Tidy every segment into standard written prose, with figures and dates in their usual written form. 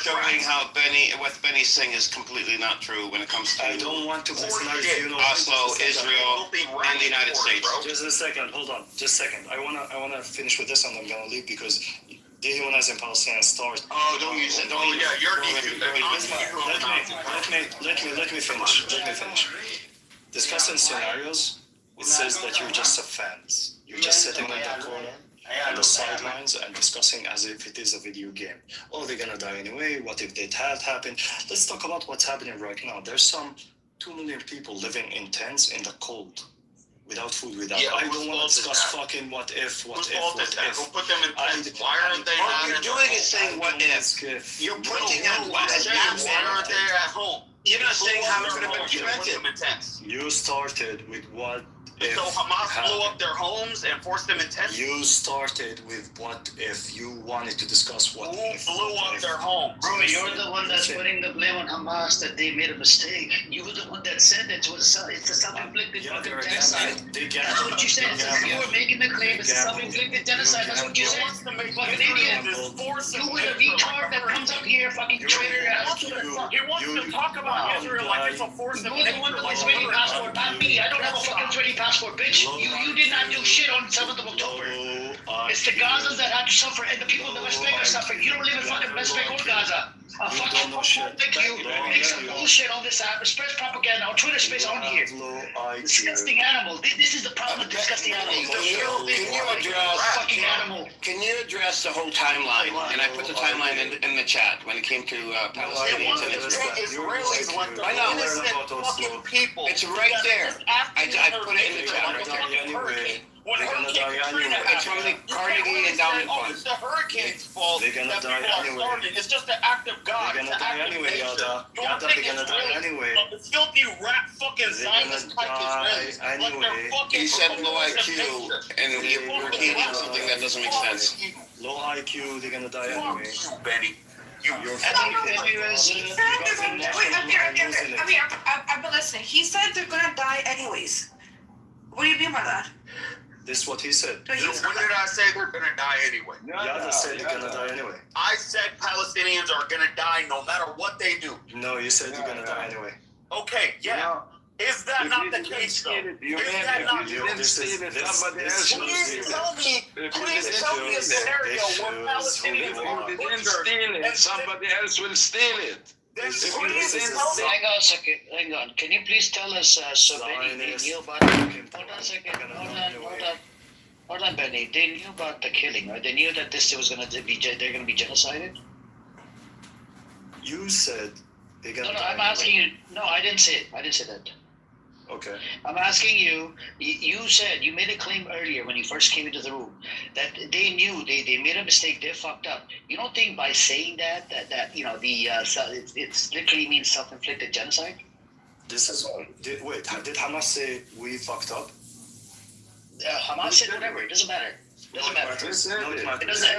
showing how what Benny's saying is completely not true when it comes to I don't want to Oslo, Israel, and the United States. Just a second, hold on, just a second. I wanna finish with this, and I'm gonna leave because dehumanizing Palestinians starts. Oh, don't use it. Don't. Yeah, you're Let me finish. Discussing scenarios, it says that you're just a fans. You're just sitting in the corner on the sidelines and discussing as if it is a video game. Oh, they're gonna die anyway. What if that had happened? Let's talk about what's happening right now. There's some 2 million people living in tents in the cold, without food, without. I don't want to discuss fucking what if. Who put them in tents? Why aren't they not? All you're doing is saying what if. You're pointing out what if. Why aren't they at home? You're not saying how it could have been prevented. You started with what if. So Hamas blew up their homes and forced them in tents? You started with what if. You wanted to discuss what if. Who blew up their homes? Bro, you're the one that's putting the blame on Hamas that they made a mistake. You were the one that said it was it's a self-inflicted fucking genocide. That's what you said. You were making the claim it's a self-inflicted genocide. That's what you said. Fucking idiot. You were the retard that comes up here, fucking traitor. He wants to talk about Israel like it's a force of You're the one with the Israeli passport, not me. I don't have a fucking Israeli passport, bitch. You did not do shit on 7th of October. It's the Gazans that had to suffer and the people in the West Bank are suffering. You don't live in fucking West Bank or Gaza. Fucking thank you. Make some bullshit on this app. Spread propaganda on Twitter space on here. Disgusting animal. This is the problem with disgusting animals. Can you address the whole timeline? And I put the timeline in the chat when it came to Palestinians and Israel. I know. Innocent fucking people. It's right there. I put it in the chat right there. It's from the Carnegie Endowment Fund. It's the hurricane's fault that people are starving. It's just an act of God. They're gonna die anyway, Yada. They're gonna die anyway. The filthy rat fucking Zionist type Israelis. Anyway. He said low IQ, and you're repeating something that doesn't make sense. Low IQ, they're gonna die anyway. Benny. Wait, I've been listening. He said they're gonna die anyways. What do you mean by that? This is what he said. When did I say they're gonna die anyway? Yada said they're gonna die anyway. I said Palestinians are gonna die no matter what they do. No, you said you're gonna die anyway. Okay, yeah. Is that not the case though? Is that not true? Please tell me a scenario where Palestinians are butchered and somebody else will steal it. Hang on. Can you please tell us, Benny, they knew about hold on a second. Hold on, Benny. They knew about the killing, right? They knew that this was going to be, they're going to be genocided? You said they're going to die. No, I'm asking you. No, I didn't say it. I didn't say that. Okay. I'm asking you, you said, you made a claim earlier when you first came into the room that they knew they made a mistake, they fucked up. You don't think by saying that you know, it literally means self-inflicted genocide? This is, did Hamas say we fucked up? Hamas said whatever, it doesn't matter. It doesn't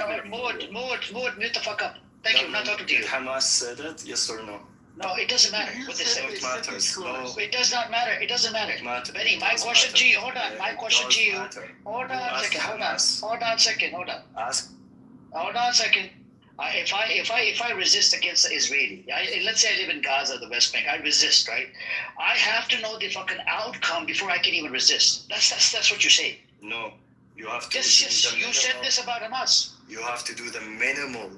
matter. Move mute the fuck up. Thank you, I'm not talking to you. Did Hamas say that, yes or no? No, it doesn't matter what they say. It matters. No. It does not matter. It doesn't matter. Benny, my question to you. Hold on. My question to you. Hold on a second. Hold on. Ask. Hold on a second. If I resist against the Israeli, let's say I live in Gaza, the West Bank, I resist, right? I have to know the fucking outcome before I can even resist. That's what you say. No, you have to. Yes. You said this about Hamas. You have to do the minimal.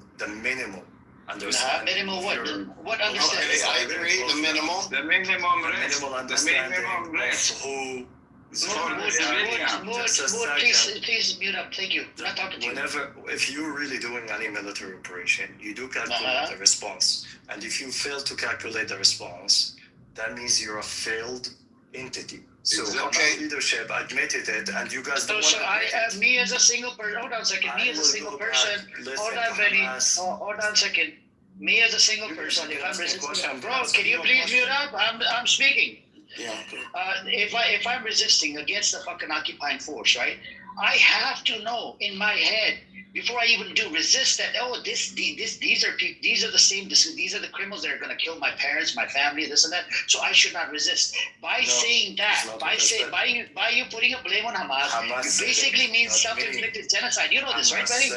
Minimal what? What understanding? Okay, I agree. The minimal. The minimum rest. Minimal understanding of who. Please mute up. Thank you. I'm not talking to you. If you're really doing any military operation, you do calculate the response. And if you fail to calculate the response, that means you're a failed entity. So leadership admitted it, and you guys don't want to me as a single person, hold on a second, me as a single person, hold on, Benny, hold on a second. Me as a single person, if I'm resisting, bro, can you please mute up? I'm speaking. Yeah. If I'm resisting against the fucking occupying force, right? I have to know in my head before I even do resist that. Oh, these are the criminals that are going to kill my parents, my family, this and that. So I should not resist. By saying that, by you putting a blame on Hamas you basically mean self-inflicted genocide. You know this, right, Benny?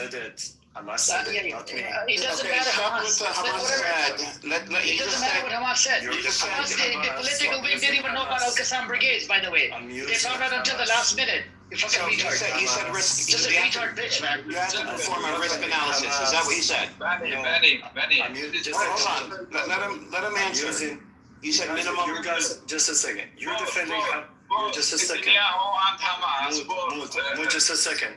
Hamas said it, not me. It doesn't Okay, matter stop Hamas. with the Hamas said. It doesn't matter what Hamas said. You're Hamas, defending the Hamas, political wing so didn't even know about Hamas. Al-Qassam brigades, by the way. I'm They using found out until the Hamas. last minute. You fucking So retard. he said risk. Just a You have to- retard bitch, man. you have to perform a risk analysis. Is that what he said? Benny. I'm using, just Hold on. Let him answer. using, You said minimum. you guys, just a second. You're defending, just a second. Wait just a second.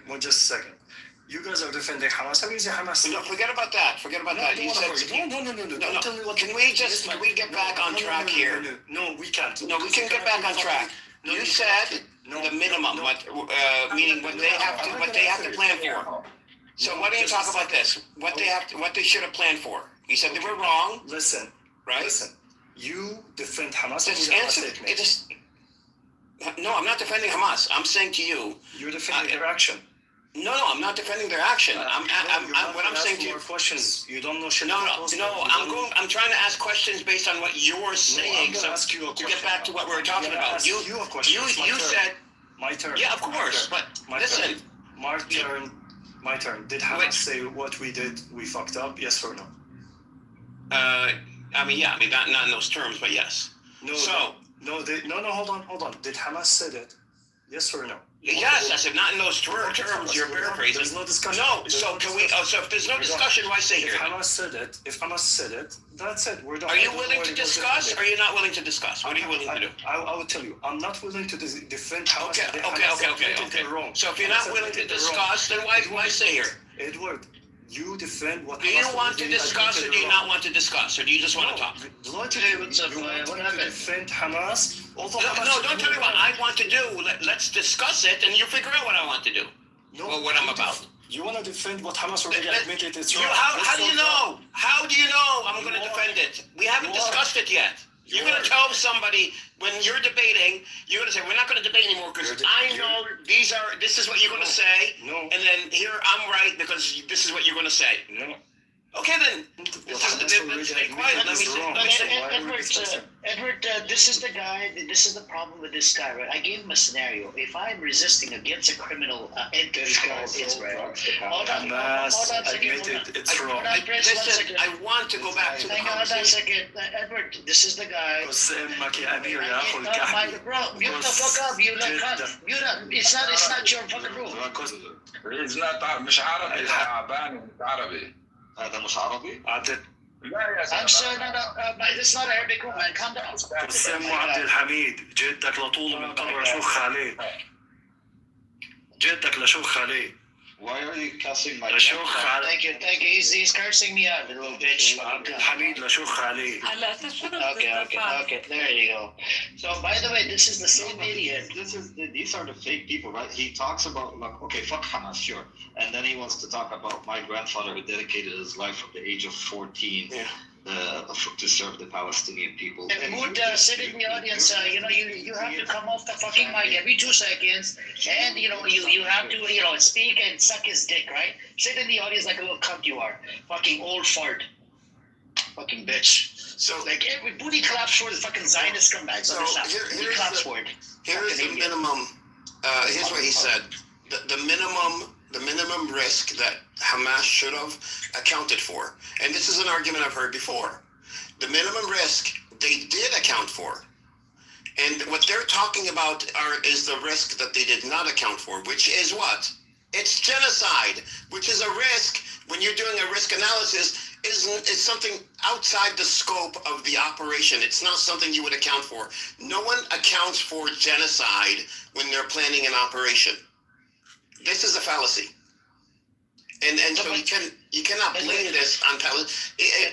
You guys are defending Hamas. I'm using Hamas. No, forget about that. Forget about that. You said. No. No, Tell me what. Can we get back on track here? No, we can't. No, we can get back on track. You said the minimum, meaning what they have to plan for. So why don't you talk about this? What they should have planned for? You said they were wrong, Listen, right? listen. You defend Hamas. Just and answer. Hamas statement. No, I'm not defending Hamas. I'm saying to you. You're defending their action. No, I'm not defending their action. What I'm saying to you. More questions. You don't know shit. No. about those I'm trying to ask questions based on what you're saying. I'm So gonna ask you a to question. get back to what we were talking I'm gonna about, ask you a question. It's my you turn. said. My turn. Yeah, of course. But My listen. turn. My turn. Did Hamas say what we did? We fucked up? Yes or no? Not in those terms, but yes. No. So No. Hold on. Did Hamas say that? Yes or no? yes, I said not in those terms. You're paraphrasing. There's no discussion. No. There's So no can we? discussion. So if there's no discussion, why say If here? Hamas said it, that's it. We're done. Are you willing to discuss? Or are you not willing to discuss? What are you willing to do? I will tell you. I'm not willing to defend Hamas. Okay. Hamas did wrong. So if you're Hamas not willing to did wrong. discuss, then why say here? Edward, you defend what Do you Hamas want to did discuss or do you not want to discuss? Or do you just want to talk? Logically, What's up, you want what to happened? defend Hamas. Although No, Hamas don't tell me what I want to do. Let's discuss it and you figure out what I want to do. Or what I'm about. You want to defend what Hamas already admitted it's wrong. How do you know? How do you know I'm going to defend it? We haven't discussed it yet. You're going to tell somebody when you're debating, you're going to say, we're not going to debate anymore because I know this is what you're going to say. No. And then here I'm right because this is what you're going to say. No. Okay, then. Let's stay quiet. Let me say. Edward, this is the guy. This is the problem with this guy, right? I gave him a scenario. If I'm resisting against a criminal entity called Israel, hold on a second. Admitted it's wrong. Listen, I want to go back to the Hang on a conversation. second, Edward. This is the guy. Bro, mute the fuck up. You look cunt. Mute up. It's not your fucking room. He's not مش عربي تعبان مش عربي هذا مش عربي؟ عبد لا يا I'm sorry, it's not Arabic room, man. Calm down. قسم عبد الحميد جدك لطول من قبر شوخ عليه جدك لشوخ عليه Why are you cussing my لشوخ عليه Thank you. He's cursing me out, the little bitch. عبد الحميد لشوخ عليه Okay, there you go. So, by the way, this is the same idiot. These are the fake people, right? He talks about, like, okay, fuck Hamas, sure. And then he wants to talk about my grandfather who dedicated his life from the age of 14 to serve the Palestinian people. If you would sit in the audience, you have to come off the fucking mic every 2 seconds, and you have to speak and suck his dick, right? Sit in the audience like a little cunt you are, fucking old fart, fucking bitch. So like every booty claps for the fucking Zionist scumbags. So Booty claps for it. Here's the minimum. Here's what he said. The minimum risk that Hamas should have accounted for, and this is an argument I've heard before. The minimum risk they did account for, and what they're talking about is the risk that they did not account for, which is what? It's genocide, which is a risk when you're doing a risk analysis. It's something outside the scope of the operation. It's not something you would account for. No one accounts for genocide when they're planning an operation. This is a fallacy. And so you cannot blame this on Palestine.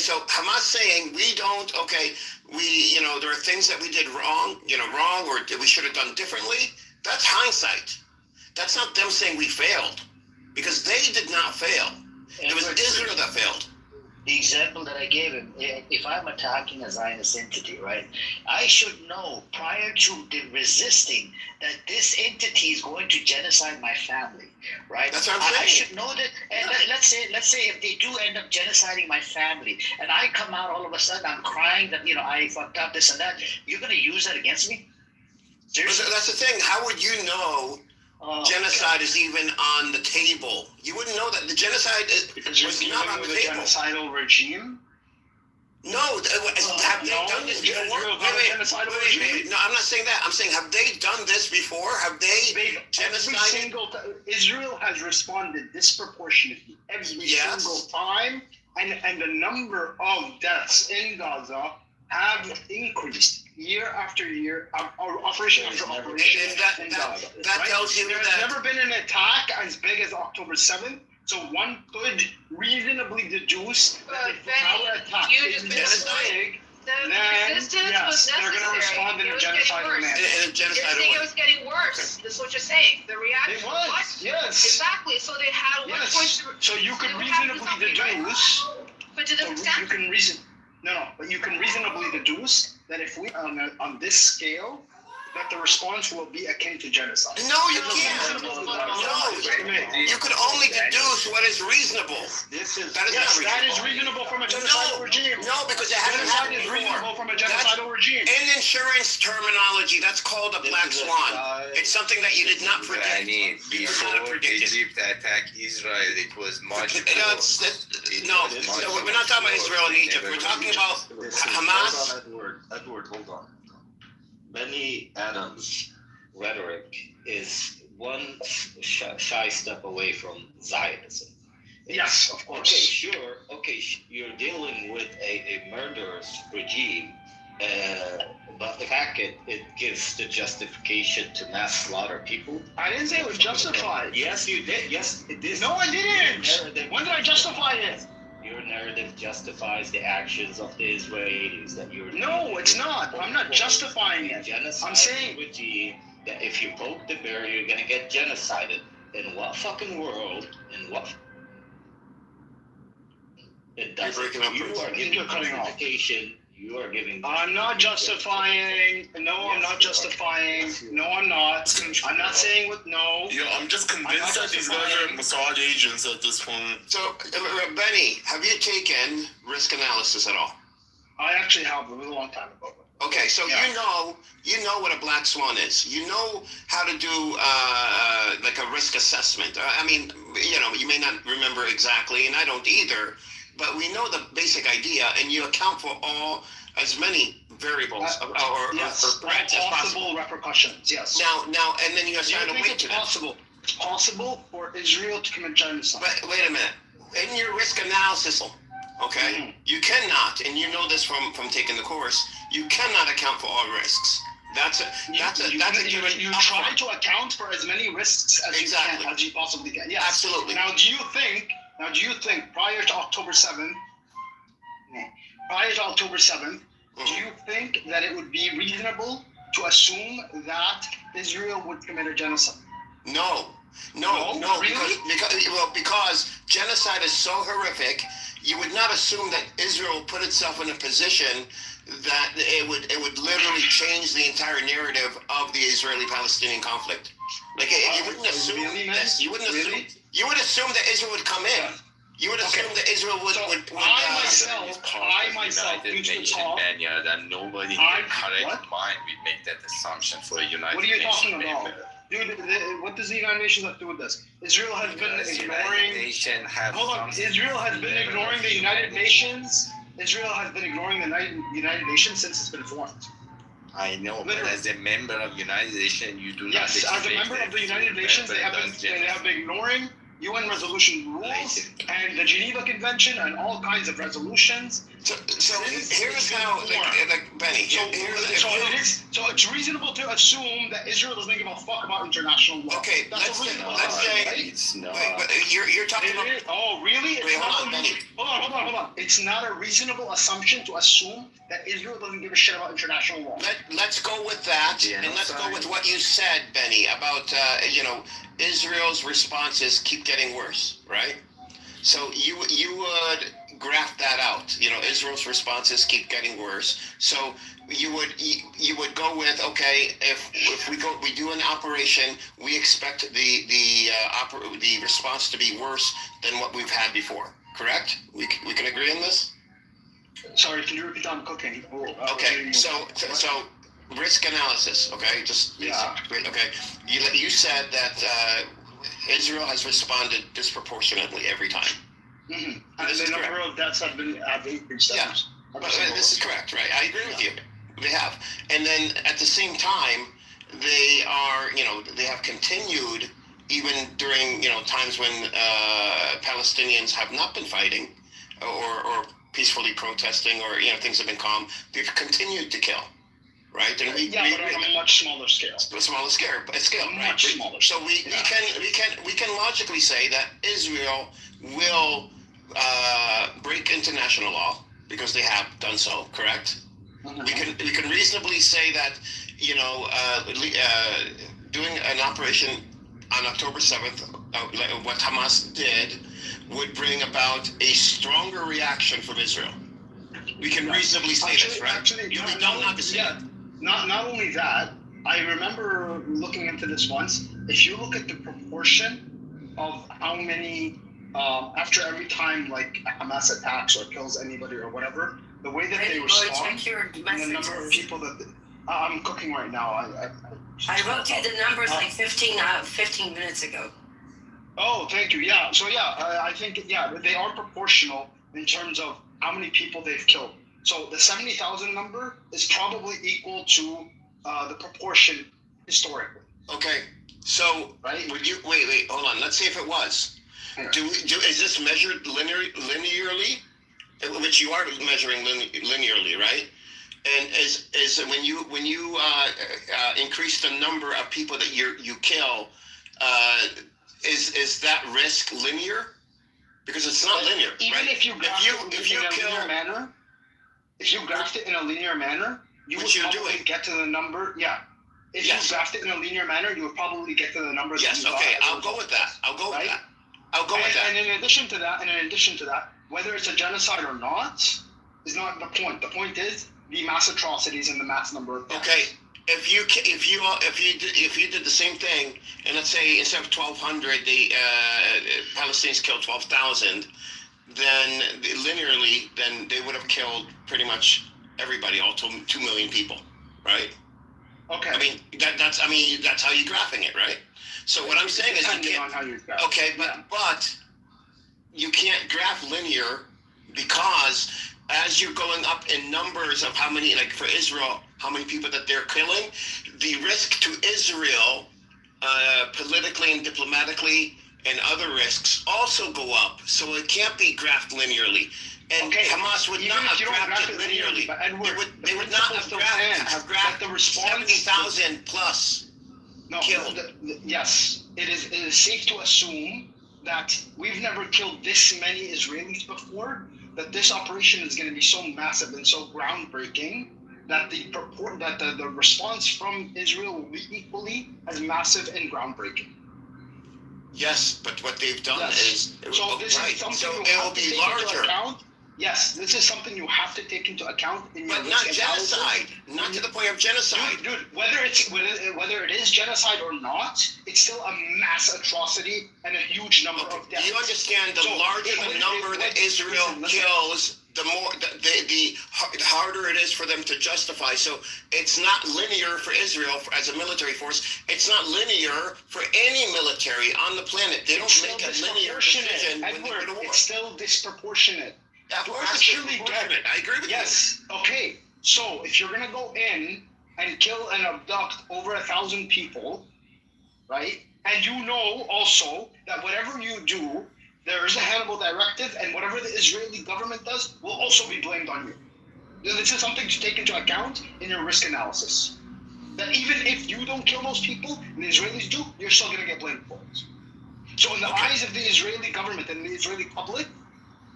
So Hamas saying there are things that we did wrong, or we should have done differently. That's hindsight. That's not them saying we failed, because they did not fail. It was Israel that failed. The example that I gave him, if I'm attacking a Zionist entity, right, I should know prior to resisting that this entity is going to genocide my family, right? That's what I'm saying. I should know that, and let's say if they do end up genociding my family, and I come out all of a sudden, I'm crying that, I fucked up this and that, you're going to use that against me? Seriously? But that's the thing. How would you know genocide is even on the table. You wouldn't know that the genocide was not on the a table. genocidal regime. No, have they done this before? No, I'm not saying that. I'm saying, have they done this before? Have they genocided? Israel has responded disproportionately every single time, and the number of deaths in Gaza have increased year after year, operation after operation in Gaza. That tells you there's never been an attack as big as October 7th. So one could reasonably deduce that if our attack is this big, then yes, they're going to respond in a genocidal manner. You're saying it was getting worse. This is what you're saying. The reaction was. Yes. Exactly. So they had one point. So you could reasonably deduce. But to the extent. But you can reasonably deduce that if we on this scale, that the response will be akin to genocide. No, you can't. No, you could only deduce what is reasonable. That is reasonable from a genocidal regime. No, because it hasn't happened before. Reasonable from a genocidal regime. In insurance terminology, that's called a black swan. It's something that you did not predict. Before Egypt attacked Israel, it was much worse. No, we're not talking about Israel and Egypt. We're talking about Hamas. Edward, hold on. Benny Adams' rhetoric is one shy step away from Zionism. Yes, of course. Okay, you're dealing with a murderous regime, but the fact it gives the justification to mass slaughter people. I didn't say it was justified. Yes, you did. Yes, it is. No, I didn't. When did I justify it? Your narrative justifies the actions of the Israelis that you're. No, it's not. I'm not justifying it. I'm saying that if you poke the bear, you're gonna get genocided. In what fucking world? In what? It doesn't. You are giving justification. You are giving. I'm not justifying. No, I'm not justifying. No, I'm not. I'm not saying what. No. Yeah, I'm just convinced that these guys are Mossad agents at this point. So, Benny, have you taken risk analysis at all? I actually have. It was a long time ago. Okay, so you know what a black swan is. You know how to do like a risk assessment. I mean, you may not remember exactly, and I don't either. But we know the basic idea, and you account for as many variables or threats as possible. Repercussions. Yes. Now, and then you assign a weight to that. It's possible for Israel to commit genocide. But wait a minute. In your risk analysis, okay, you cannot, and you know this from taking the course, you cannot account for all risks. You try to account for as many risks as you can, as you possibly can. Yes. Absolutely. Now, do you think prior to October 7th, do you think that it would be reasonable to assume that Israel would commit a genocide? No, really? because genocide is so horrific, you would not assume that Israel put itself in a position that it would literally change the entire narrative of the Israeli-Palestinian conflict. Like you wouldn't assume this. You wouldn't assume. You would assume that Israel would come in. You would assume that Israel would. I myself, United Nation Banya, that nobody in their correct mind would make that assumption for a United Nation. What are you talking about? Dude, what does the United Nations have to do with this? Israel has been ignoring. Israel has been ignoring the United Nations. Israel has been ignoring the United Nations since it's been formed. I know, but as a member of United Nations, you do not. Yes, as a member of the United Nations, they have been ignoring UN resolution rules and the Geneva Convention and all kinds of resolutions. So here's how, Benny. So it's reasonable to assume that Israel doesn't give a fuck about international law. Okay, let's say it's not. You're talking about. Oh, really? Wait, hold on, Benny. Hold on. It's not a reasonable assumption to assume that Israel doesn't give a shit about international law. Let's go with that, and let's go with what you said, Benny, about Israel's responses keep getting worse, right? So you would graph that out. Israel's responses keep getting worse. So you would go with, okay, if we do an operation, we expect the response to be worse than what we've had before. Correct? We can agree on this. Sorry, can you repeat? I'm cooking. Okay, so risk analysis. Okay, okay. You said that Israel has responded disproportionately every time. Mm-hmm. And the number of deaths have increased. Yeah, but this is correct, right? I agree with you. They have, and then at the same time, they are, they have continued even during, times when Palestinians have not been fighting or peacefully protesting, or things have been calm. They've continued to kill, right? And but on a much smaller scale. A smaller scale, right? Much smaller. So we can logically say that Israel will break international law because they have done so. Correct? Mm-hmm. We can reasonably say that doing an operation on October 7th, what Hamas did, would bring about a stronger reaction from Israel. We can reasonably say this, right? Actually, not only that, I remember looking into this once. If you look at the proportion of how many, after every time like Hamas attacks or kills anybody or whatever, the way that they respond, and the number of people that I'm cooking right now. I wrote you the numbers like 15 minutes ago. Oh, thank you. Yeah. So I think they are proportional in terms of how many people they've killed. So the 70,000 number is probably equal to the proportion historically. Okay. So right? Would you wait? Hold on. Let's see if it was. Okay. Is this measured linearly? Which you are measuring linearly, right? And is when you increase the number of people that you kill, is that risk linear? Because it's not linear. Even right? if you graft it in a linear manner, you would probably get to the number. Yeah. If you graft it in a linear manner, you would probably get to the numbers. Yes. Okay. I'll go with that. And in addition to that, whether it's a genocide or not is not the point. The point is the mass atrocities and the mass number of deaths. Okay. If you did the same thing, and let's say instead of 1,200, the Palestinians killed 12,000, then linearly, then they would have killed pretty much everybody, all 2 million people, right? Okay. I mean that's how you're graphing it, right? So what I'm saying is but you can't graph linear because as you're going up in numbers of how many, like for Israel, how many people that they're killing, the risk to Israel, politically and diplomatically, and other risks also go up. So it can't be graphed linearly. And Hamas would not have graphed it linearly. They would not have graphed the 70,000 plus killed. Yes, it is safe to assume that we've never killed this many Israelis before, that this operation is going to be so massive and so groundbreaking that the response from Israel will be equally as massive and groundbreaking. Yes, but what they've done is so this is something it will be larger. Yes, this is something you have to take into account in your but not genocide, not to the point of genocide. Dude, whether it is genocide or not, it's still a mass atrocity and a huge number of deaths. You understand the larger the number that Israel kills, the more the harder it is for them to justify. So it's not linear for Israel as a military force. It's not linear for any military on the planet. They don't make a linear decision when they go to war. It's still disproportionate. Of course, actually get it. I agree with you. Yes. Okay. So if you're gonna go in and kill and abduct over 1,000 people, right? And you know also that whatever you do, there is a Hannibal Directive, and whatever the Israeli government does will also be blamed on you. This is something to take into account in your risk analysis. That even if you don't kill those people, and the Israelis do, you're still gonna get blamed for it. So in the eyes of the Israeli government and the Israeli public,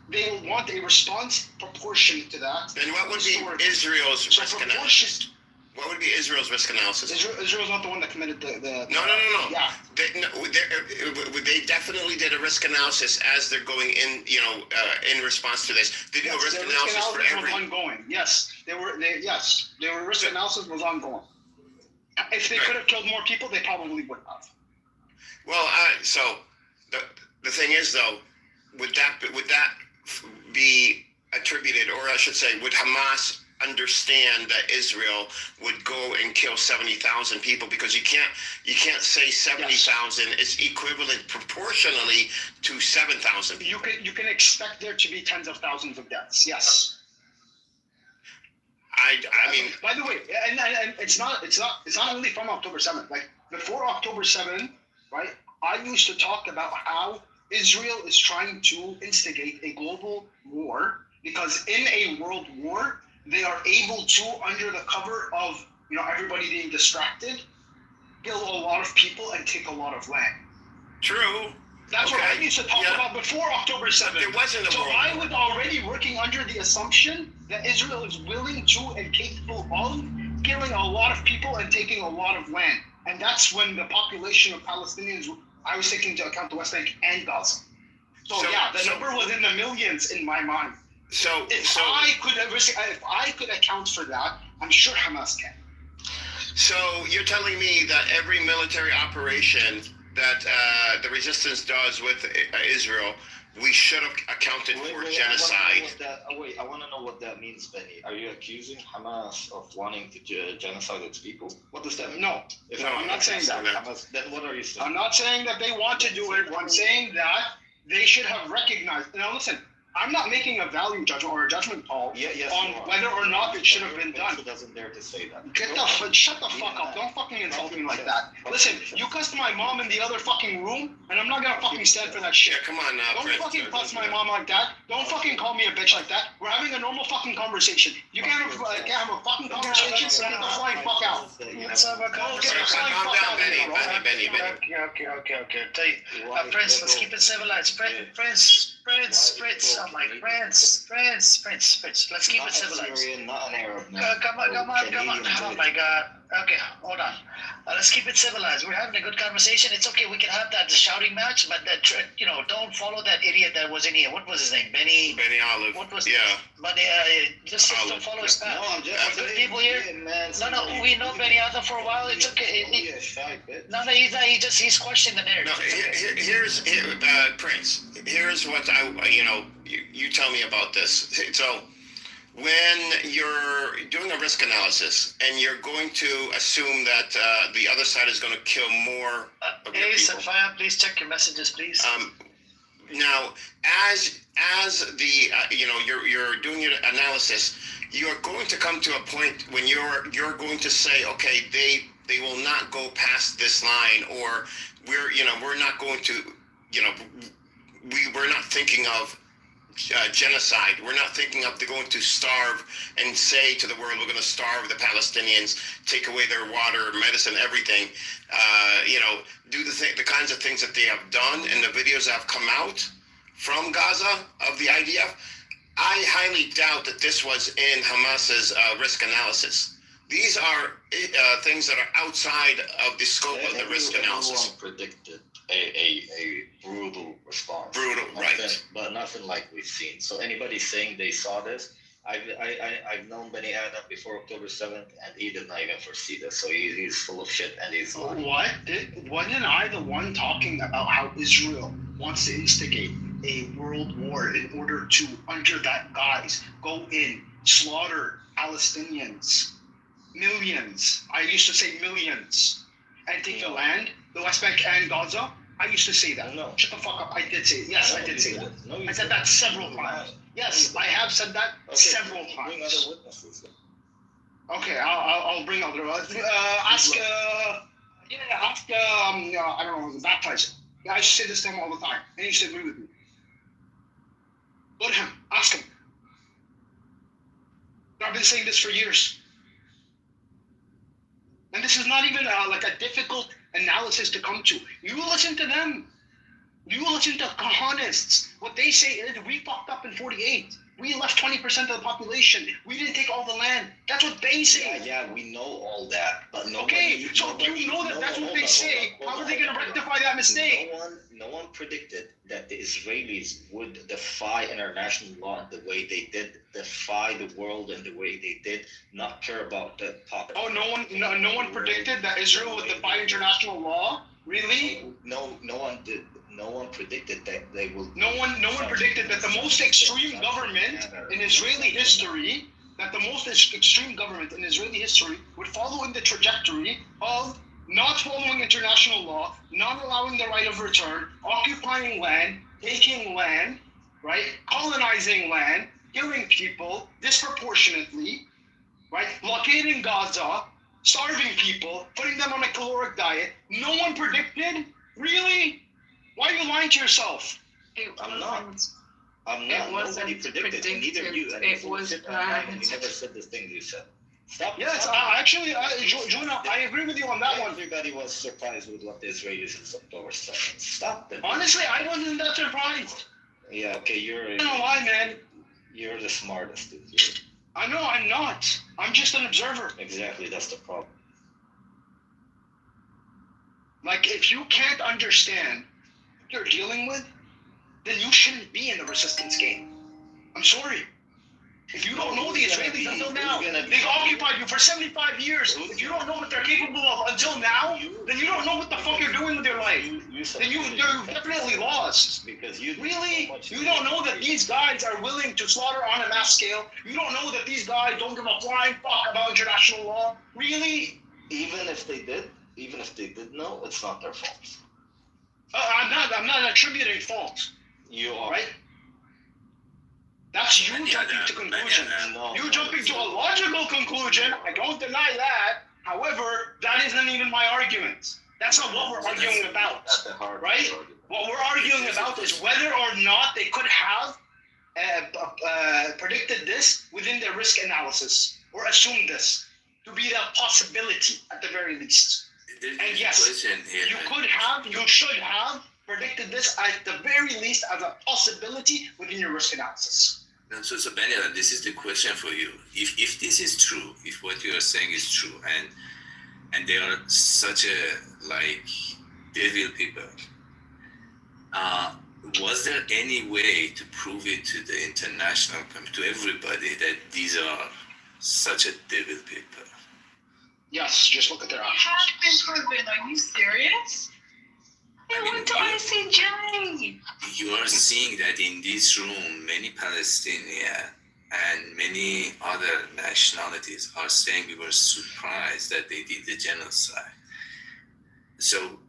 they will want a response proportionate to that. Then what would be Israel's risk analysis? What would be Israel's risk analysis? Israel's not the one that committed the No. Yeah. They definitely did a risk analysis as they're going in, in response to this. They do a risk analysis for every. Was ongoing. Yes, risk analysis was ongoing. If they could have killed more people, they probably would have. Well, so the thing is though, would that be attributed, or I should say, would Hamas understand that Israel would go and kill 70,000 people, because you can't say 70,000 is equivalent proportionally to 7,000 people. You can expect there to be tens of thousands of deaths. Yes. I mean, by the way, and it's not only from October 7th. Like before October 7th, right? I used to talk about how Israel is trying to instigate a global war, because in a world war, they are able to, under the cover of everybody being distracted, kill a lot of people and take a lot of land. True. That's what I used to talk about before October 7th. There wasn't a so world I was already working under the assumption that Israel is willing to and capable of killing a lot of people and taking a lot of land. And that's when the population of Palestinians, I was taking into account the West Bank and Gaza. So the number was in the millions in my mind. If I could account for that, I'm sure Hamas can. So you're telling me that every military operation that the resistance does with Israel, we should have accounted for genocide? I want to know what that means, Benny. Are you accusing Hamas of wanting to genocide its people? What does that mean? No, I'm not saying that. Hamas, then what are you saying? I'm not saying that they want to do it. I'm saying that they should have recognized. Now listen, I'm not making a value judgment or a judgment call on whether or not it should have been done. Doesn't dare to say that. Shut the fuck up. Don't fucking insult me like that. Listen, you cussed my mom in the other fucking room, and I'm not gonna fucking stand for that shit. Yeah, come on now, Don't fucking cuss my mom like that. Don't fucking call me a bitch like that. We're having a normal fucking conversation. You can't have a fucking conversation, so get the flying fuck out. Let's have a conversation. Calm down, Benny. Okay. Tell you, Prince, let's keep it civilized. Prince. I'm like, Prince. Let's keep it civilized. Syrian, not an Arab. Come on. Oh my God. Okay, hold on. Let's keep it civilized. We're having a good conversation. It's okay. We can have the shouting match, but don't follow that idiot that was in here. What was his name? Benny Olive. What was? Yeah. But just don't follow his path. No, I'm just good people here. No. We know Benny Olive for a while. It's okay. He's questioning the narrative. No, here's Prince. Here's what you tell me about this. So, when you're doing a risk analysis and you're going to assume that the other side is going to kill more of your people. Safaya, please check your messages, please. Now, as the you're doing your analysis, you're going to come to a point when you're going to say, okay, they will not go past this line, or we're not going to we're not thinking of genocide. We're not thinking of going to starve and say to the world, we're going to starve the Palestinians, take away their water, medicine, everything. Do the kinds of things that they have done in the videos that have come out from Gaza of the IDF. I highly doubt that this was in Hamas's risk analysis. These are things that are outside of the scope of the risk analysis. Everyone predicted a brutal response. Right. But nothing like we've seen. So anybody saying they saw this, I've known Benny Adam before October 7th, and he did not even foresee this. So he's full of shit, and he's lying. Wasn't I the one talking about how Israel wants to instigate a world war in order to, under that guise, go in, slaughter Palestinians, millions? I used to say millions, and take the land, the West Bank and Gaza. I used to say that. No. Shut the fuck up. I did say it. Yes, I did say that. I said that several times. Yes, I have said that several times. Bring other witnesses. Okay, I'll bring other. Ask. I don't know, baptizer. I used to say this to him all the time, and he used to agree with me. Go to him. Ask him. I've been saying this for years. And this is not even like a difficult analysis to come to. You listen to them. You listen to Kahanists. What they say is, we fucked up in 48. We left 20% of the population. We didn't take all the land. That's what they say. Yeah, we know all that. But okay, so if you know that that's what they say, how are they going to rectify that mistake? No one predicted that the Israelis would defy international law in the way they did, defy the world in the way they did, not care about the pocket. Oh, no one predicted that Israel would defy international law? Really? No one did. No one predicted that they will. No one predicted that the most extreme government in Israeli history, that the most extreme government in Israeli history would follow in the trajectory of not following international law, not allowing the right of return, occupying land, taking land, right, colonizing land, killing people disproportionately, right, blockading Gaza, starving people, putting them on a caloric diet. No one predicted? Really? Why are you lying to yourself? I'm not. Nobody predicted. And neither you. And it was planned. You never said the things you said. Stop. Yes, Jonah, I agree with you on that one. Everybody was surprised with what the Israelis did October 7th. Stop them. Honestly, I wasn't that surprised. Yeah, okay, I don't know why, man. You're the smartest dude. I know, I'm not. I'm just an observer. Exactly, that's the problem. Like, if you can't understand what you're dealing with, then you shouldn't be in the resistance game. I'm sorry. If you don't know the Israelis until now, they occupied you for 75 years. If you don't know what they're capable of until now, then you don't know what the fuck you're doing with your life. Then you're definitely lost. Because you don't know that these guys are willing to slaughter on a mass scale. You don't know that these guys don't give a flying fuck about international law. Really? Even if they did know, it's not their fault. I'm not attributing fault. You are. Right? That's you jumping to conclusions. You jumping to a logical conclusion. I don't deny that. However, that isn't even my argument. That's not what we're arguing about. Right? What we're arguing about is whether or not they could have predicted this within their risk analysis or assumed this to be a possibility at the very least. And yes, you could have, you should have predicted this at the very least as a possibility within your risk analysis. So Benjamin, this is the question for you. If this is true, if what you are saying is true, and they are such a like devil people, was there any way to prove it to the international, to everybody that these are such a devil people? Yes, just look at their actions. It has been proven. Are you serious? They went to ICJ. You are seeing that in this room, many Palestinians and many other nationalities are saying we were surprised that they did the genocide. So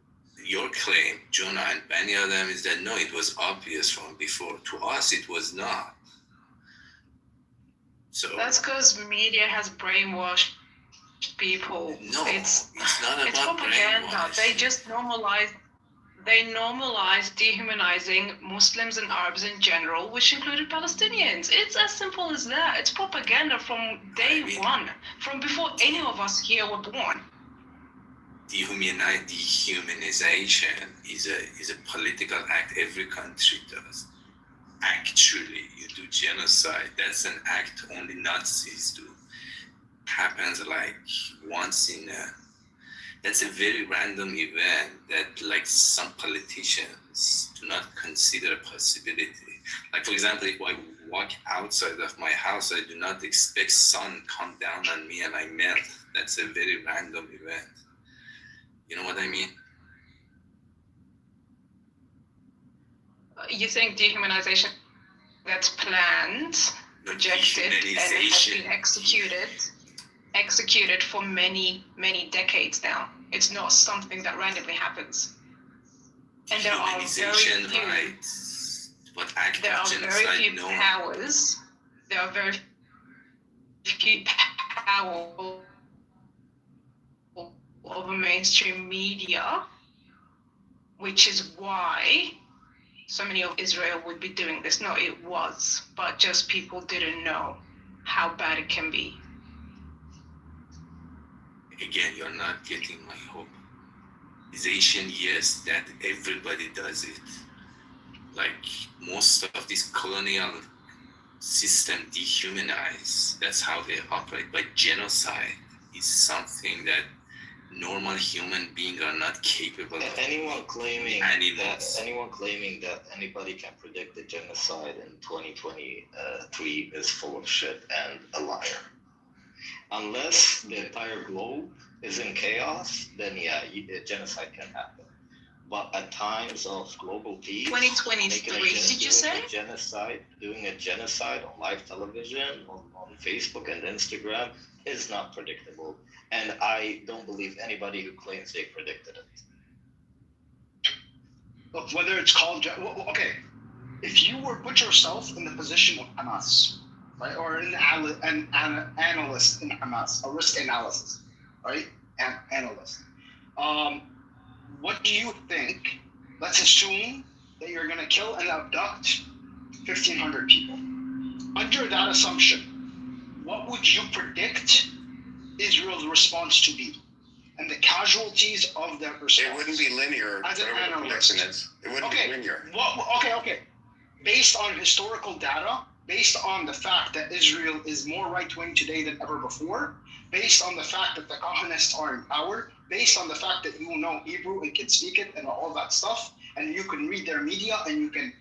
your claim, Jonah and many of them, is that no, it was obvious from before. To us, it was not. So that's because media has brainwashed people. No, it's not about propaganda. brainwash. They just normalize dehumanizing Muslims and Arabs in general, which included Palestinians. It's as simple as that. It's propaganda from day one, from before any of us here were born. Dehumanization is a political act every country does. Actually, you do genocide. That's an act only Nazis do. Happens like once in a. That's a very random event that like some politicians do not consider a possibility. Like for example, if I walk outside of my house, I do not expect sun come down on me and I melt. That's a very random event. You know what I mean? You think dehumanization that's planned, projected, and has been executed for many, many decades now. It's not something that randomly happens. And there are very few powers. There are very few powers over mainstream media, which is why so many of Israel would be doing this. No, it was, but just people didn't know how bad it can be. Again, you're not getting my hope. Yes, that everybody does it. Like most of this colonial system dehumanize. That's how they operate. But genocide is something that normal human beings are not capable of. Anyone claiming that anybody can predict the genocide in 2023 is full of shit and a liar. Unless the entire globe is in chaos, then yeah, genocide can happen. But at times of global peace, 2023, did you say? Doing a genocide on live television, on Facebook and Instagram is not predictable. And I don't believe anybody who claims they predicted it. Look, whether it's called, okay, if you were put yourself in the position of Hamas, right, or an analyst in Hamas, a risk analysis, right, analyst, what do you think? Let's assume that you're going to kill and abduct 1,500 people. Under that assumption, what would you predict Israel's response to be? And the casualties of that response. It wouldn't be linear. As an whatever the analyst. prediction is. It wouldn't be linear. Okay. Based on historical data, based on the fact that Israel is more right-wing today than ever before, based on the fact that the Kahanists are in power, based on the fact that you know Hebrew and can speak it and all that stuff, and you can read their media and you can,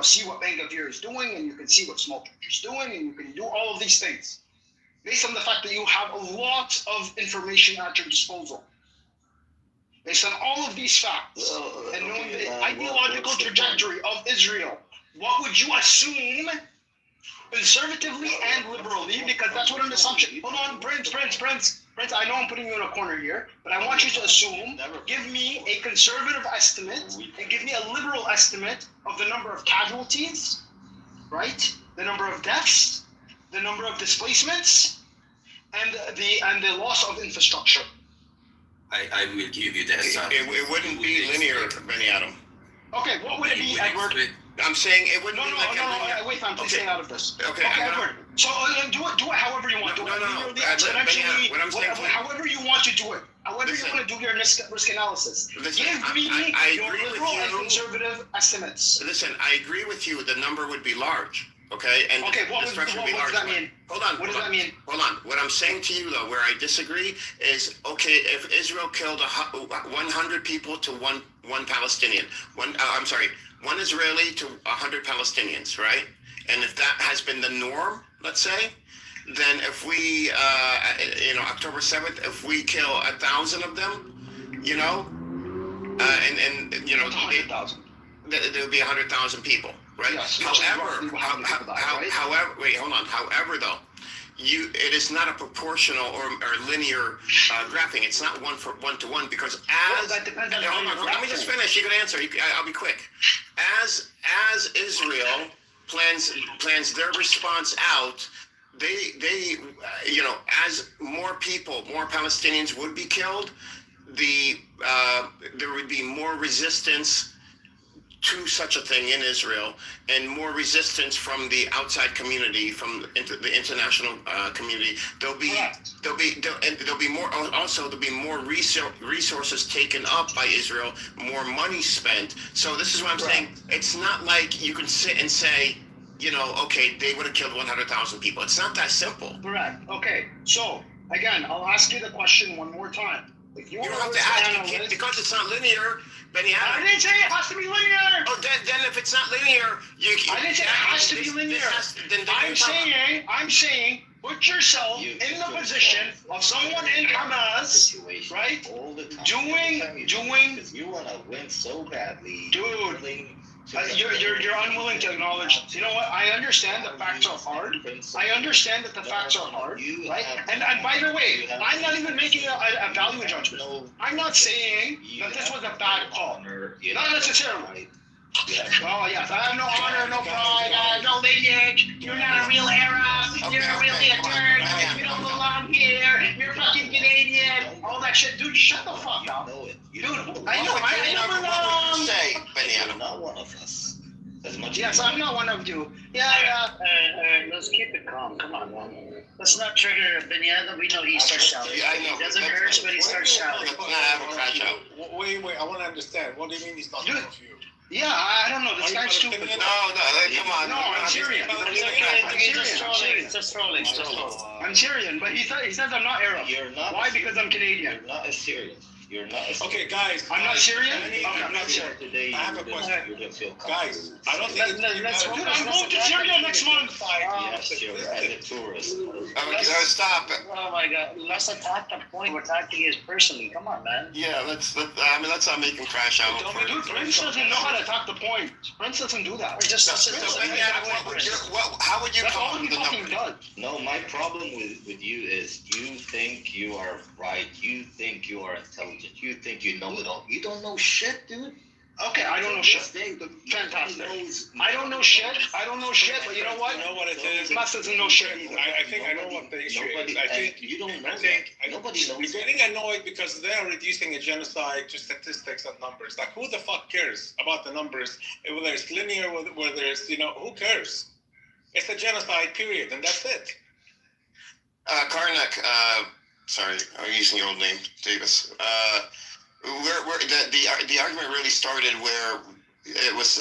see what Ben Gavir is doing and you can see what Smotrich is doing and you can do all of these things. Based on the fact that you have a lot of information at your disposal. Based on all of these facts and knowing the ideological trajectory of Israel, what would you assume conservatively and liberally? Because that's what an assumption. Hold on, Prince, I know I'm putting you in a corner here, but I want you to assume, give me a conservative estimate and give me a liberal estimate of the number of casualties, right? The number of deaths, the number of displacements, and the loss of infrastructure. I will give you that. It wouldn't be linear, Benny Adam. Okay, what would it be, Edward? I'm saying it wouldn't be like No, wait, please stay out of this. Okay, Edward. So do it however you want. However you want to do it. However you want to do your risk analysis. Give me your liberal and conservative estimates. Listen, I agree with you. The number would be large. Okay, and what does that mean? Hold on. What does that mean? Hold on. What I'm saying to you, though, where I disagree is, okay, if Israel killed 100 people to one Palestinian, one Israeli to 100 Palestinians, right? And if that has been the norm, let's say, then if we, October 7th, if we kill 1,000 of them, there would be 100,000 people. Right. Yes, however, wait, hold on. However, though, it is not a proportional or linear graphing. It's not 1-for-1 because that depends on let me just finish. You can answer. I'll be quick. As Israel plans their response out, they as more Palestinians would be killed, there would be more resistance to such a thing in Israel, and more resistance from the outside community, from the international community. There'll be more resources taken up by Israel, more money spent. So this is what I'm saying. It's not like you can sit and say, okay, they would have killed 100,000 people. It's not that simple. Correct. Okay. So again, I'll ask you the question one more time. If you don't have to ask because it's not linear. Benny Adam. I didn't say it has to be linear. Oh, then if it's not linear, I didn't say it has to be linear. I'm saying, put yourself in the position of someone in Hamas, right? Doing. You want to win so badly, dude. You're unwilling to acknowledge. You know what? I understand the facts are hard. I understand that the facts are hard, right? And by the way, I'm not even making a value judgment. I'm not saying that this was a bad call. Not necessarily. Well, yes, I have no honor, no pride, I have no lineage. You're not a real Arab. You're really a Turk. You don't belong here. You're fucking Canadian. All that shit, dude. Shut the fuck up, dude. I know. I don't belong. Say, Benny Adam. Not one of us. Yes, I'm not one of you. Yeah. Let's keep it calm. Come on, man. Let's not trigger Benny Adam. We know he starts shouting. Yeah, I know. He doesn't curse, but he starts shouting. Let's not have a crash out. Wait. I want to understand. What do you mean he's not one of you? Yeah, I don't know. This guy's stupid. No, come on. No, I'm Syrian. Just trolling. I'm Syrian, but he says I'm not Arab. You're not. Why? Because I'm Canadian. You're not a Syrian. You're not. Okay, guys. I'm not Syrian. Okay, I'm not Syrian. Today, I have a question. You don't feel Guys, I don't think Let's I'm going to Syria next month. Yes, you're as a tourist. Stop it. Oh my God! Let's attack the point. We're attacking his personally. Come on, man. Yeah, let's not make him crash out. Dude, Prince doesn't know how to attack the point. Prince doesn't do that. How would you That's call all him he the fucking number? does. No, my problem with you is you think you are right. You think you are intelligent. You think you know it all. You don't know shit, dude. Okay, I don't know shit. Fantastic. I don't know shit. But you know what? You know what it is? Musk doesn't know shit either. I think I know what the issue is. I think you don't know. Nobody knows. You're getting annoyed because they are reducing a genocide to statistics and numbers. Like, who the fuck cares about the numbers? Whether it's linear, whether it's, who cares? It's a genocide, period, and that's it. Karnak, sorry, I'm using your old name, Davis. The argument really started where it was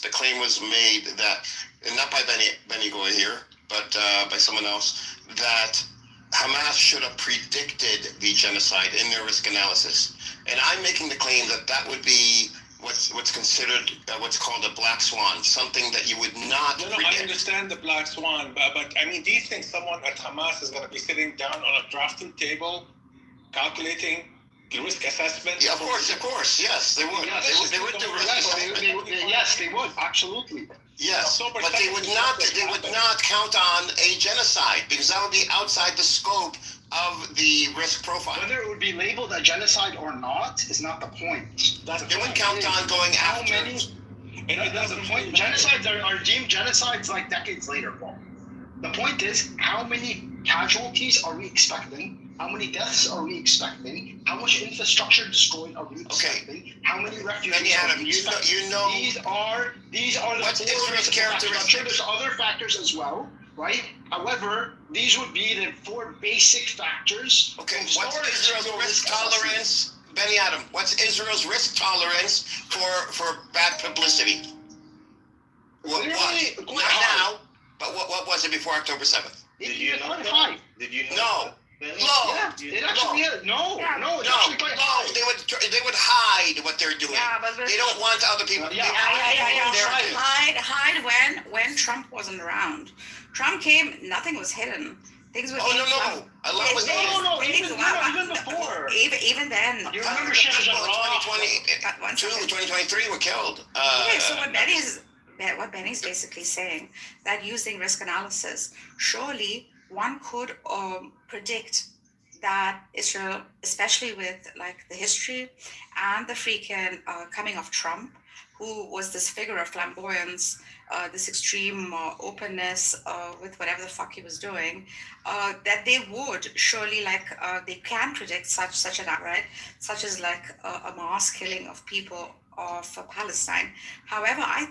the claim was made that, and not by Benny Goy here, but by someone else, that Hamas should have predicted the genocide in their risk analysis. And I'm making the claim that would be what's considered what's called a black swan, something that you would not predict. I understand the black swan, but I mean, do you think someone at Hamas is going to be sitting down on a drafting table, calculating the risk assessment? Yeah, of course, yes, they would. Yes, they would do risk assessment. Yes, they would, absolutely. Yes, but they would not count on a genocide because that would be outside the scope of the risk profile. Whether it would be labeled a genocide or not is not the point. They wouldn't count on going how after. many. That's the point. Genocides are deemed genocides like decades later, Paul. The point is, how many casualties are we expecting? How many deaths are we expecting? How much infrastructure destroyed are we expecting? Okay. How many refugees are we expecting? These are the what's Israel's characteristics? There's other factors as well, right? However, these would be the four basic factors. Okay, what's Israel's risk tolerance? Benny Adam, what's Israel's risk tolerance for bad publicity? What was? Not now, but what was it before October 7th? Did you know high? Did you know? No. Low. Yeah, it actually is. No, it's actually quite high. They would hide what they're doing. Yeah, but they don't want other people. Hide when Trump wasn't around. Trump came, nothing was hidden. Things were. No. A lot was hidden. No. Even before. Even then. You remember shit was in 2023 were killed. Okay, so what Benny's basically saying, that using risk analysis, surely one could predict that Israel, especially with like the history and the freaking coming of Trump, who was this figure of flamboyance, this extreme openness with whatever the fuck he was doing, that they would surely they can predict such an act, right? Such as like a mass killing of people of Palestine. However, I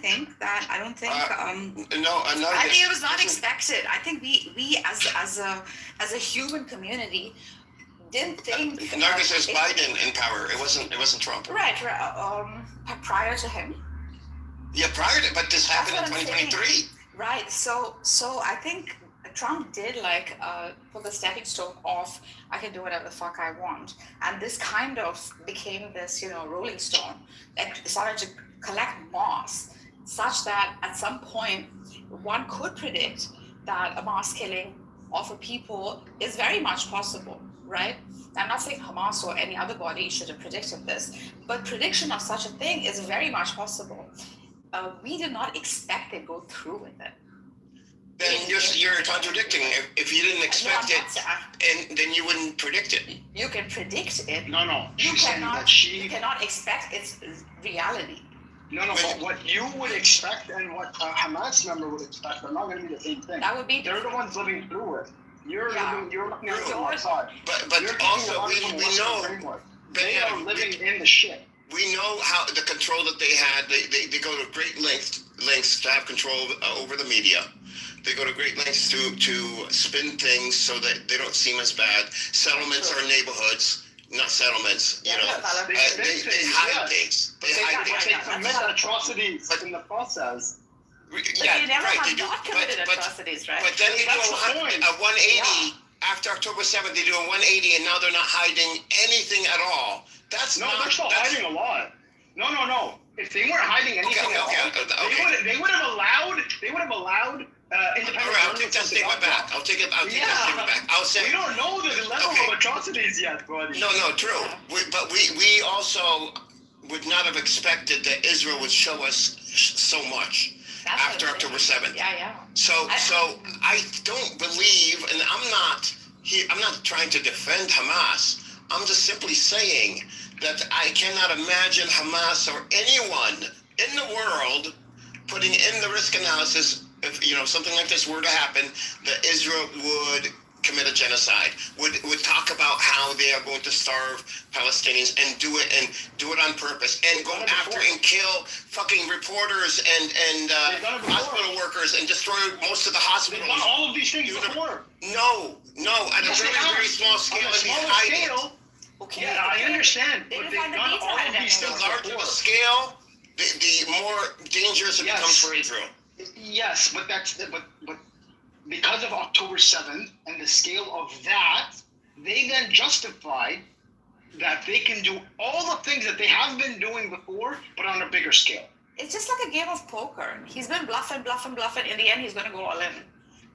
don't think it was not expected. I think we as a human community didn't think. Nargis says Biden in power. It wasn't Trump. Right. Prior to him. Yeah, but this happened in 2023. Right. So I think Trump did put the stepping stone off. I can do whatever the fuck I want, and this kind of became this rolling stone that started to collect mass, such that at some point one could predict that a mass killing of a people is very much possible, right? I'm not saying Hamas or any other body should have predicted this, but prediction of such a thing is very much possible. We did not expect to go through with it. Then you're contradicting. If you didn't expect and then you wouldn't predict it. You can predict it. No. You cannot expect its reality. No, but what you would expect and what a Hamas member would expect are not going to be the same thing. That would be. They're the ones living through it. You're looking at it on one side. But also we know they are living in the shit. We know how the control that they had. They go to great lengths to have control over the media. They go to great lengths to spin things so that they don't seem as bad. Settlements are neighborhoods, not settlements. They hide things. They commit atrocities in the process. But they never have not committed atrocities, right? But then you do a 180 after October 7th, they do a 180, and now they're not hiding anything at all. That's No, not. they're still hiding a lot. No. If they weren't hiding anything at all, they would have allowed independent All right, I'll take that journalists statement back. I'll take that statement back. I'll say we don't know the level of atrocities yet, buddy. no, true. But we also would not have expected that Israel would show us so much after October 7th. Yeah. So I don't believe, and I'm not trying to defend Hamas. I'm just simply saying that I cannot imagine Hamas or anyone in the world putting in the risk analysis if something like this were to happen, that Israel would commit a genocide, would talk about how they are going to starve Palestinians and do it on purpose and go after and kill fucking reporters and hospital workers and destroy most of the hospitals. They've done all of these things before. No, at a very small scale. On a smaller scale. Okay. Yeah, I understand. They But didn't they've find the done detail all in of it these things The larger the before. scale, the more dangerous it becomes for Israel. Yes, but but because of October 7th and the scale of that, they then justified that they can do all the things that they have been doing before, but on a bigger scale. It's just like a game of poker. He's been bluffing. In the end, he's going to go all in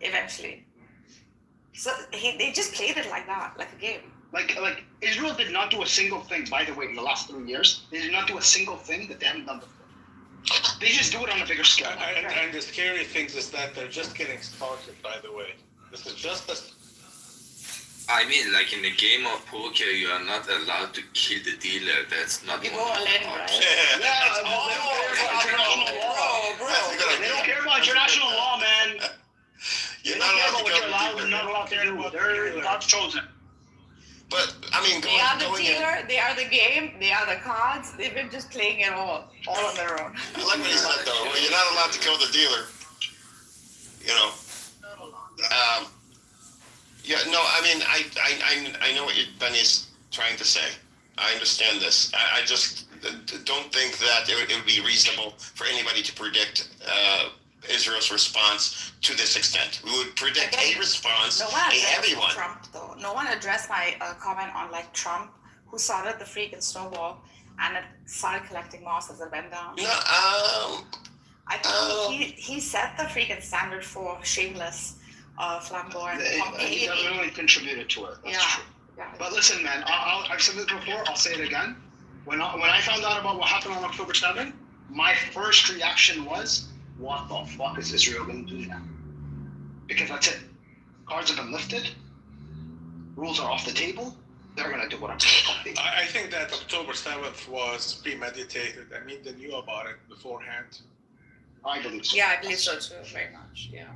eventually. So they just played it like that, like a game. Like Israel did not do a single thing, by the way, in the last 3 years. They did not do a single thing that they haven't done before. They just do it on a bigger scale. And the scary thing is that they're just getting started, by the way. This is just a... I mean, like in the game of poker, you are not allowed to kill the dealer. That's not You one go of all the in, options. right? They don't care about international law, man. You're They not don't care allowed about to what you're go allowed deeper. and not allowed to do. They're God's chosen. But I mean, They are the going in, dealer, they are the game, they are the cards. They've been just playing it all on their own. I like what he said though. Well, you're not allowed to kill the dealer. I mean, I know what Benny's trying to say. I understand this. I just don't think that it would be reasonable for anybody to predict Israel's response to this extent. We would predict a response, a heavy one. Trump, though. No one addressed my comment on like Trump, who started the freaking snowball and it started collecting moss as it went down. No, I think he set the freaking standard for shameless, flamboyant. He definitely contributed to it. That's true. Yeah. But listen, man, I've said this before. I'll say it again. When I found out about what happened on October 7th, my first reaction was, what the fuck is Israel going to do now? Because that's it. Cards have been lifted. Rules are off the table. They're going to do what I'm saying. I think that October 7th was premeditated. I mean, they knew about it beforehand. I believe so. Yeah, I believe so too, very much. Yeah.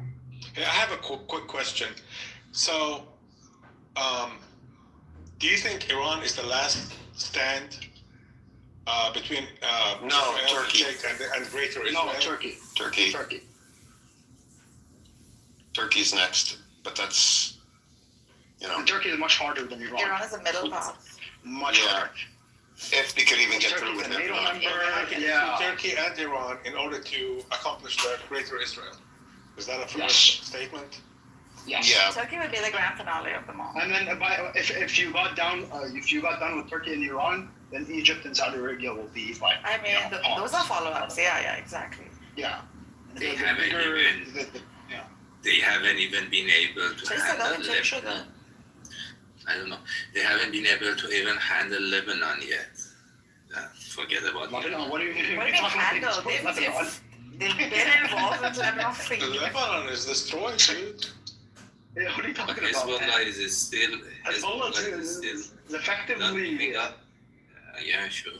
I have a quick question. So, do you think Iran is the last stand between Turkey and Greater Israel? No, Turkey. Turkey's next, but that's And Turkey is much harder than Iran. Iran is a middle path. Much harder. if they could even get through Turkey's with a it. NATO member. Yeah. Turkey and Iran in order to accomplish their Greater Israel. Is that a fair statement? Yes. Yeah. Turkey would be the grand finale of them all. And then if you got done with Turkey and Iran, then Egypt and Saudi Arabia will be like. I mean, those are follow-ups. Yeah, exactly. Yeah. They haven't even been able to handle Lebanon. I don't know. They haven't been able to even handle Lebanon yet. Forget about Lebanon. What do you mean? What do you mean handle? They've been involved with Lebanon for years. Lebanon is destroyed, dude. Yeah, what are you talking about? Hezbollah is still effectively yeah, sure.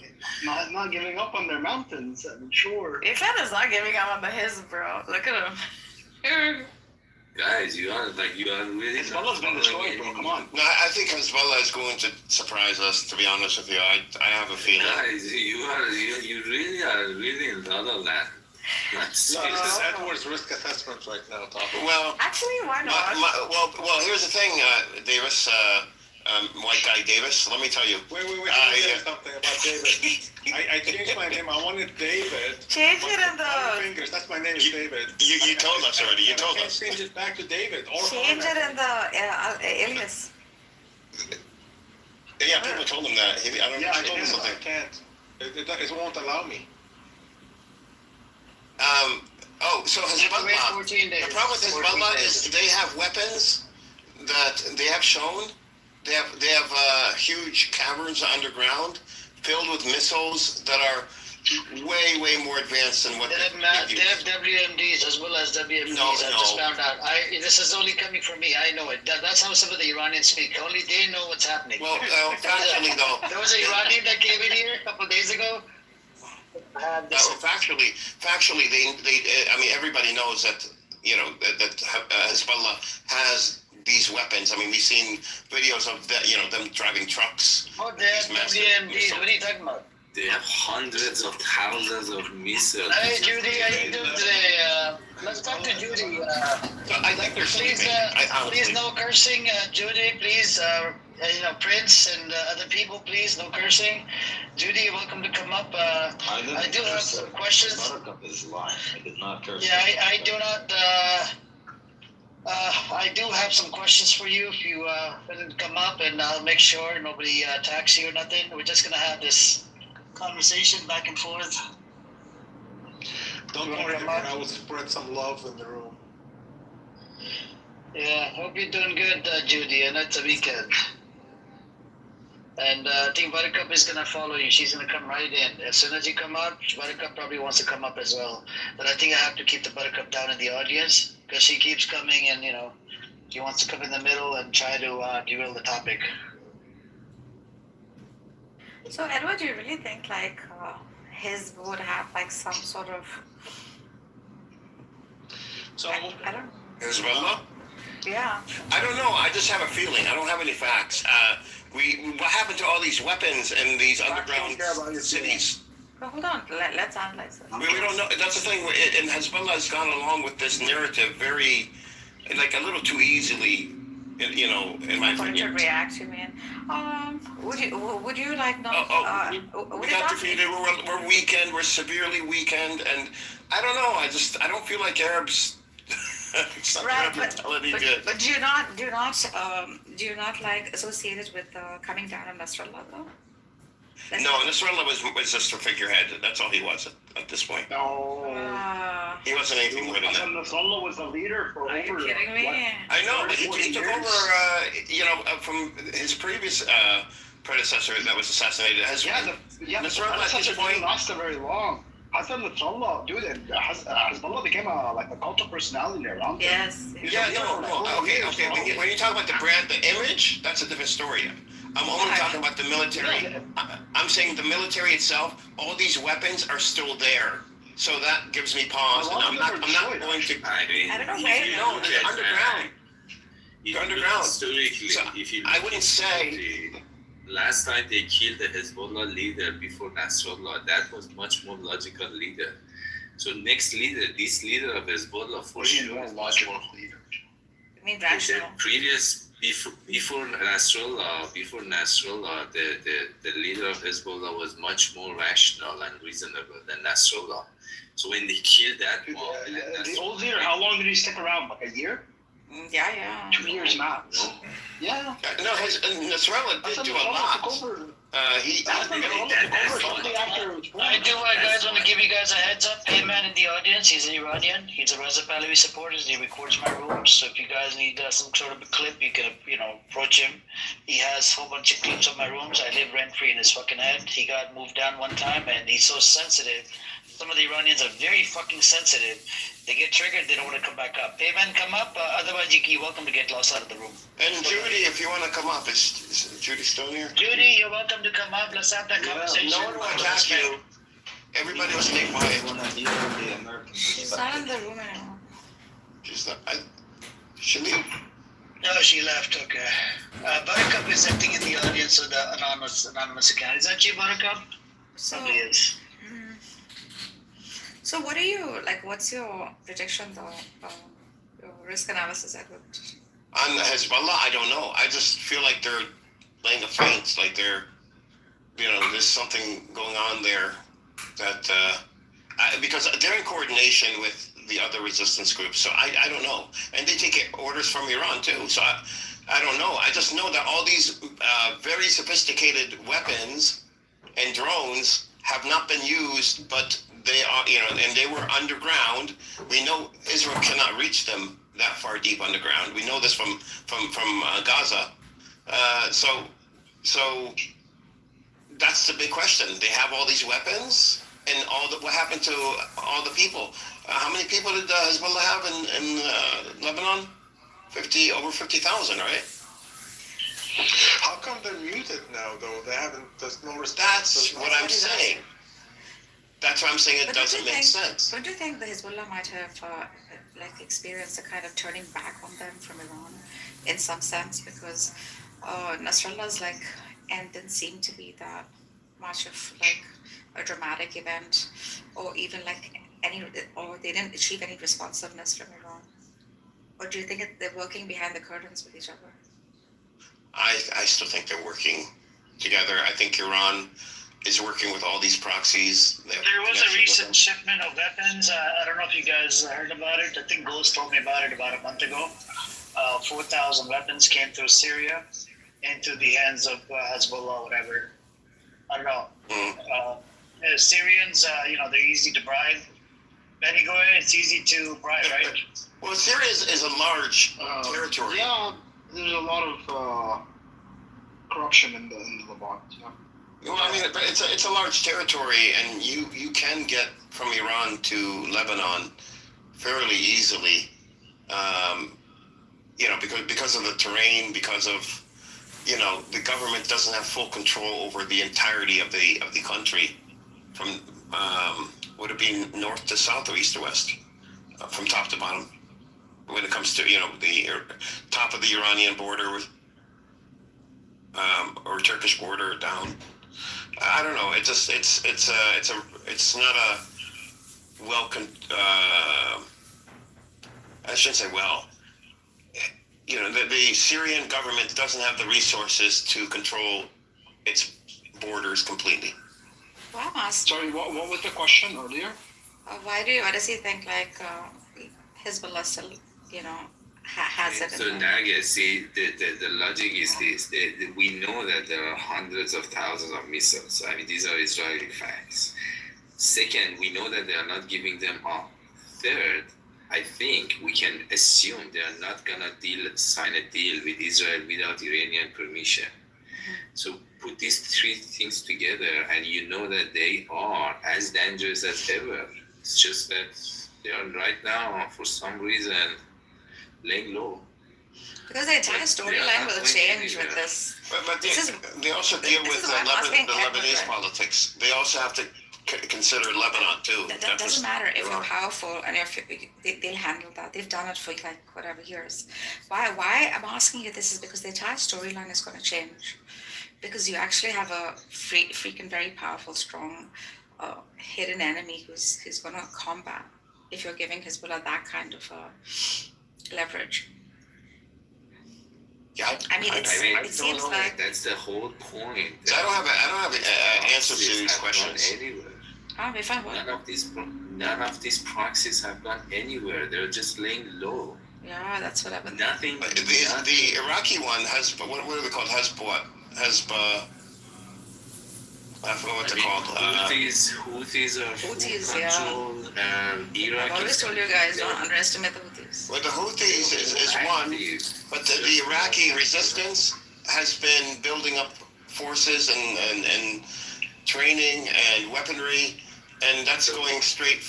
not giving up on their mountains. I mean, sure. Israel is not giving up on the his, bro. Look at him. Guys, you are really. Hezbollah's been destroyed, bro. Come on. No, I think Hezbollah is going to surprise us. To be honest with you, I have a feeling. Guys, you really are in La La Land. This is Edward's risk assessment right now, talking. Well, actually, why not? well, here's the thing, Davis. white guy Davis. Let me tell you. Wait. Let me tell you something about David. I changed my name. I wanted David. Change it in Five the. fingers. That's my name. Is David. You told us already. You told I can't us. change it back to David. Or Change it in the alias. Yeah, people told him that. I don't know. He told us I something. can't. It won't allow me. So Wait Hezbollah. 14 days. The problem with 14 Hezbollah days. is they have weapons that they have shown. They have huge caverns underground filled with missiles that are way more advanced than what They have WMDs as well as WMDs. No, I just found out. This is only coming from me. I know it. That's how some of the Iranians speak. Only they know what's happening. Well, factually though. There was an Iranian that came in here a couple of days ago. Factually, I mean, everybody knows that that Hezbollah has these weapons. I mean, we've seen videos of that. Them driving trucks. Oh, they have WMDs. What are you talking about? They have hundreds of thousands of missiles. Hey, Judy, how you doing today? Let's talk to Judy. I think they're Please, sleeping. please no cursing, Judy. Please, Prince and other people, please no cursing. Judy, you're welcome to come up. I do have some questions. Buttercup is lying. I did not curse. Yeah, I do not. I do have some questions for you if you come up, and I'll make sure nobody attacks you or nothing. We're just gonna have this conversation back and forth. Don't worry, I will spread some love in the room. Yeah, hope you're doing good, Judy. And it's a weekend. And I think Buttercup is gonna follow you. She's gonna come right in. As soon as you come up, Buttercup probably wants to come up as well. But I think I have to keep the Buttercup down in the audience because she keeps coming and she wants to come in the middle and try to derail the topic. So, Edward, do you really think his would have some sort of? So I don't. Hezbollah. Yeah. I don't know. I just have a feeling. I don't have any facts. What happened to all these weapons in these underground cities? But hold on. Let's analyze it. We don't know. That's the thing. And Hezbollah has gone along with this narrative very, a little too easily. In my For it to opinion. react, you mean? Would you like not? We got defeated. We're weakened. We're severely weakened, and I don't know. I don't feel like Arabs. It's not Right, their mentality good. but do you not associate it with coming down on Nasrallah though? No, Nasrallah was just a figurehead. That's all he was at this point. No. He wasn't anything more than that. Nasrallah was the leader for Are you over. kidding me? I know, but he 40 took years. over, from his previous predecessor that was assassinated. Nasrallah at this point didn't last very long. Hassan Nasrallah, dude, and Hezbollah became a cult of personality around him. Yes. Yeah, okay. When you talk about the brand, the image, that's a different story. I'm only talking about the military. I'm saying the military itself, all these weapons are still there. So that gives me pause. And I'm not going to. I don't know where. No, they're underground. If underground. Historically, So, if you I wouldn't say. Last time they killed the Hezbollah leader before Nasrallah, that was much more logical leader. So next leader, this leader of Hezbollah for sure is much more leader. I mean the rational. previous before Nasrallah, the leader of Hezbollah was much more rational and reasonable than Nasrallah. So when they killed that one, The old leader, how long did he stick around? Like a year? Yeah. 2 years max. Yeah. No, Nasrallah did do a lot. I do, guys, want to give you guys a heads up. Hey, man in the audience, he's an Iranian. He's a Reza Pahlavi supporter. He records my rooms. So if you guys need some sort of a clip, you can, approach him. He has a whole bunch of clips of my rooms. I live rent-free in his fucking head. He got moved down one time, and he's so sensitive. Some of the Iranians are very fucking sensitive. They get triggered, they don't want to come back up. Hey, man, come up. Otherwise, you're welcome to get lost out of the room. And Judy, if you want to come up, is Judy still here? Judy, you're welcome to come up. Let's have that conversation. No one will attack you. Everybody will stay quiet. She's not in the room anymore. She's not. She leave? No, she left. Okay. Buttercup is acting in the audience with the anonymous account. Is that you, Buttercup? So, Probably is. so what are you what's your projection though? Your risk analysis, Edward? On Hezbollah, I don't know. I just feel like they're laying a faint, like there's something going on there that because they're in coordination with the other resistance groups. So I don't know, and they take orders from Iran too. So I don't know. I just know that all these very sophisticated weapons and drones have not been used, but they are, and they were underground. We know Israel cannot reach them that far deep underground. We know this from Gaza. So that's the big question. They have all these weapons, and what happened to all the people? How many people did Hezbollah have in Lebanon? Over 50,000, right? How come they're muted now, though? There's no response. That's what I'm saying. That's what I'm saying. It doesn't make sense. Don't you think the Hezbollah might have experienced a kind of turning back on them from Iran in some sense? Because Nasrallah's end didn't seem to be that much of a dramatic event, or even or they didn't achieve any responsiveness from Iran. Or do you think they're working behind the curtains with each other? I still think they're working together. I think Iran is working with all these proxies. There was a recent shipment of weapons. I don't know if you guys heard about it. I think Ghost told me about it about a month ago. 4,000 weapons came through Syria into the hands of Hezbollah, whatever. I don't know. Syrians, they're easy to bribe. Benny, go ahead. It's easy to bribe, right? Well, Syria is a large territory. Yeah, there's a lot of corruption in the Levant. Yeah. Well, I mean, but it's a large territory, and you can get from Iran to Lebanon fairly easily. Because of the terrain, because of the government doesn't have full control over the entirety of the country, from would it be north to south or east to west, from top to bottom, when it comes to the top of the Iranian border or Turkish border down. I don't know. It's not a I shouldn't say well. The Syrian government doesn't have the resources to control its borders completely. Well, I'm asking. Sorry, what was the question earlier? Why does he think Hezbollah still, has it? So Naga, see, the logic is this: we know that there are hundreds of thousands of missiles. I mean, these are Israeli facts. Second, we know that they are not giving them up. Third, I think we can assume they are not gonna sign a deal with Israel without Iranian permission. So put these three things together, and you know that they are as dangerous as ever. It's just that they are right now, for some reason, laying low. Because the entire storyline will change with this. But they also deal with the Lebanese politics. They also have to consider Lebanon too. That doesn't matter if you're powerful and they'll handle that. They've done it for whatever years. Why I'm asking you this is because the entire storyline is going to change. Because you actually have a freaking very powerful, strong, hidden enemy who's going to combat if you're giving Hezbollah that kind of leverage. Yeah, it seems like that's the whole point. I don't have an answer to these questions. Anywhere. None of these proxies have gone anywhere. They're just laying low. Yeah, that's what I've been. Nothing. The Iraqi one has what are they called? I forgot what they're called. Houthis are full control. Iraq. I've always told you guys don't underestimate the Houthis. Well, the Houthis is one, but the Iraqi resistance has been building up forces and training and weaponry, and that's going straight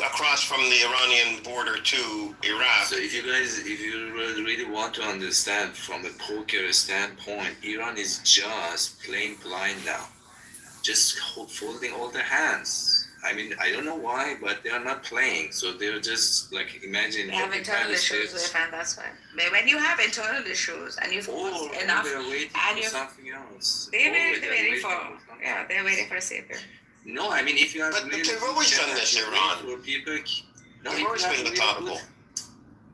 across from the Iranian border to Iraq. So if you really want to understand from a poker standpoint, Iran is just playing blind now, just folding all their hands. I mean, I don't know why, but they are not playing. So they're just imagine. They have internal issues with it, and that's why. But when you have internal issues and you've enough, they're waiting and for something else. They're waiting for a savior. No, I mean, if you have but they've always done this, Iran. People, they've always been methodical.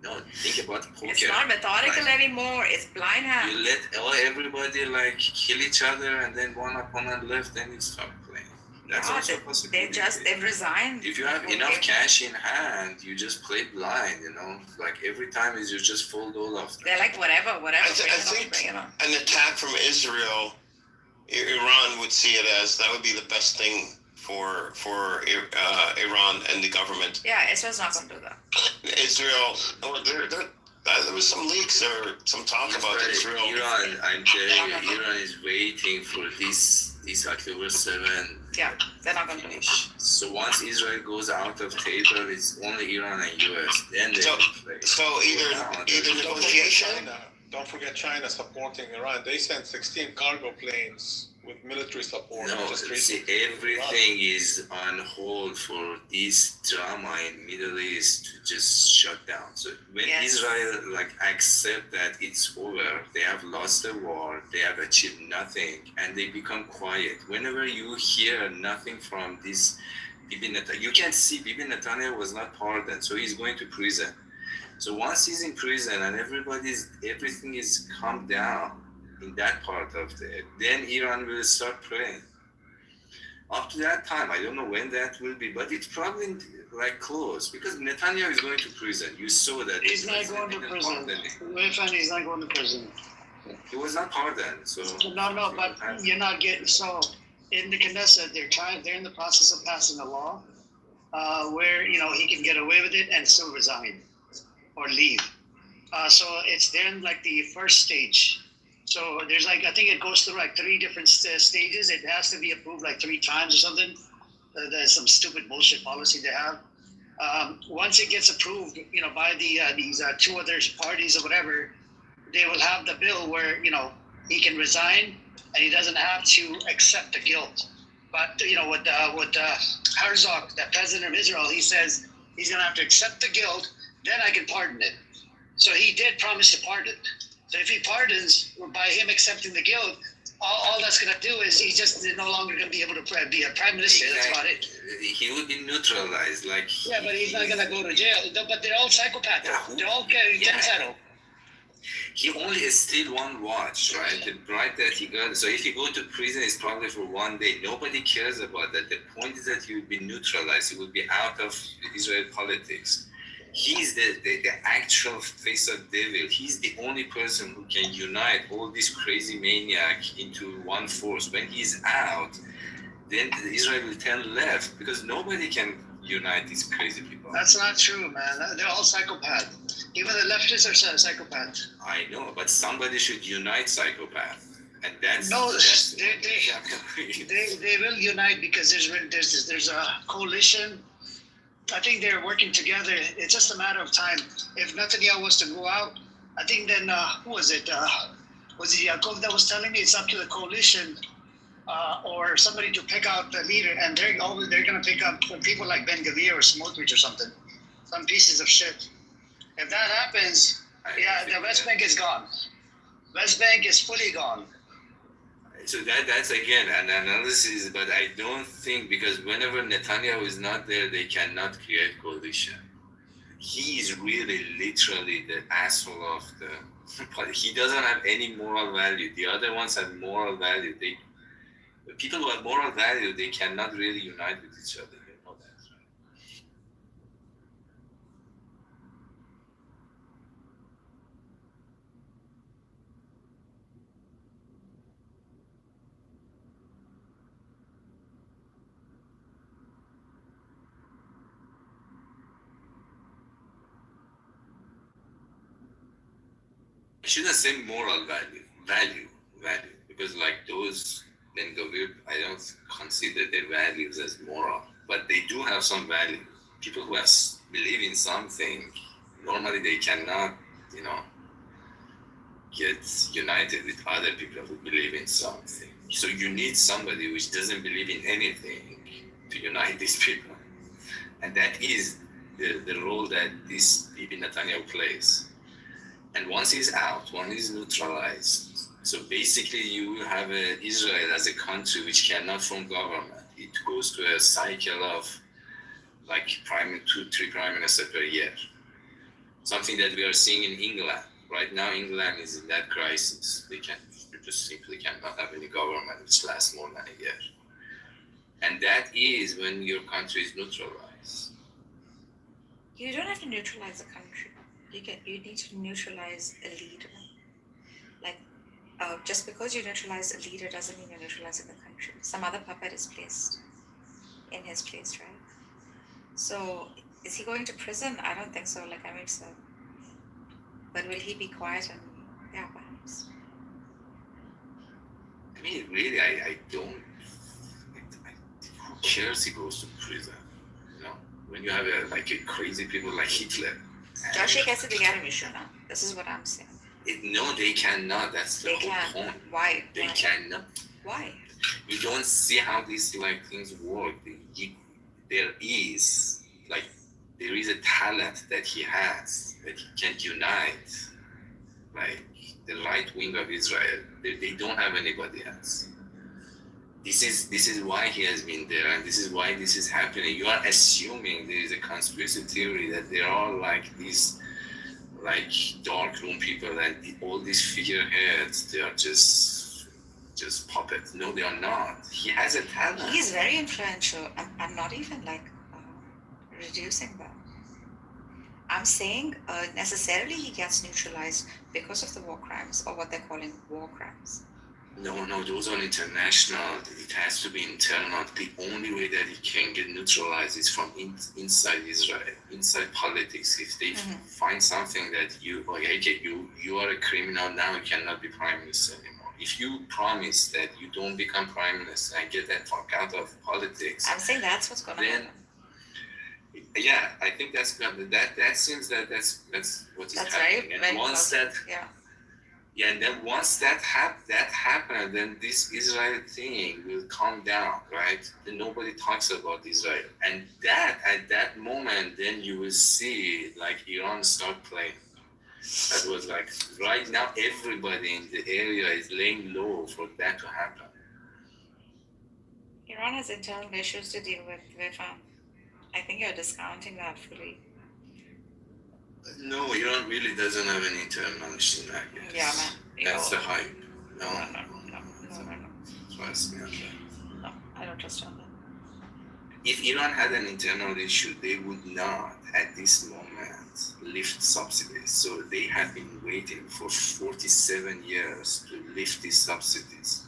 No, think about poker. It's not methodical Like, anymore. It's blind hand. you let everybody like kill each other, and then one opponent left, then you start playing. That's also a possibility. They've resigned. If you have enough cash in hand, you just play blind, you know. Like every time is you just fold all of them. They're like whatever. I think an attack from Israel, Iran would see it as that would be the best thing for Iran and the government. Yeah, Israel's not going to do that. Israel, there was some leaks or some talk about Israel. Iran, I'm telling you, Iran is waiting for this October 7. Yeah, they're not going to do it. So once Israel goes out of table, it's only Iran and US. Then they play. So either negotiation. Don't forget China supporting Iran. They sent 16 cargo planes with military support. No, see, everything is on hold for this drama in Middle East to just shut down. So when Israel accept that it's over, they have lost the war, they have achieved nothing, and they become quiet. Whenever you hear nothing from this Bibi Netanyahu, you can see Bibi Netanyahu was not pardoned, so he's going to prison. So once he's in prison and everything is calmed down in that part of it, then Iran will start praying. Up to that time, I don't know when that will be, but it's probably close because Netanyahu is going to prison. You saw that. He's not going to prison. He's not going to prison. He was not pardoned, so. No, but you're not getting, so in the Knesset, they're in the process of passing a law where, he can get away with it and still resign or leave. So it's then the first stage. So there's I think it goes through 3 different stages. It has to be approved 3 times or something. There's some stupid bullshit policy they have. Once it gets approved, by these 2 other parties or whatever, they will have the bill where, he can resign and he doesn't have to accept the guilt. But, with Herzog, the president of Israel, he says he's going to have to accept the guilt, then I can pardon it. So he did promise to pardon. So if he pardons by him accepting the guilt, all that's going to do is he's just no longer going to be able to be a prime minister. That's about it. He will be neutralized. Yeah, but he's not going to go to jail. But they're all psychopaths. They're all genocidal. He only steal one watch, right? The bribe that he got. So if you go to prison, it's probably for one day. Nobody cares about that. The point is that he will be neutralized. He will be out of Israel politics. He's the actual face of devil. He's the only person who can unite all these crazy maniac into one force. When he's out, then Israel will turn left because nobody can unite these crazy people. That's not true, man. They're all psychopaths. Even the leftists are psychopaths. I know, but somebody should unite psychopaths. And that's they will unite because there's a coalition. I think they're working together. It's just a matter of time. If Netanyahu was to go out, I think then, who was it? Was it Yaakov that was telling me it's up to the coalition or somebody to pick out the leader, and they're going to pick up people like Ben Gavir or Smotrich or something, some pieces of shit. If that happens, the West Bank is gone. West Bank is fully gone. So that's again an analysis, but I don't think, because whenever Netanyahu is not there, they cannot create coalition. He is really literally the asshole of but he doesn't have any moral value. The other ones have moral value. The people who have moral value, they cannot really unite with each other. You know that, right? I shouldn't say moral value, because those Ben Gavir, I don't consider their values as moral, but they do have some value. People who believe in something, normally they cannot, get united with other people who believe in something. So you need somebody which doesn't believe in anything to unite these people. And that is the role that this Bibi Netanyahu plays. And once he's out, once he's neutralized, so basically you have Israel as a country which cannot form government. It goes to a cycle of 2-3 prime ministers per year. Something that we are seeing in England. Right now, England is in that crisis. They just simply cannot have any government which lasts more than a year. And that is when your country is neutralized. You don't have to neutralize a country. You need to neutralize a leader. Like, just because you neutralize a leader doesn't mean you're neutralizing the country. Some other puppet is placed in his place, right? So, is he going to prison? I don't think so, like Amit said. But will he be quiet and, yeah, perhaps. I mean, really, I don't. Who cares he goes to prison? You know, when you have a crazy people like Hitler. Joshi kaise bigare mishuna? This is what I'm saying. No, they cannot. That's the They whole can. point. Why? They cannot. Why? You don't see how these things work. There is a talent that he has that he can unite, like the right wing of Israel. They don't have anybody else. This is why he has been there, and this is why this is happening. You are assuming there is a conspiracy theory that there are these dark room people and all these figureheads. They are just puppets. No, they are not. He has a talent. He's very influential. I'm not even reducing that. I'm saying necessarily he gets neutralized because of the war crimes, or what they're calling war crimes. No, those are international. It has to be internal. The only way that it can get neutralized is from inside Israel, inside politics. If they find something that you are a criminal, now you cannot be prime minister anymore. If you promise that you don't become prime minister and get that fuck out of politics, I'm saying that's what's going to happen. Yeah, I think that's that seems that's what is that's happening. Very, and very once close. that and then once that happens, then this Israel thing will calm down, right? Then nobody talks about Israel, and at that moment, then you will see Iran start playing. That was right now, everybody in the area is laying low for that to happen. Iran has internal issues to deal with. I think you're discounting that fully. No, Iran really doesn't have an internal issue, I guess. Yeah, man. That's the hype. No. Trust me on that. No, I don't trust you on that. If Iran had an internal issue, they would not, at this moment, lift subsidies. So they have been waiting for 47 years to lift these subsidies.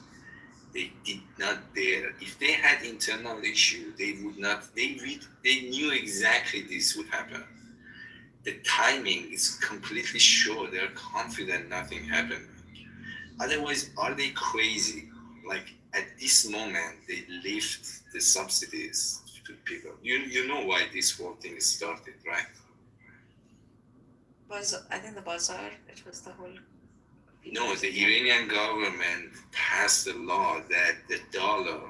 They did not dare. If they had internal issue, they would not. They knew exactly this would happen. The timing is completely sure. They're confident nothing happened. Otherwise, are they crazy? At this moment, they lift the subsidies to people. You know why this whole thing started, right? I think the bazaar. It was the whole. No, the Iranian government passed a law that the dollar,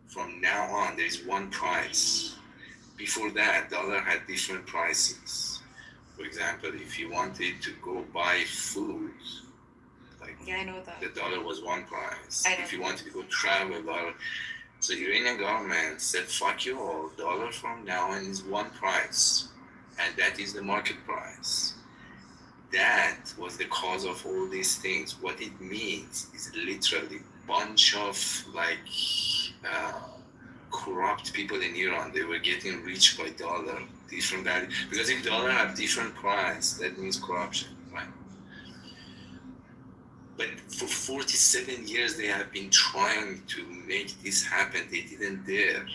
from now on, there is one price. Before that, dollar had different prices. For example, if you wanted to go buy food, I know that. the dollar was one price. I know. If you wanted to go travel, dollar. So the Iranian government said, fuck you all, dollar from now on is one price. And that is the market price. That was the cause of all these things. What it means is literally bunch of corrupt people in Iran. They were getting rich by dollar, different value. Because if dollar have different price, that means corruption, right? But for 47 years, they have been trying to make this happen. They didn't dare.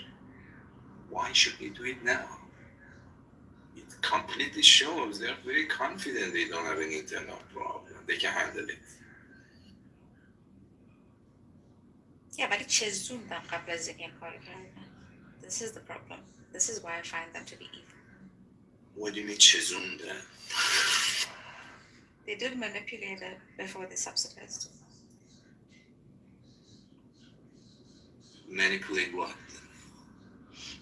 Why should they do it now? It completely shows they're very confident they don't have an internal problem. They can handle it. Yeah, ولی چزوندن قبل از اینکه این کار کردن. This is the problem. This is why I find them to be evil. What do you mean چزوندن? They did manipulate it before they subsidized. Manipulate what?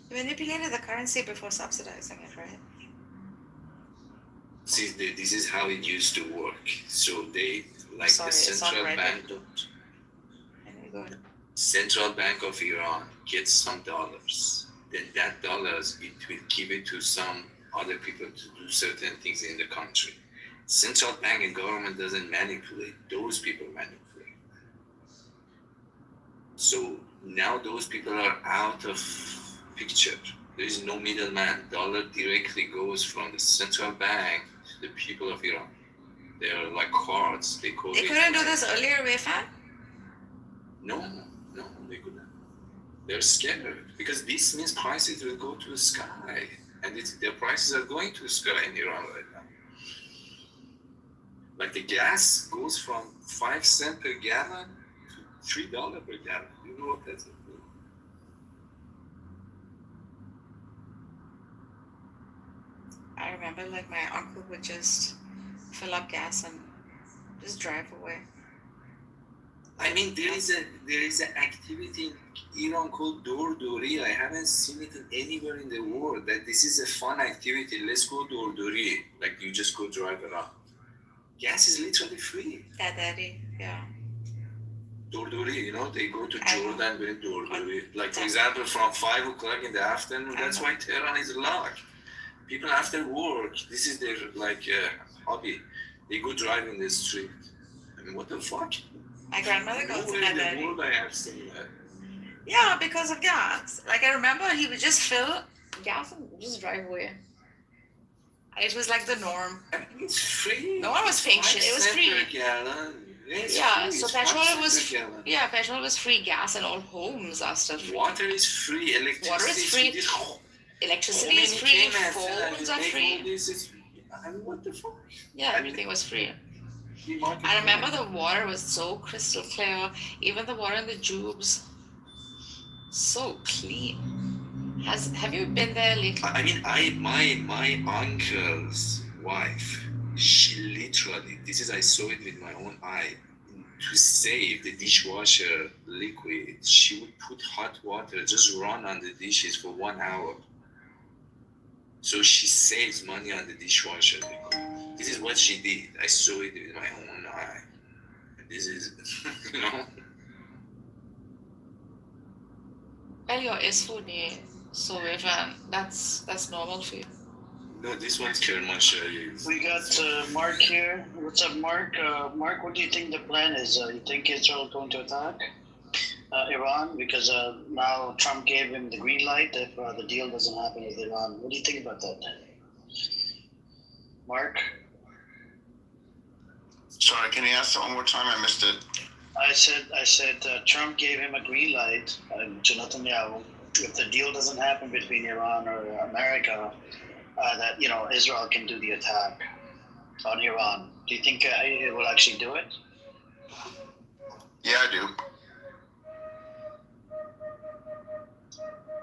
They manipulated the currency before subsidizing it, right? See, this is how it used to work. So they, the central bank, Central Bank of Iran gets some dollars. Then that dollars, it will give it to some other people to do certain things in the country. Central bank and government doesn't manipulate, those people manipulate. So now those people are out of picture. There is no middleman. Dollar directly goes from the central bank to the people of Iran. They are like cards. They couldn't do this earlier, Wefan? No, they couldn't. They're scared because this means prices will go to the sky, and their prices are going to the sky in Iran right now. Like the gas goes from 5 cents per gallon to $3 per gallon. You know what that's? I remember like my uncle would just fill up gas and just drive away. I mean, there is an activity in Iran called Dordori. I haven't seen it anywhere in the world. That this is a fun activity. Let's go Dordori. Like you just go drive around. Gas is literally free. Daddy, yeah. Dordori, you know, they go to Jordan with Dordori. Like for example, from 5 o'clock in the afternoon. That's why Tehran is locked. People after work, this is their like hobby. They go drive in the street. I mean, what the fuck? My grandmother goes to Nowhere in the world I have seen that. Yeah, because of gas. Like I remember he would just fill gas and just drive away. It was like the norm. I mean, it's free. No one was paying shit. It was free. Yeah, so petrol was petrol was free. Gas and all homes are still free. Water is free. Electricity is free. Electricity is free. Phones are free. I mean, what the fuck? Yeah, everything was free. I remember the water was so crystal clear. Even the water in the tubes, so clean. Have you been there lately? I mean, my uncle's wife, she literally, I saw it with my own eye. To save the dishwasher liquid, she would put hot water, just run on the dishes for 1 hour. So she saves money on the dishwasher liquid. This is what she did. I saw it with my own eye. This is, you know. Well, your food, so that's normal for you. No, this one's Kermanshah. We got Mark here. What's up, Mark? Mark, what do you think the plan is? You think Israel is going to attack Iran? Because now Trump gave him the green light if the deal doesn't happen with Iran. What do you think about that? Mark? Sorry, can you ask that one more time? I missed it. I said Trump gave him a green light to Netanyahu. If the deal doesn't happen between Iran or America, that Israel can do the attack on Iran. Do you think it will actually do it? Yeah, I do.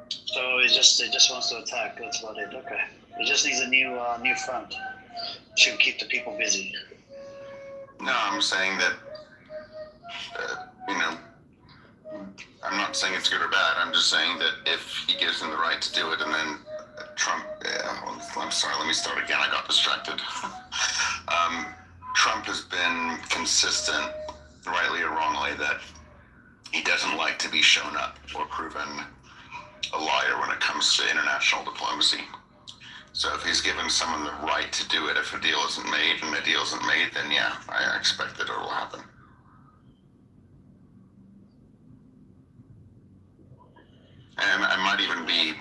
So it just wants to attack. That's about it. Okay. It just needs a new front to keep the people busy. No, I'm saying that I'm not saying it's good or bad. I'm just saying that if he gives him the right to do it, and then Trump, I'm sorry, let me start again. I got distracted. Trump has been consistent, rightly or wrongly, that he doesn't like to be shown up or proven a liar when it comes to international diplomacy. So if he's given someone the right to do it, if a deal isn't made and the deal isn't made, then yeah, I expect that it will happen. And it might even be,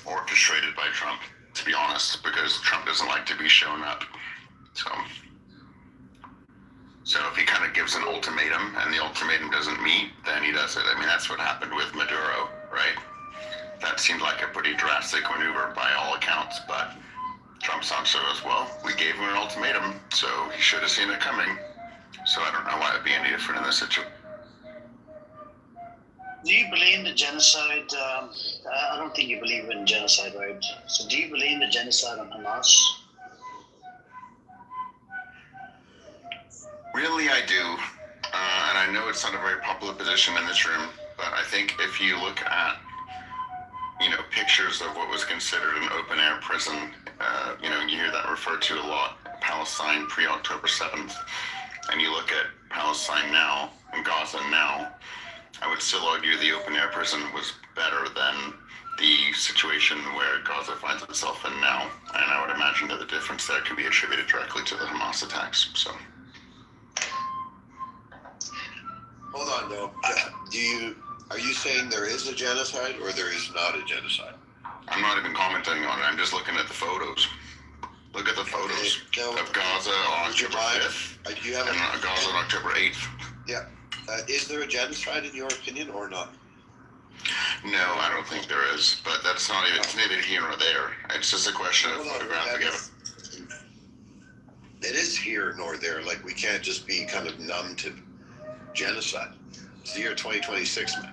orchestrated by Trump, to be honest, because Trump doesn't like to be shown up. So if he kind of gives an ultimatum and the ultimatum doesn't meet, then he does it. I mean, that's what happened with Maduro, right? That seemed like a pretty drastic maneuver by all accounts, but Trump also as well. We gave him an ultimatum, so he should have seen it coming. So I don't know why it'd be any different in this situation. Do you believe in the genocide? I don't think you believe in genocide, right? So do you believe in the genocide on Hamas? Really, I do. And I know it's not a very popular position in this room, but I think if you look at, pictures of what was considered an open-air prison, you hear that referred to a lot, Palestine pre-October 7th, and you look at Palestine now and Gaza now, I would still argue the open air prison was better than the situation where Gaza finds itself in now, and I would imagine that the difference there can be attributed directly to the Hamas attacks. So, hold on though. Are you saying there is a genocide or there is not a genocide? I'm not even commenting on it. I'm just looking at the photos. Look at the photos of Gaza on October 5th and Gaza on October 8th. Yeah. Is there a genocide in your opinion or not? No, I don't think there is, but that's not even, it's neither here nor there. It's just a question of photograph together. It is here nor there. Like, we can't just be kind of numb to genocide. It's the year 2026, man.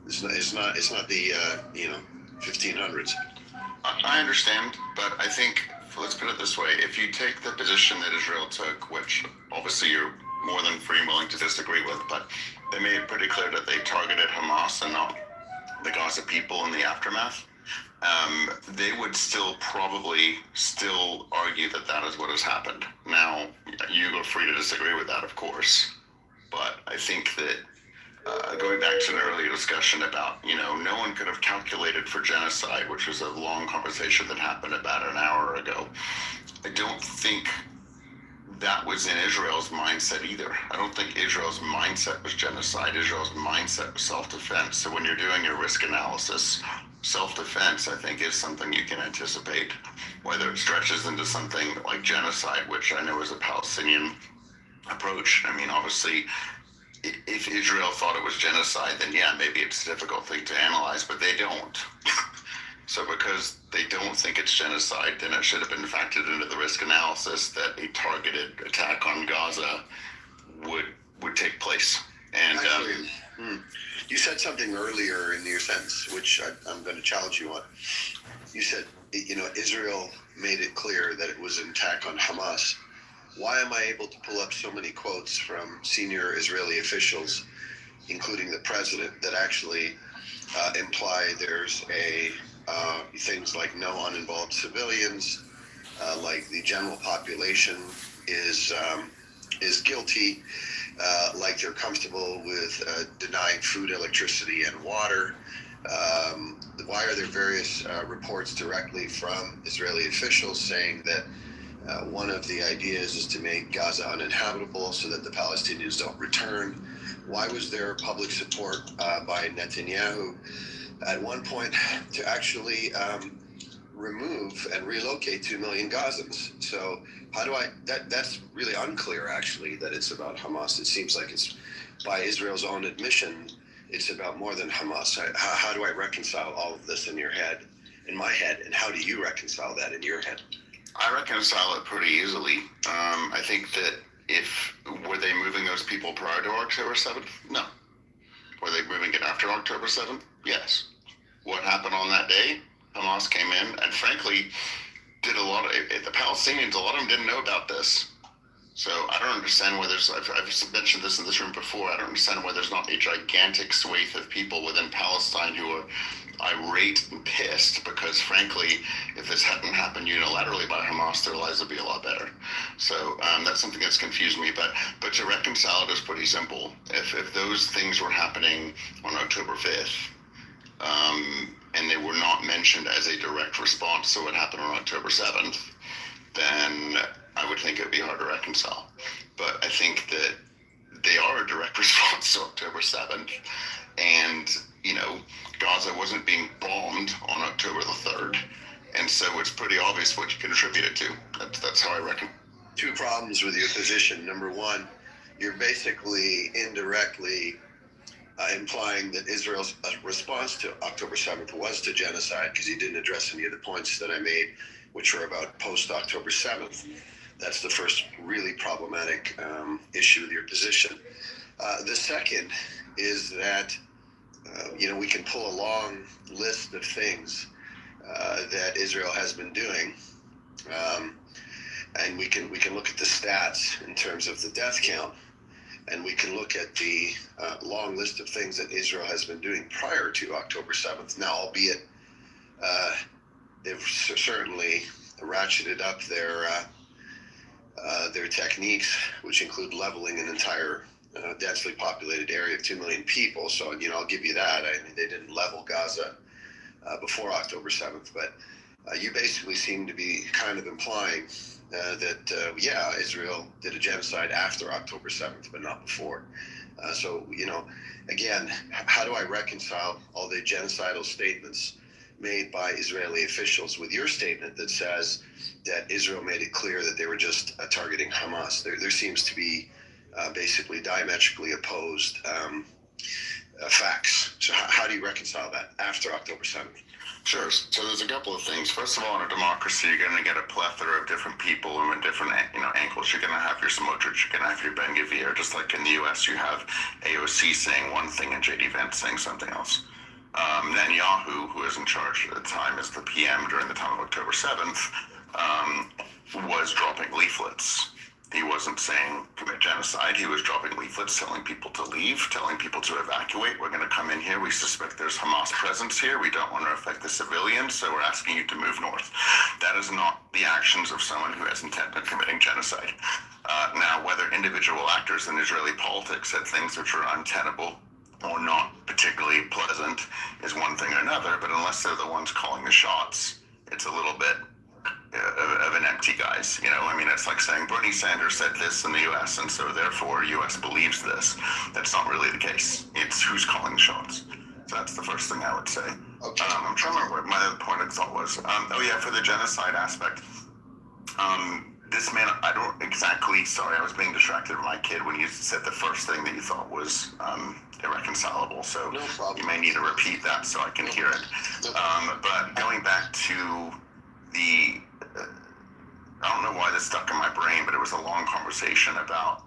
It's not the 1500s. I understand, but I think, let's put it this way, if you take the position that Israel took, which obviously you're more than free and willing to disagree with, but they made it pretty clear that they targeted Hamas and not the Gaza people in the aftermath, they would probably still argue that that is what has happened. Now, you are free to disagree with that, of course, but I think that going back to an earlier discussion about, no one could have calculated for genocide, which was a long conversation that happened about an hour ago. I don't think that was in Israel's mindset either. I don't think Israel's mindset was genocide. Israel's mindset was self-defense. So when you're doing your risk analysis, self-defense, I think, is something you can anticipate. Whether it stretches into something like genocide, which I know is a Palestinian approach. I mean, obviously, if Israel thought it was genocide, then yeah, maybe it's a difficult thing to analyze, but they don't. So because they don't think it's genocide, then it should have been factored into the risk analysis that a targeted attack on Gaza would take place. And actually, you said something earlier in your sentence, which I'm going to challenge you on. You said, Israel made it clear that it was an attack on Hamas. Why am I able to pull up so many quotes from senior Israeli officials, including the president, that actually imply there's things like no uninvolved civilians, like the general population is guilty, like they're comfortable with denying food, electricity, and water. Why are there various reports directly from Israeli officials saying that one of the ideas is to make Gaza uninhabitable so that the Palestinians don't return? Why was there public support by Netanyahu at one point to actually remove and relocate 2 million Gazans? So that's really unclear, actually, that it's about Hamas. It seems like it's, by Israel's own admission, it's about more than Hamas. How do I reconcile all of this in my head, and how do you reconcile that in your head? I reconcile it pretty easily. I think that were they moving those people prior to October 7th? No. Were they moving it after October 7th? Yes. What happened on that day? Hamas came in and frankly did the Palestinians, a lot of them didn't know about this. So I don't understand why I've mentioned this in this room before, I don't understand why there's not a gigantic swathe of people within Palestine who are irate and pissed, because frankly, if this hadn't happened unilaterally by Hamas, their lives would be a lot better. So that's something that's confused me, but to reconcile it is pretty simple. If those things were happening on October 5th, and they were not mentioned as a direct response to what happened on October 7th, then I would think it would be hard to reconcile. But I think that they are a direct response to October 7th, and Gaza wasn't being bombed on October the 3rd, and so it's pretty obvious what you can attribute it to. That's how I reckon. Two problems with your position. Number one, you're basically indirectly implying that Israel's response to October 7th was to genocide, because you didn't address any of the points that I made, which were about post-October 7th. That's the first really problematic issue with your position. The second is that we can pull a long list of things that Israel has been doing, and we can look at the stats in terms of the death count, and we can look at the long list of things that Israel has been doing prior to October 7th. Now, albeit they've certainly ratcheted up their techniques, which include leveling an entire densely populated area of 2 million people. So, I'll give you that. I mean, they didn't level Gaza before October 7th, but you basically seem to be kind of implying that, Israel did a genocide after October 7th, but not before. So, again, how do I reconcile all the genocidal statements made by Israeli officials with your statement that says that Israel made it clear that they were just targeting Hamas? There seems to be basically diametrically opposed facts. So how do you reconcile that after October 7th? Sure. So there's a couple of things. First of all, in a democracy, you're going to get a plethora of different people and different, angles. You're going to have your Smotrich, you're going to have your Ben-Gvir. Just like in the U.S., you have AOC saying one thing and J.D. Vance saying something else. Netanyahu, who is in charge at the time as the PM during the time of October 7th, was dropping leaflets. He wasn't saying commit genocide. He was dropping leaflets telling people to leave, telling people to evacuate. We're going to come in here. We suspect there's Hamas presence here. We don't want to affect the civilians, so we're asking you to move north. That is not the actions of someone who has intent on committing genocide. Now, whether individual actors in Israeli politics said things which are untenable or not particularly pleasant is one thing or another, but unless they're the ones calling the shots, it's a little bit of an empty guise. It's like saying Bernie Sanders said this in the U.S. and so therefore U.S. believes this. That's not really the case. It's who's calling the shots. So that's the first thing I would say. Okay. I'm trying to remember what my other point of thought was. For the genocide aspect. This man, I don't exactly, sorry, I was being distracted by my kid when you said the first thing that you thought was irreconcilable. So no problem. You may need to repeat that so I can hear it. But going back to the, I don't know why this stuck in my brain, but it was a long conversation about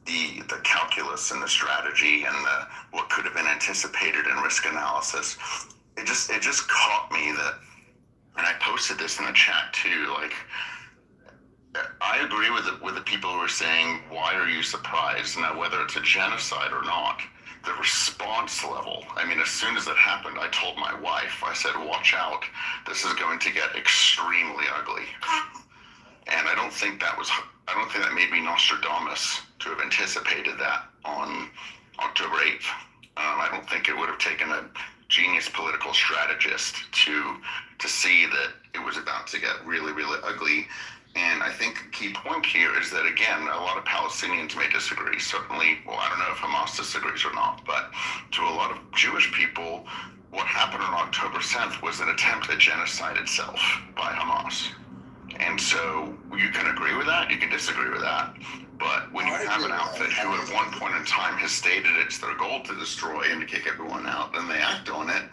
the calculus and the strategy and what could have been anticipated in risk analysis. It just caught me that, and I posted this in the chat too, like, I agree with the people who are saying, why are you surprised? Now, whether it's a genocide or not, the response level, as soon as it happened, I told my wife, I said, watch out, this is going to get extremely ugly. And I don't think that made me Nostradamus to have anticipated that on October 8th. I don't think it would have taken a genius political strategist to see that it was about to get really, really ugly. And I think a key point here is that, again, a lot of Palestinians may disagree. Certainly, well, I don't know if Hamas disagrees or not, but to a lot of Jewish people, what happened on October 7th was an attempt at genocide itself by Hamas. And so you can agree with that, you can disagree with that. But when you have an outfit who at one point in time has stated it's their goal to destroy and to kick everyone out, and they act on it,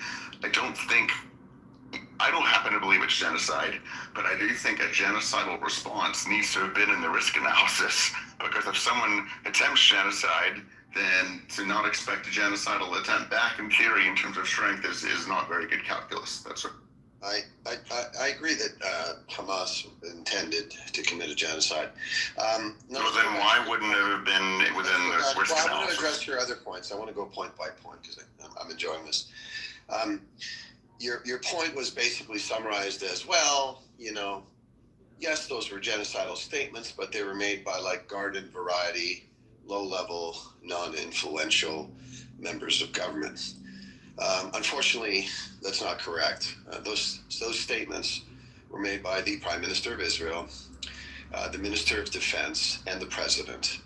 I don't happen to believe it's genocide, but I do think a genocidal response needs to have been in the risk analysis, because if someone attempts genocide, then to not expect a genocidal attempt back in theory in terms of strength is not very good calculus. That's what I agree that Hamas intended to commit a genocide. Then why wouldn't it have been within the risk analysis? I'm going to address your other points. I want to go point by point because I'm enjoying this. Your point was basically summarized as, well, yes, those were genocidal statements, but they were made by garden variety, low-level, non-influential members of government. Unfortunately, that's not correct. Those statements were made by the Prime Minister of Israel, the Minister of Defense, and the President.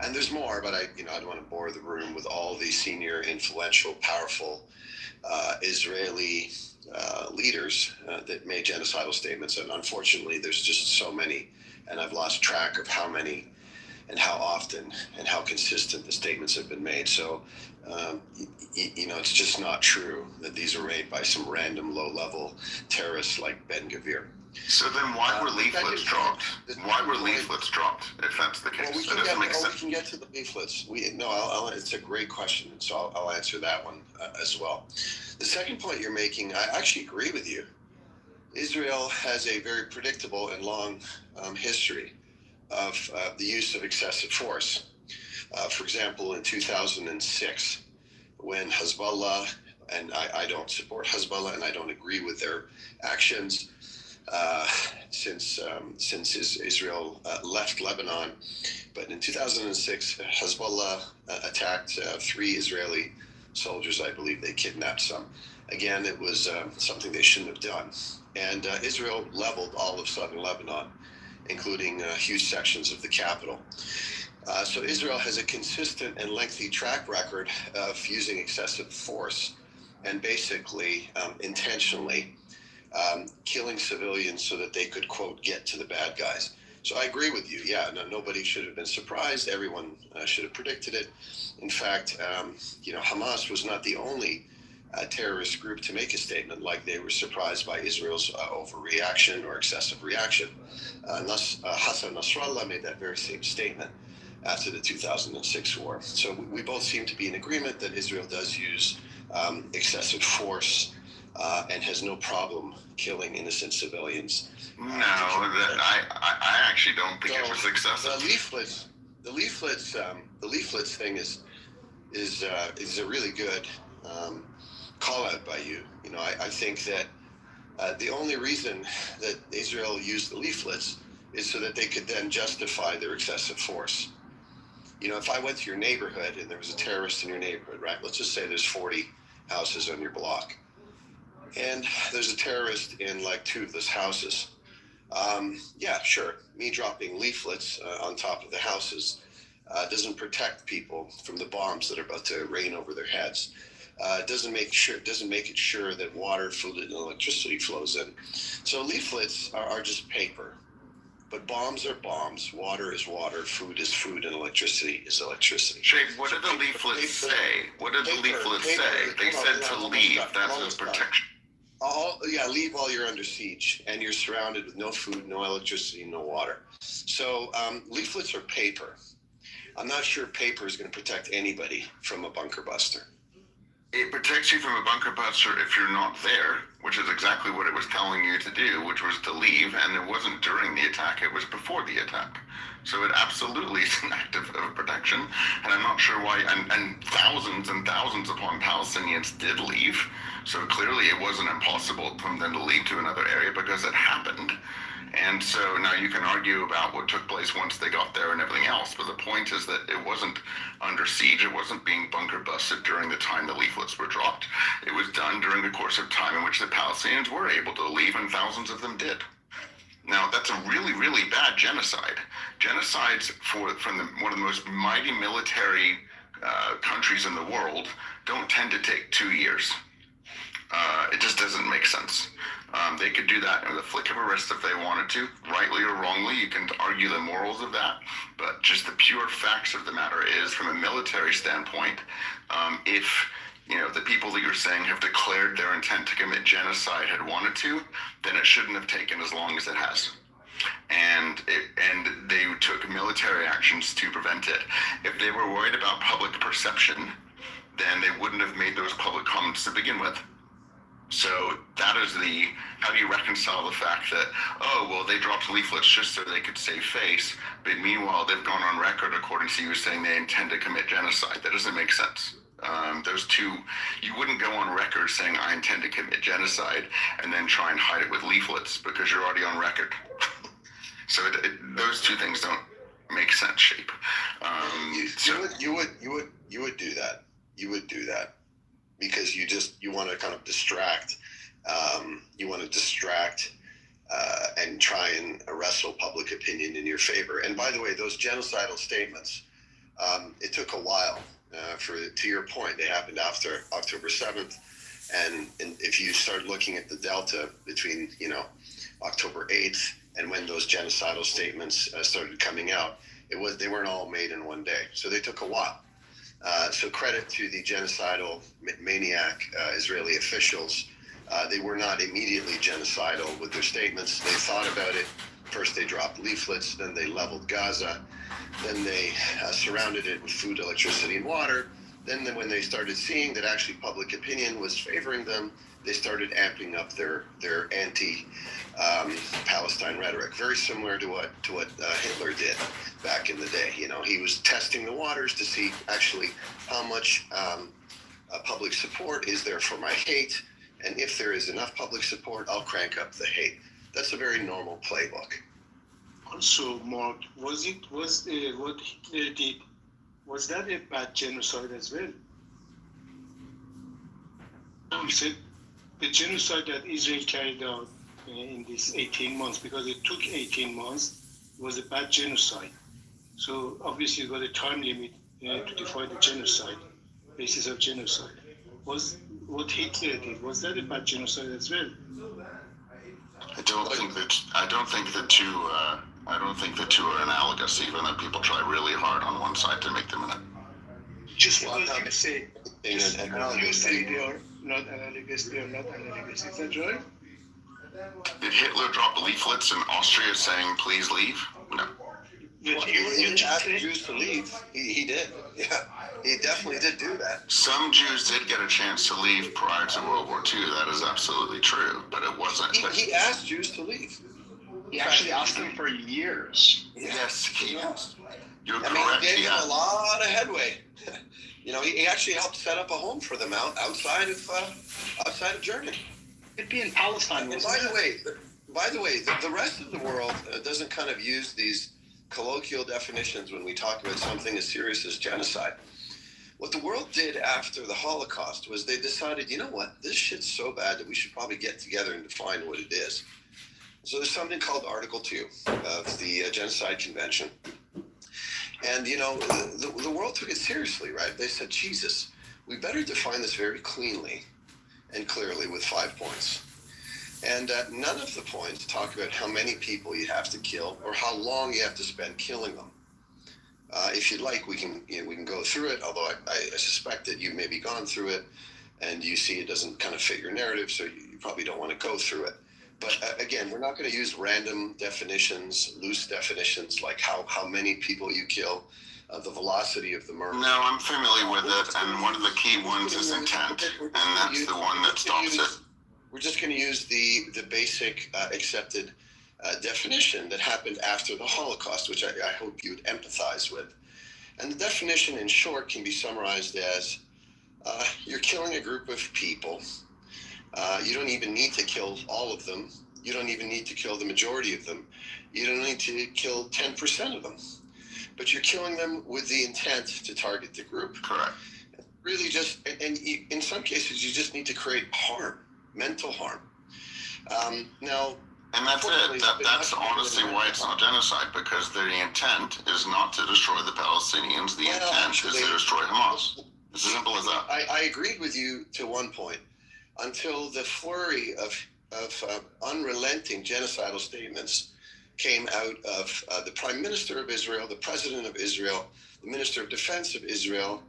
And there's more, but I don't want to bore the room with all the senior, influential, powerful Israeli leaders that made genocidal statements. And unfortunately, there's just so many, and I've lost track of how many and how often and how consistent the statements have been made. So, it's just not true that these are made by some random low-level terrorists like Ben-Gvir. So then why were leaflets dropped? Why were leaflets dropped, if that's the case? Well, we can get to the leaflets. It's a great question, so I'll answer that one as well. The second point you're making, I actually agree with you. Israel has a very predictable and long history of the use of excessive force. For example, in 2006, when Hezbollah, and I don't support Hezbollah and I don't agree with their actions, since Israel left Lebanon. But in 2006, Hezbollah attacked 3 Israeli soldiers. I believe they kidnapped some. Again, it was something they shouldn't have done. And Israel leveled all of southern Lebanon, including huge sections of the capital. So Israel has a consistent and lengthy track record of using excessive force and basically intentionally killing civilians so that they could, quote, get to the bad guys. So I agree with you. Yeah, no, nobody should have been surprised. Everyone should have predicted it. In fact, Hamas was not the only terrorist group to make a statement like they were surprised by Israel's overreaction or excessive reaction. Hassan Nasrallah made that very same statement after the 2006 war. So we both seem to be in agreement that Israel does use excessive force and has no problem killing innocent civilians. No, I actually don't think it was excessive. The leaflets thing is a really good call out by you. You know, I think that the only reason that Israel used the leaflets is so that they could then justify their excessive force. You know, if I went to your neighborhood and there was a terrorist in your neighborhood, right? Let's just say there's 40 houses on your block, and there's a terrorist in like 2 of those houses. Yeah, sure. Me dropping leaflets on top of the houses doesn't protect people from the bombs that are about to rain over their heads. Doesn't make it sure that water, food, and electricity flows in. So leaflets are just paper. But bombs are bombs, water is water, food is food, and electricity is electricity. Shape, what did the leaflets say? What did the leaflets say? They said to leave. That's a protection. Leave while you're under siege and you're surrounded with no food, no electricity, no water. So leaflets are paper. I'm not sure paper is going to protect anybody from a bunker buster. It protects you from a bunker buster if you're not there, which is exactly what it was telling you to do, which was to leave, and it wasn't during the attack, it was before the attack. So it absolutely is an act of protection, and I'm not sure why, and thousands upon Palestinians did leave, so clearly it wasn't impossible for them to leave to another area because it happened. And so now you can argue about what took place once they got there and everything else, but the point is that it wasn't under siege, it wasn't being bunker busted during the time the leaflets were dropped. It was done during the course of time in which the Palestinians were able to leave, and thousands of them did. Now, that's a really, really bad genocide. Genocides from one of the most mighty military countries in the world don't tend to take 2 years. It just doesn't make sense. They could do that in the flick of a wrist if they wanted to, rightly or wrongly. You can argue the morals of that, but just the pure facts of the matter is, from a military standpoint, if the people that you're saying have declared their intent to commit genocide had wanted to, then it shouldn't have taken as long as it has. And they took military actions to prevent it. If they were worried about public perception, then they wouldn't have made those public comments to begin with. So that is how do you reconcile the fact that, they dropped leaflets just so they could save face, but meanwhile they've gone on record, according to you, saying they intend to commit genocide. That doesn't make sense. Those two, you wouldn't go on record saying I intend to commit genocide and then try and hide it with leaflets because you're already on record. So those two things don't make sense, Shape. You would do that. You would do that. Because you want to kind of distract, and try and wrestle public opinion in your favor. And by the way, those genocidal statements, it took a while to your point, they happened after October 7th. And if you start looking at the delta between, October 8th and when those genocidal statements started coming out, they weren't all made in one day. So they took a while. So credit to the genocidal maniac Israeli officials. They were not immediately genocidal with their statements. They thought about it. First they dropped leaflets, then they leveled Gaza, then they surrounded it with food, electricity, and water. Then when they started seeing that actually public opinion was favoring them, they started amping up their anti-Palestine rhetoric, very similar to what Hitler did back in the day. He was testing the waters to see actually how much public support is there for my hate, and if there is enough public support, I'll crank up the hate. That's a very normal playbook. Also, Mark, was what Hitler did, was that a bad genocide as well? You said the genocide that Israel carried out in these 18 months, because it took 18 months, was a bad genocide. So obviously you got a time limit to define the genocide, basis of genocide. Was what Hitler did, was that a bad genocide as well? I don't think the two are analogous, even though people try really hard on one side to make them Just because you say they are not analogous, they are not analogous. Is that right? Did Hitler drop leaflets in Austria saying, please leave? No. Well, he asked Jews to leave. He did. Yeah, he definitely did do that. Some Jews did get a chance to leave prior to World War II. That is absolutely true, but it wasn't. He asked Jews to leave. He actually asked them for years. Yes, he asked. You're correct. He gave them a lot of headway. He actually helped set up a home for them outside of Germany. It'd be in Palestine. And by the way, the rest of the world doesn't kind of use these colloquial definitions when we talk about something as serious as genocide. What the world did after the Holocaust was they decided, you know what, this shit's so bad that we should probably get together and define what it is. So there's something called Article 2 of the Genocide Convention. And, the world took it seriously, right? They said, Jesus, we better define this very cleanly and clearly with 5 points. And none of the points talk about how many people you have to kill or how long you have to spend killing them. If you'd like, we can go through it, although I suspect that you've maybe gone through it and you see it doesn't kind of fit your narrative, so you probably don't want to go through it. But again, we're not going to use random definitions, loose definitions, like how many people you kill, the velocity of the murder. No, I'm familiar with it, and one of the key ones is intent, and that's the one that stops it. We're just going to use the basic accepted definition that happened after the Holocaust, which I hope you would empathize with. And the definition, in short, can be summarized as you're killing a group of people. You don't even need to kill all of them. You don't even need to kill the majority of them. You don't need to kill 10% of them. But you're killing them with the intent to target the group. Correct. Really in some cases, you just need to create harm. Mental harm. And that's it. That's honestly why it's not genocide, because the intent is not to destroy the Palestinians. The intent is to destroy Hamas. It's as simple as that. I agreed with you to one point, until the flurry of unrelenting genocidal statements came out of the Prime Minister of Israel, the President of Israel, the Minister of Defense of Israel,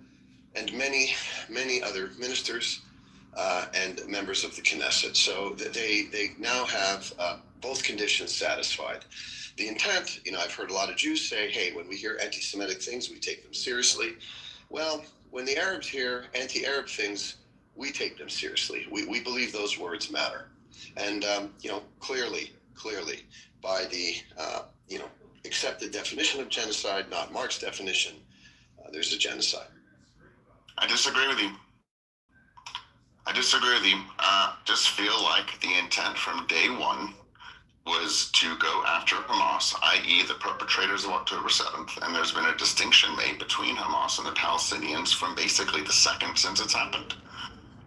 and many, many other ministers and members of the Knesset. So they now have both conditions satisfied. The intent, I've heard a lot of Jews say, hey, when we hear anti-Semitic things, we take them seriously. Well, when the Arabs hear anti-Arab things, we take them seriously. We believe those words matter. And, clearly, by the, accepted definition of genocide, not Mark's definition, there's a genocide. I disagree with you. Just feel like the intent from day one was to go after Hamas, i.e. the perpetrators of October 7th. And there's been a distinction made between Hamas and the Palestinians from basically the second since it's happened.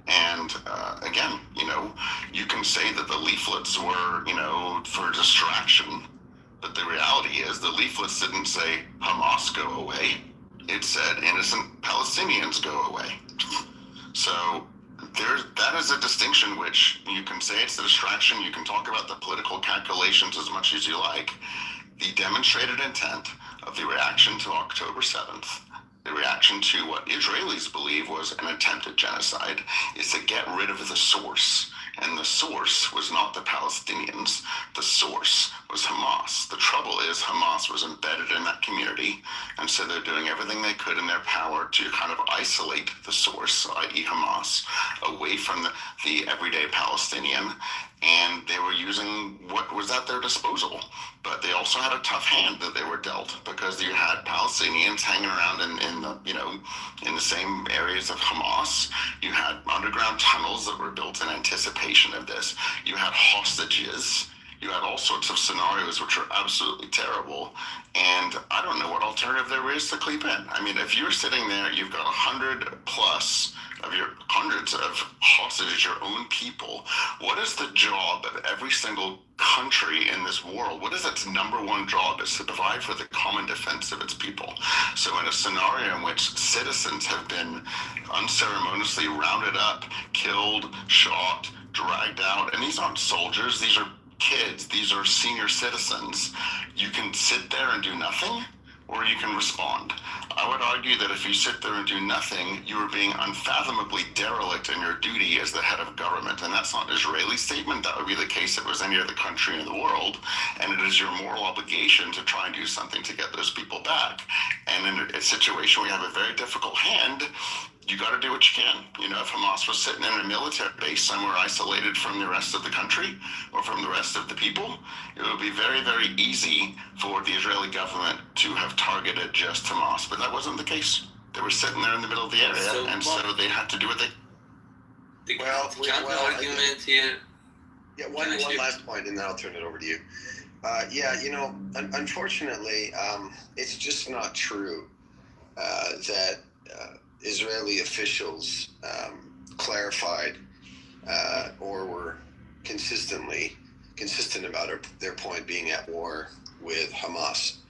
And again, you can say that the leaflets were, for distraction, but the reality is the leaflets didn't say Hamas go away. It said innocent Palestinians go away. So that is a distinction which you can say it's a distraction. You can talk about the political calculations as much as you like. The demonstrated intent of the reaction to October 7th, the reaction to what Israelis believe was an attempted genocide, is to get rid of the source. And the source was not the Palestinians. The source was Hamas. The trouble is Hamas was embedded in that community, and so they're doing everything they could in their power to kind of isolate the source, i.e. Hamas, away from the everyday Palestinian, and they were using what was at their disposal. But they also had a tough hand that they were dealt, because you had Palestinians hanging around in the same areas of Hamas. You had underground tunnels that were built in anticipation of this. You had hostages. You had all sorts of scenarios which are absolutely terrible, and I don't know what alternative there is to sleep in. I mean, if you're sitting there, you've got 100 plus of your hundreds of hostages, your own people. What is the job of every single country in this world? What is its number one job? Is to provide for the common defense of its people. So in a scenario in which citizens have been unceremoniously rounded up, killed, shot, dragged out, and these aren't soldiers, these are kids, these are senior citizens, you can sit there and do nothing, or you can respond. I would argue that if you sit there and do nothing, you are being unfathomably derelict in your duty as the head of government. And that's not an Israeli statement. That would be the case if it was any other country in the world. And it is your moral obligation to try and do something to get those people back. And in a situation where you have a very difficult hand, you got to do what you can. You know, if Hamas was sitting in a military base somewhere isolated from the rest of the country or from the rest of the people, it would be very, very easy for the Israeli government to have targeted just Hamas. But that wasn't the case. They were sitting there in the middle of the area, so they had to do what they... The counter argument here... Yeah, one last point, and then I'll turn it over to you. Yeah, you know, unfortunately, it's just not true that... Israeli officials clarified or were consistent about their point being at war with Hamas.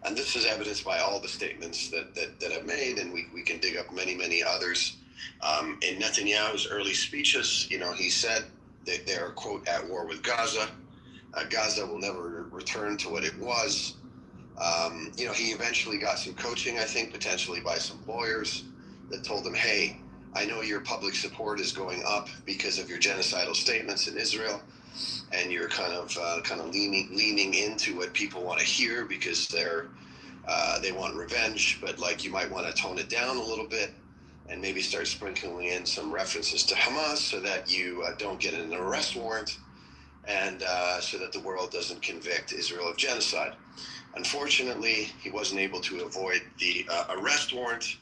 And this is evidenced by all the statements that I've made, and we can dig up many others. In Netanyahu's early speeches, you know, he said that they are, quote, at war with Gaza. Gaza will never return to what it was. You know, he eventually got some coaching, I think, potentially by some lawyers that told him, hey, I know your public support is going up because of your genocidal statements in Israel, and you're kind of leaning into what people want to hear because they want revenge, but like you might want to tone it down a little bit and maybe start sprinkling in some references to Hamas so that you don't get an arrest warrant and so that the world doesn't convict Israel of genocide. Unfortunately, he wasn't able to avoid the arrest warrant.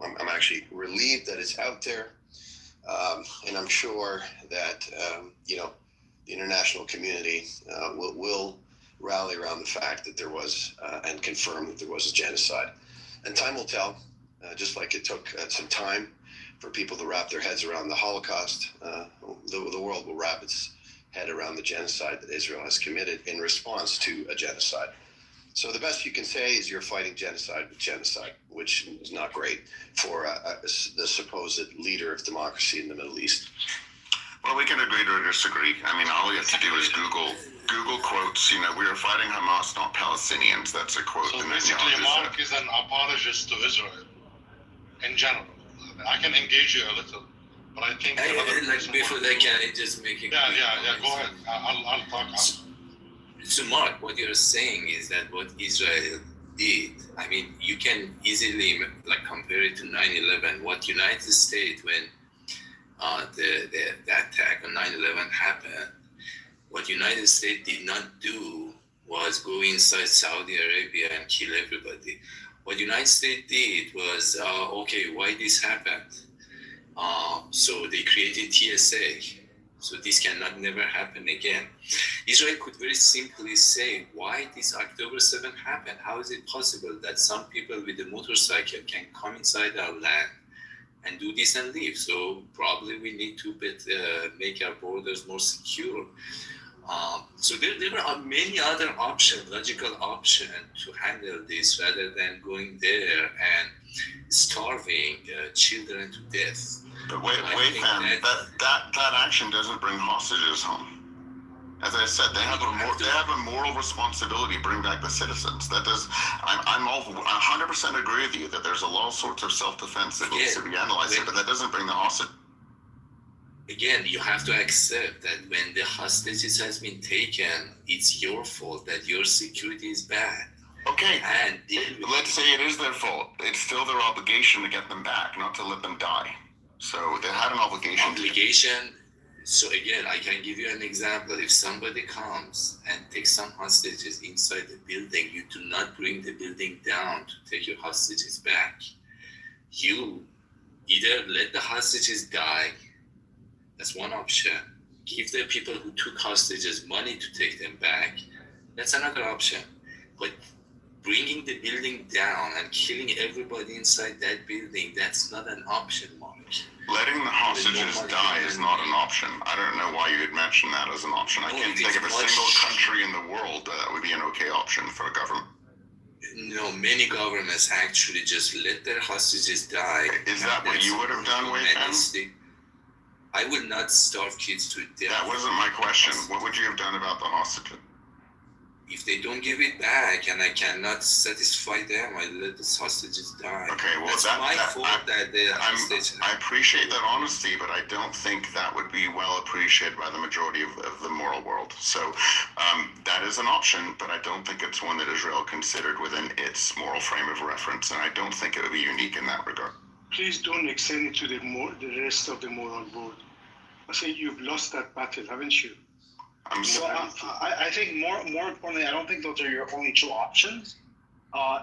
I'm actually relieved that it's out there, and I'm sure that you know, the international community will rally around the fact that there was and confirm that there was a genocide. And time will tell, just like it took some time for people to wrap their heads around the Holocaust. The world will wrap its head around the genocide that Israel has committed in response to a genocide. So the best you can say is you're fighting genocide with genocide, which is not great for the supposed leader of democracy in the Middle East. Well, we can agree to disagree. I mean, all you have to do is Google quotes, you know, we are fighting Hamas, not Palestinians. That's a quote. So basically, Mark is an apologist to Israel in general. I can engage you a little, but I think... before that, can I just make it... Yeah, go ahead. I'll talk after. So Mark, what you're saying is that what Israel did, I mean, you can easily like compare it to 9/11. What United States, when the attack on 9/11 happened, what United States did not do was go inside Saudi Arabia and kill everybody. What United States did was, okay, why this happened? So they created TSA. So this cannot never happen again. Israel could very simply say, why this October 7th happened? How is it possible that some people with a motorcycle can come inside our land and do this and leave? So probably we need to make our borders more secure. So there are many other options, logical options to handle this rather than going there and starving children to death. But wait, man, that action doesn't bring hostages home. As I said, they have a moral responsibility to bring back the citizens. That does. I'm 100% agree with you that there's all sorts of self-defense that needs to be analyzed, but that doesn't bring the hostage. Again, you have to accept that when the hostages has been taken, it's your fault that your security is bad. Okay, and let's say it is their fault. It's still their obligation to get them back, not to let them die. So they had an obligation. So again, I can give you an example. If somebody comes and takes some hostages inside the building, you do not bring the building down to take your hostages back. You either let the hostages die, that's one option, give the people who took hostages money to take them back, that's another option. But bringing the building down and killing everybody inside that building, that's not an option, Mark. Letting the hostages die is not an option. I don't know why you would mention that as an option. I can't think of a single country in the world that would be an okay option for a government. No, many governments actually just let their hostages die. Is that what you would have done with them? I would not starve kids to death. That wasn't my question. What would you have done about the hostages? If they don't give it back and I cannot satisfy them, I let the hostages die. Okay, well, that's my fault that the hostages. I appreciate that honesty, but I don't think that would be well appreciated by the majority of the moral world. So that is an option, but I don't think it's one that Israel considered within its moral frame of reference, and I don't think it would be unique in that regard. Please don't extend it to the rest of the moral world. I think you've lost that battle, haven't you? I think more importantly, I don't think those are your only two options.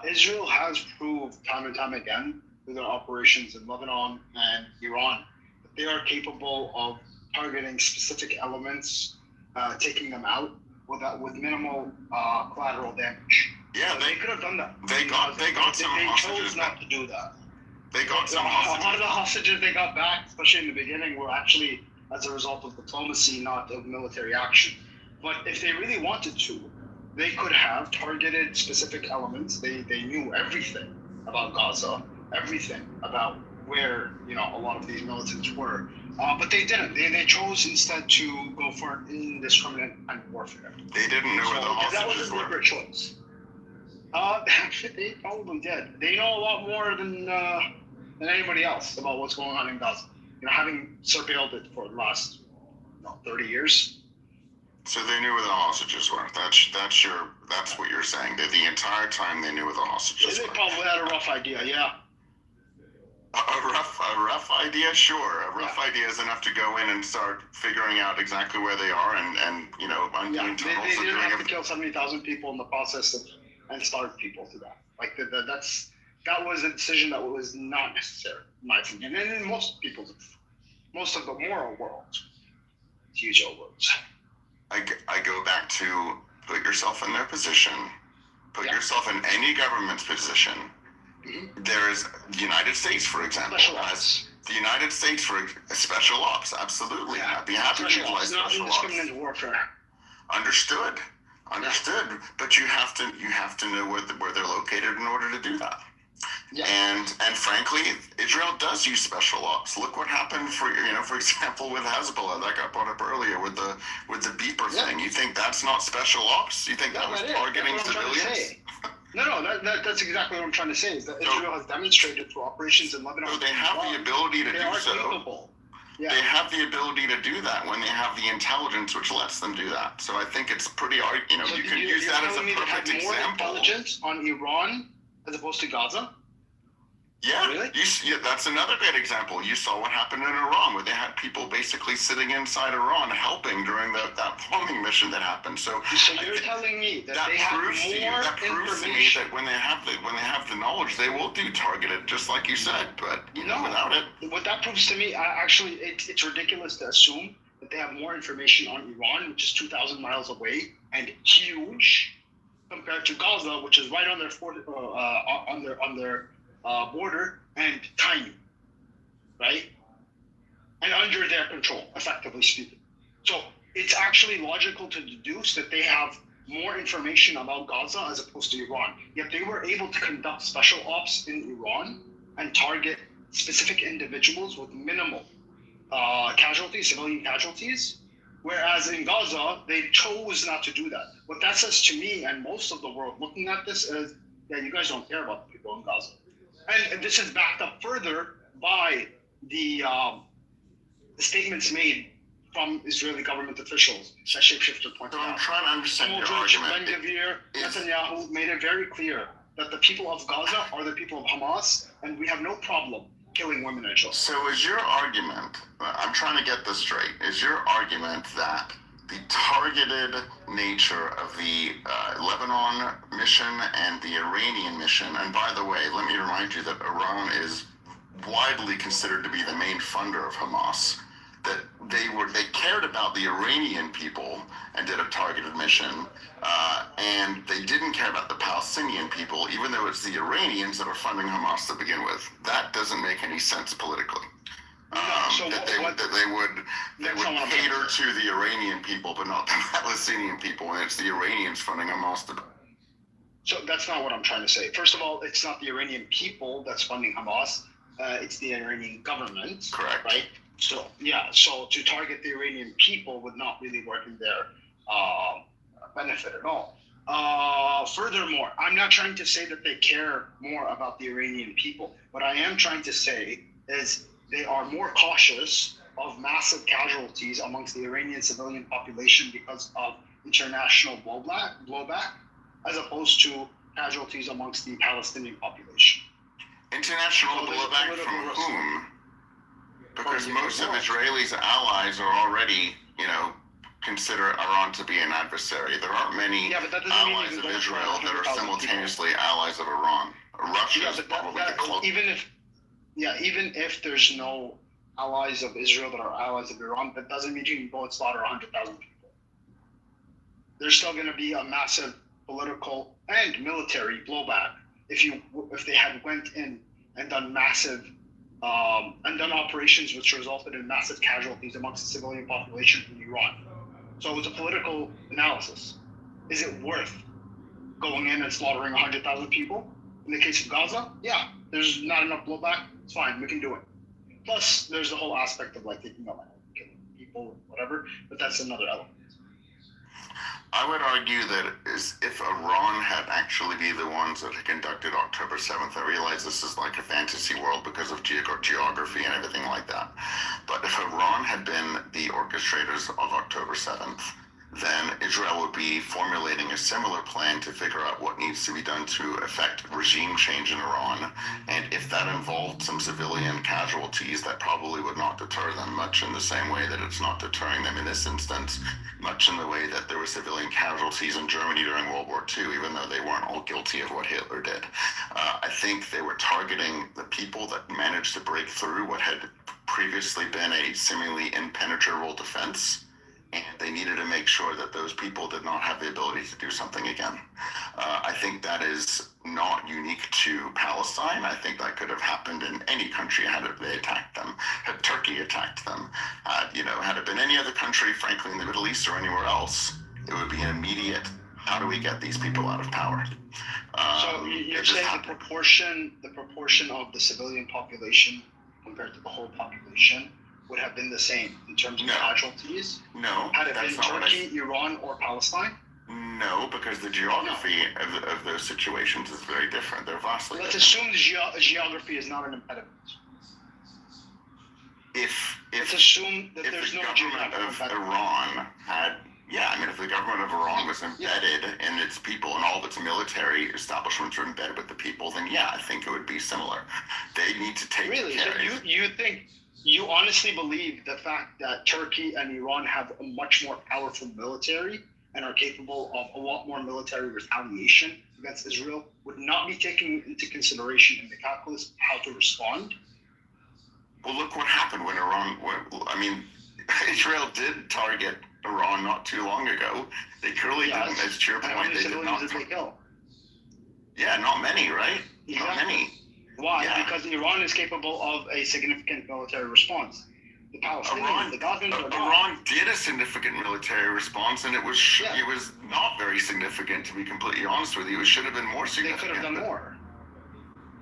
Israel has proved time and time again through their operations in Lebanon and Iran that they are capable of targeting specific elements, taking them out with minimal collateral damage. Yeah, so they could have done that. They got some hostages. They chose not to do that. They got some hostages. A lot of the hostages they got back, especially in the beginning, were actually as a result of diplomacy, not of military action. But if they really wanted to, they could have targeted specific elements. They knew everything about Gaza, everything about where a lot of these militants were. But they didn't. They chose instead to go for indiscriminate warfare. They didn't know where the hostages were. That was a deliberate choice. They probably did. They know a lot more than anybody else about what's going on in Gaza. Having surveilled it for the last 30 years. So they knew where the hostages were. That's what you're saying. That the entire time they knew where the hostages were. They probably had a rough idea, yeah. A rough idea, sure. A rough idea is enough to go in and start figuring out exactly where they are and undoing tunnels. They didn't have to kill 70,000 people in the process and starve people to death. Like that was a decision that was not necessary, in my opinion, and in most of the moral world, huge words. I go back to put yourself in their position, put yourself in any government's position. Mm-hmm. There's the United States, for example. The United States for special ops, absolutely. I'd be happy to utilize special ops. Not indiscriminate warfare. Understood. But you have to know where they're located in order to do that. Yeah. And frankly, Israel does use special ops. Look what happened for example, with Hezbollah that got brought up earlier with the beeper thing. You think that's not special ops? You think that was targeting civilians? No, that's exactly what I'm trying to say. Is that Israel has demonstrated through operations in Lebanon. So they have the ability to do so. Capable. Yeah. They have the ability to do that when they have the intelligence which lets them do that. So I think it's pretty, so you can use that as a perfect example. More intelligence on Iran as opposed to Gaza? Yeah, really? That's another great example. You saw what happened in Iran, where they had people basically sitting inside Iran helping during that bombing mission that happened. So you're telling me that they proves have more to me that when they have the knowledge, they will do targeted, just like you said. But without it, what that proves to me, actually, it's ridiculous to assume that they have more information on Iran, which is 2,000 miles away and huge, compared to Gaza, which is right on their border and tiny, right? And under their control, effectively speaking. So it's actually logical to deduce that they have more information about Gaza as opposed to Iran. Yet they were able to conduct special ops in Iran and target specific individuals with minimal civilian casualties. Whereas in Gaza, they chose not to do that. What that says to me and most of the world looking at this is, you guys don't care about the people in Gaza. And this is backed up further by the statements made from Israeli government officials that Shapeshifter pointed out. I'm trying to understand your argument. Ben-Gvir, Netanyahu made it very clear that the people of Gaza are the people of Hamas, and we have no problem killing women and children. So is your argument, I'm trying to get this straight, is your argument that the targeted nature of the Lebanon mission and the Iranian mission, and by the way, let me remind you that Iran is widely considered to be the main funder of Hamas, that they cared about the Iranian people and did a targeted mission, and they didn't care about the Palestinian people, even though it's the Iranians that are funding Hamas to begin with. That doesn't make any sense politically. They would cater to the Iranian people, but not the Palestinian people, and it's the Iranians funding Hamas. So that's not what I'm trying to say. First of all, it's not the Iranian people that's funding Hamas. It's the Iranian government. Correct. Right? So, yeah, so to target the Iranian people would not really work in their benefit at all. Furthermore, I'm not trying to say that they care more about the Iranian people. What I am trying to say is they are more cautious of massive casualties amongst the Iranian civilian population because of international blowback, as opposed to casualties amongst the Palestinian population. International blowback from whom? Because most of Israelis' allies are already, consider Iran to be an adversary. There aren't many allies of Israel that are simultaneously allies of Iran. Russia is probably the closest. Even if there's no allies of Israel that are allies of Iran, that doesn't mean you can go and slaughter 100,000 people. There's still going to be a massive political and military blowback if they had went in and done massive and done operations which resulted in massive casualties amongst the civilian population in Iran. So it was a political analysis. Is it worth going in and slaughtering 100,000 people? In the case of Gaza, yeah, there's not enough blowback. It's fine, we can do it. Plus, there's the whole aspect of taking out killing people, whatever. But that's another element. I would argue that if Iran had actually been the ones that had conducted October 7th, I realize this is like a fantasy world because of geography and everything like that. But if Iran had been the orchestrators of October 7th, then Israel would be formulating a similar plan to figure out what needs to be done to effect regime change in Iran. And if that involved some civilian casualties, that probably would not deter them, much in the same way that it's not deterring them in this instance, much in the way that there were civilian casualties in Germany during World War II, even though they weren't all guilty of what Hitler did. I think they were targeting the people that managed to break through what had previously been a seemingly impenetrable defense. And they needed to make sure that those people did not have the ability to do something again. I think that is not unique to Palestine. I think that could have happened in any country had they attacked them, had Turkey attacked them. Had it been any other country, frankly, in the Middle East or anywhere else, it would be an immediate, how do we get these people out of power? So you're saying the proportion of the civilian population compared to the whole population would have been the same in terms of casualties? No. Had it been Turkey, Iran, or Palestine? No, because the geography of those situations is very different. They're vastly Let's different. assume the geography is not an impediment. Let's assume that there's no government of Iran had, if the government of Iran was embedded in its people and all of its military establishments were embedded with the people, then I think it would be similar. They need to take care. So you honestly believe the fact that Turkey and Iran have a much more powerful military and are capable of a lot more military retaliation against Israel would not be taken into consideration in the calculus how to respond? Well, look what happened when Israel did target Iran not too long ago. They clearly didn't, as to your point, they did not. Did they kill? Yeah, not many, right? Exactly. Not many. Why? Yeah. Because Iran is capable of a significant military response. The Palestinians, the Gazans are not. Iran did a significant military response, and it was not very significant, to be completely honest with you. It should have been more significant. They could have done more.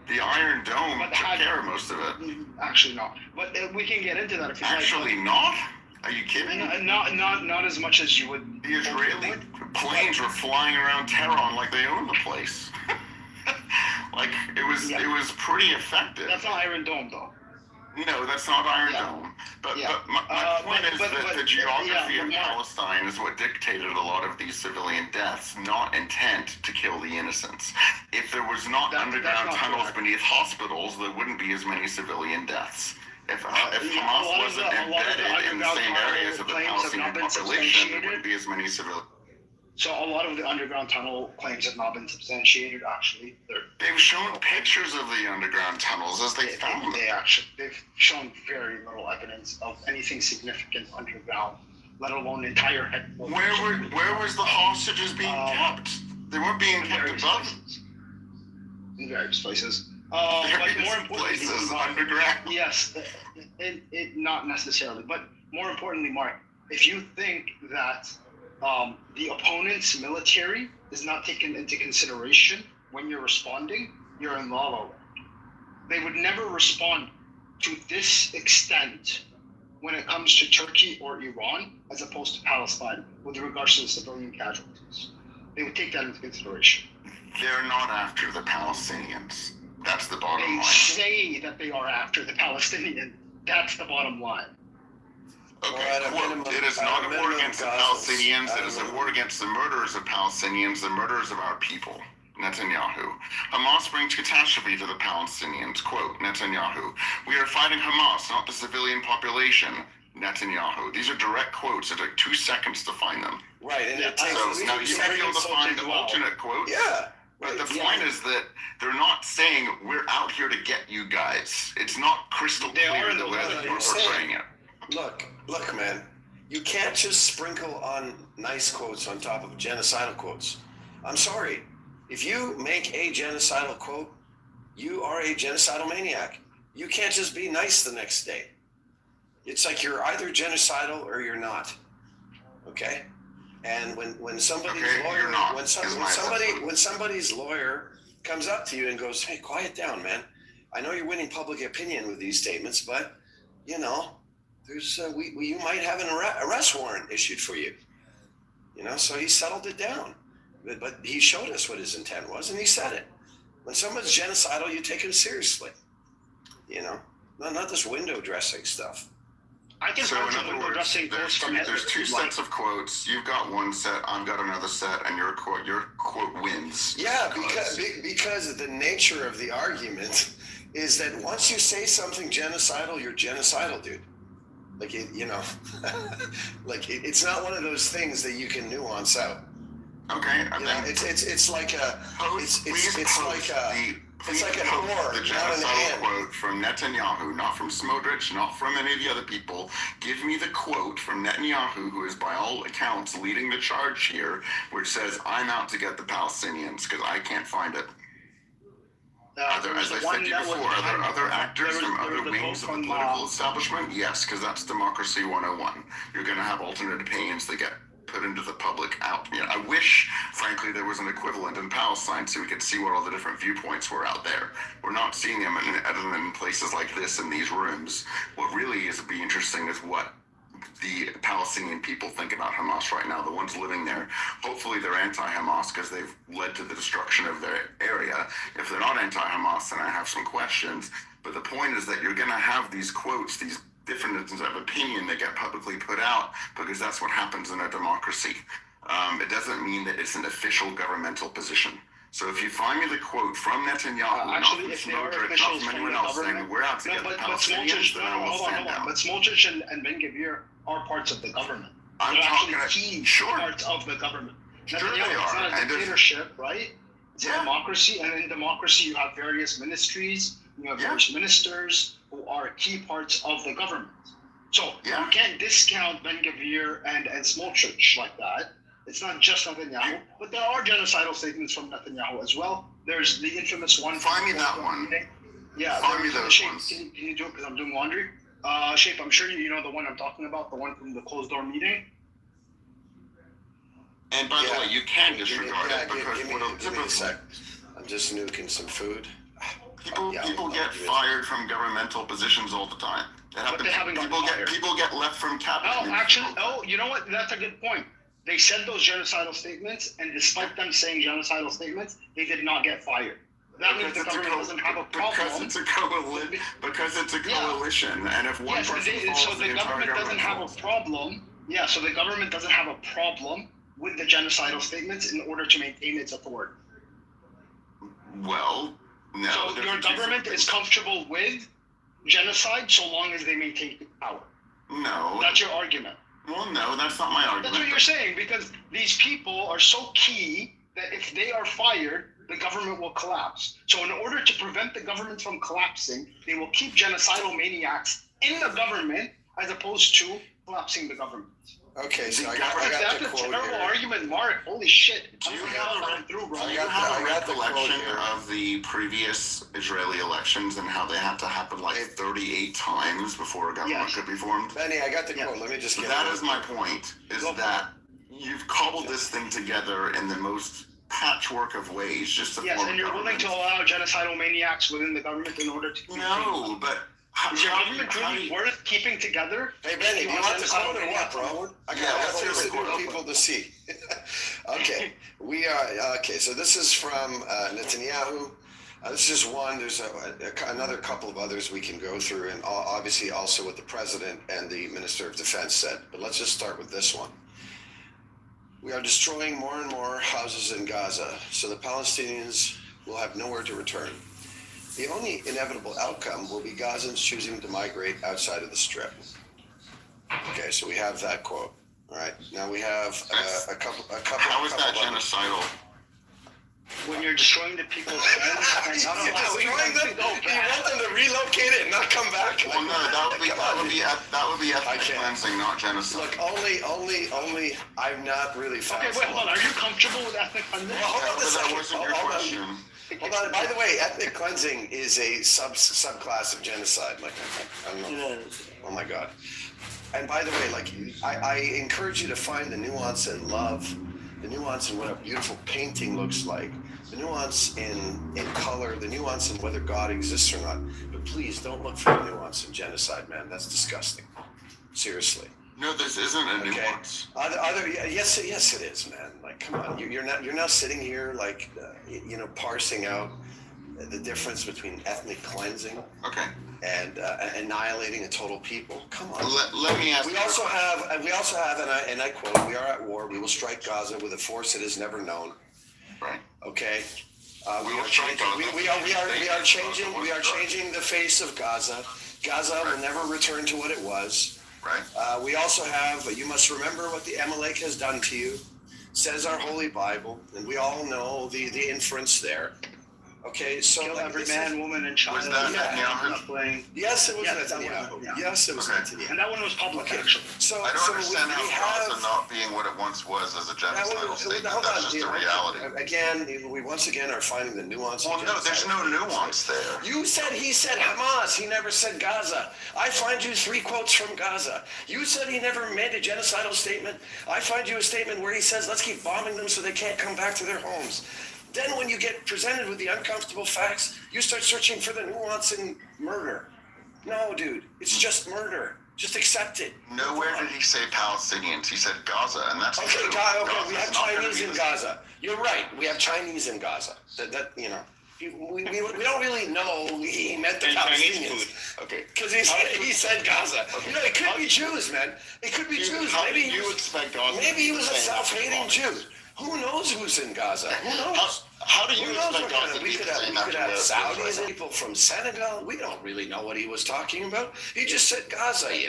The Iron Dome took care of most of it. Actually, not. But we can get into that if you like. Actually, not? Are you kidding? Not as much as you would. The Israeli planes were flying around Tehran like they owned the place. It was pretty effective. That's not Iron Dome, though. No, that's not Iron Dome. But my point is that the geography of Palestine is what dictated a lot of these civilian deaths, not intent to kill the innocents. If there was not underground tunnels beneath hospitals, there wouldn't be as many civilian deaths. If Hamas wasn't embedded in the same areas of the Palestinian population, there wouldn't be as many civilian. So a lot of the underground tunnel claims have not been substantiated. Actually, they've shown pictures of the underground tunnels as they found them. They've shown very little evidence of anything significant underground, let alone entire headquarters. Where was the hostages being kept? They weren't being kept above. In various places. But more importantly, underground. Yes, it not necessarily, but more importantly, Mark, if you think that the opponent's military is not taken into consideration when you're responding, you're in la la land. They would never respond to this extent when it comes to Turkey or Iran, as opposed to Palestine, with regards to the civilian casualties. They would take that into consideration. They're not after the Palestinians. That's the bottom line. They say that they are after the Palestinians. That's the bottom line. Okay, quote, it is not a war against the Palestinians, it is a war against the murderers of Palestinians, the murderers of our people. Netanyahu. Hamas brings catastrophe to the Palestinians. Quote, Netanyahu. We are fighting Hamas, not the civilian population. Netanyahu. These are direct quotes. It took 2 seconds to find them. Right, and it takes so now you might be able to find alternate quotes. Yeah. But the point is that they're not saying we're out here to get you guys. It's not crystal clear the way that we're portraying it. Look, man. You can't just sprinkle on nice quotes on top of genocidal quotes. I'm sorry. If you make a genocidal quote, you are a genocidal maniac. You can't just be nice the next day. It's like you're either genocidal or you're not. Okay? And when somebody's lawyer, when somebody's lawyer comes up to you and goes, "Hey, quiet down, man. I know you're winning public opinion with these statements, but you know, there's you might have an arrest warrant issued for you." You know, so he settled it down, but he showed us what his intent was, and he said it. When someone's genocidal, you take him seriously. You know, not this window dressing stuff. I can so in other words, there's two sets of quotes. You've got one set, I've got another set, and your quote wins. Yeah, because the nature of the argument is that once you say something genocidal, you're genocidal, dude. Like you know, like it's not one of those things that you can nuance out. Okay, you know, it's like a it's like an oar, the genocidal quote from Netanyahu, not from Smotrich, not from any of the other people. Give me the quote from Netanyahu, who is by all accounts leading the charge here, which says, "I'm out to get the Palestinians because I can't find it." As I said to you before, are there other actors from other wings of the political establishment? Yes, because that's democracy 101. You're going to have alternate opinions that get put into the public out. You know, I wish, frankly, there was an equivalent in Palestine so we could see what all the different viewpoints were out there. We're not seeing them other than in places like this in these rooms. What really is be interesting is what the Palestinian people think about Hamas right now, the ones living there. Hopefully they're anti-Hamas because they've led to the destruction of their area. If they're not anti-Hamas, then I have some questions. But the point is that you're going to have these quotes, these differences of opinion that get publicly put out because that's what happens in a democracy. It doesn't mean that it's an official governmental position. So if you find me the quote from Netanyahu, actually, if they are officials from anyone the else government, saying we're out to get the Palestinians, then I will stand down. But Smotrich and Ben-Gvir are parts of the government. I'm They're talking actually key parts of the government. Sure Netanyahu, they are. it's not a dictatorship, right? It's a democracy, and in democracy you have various ministries, you have various ministers who are key parts of the government. So you can't discount Ben-Gvir and Smotrich like that. It's not just Netanyahu, but there are genocidal statements from Netanyahu as well. There's the infamous one. Find me that one. Yeah, find me those ones. Can you do it because I'm doing laundry? Shape, I'm sure you know the one I'm talking about, the one from the closed door meeting. And by the way, you can disregard it because give me a sec. I'm just nuking some food. People get fired from governmental positions all the time. People get left from cabinet. You know what? That's a good point. They said those genocidal statements, and despite them saying genocidal statements, they did not get fired. That means the government doesn't have a problem. Because it's a coalition, and if one person falls, so the government doesn't have a problem. Yeah, so the government doesn't have a problem with the genocidal statements in order to maintain its authority. Well, no. So your government is comfortable with genocide so long as they maintain power. No. That's your argument. Well, no, that's not my argument. That's what you're saying, because these people are so key that if they are fired, the government will collapse. So in order to prevent the government from collapsing, they will keep genocidal maniacs in the government as opposed to collapsing the government. Okay, so I got That's the a quote terrible here. argument, Mark. Holy shit. Do you have a recollection of the previous Israeli elections and how they had to happen like 38 times before a government could be formed? Benny, I got the quote. Let me just get That is my point, is that you've cobbled this thing together in the most patchwork of ways just to Yes, form and you're willing to allow genocidal maniacs within the government in order to... No, but... Is your government really worth keeping together? Hey, Benny, do you want the quote or what, bro? I got let's things to do people to see. Okay, okay, so this is from Netanyahu. This is one. There's another couple of others we can go through, and obviously also what the president and the Minister of Defense said. But let's just start with this one. We are destroying more and more houses in Gaza, so the Palestinians will have nowhere to return. The only inevitable outcome will be Gazans choosing to migrate outside of the Strip. Okay, so we have that quote. All right, now we have a couple. How is that genocidal? When you're destroying the people's homes and not allowing them to go back. You want them to relocate it and not come back? Well, no, that would be ethnic cleansing, not genocide. Look, only. I'm not really found. Okay, wait, hold on. Are you comfortable with ethnic cleansing? Well, hold on a second. That wasn't your question. Hold on. By the way, ethnic cleansing is a subclass of genocide. Like, I don't know. Oh my God. And by the way, like, I encourage you to find the nuance in love, the nuance in what a beautiful painting looks like, the nuance in color, the nuance in whether God exists or not. But please don't look for the nuance in genocide, man. That's disgusting. Seriously. No, this isn't a nuance. Yes, it is, man. Like, come on, you're now sitting here like, parsing out the difference between ethnic cleansing, and annihilating a total people. Come on. Let me ask. We also have, and I quote: "We are at war. We will strike Gaza with a force that is never known." Right. Okay. We are changing the face of Gaza. Gaza will never return to what it was. Right. We also have, you must remember what the Amalek has done to you, says our Holy Bible, and we all know the inference there. Okay, so kill every man, woman, and child. Was that Netanyahu? Yes, it was Netanyahu. Yes, it was Netanyahu. And that one was public, actually. So I don't understand how Gaza not being what it once was as a genocidal state. That's just a reality. Again, we once again are finding the nuance. Well, no, there's no nuance there. He said Hamas. He never said Gaza. I find you 3 quotes from Gaza. You said he never made a genocidal statement. I find you a statement where he says, let's keep bombing them so they can't come back to their homes. Then when you get presented with the uncomfortable facts, you start searching for the nuance in murder. No, dude, it's just murder. Just accept it. Nowhere did he say Palestinians. He said Gaza, and that's okay. We have Chinese in Gaza. You're right. We have Chinese in Gaza. We don't really know he meant the Palestinians. Okay. Because he said Gaza. It could be Jews, man. It could be Jews. Maybe you expect Gaza. Maybe he was a self-hating Jew. Who knows who's in Gaza? Who knows? How do you expect Gaza to be We could have Saudis and people from Senegal. We don't really know what he was talking about. He just said Gaza, He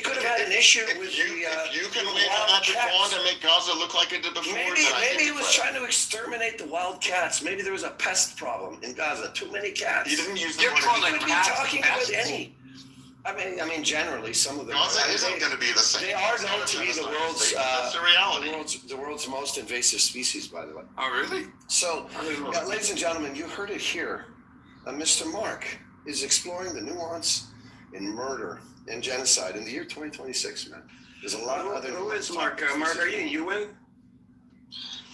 could have had an issue with If you can wave a magic wand and make Gaza look like it did before, maybe he was trying to exterminate the wild cats. Maybe there was a pest problem in Gaza. Too many cats. He didn't use the word. He could be talking about any. I mean, generally, some of them. Gaza isn't going to be the same. They are known to be the world's. That's the reality. The world's most invasive species, by the way. Oh, really? So, ladies and gentlemen, you heard it here. Mr. Mark is exploring the nuance in murder and genocide in the year 2026, man. There's a lot of other. Who is Mark? Mark, are you UN?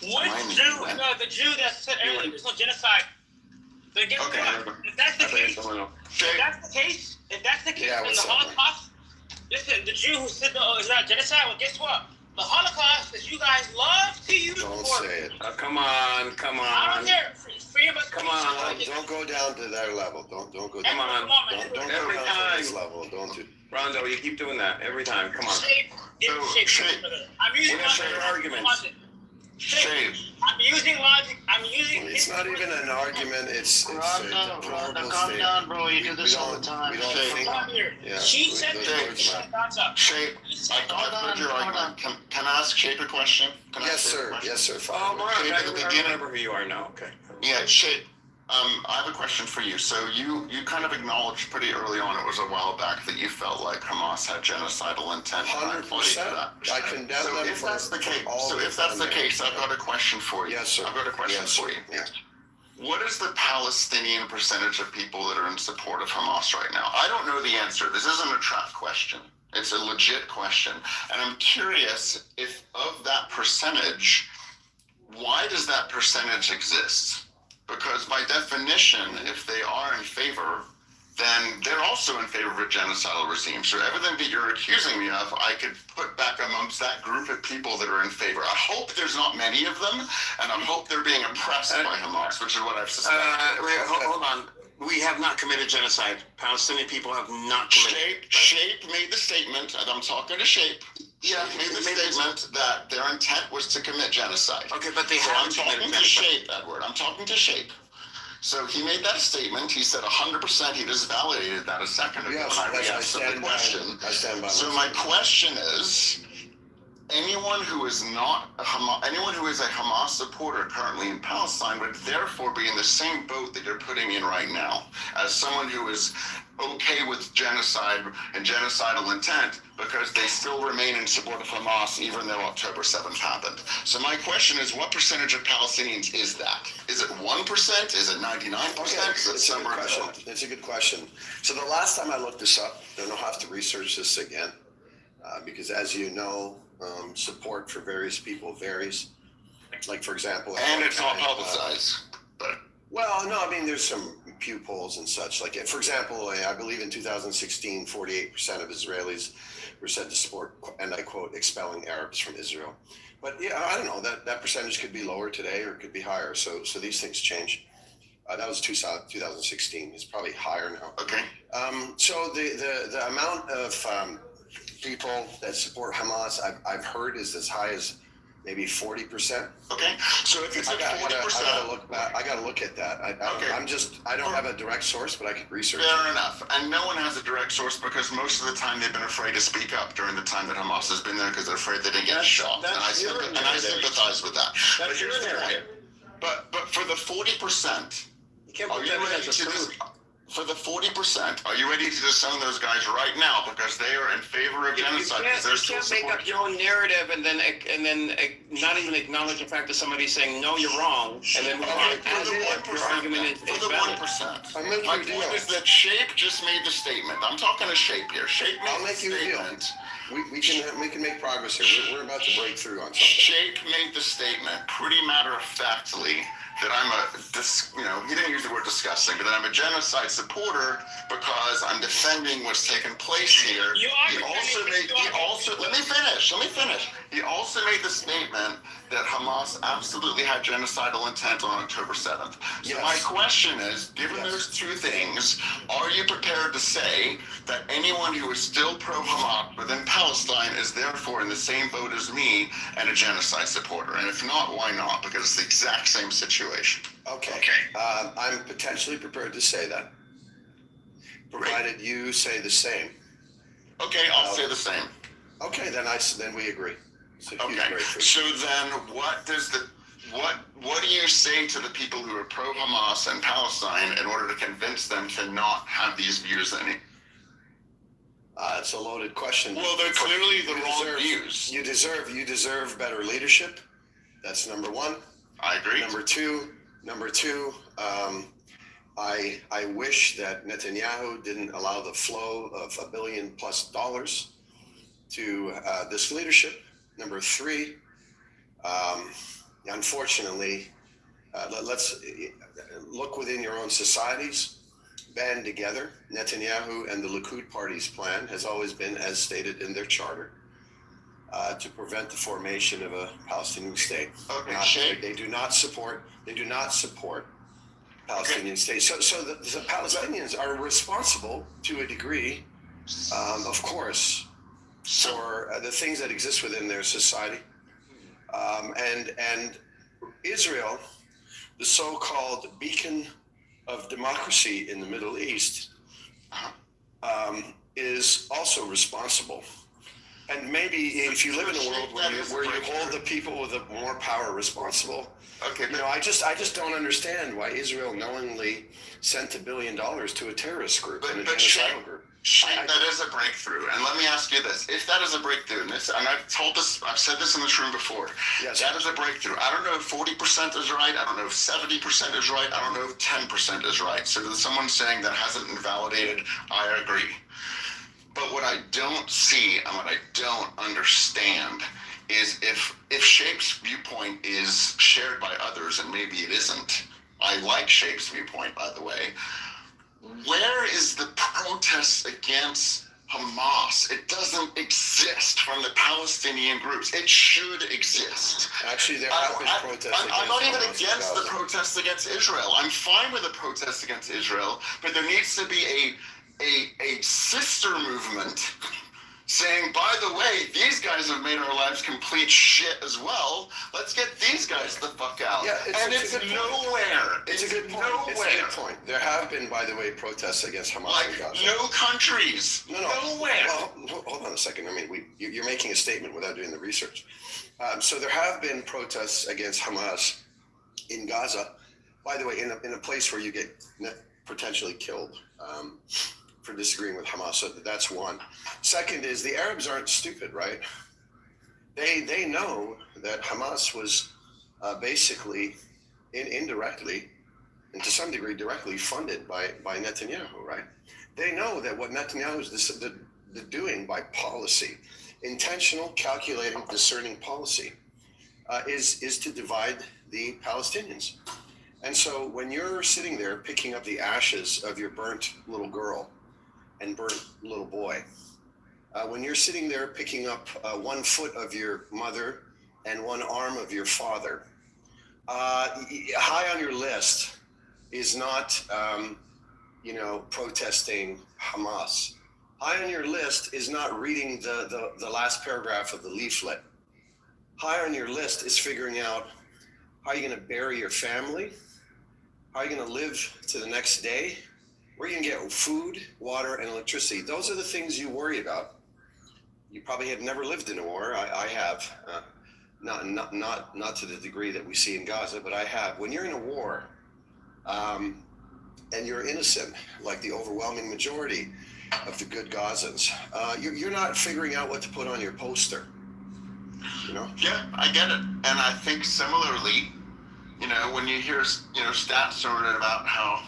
What Jew? No, the Jew that said earlier there's no genocide. But guess what? If that's the case, in the Holocaust, listen, the Jew who said it's not genocide, well, guess what? The Holocaust that you guys love to use Don't for. say it. Come on. I don't care. Free of us. Come on. Don't go down to their level. Don't go down. Come on. Don't go Every down time. to this level. Don't do. Rondo, you keep doing that every time. Come on. I'm using your arguments. Shame. I'm using logic. I'm using. It's not even an argument. It's a deplorable Calm statement. down, bro. You do We this all the don't- time. We don't think. Yeah, She we- said those that. words matter. Shape. I've heard your argument. Can I ask Shape a question? Can I Yes, ask Shape a sir. question? Yes, sir. Oh, Fine. Mark, Shape I at the beginning. remember who you are now. Okay. Yeah, Shape. I have a question for you. So you kind of acknowledged pretty early on, it was a while back, that you felt like Hamas had genocidal intent. 100%. I condemn So them if for that's the case, all so the if that's the time. case, I've got a question for you. Yes, sir. I've got a question Yes, for sir. you. Yeah. What is the Palestinian percentage of people that are in support of Hamas right now? I don't know the answer. This isn't a trap question. It's a legit question. And I'm curious if of that percentage, why does that percentage exist? Because by definition, if they are in favor, then they're also in favor of a genocidal regime. So everything that you're accusing me of, I could put back amongst that group of people that are in favor. I hope there's not many of them, and I hope they're being oppressed by Hamas, which is what I've suspected. Hold on. We have not committed genocide. Palestinian people have not committed. Shape made the statement, and I'm talking to Shape. Yeah, Shape made the statement that their intent was to commit genocide. Okay, but they So I'm haven't talking committed to genocide. Shape, Edward. I'm talking to Shape. So he made that statement. He said 100%. He just validated that a second ago. Yes, and I yes, I re-asked the stand by. question. I stand by. So my question is, anyone who is not a anyone who is a Hamas supporter currently in Palestine would therefore be in the same boat that you're putting in right now, as someone who is okay with genocide and genocidal intent because they still remain in support of Hamas even though October 7th happened. So my question is, what percentage of Palestinians is that? Is it 1%? Is it 99%? Okay, Is it it's a good somewhere in the question. middle? It's a good question. So the last time I looked this up, then I'll have to research this again, because as you know, support for various people varies. Like for example, And it's not publicized. Well, no, I mean there's some Pew polls and such. Like for example, I believe in 2016, 48% of Israelis were said to support, and I quote, expelling Arabs from Israel. But yeah, I don't know, that percentage could be lower today or it could be higher. So these things change. That was 2016. It's probably higher now. Okay. So the amount of people that support Hamas, I've heard is as high as maybe 40%. Okay. So if it's at 40%, I gotta look at that. I don't have a direct source, but I could research. Fair enough. And no one has a direct source because most of the time they've been afraid to speak up during the time that Hamas has been there because they're afraid they didn't get shot. And I sympathize with that. But here's the point. But for the 40%, are you ready to for the 40%, are you ready to disown those guys right now because they are in favor of genocide? You can't make up your own narrative and then not even acknowledge the fact that somebody's saying no, you're wrong, and then your argument is valid. 1%. My point is that Shape just made the statement. I'm talking to Shape here. Shape made the statement. We can make progress here. We're about to break through on something. Shape made the statement pretty matter-of-factly that I'm he didn't use the word disgusting, but that I'm a genocide supporter because I'm defending what's taken place here. Let me finish. He also made the statement that Hamas absolutely had genocidal intent on October 7th. So my question is, given those two things, are you prepared to say that anyone who is still pro-Hamas within Palestine is therefore in the same boat as me and a genocide supporter? And if not, why not? Because it's the exact same situation. Okay. I'm potentially prepared to say that, provided you say the same. Okay, I'll say the same. Okay, then we agree. Okay. So then, what do you say to the people who are pro-Hamas and Palestine in order to convince them to not have these views anymore? It's a loaded question. Well, they're clearly the wrong views. You deserve better leadership. That's number one. I agree. Number two, I wish that Netanyahu didn't allow the flow of $1 billion+ to this leadership. Number three, unfortunately, let's look within your own societies. Band together. Netanyahu and the Likud party's plan has always been, as stated in their charter, to prevent the formation of a Palestinian state. They do not support Palestinian state. So the Palestinians are responsible to a degree, of course, for the things that exist within their society. And Israel, the so-called beacon of democracy in the Middle East, is also responsible. And maybe if you live in a world where you hold the people with more power responsible, I just don't understand why Israel knowingly sent $1 billion to a terrorist group and a genocidal group. That is a breakthrough. And let me ask you this: if that is a breakthrough, and I've said this in this room before, yes, that is a breakthrough. I don't know if 40% is right. I don't know if 70% is right. I don't know if 10% is right. So there's someone saying that hasn't invalidated. I agree. But what I don't see and what I don't understand is if Shape's viewpoint is shared by others, and maybe it isn't. I like Shape's viewpoint, by the way. Where is the protest against Hamas? It doesn't exist from the Palestinian groups. It should exist. Actually, there have been protests. I'm not even against the protests against Israel. I'm fine with the protests against Israel, but there needs to be a sister movement saying, by the way, these guys have made our lives complete shit as well. Let's get these guys the fuck out. Yeah, it's nowhere. It's a good point. It's a good point. There have been, by the way, protests against Hamas in Gaza. No countries. Nowhere. Well, hold on a second. I mean, you're making a statement without doing the research. So there have been protests against Hamas in Gaza. By the way, in a place where you get potentially killed. For disagreeing with Hamas. So that's one. Second is the Arabs aren't stupid, right? They know that Hamas was basically indirectly and to some degree directly funded by Netanyahu, right? They know that what Netanyahu is doing by policy, intentional, calculating, discerning policy, is to divide the Palestinians. And so when you're sitting there picking up the ashes of your burnt little girl and burnt little boy, when you're sitting there picking up 1 foot of your mother and 1 arm of your father, high on your list is not, protesting Hamas. High on your list is not reading the last paragraph of the leaflet. High on your list is figuring out how you're going to bury your family, how you're going to live to the next day, where you can get food, water, and electricity. Those are the things you worry about. You probably have never lived in a war. I have, not to the degree that we see in Gaza, but I have. When you're in a war, and you're innocent, like the overwhelming majority of the good Gazans, you're not figuring out what to put on your poster. Yeah, I get it, and I think similarly, when you hear stats sort of about how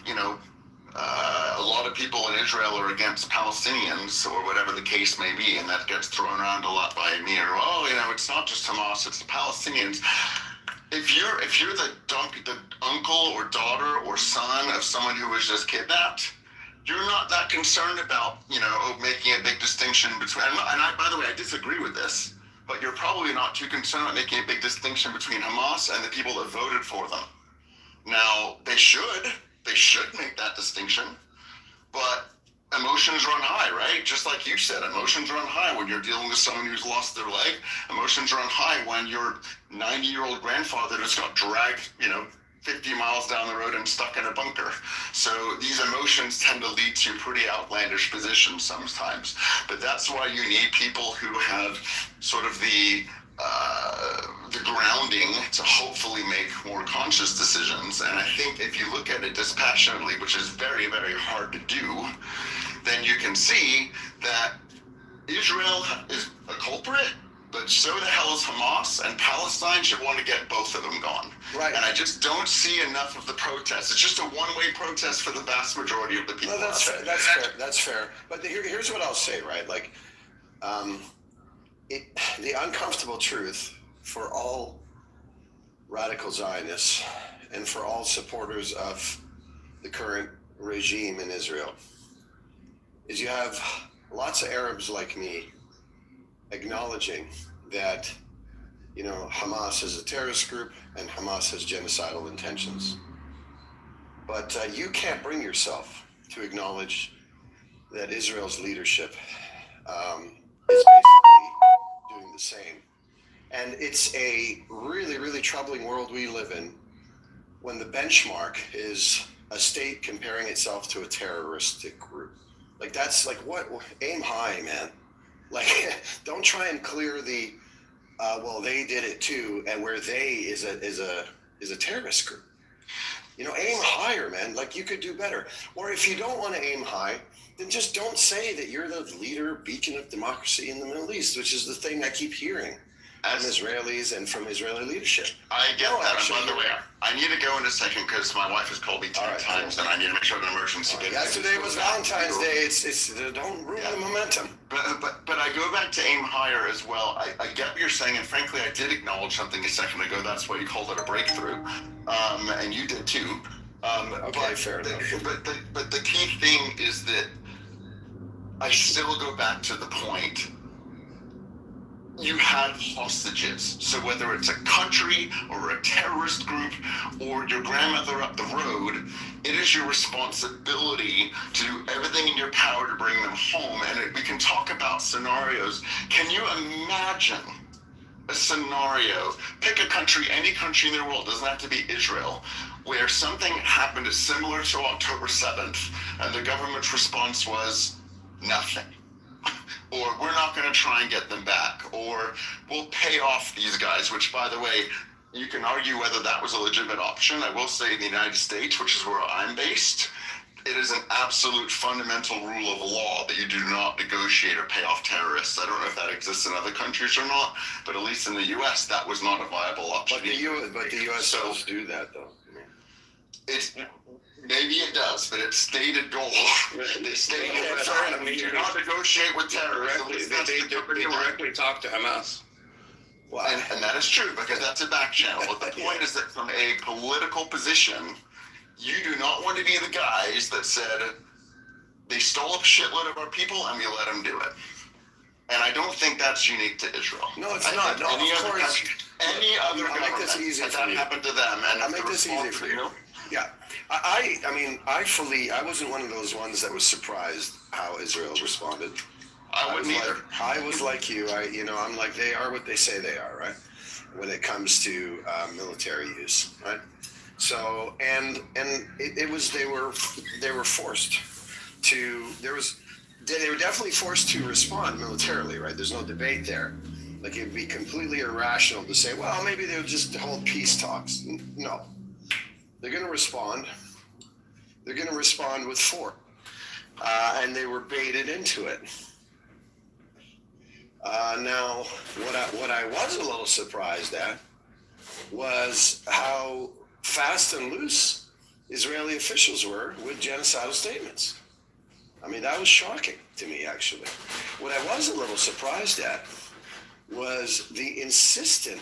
a lot of people in Israel are against Palestinians or whatever the case may be, and that gets thrown around a lot by me. Or it's not just Hamas, it's the Palestinians. If you're the uncle or daughter or son of someone who was just kidnapped, you're not that concerned about making a big distinction between. And by the way, I disagree with this, but you're probably not too concerned about making a big distinction between Hamas and the people that voted for them. Now they should make that distinction, but emotions run high, right? Just like you said, emotions run high when you're dealing with someone who's lost their leg. Emotions run high when your 90-year-old grandfather just got dragged, 50 miles down the road and stuck in a bunker. So these emotions tend to lead to pretty outlandish positions sometimes. But that's why you need people who have sort of the grounding to hopefully make more conscious decisions. And I think if you look at it dispassionately, which is very, very hard to do, then you can see that Israel is a culprit, but so the hell is Hamas, and Palestine should want to get both of them gone. Right. And I just don't see enough of the protests. It's just a one-way protest for the vast majority of the people. No, that's fair. That's fair. That's fair. But here's what I'll say, right? Like, the uncomfortable truth for all radical Zionists and for all supporters of the current regime in Israel is you have lots of Arabs like me acknowledging that, Hamas is a terrorist group and Hamas has genocidal intentions. But you can't bring yourself to acknowledge that Israel's leadership is basically doing the same. And it's a really, really troubling world we live in when the benchmark is a state comparing itself to a terroristic group. Like, that's like, what? Aim high, man. Like, don't try and clear the, well, they did it too, and where they is a terrorist group. You know, aim higher, man. Like, you could do better. Or if you don't want to aim high, then just don't say that you're the leader, beacon of democracy in the Middle East, which is the thing I keep hearing from Israelis and from Israeli leadership. I get that. And by the way, I need to go in a second because my wife has called me 10 times, and I need to make sure the emergency. Yesterday was Valentine's Day. It's don't ruin the momentum. But I go back to aim higher as well. I get what you're saying, and frankly, I did acknowledge something a second ago. That's why you called it a breakthrough, and you did too. Okay, fair enough. But the key thing is that I still go back to the point. You have hostages. So whether it's a country or a terrorist group or your grandmother up the road, it is your responsibility to do everything in your power to bring them home. And we can talk about scenarios. Can you imagine a scenario? Pick a country, any country in the world, doesn't have to be Israel, where something happened similar to October 7th, and the government's response was nothing. Or we're not going to try and get them back, or we'll pay off these guys, which, by the way, you can argue whether that was a legitimate option. I will say in the United States, which is where I'm based, it is an absolute fundamental rule of law that you do not negotiate or pay off terrorists. I don't know if that exists in other countries or not, but at least in the U.S., that was not a viable option. But the U.S. does do that, though. It's... Maybe it does, but it's stated goal. They stated we do not negotiate with terrorists. They directly talk to Hamas. Well, and that is true, because that's a back channel. But the point is that from a political position, you do not want to be the guys that said they stole a shitload of our people and we let them do it. And I don't think that's unique to Israel. No, it's not. No, any of other course. Country, any other I'll government, make this easy that for you. happened to them. And I'll make this easy for you. Yeah. I wasn't one of those ones that was surprised how Israel responded. I wouldn't either. I was like you. I'm like, they are what they say they are, right? When it comes to military use, right? So, and it was, they were forced to, they were definitely forced to respond militarily, right? There's no debate there. Like, it'd be completely irrational to say, well, maybe they'll just hold peace talks. No. They're going to respond. They're going to respond with force. And they were baited into it. Now, what I was a little surprised at was how fast and loose Israeli officials were with genocidal statements. I mean, that was shocking to me, actually. What I was a little surprised at was the insistent,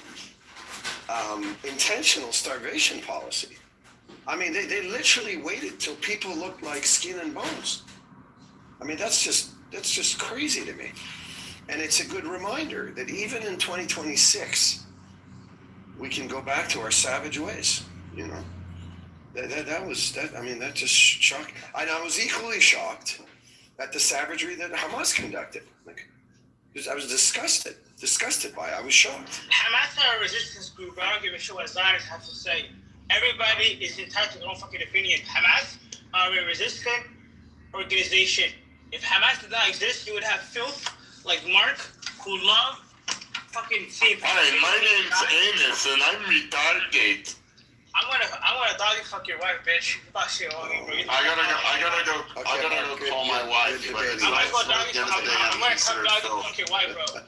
intentional starvation policy. I mean, they literally waited till people looked like skin and bones. I mean, that's just crazy to me. And it's a good reminder that even in 2026, we can go back to our savage ways, you know. That just shocked. And I was equally shocked at the savagery that Hamas conducted. Like, I was disgusted by it. I was shocked. Hamas are a resistance group. I don't give a shit what Zionists have to say. Everybody is entitled to their own fucking opinion. Hamas are a resistant organization. If Hamas did not exist, you would have filth like Mark, who love fucking seeing. Hi, my name's Amos, and I'm retarded. I'm gonna dog you fuck your wife, bitch. Fuck shit on me, bro. I gotta go call my wife. I'm gonna come dog you fuck your wife, bro.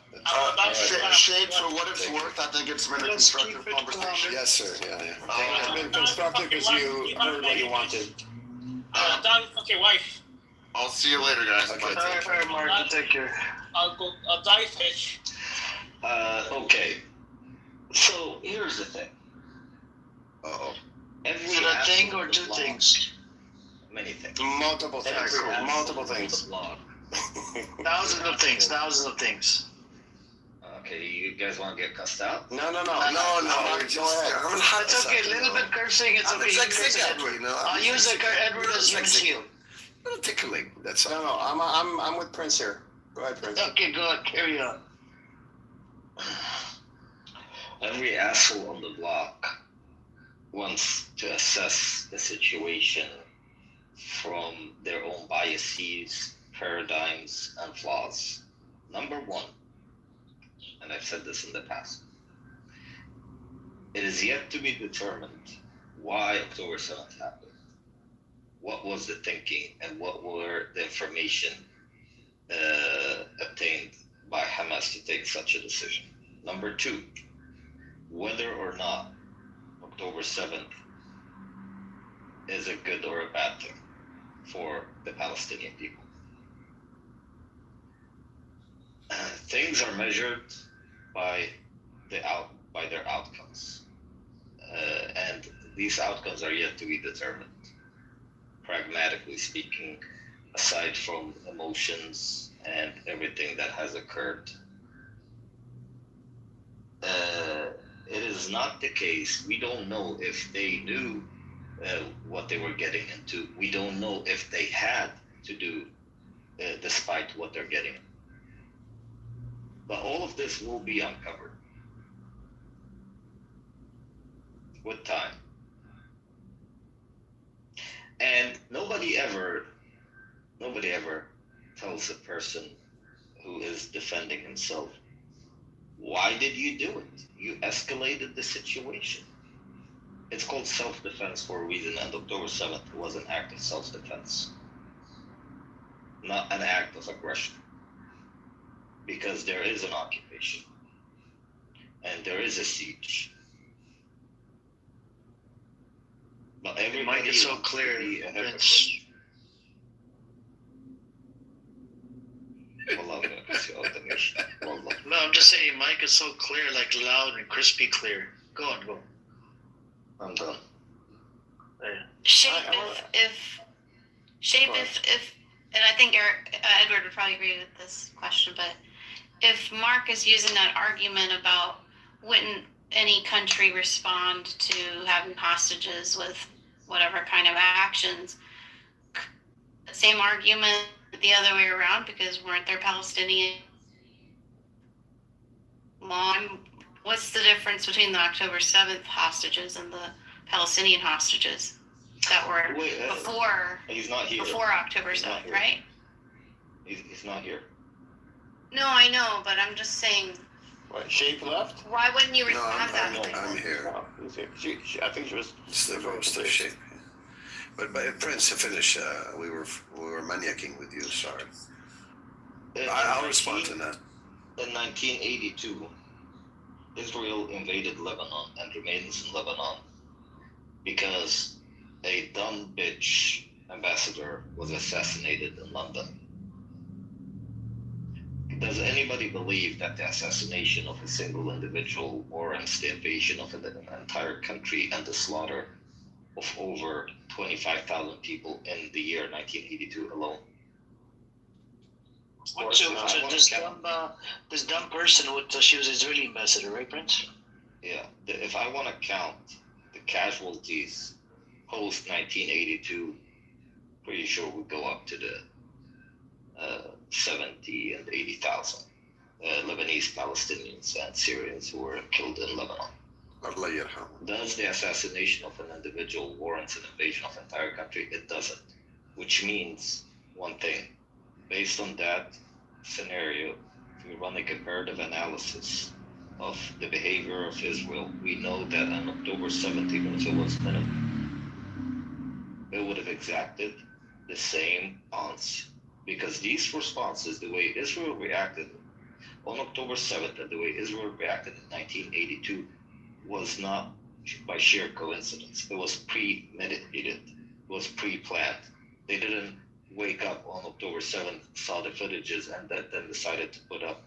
Shade, for what it's worth, I think it's been a constructive conversation. Yes, sir. Yeah. It's been constructive because you heard what you wanted. Dog you fuck your wife. I'll see you later, guys. Okay, all right, Mark. Take care. I'll die, bitch. Okay. So here's the thing. Uh-oh. Is it a thing or two things? Many things. Multiple things. Multiple things. Thousands of things. Okay, you guys want to get cussed out? No. Go ahead. It's okay. A little bit cursing. It's okay. I'll use Edward as human shield. A little tickling. That's all. No. I'm with Prince here. Go ahead, Prince. Okay, go ahead. Carry on. Every asshole on the block wants to assess the situation from their own biases, paradigms, and flaws. Number one, and I've said this in the past, it is yet to be determined why October 7th happened. What was the thinking and what were the information obtained by Hamas to take such a decision? Number two, whether or not October 7th is a good or a bad thing for the Palestinian people. Things are measured by their outcomes, and these outcomes are yet to be determined. Pragmatically speaking, aside from emotions and everything that has occurred, it is not the case. We don't know if they knew what they were getting into. We don't know if they had to do despite what they're getting. But all of this will be uncovered with time. And nobody ever tells a person who is defending himself, why did you do it? You escalated the situation. It's called self-defense for a reason, and October 7th was an act of self-defense, not an act of aggression. Because there is an occupation, and there is a siege. But everybody Mike is so clear. No, I'm just saying, Mike is so clear, like loud and crispy clear. Go on, go. I'm done. Shape, if, and I think Edward would probably agree with this question, but if Mark is using that argument about wouldn't any country respond to having hostages with whatever kind of actions, same argument the other way around, because weren't there Palestinian law? What's the difference between the October 7th hostages and the Palestinian hostages that were before? He's not here. Before October 7th, right? He's not here. No, I know, but I'm just saying. What, Shape left? Why wouldn't you respond that way? I'm here. I think she was. It's the roast of Shape. But Prince, to finish, we were maniacking with you. Sorry. I'll respond to that. In 1982, Israel invaded Lebanon and remains in Lebanon because a dumb bitch ambassador was assassinated in London. Does anybody believe that the assassination of a single individual warrants the invasion of an entire country and the slaughter of over 25,000 people in the year 1982 alone? This dumb person, she was Israeli ambassador, right, Prince? Yeah. If I want to count the casualties post 1982, pretty sure we go up to the 70 and 80,000 Lebanese, Palestinians, and Syrians who were killed in Lebanon. Does the assassination of an individual warrant an invasion of an entire country? It doesn't. Which means one thing. Based on that scenario, if we run a comparative analysis of the behavior of Israel, we know that on October 7th, even if it was minimum, it would have exacted the same ounce. Because these responses, the way Israel reacted on October 7th and the way Israel reacted in 1982 was not by sheer coincidence. It was premeditated. It was pre-planned. They didn't wake up on October 7th, saw the footages, and then decided to put up,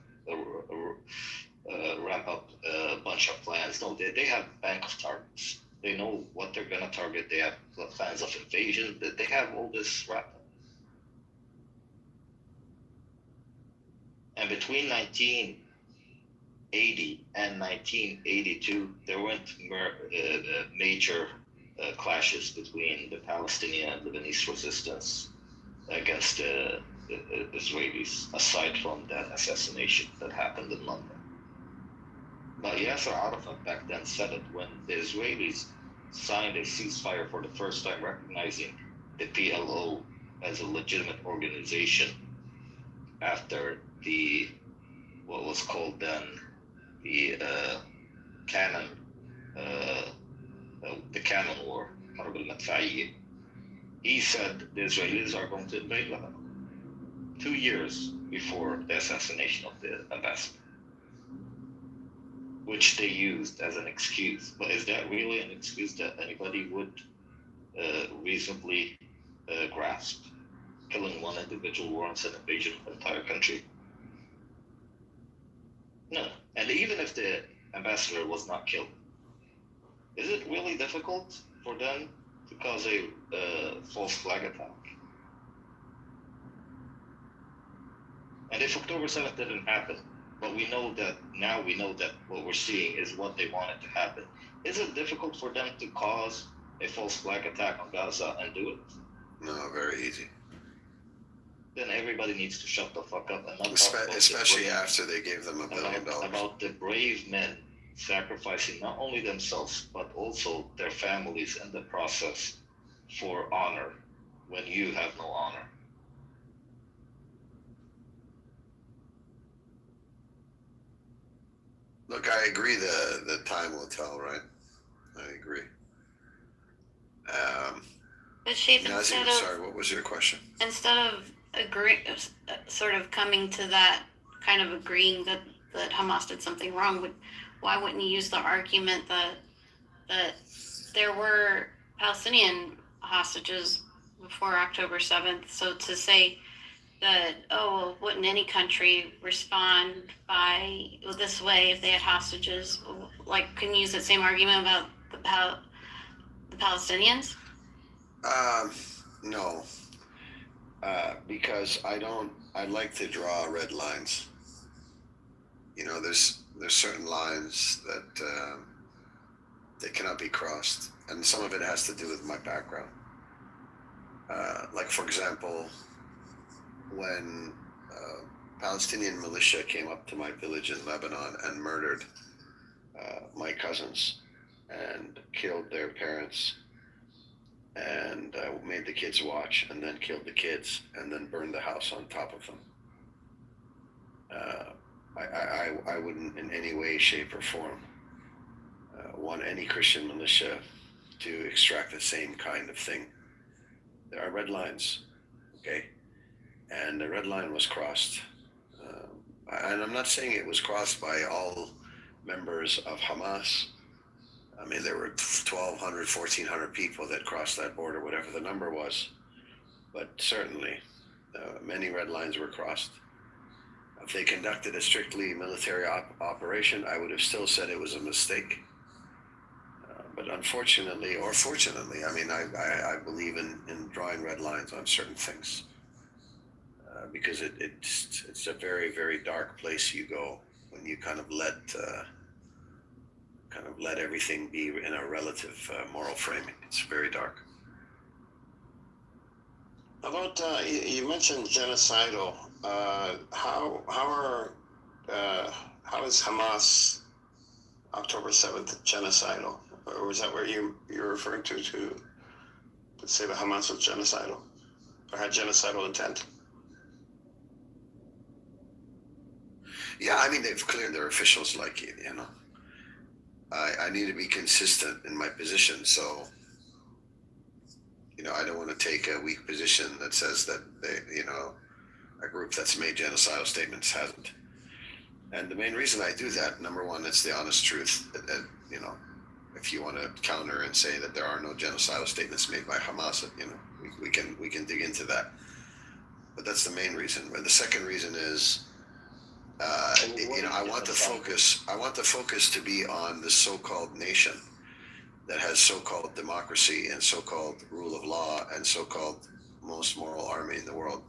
ramp up a bunch of plans. No, they have a bank of targets. They know what they're going to target. They have plans of invasion. They have all this wrapped up. And between 1980 and 1982, there weren't major clashes between the Palestinian and Lebanese resistance against the Israelis, aside from that assassination that happened in London. But Yasser Arafat back then said it when the Israelis signed a ceasefire for the first time, recognizing the PLO as a legitimate organization after what was called then the Cannon War, Harb al-Madfa'iyya. He said the Israelis are going to invade Lebanon 2 years before the assassination of the ambassador, which they used as an excuse. But is that really an excuse that anybody would reasonably grasp? Killing one individual warrants an invasion of an entire country? No. And even if the ambassador was not killed, is it really difficult for them to cause a false flag attack? And if October 7th didn't happen, but we know that what we're seeing is what they wanted to happen, is it difficult for them to cause a false flag attack on Gaza and do it? No, very easy. Then everybody needs to shut the fuck up and not especially after they gave them $1 billion. About the brave men sacrificing not only themselves but also their families in the process for honor when you have no honor. Look, I agree. The time will tell, right? I agree. But Sheikh, sorry, what was your question? Instead of sort of coming to that kind of agreeing that Hamas did something wrong, why wouldn't you use the argument that there were Palestinian hostages before October 7th? So to say that, wouldn't any country respond this way if they had hostages? Like, can you use that same argument about the Palestinians? No. Because I like to draw red lines. You know, there's certain lines that they cannot be crossed, and some of it has to do with my background. Like, for example, when Palestinian militia came up to my village in Lebanon and murdered my cousins and killed their parents and made the kids watch, and then killed the kids, and then burned the house on top of them. I wouldn't in any way, shape, or form want any Christian militia to extract the same kind of thing. There are red lines, okay? And the red line was crossed. And I'm not saying it was crossed by all members of Hamas. I mean, there were 1,200, 1,400 people that crossed that border, whatever the number was. But certainly, many red lines were crossed. If they conducted a strictly military operation, I would have still said it was a mistake. But unfortunately, or fortunately, I mean, I believe in drawing red lines on certain things. Because it's a very, very dark place you go when you kind of let everything be in a relative moral framing. It's very dark. About you mentioned genocidal. How is Hamas October 7th genocidal? Or was that where you're referring to say that Hamas was genocidal or had genocidal intent? Yeah, I mean, they've cleared their officials, like, you know. I need to be consistent in my position, so, you know, I don't want to take a weak position that says that a group that's made genocidal statements hasn't. And the main reason I do that, number one, it's the honest truth. That, you know, if you want to counter and say that there are no genocidal statements made by Hamas, you know, we can dig into that. But that's the main reason. But the second reason is, I want the focus to be on the so-called nation that has so-called democracy and so-called rule of law and so-called most moral army in the world.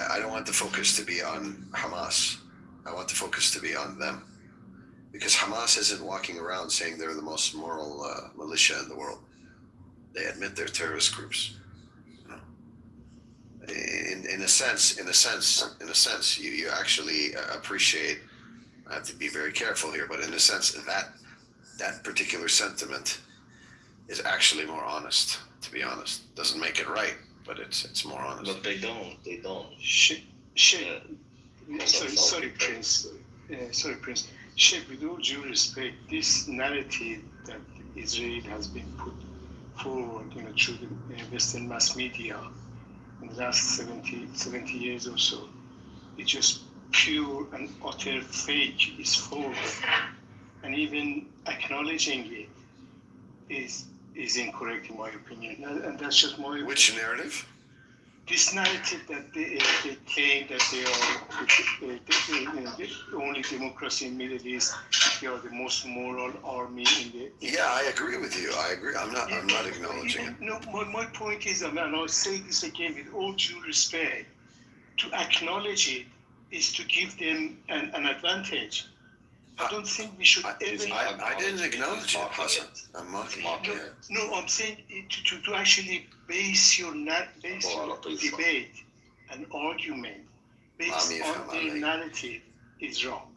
I don't want the focus to be on Hamas. I want the focus to be on them, because Hamas isn't walking around saying they're the most moral militia in the world. They admit they're terrorist groups. In a sense, you actually appreciate I have to be very careful here, but in a sense that particular sentiment is actually more honest, to be honest. Doesn't make it right, but it's more honest. But they don't. Sorry, Prince. Prince. Sheikh, with all due respect, this narrative that Israel has been put forward, through the Western mass media in the last 70 years or so, it's just pure and utter fake. It's false, and even acknowledging it is incorrect in my opinion. And that's just my opinion. Which narrative? This narrative that they claim that they are the only democracy in Middle East, they are the most moral army in the. Yeah, I agree with you. I agree. I'm not acknowledging it. No, my point is, and I'll say this again with all due respect, to acknowledge it is to give them an advantage. I don't think we should ever. I didn't acknowledge it, Hassan. I'm mocking you. No, I'm saying to actually base your debate and argument based on their narrative is wrong.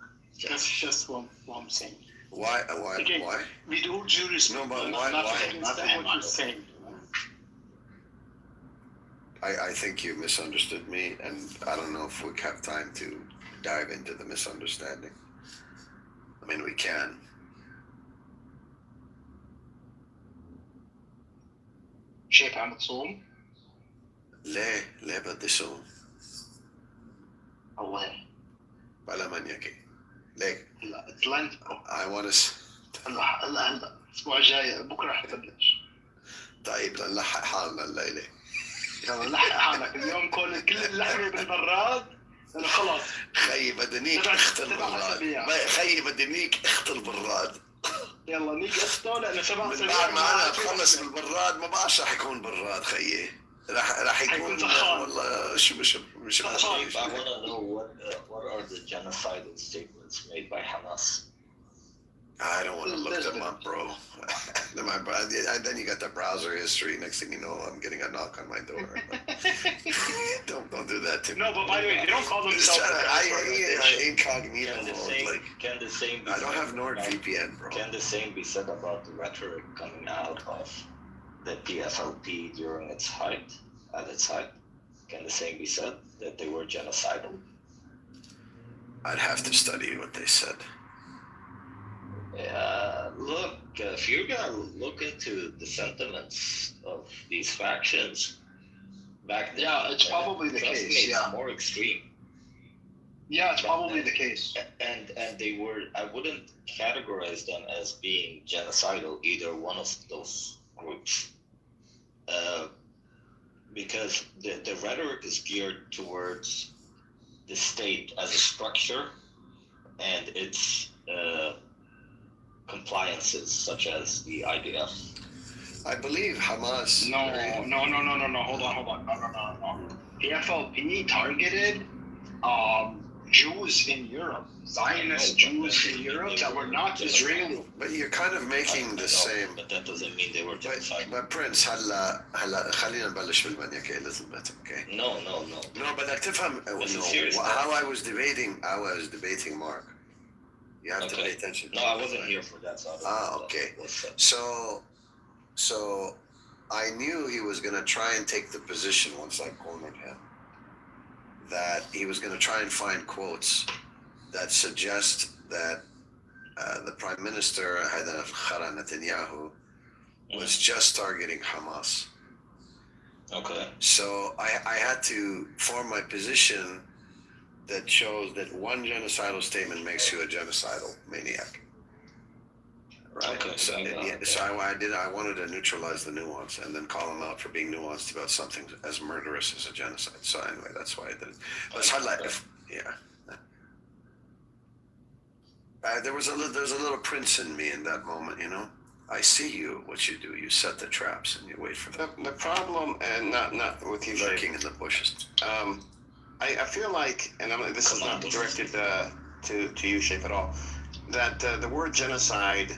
That's just what I'm saying. Why? Again, Why? With all due respect, No, but I'm why? not against what you're saying. I think you misunderstood me, and I don't know if we have time to dive into the misunderstanding. I mean, we can. شيخ عم تصوم؟ ليه بدي صوم؟ الله بلا منيكي. ليك. هلا اتلانتيكو. I want to. هلا الاسبوع الجاي بكره رح تبلش. طيب نلحق حالنا الليله. يلا لحق حالك اليوم كل اللحمه بالبراد. انا خلاص. خيي بدنيك اخت البراد. خيي بدنيك اخت البراد. يلا نيجي اخته لانه 7 اسابيع. بعد ما انا بخلص بالبراد ما بعرفش رح يكون براد خيي. رح يكون والله مش I want to know what are the genocidal statements made by Hamas. I don't want to look them up, bro. Then you got the browser history. Next thing you know, I'm getting a knock on my door. don't do that to me. No, but by the way, they don't call themselves. Incognito. Can the same be I don't have NordVPN, bro. Can the same be said about the rhetoric coming out of the PFLP during its height? At its height, can the same be said that they were genocidal? I'd have to study what they said. Look, if you're gonna look into the sentiments of these factions back then, it's probably the case. It's more extreme. Yeah, it's probably the case. And they were. I wouldn't categorize them as being genocidal, either one of those groups, because the rhetoric is geared towards the state as a structure and its compliances, such as the IDF. I believe Hamas. No. Hold on. No. The FLP targeted Jews in Europe, Zionist Jews in Europe that were not Israeli. But you're kind of making the same. But that doesn't mean they were genocide. But Prince, هلا خلينا نبلش بالمانيكا a little bit, okay? No. No, بدك تفهم. How I was debating Mark. You have to pay attention. No, I wasn't here for that. So okay. So I knew he was going to try and take the position once I cornered him that he was going to try and find quotes that suggest that the Prime Minister Netanyahu was just targeting Hamas. Okay. So I had to form my position that shows that one genocidal statement makes you a genocidal maniac. Right. Okay. So I wanted to neutralize the nuance and then call him out for being nuanced about something as murderous as a genocide. So anyway, that's why I did it. But there's a little prince in me in that moment, you know. I see you. What you do, you set the traps and you wait for them. The problem, and not with you, lurking in the bushes. I feel like, and this is not directed to you, Shape, at all, that the word genocide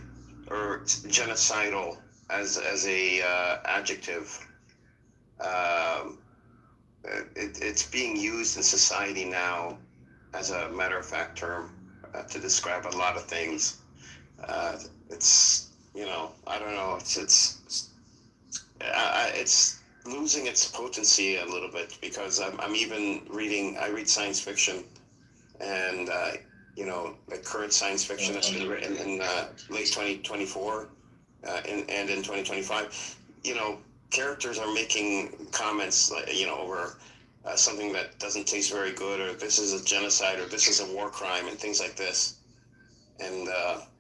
or genocidal as a adjective, it's being used in society now as a matter-of-fact term to describe a lot of things. It's, you know, I don't know. It's losing its potency a little bit, because I'm even reading. I read science fiction, and you know, like current science fiction that's been written in late 2024 and in 2025. You know, characters are making comments, you know, over something that doesn't taste very good, or this is a genocide, or this is a war crime, and things like this. And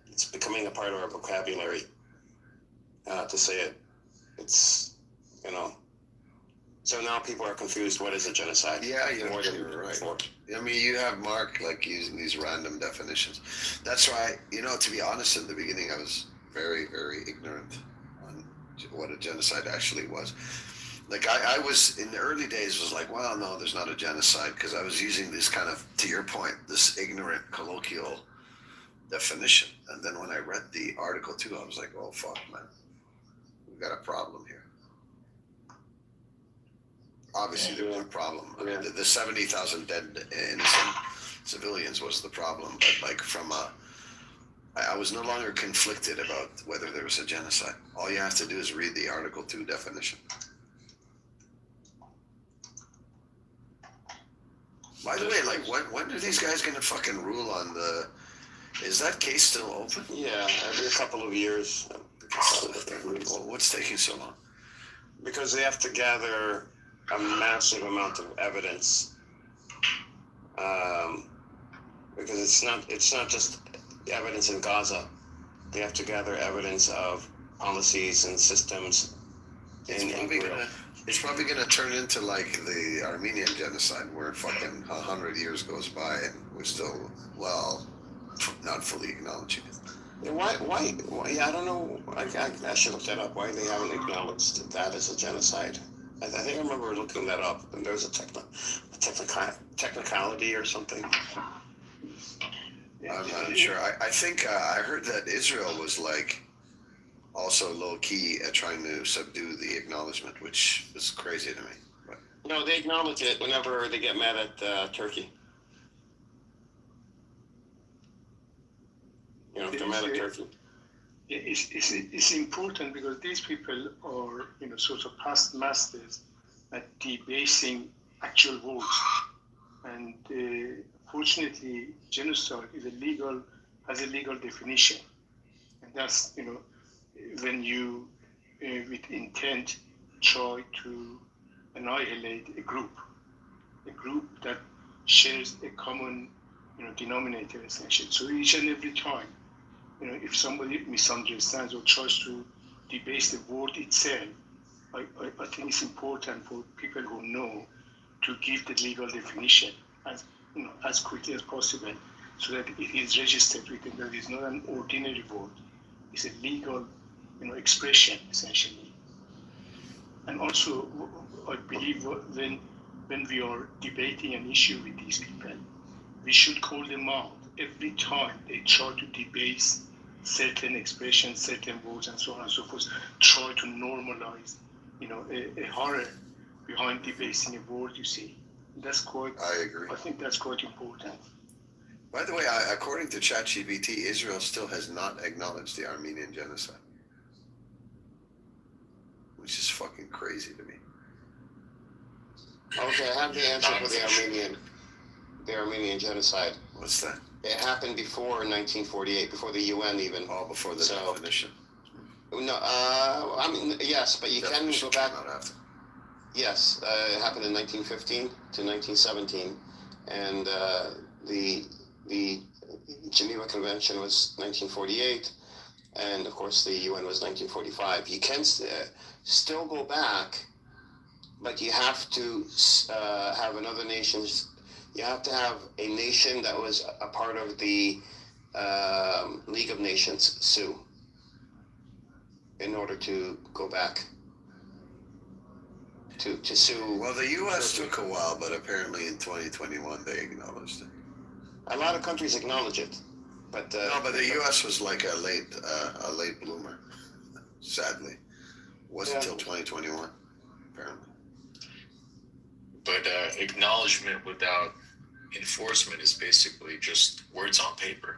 it's becoming a part of our vocabulary to say it. It's, you know. So now people are confused. What is a genocide? Yeah, you're right. Before. I mean, you have Mark like using these random definitions. That's why, you know, to be honest, in the beginning, I was very, very ignorant on what a genocide actually was. Like I was in the early days was like, well, no, there's not a genocide, because I was using this kind of, to your point, this ignorant colloquial definition. And then when I read the article too, I was like, oh fuck, man, we got a problem here. Obviously, there was a problem. I mean, the 70,000 dead innocent civilians was the problem, but like I was no longer conflicted about whether there was a genocide. All you have to do is read the Article 2 definition. By the way, like, when are these guys gonna fucking rule on the? Is that case still open? Yeah, every couple of years. Well, what's taking so long? Because they have to gather a massive amount of evidence, because it's not just evidence in Gaza. They have to gather evidence of policies and systems in Israel. It's probably gonna turn into like the Armenian genocide, where fucking 100 years goes by and we're still, well, not fully acknowledging it. Yeah, why? Yeah, I don't know. I should look that up. Why they haven't acknowledged that as a genocide? I think I remember looking that up, and there was a technicality or something. I'm not sure. I think I heard that Israel was like also low key at trying to subdue the acknowledgement, which is crazy to me. But no, they acknowledge it whenever they get mad at Turkey. You know, if they're mad at Turkey. It's important, because these people are, you know, sort of past masters at debasing actual words. And fortunately, genocide has a legal definition. And that's, you know, when you, with intent, try to annihilate a group that shares a common, you know, denominator, essentially. So each and every time, you know, if somebody misunderstands or tries to debase the word itself, I think it's important for people who know to give the legal definition as, you know, as quickly as possible, so that it is registered with them. That it's not an ordinary word; it's a legal, you know, expression, essentially. And also, I believe when we are debating an issue with these people, we should call them out every time they try to debase certain expressions, certain words, and so on and so forth. Try to normalize, you know, a horror behind debasing a word. You see, that's quite. I agree. I think that's quite important. By the way, according to ChatGPT, Israel still has not acknowledged the Armenian genocide, which is fucking crazy to me. Okay, I have the answer for the Armenian genocide. What's that? It happened before 1948, before the UN even. Oh, before the definition. No, I mean, yes, but you can go back. Yes, it happened in 1915 to 1917, and the Geneva Convention was 1948, and of course the UN was 1945. You can still go back, but you have to have another nation's. You have to have a nation that was a part of the League of Nations sue in order to go back to sue. Well, the U.S. took a while, but apparently in 2021 they acknowledged it. A lot of countries acknowledge it, but no, but the U.S. was like a late bloomer. Sadly, it wasn't until 2021, apparently. But acknowledgement without enforcement is basically just words on paper.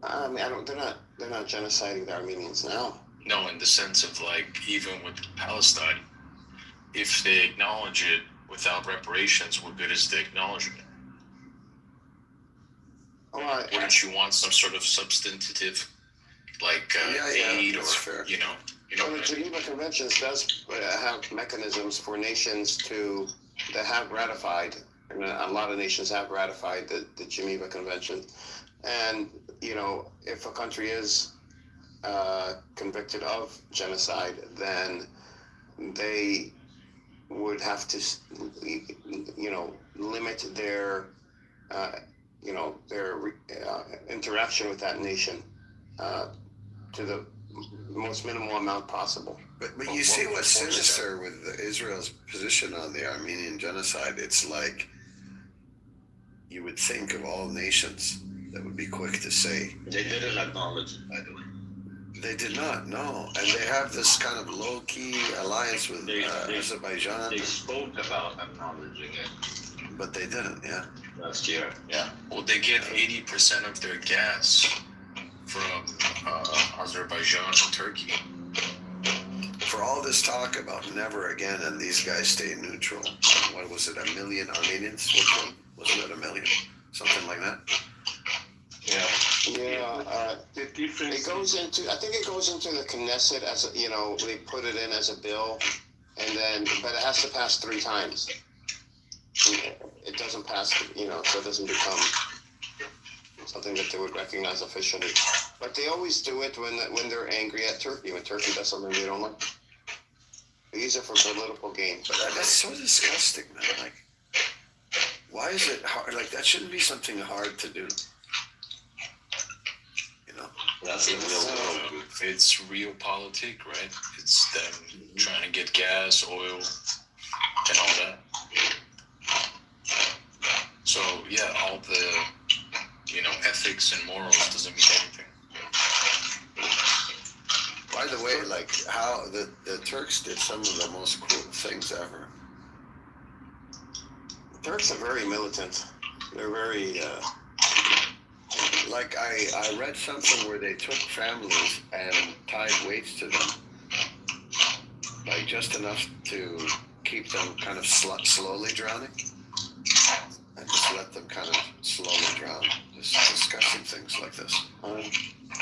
I mean, they're not genociding the Armenians now. No, in the sense of like, even with Palestine, if they acknowledge it without reparations, what good is the acknowledgement? Wouldn't you want some sort of substantive, like aid, or fair. you know? Well, the Geneva Conventions does have mechanisms for nations that have ratified, and a lot of nations have ratified the Geneva Convention, and if a country is convicted of genocide, then they would have to, limit their, interaction with that nation to the most minimal amount possible. But you see what's sinister with Israel's position on the Armenian genocide? It's like you would think of all nations that would be quick to say. They didn't acknowledge it, by the way. They did not, no. And they have this kind of low-key alliance with Azerbaijan. They spoke about acknowledging it. But they didn't, yeah. Last year. Yeah. Well, they get 80% of their gas from Azerbaijan and Turkey. For all this talk about never again, and these guys stay neutral. What was it, 1 million Armenians? Wasn't it 1 million? Something like that? Yeah. The difference. I think it goes into the Knesset as they put it in as a bill, but it has to pass 3 times. It doesn't pass, so it doesn't become something that they would recognize officially. But they always do it when they're angry at Turkey, when Turkey does something they don't like. They use it for political gain. But that's so disgusting, man. Like, why is it hard? Like, that shouldn't be something hard to do. That's the real It's realpolitik, right? It's them trying to get gas, oil, and all that. So yeah, all the ethics and morals doesn't mean anything. By the way, like how the Turks did some of the most cruel things ever. The Turks are very militant. They're very. Like I read something where they took families and tied weights to them, like just enough to keep them kind of slowly drowning, and just let them kind of slowly drown. Just discussing things like this.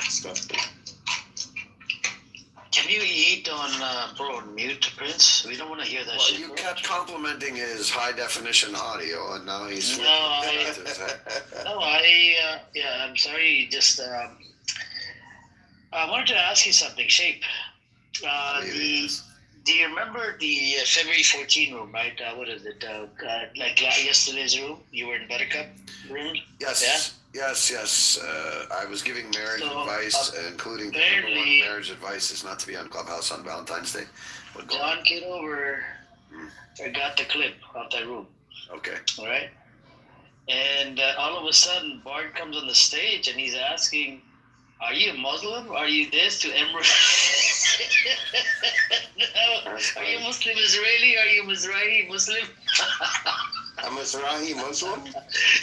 Disgusting. Can you eat on mute, Prince? We don't want to hear that shit. You kept complimenting his high definition audio, and now he's. I'm sorry. Just I wanted to ask you something, Shape. Do you remember the February 14 room, right? What is it? Like yesterday's room? You were in Buttercup room? Yes. Yeah? Yes. I was giving marriage advice, including the number one marriage advice is not to be on Clubhouse on Valentine's Day. But John Kitover got the clip of that room. Okay. All right. And all of a sudden, Bart comes on the stage and he's asking, "Are you a Muslim? Are you this?" to Emre. Are you Muslim Israeli? Are you Mizrahi Muslim? A Mizrahi Muslim?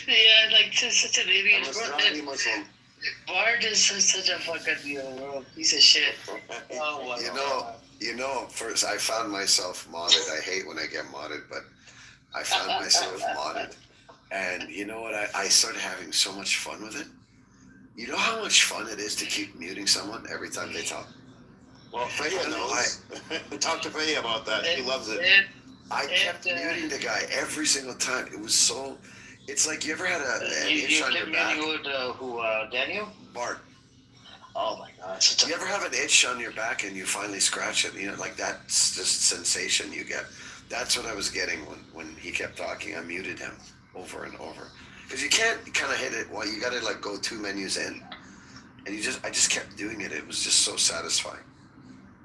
Yeah, like such an idiot. A Mizrahi Muslim. Bart is such a fucking piece of shit. Oh, First I found myself modded. I hate when I get modded, but I found myself modded. And you know what? I started having so much fun with it. You know how much fun it is to keep muting someone every time they talk? Well, Freya knows. Talk to Freya about that. He loves it. I kept muting the guy every single time. It was so... It's like you ever had an itch on your back? Daniel? Bart. Oh my God. You ever have an itch on your back and you finally scratch it? Like that's just sensation you get. That's what I was getting when he kept talking. I muted him over and over. Because you can't kind of hit it. Well, you got to like go 2 menus in. And I just kept doing it. It was just so satisfying.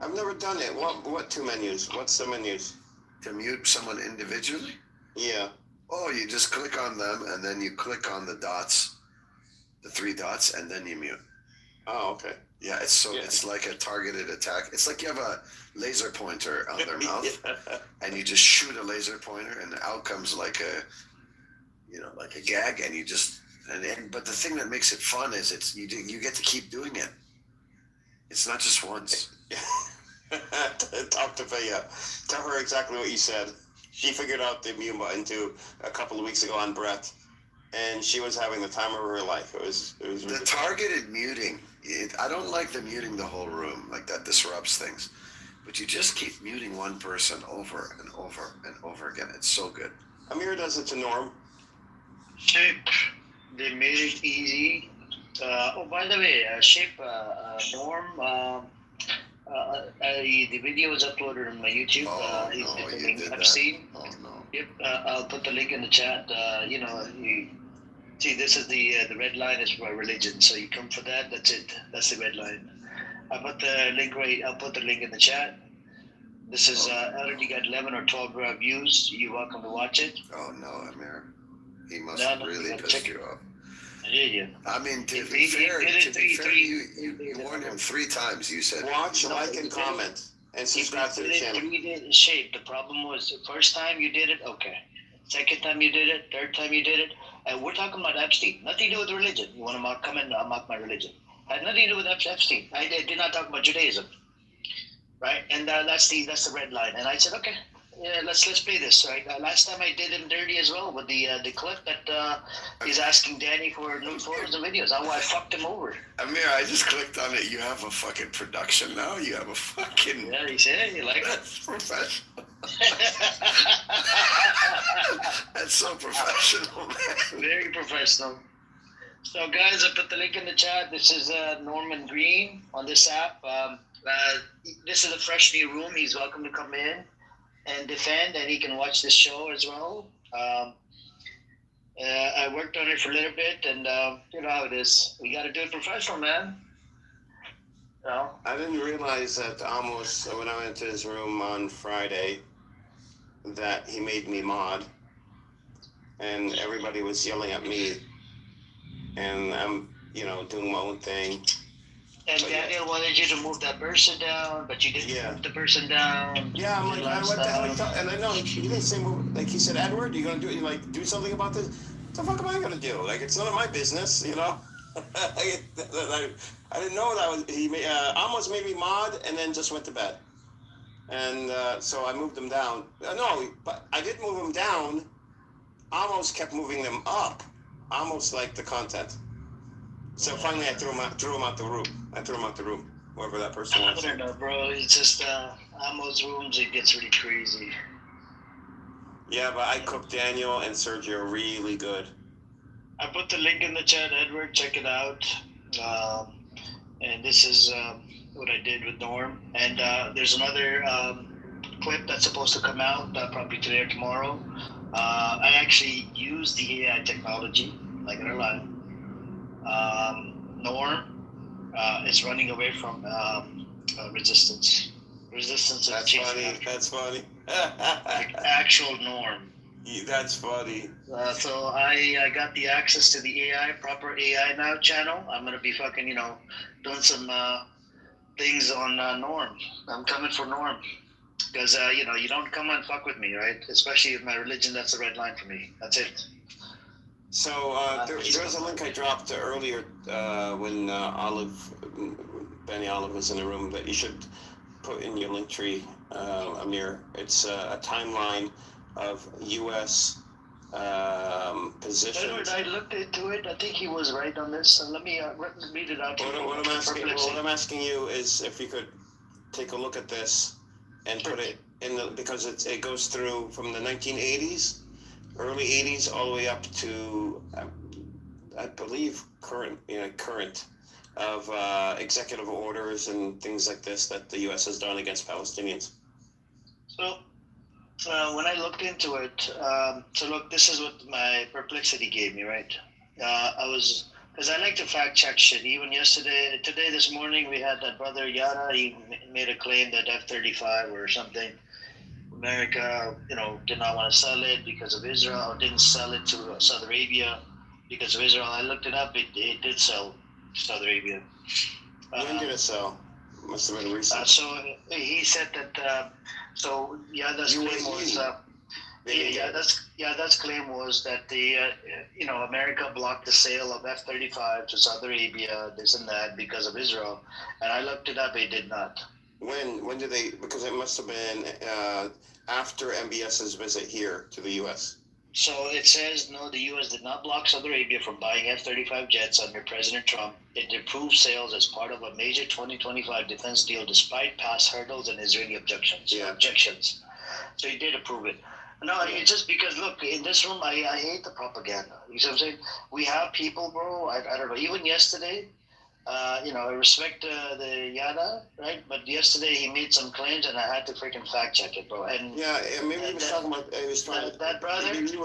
I've never done it. What 2 menus? What's the menus? To mute someone individually? Yeah. Oh, you just click on them and then you click on the dots, the 3 dots, and then you mute. Oh, okay. Yeah, it's like a targeted attack. It's like you have a laser pointer on their mouth, and you just shoot a laser pointer, and out comes like like a gag, and you just but the thing that makes it fun is you get to keep doing it. It's not just once. Talk to Faya. Tell her exactly what you said. She figured out the mute button too a couple of weeks ago on Brett, and she was having the time of her life. It was the targeted muting. I don't like the muting the whole room, like that disrupts things. But you just keep muting one person over and over and over again. It's so good. Amir does it to Norm. Shape, they made it easy. By the way, Shape, Norm, the video was uploaded on my YouTube. Epstein. Oh no. Yep, I'll put the link in the chat. See, this is the red line is for religion. So you come for that. That's it. That's the red line. I'll put the link I'll put the link in the chat. This is already got 11 or 12 views. You're welcome to watch it. Oh no, Amir. He must have really pissed you off. Yeah. I mean, to be fair, you warned him 3 times. You said watch, like, and comment, and subscribe to the channel. Shape. The problem was the first time you did it, okay. Second time you did it, third time you did it, and we're talking about Epstein. Nothing to do with religion. You want to come in? I'll mock my religion. Had nothing to do with Epstein. I did not talk about Judaism, right? And that's the red line. And I said, okay, yeah, let's play this, right? Last time I did him dirty as well with the clip that he's asking Danny for nude photos and videos. How I fucked him over. Amir, I just clicked on it. You have a fucking production now. You have a fucking. Yeah, he said you like it. That's professional. That's so professional, man. Very professional. So, guys, I put the link in the chat. This is Norman Green on this app. This is a fresh new room. He's welcome to come in and defend, and he can watch this show as well. I worked on it for a little bit, and you know how it is. We got to do it professional, man. You know? I didn't realize that almost when I went to his room on Friday that he made me mod, and everybody was yelling at me. And I'm, doing my own thing. And but Daniel wanted you to move that person down, but you didn't move the person down. Yeah, I'm like, what the hell? And I know he didn't say move. Like he said, Edward, you gonna do? You like do something about this? What the fuck am I gonna do? Like it's none of my business, I didn't know that was he. Almost made me mod, and then just went to bed. And so I moved him down. No, but I did move him down. Almost kept moving them up. Almost like the content. So finally, I threw him out the room. Whoever that person was. I don't know, bro. It's just Amo's rooms. It gets really crazy. Yeah, but I cooked Daniel and Sergio really good. I put the link in the chat, Edward. Check it out. And this is what I did with Norm. And there's another clip that's supposed to come out probably today or tomorrow. I actually use the AI technology, like in our life. Norm is running away from resistance. Resistance is chasing after. That's funny. Like actual Norm. That's funny. So I got the access to the AI, proper AI now channel. I'm gonna be fucking, doing some things on Norm. I'm coming for Norm. Because, you don't come and fuck with me, right? Especially with my religion, that's the red line for me. That's it. So there was a link I dropped earlier when Benny Olive was in the room that you should put in your link tree, Amir. It's a timeline of U.S. positions. Edward, I looked into it. I think he was right on this. So let me read it out. What I'm asking you is if you could take a look at this and put it in because it goes through from the 1980s, early 80s, all the way up to I believe current of executive orders and things like this that the U.S. has done against Palestinians. So when I looked into it, look, this is what my perplexity gave me, right? Because I like to fact check shit. Even this morning, we had that brother Yara. He made a claim that F-35 or something, America, did not want to sell it because of Israel. Didn't sell it to Saudi Arabia because of Israel. I looked it up. It did sell to Saudi Arabia. When did it sell? Must have been recent. So he said that. Yada's claim was. That's claim was that the America blocked the sale of F-35 to Saudi Arabia, this and that, because of Israel, and I looked it up. It did not. When did they? Because it must have been after MBS's visit here to the U.S. So it says, no, the U.S. did not block Saudi Arabia from buying F-35 jets under President Trump. It approved sales as part of a major 2025 defense deal despite past hurdles and Israeli objections. So he did approve it. No, it's just because, look, in this room, I hate the propaganda. You see what I'm saying? We have people, bro, I don't know, even yesterday, I respect the Yada, right? But yesterday he made some claims and I had to freaking fact check it, bro. And maybe he was talking about that brother is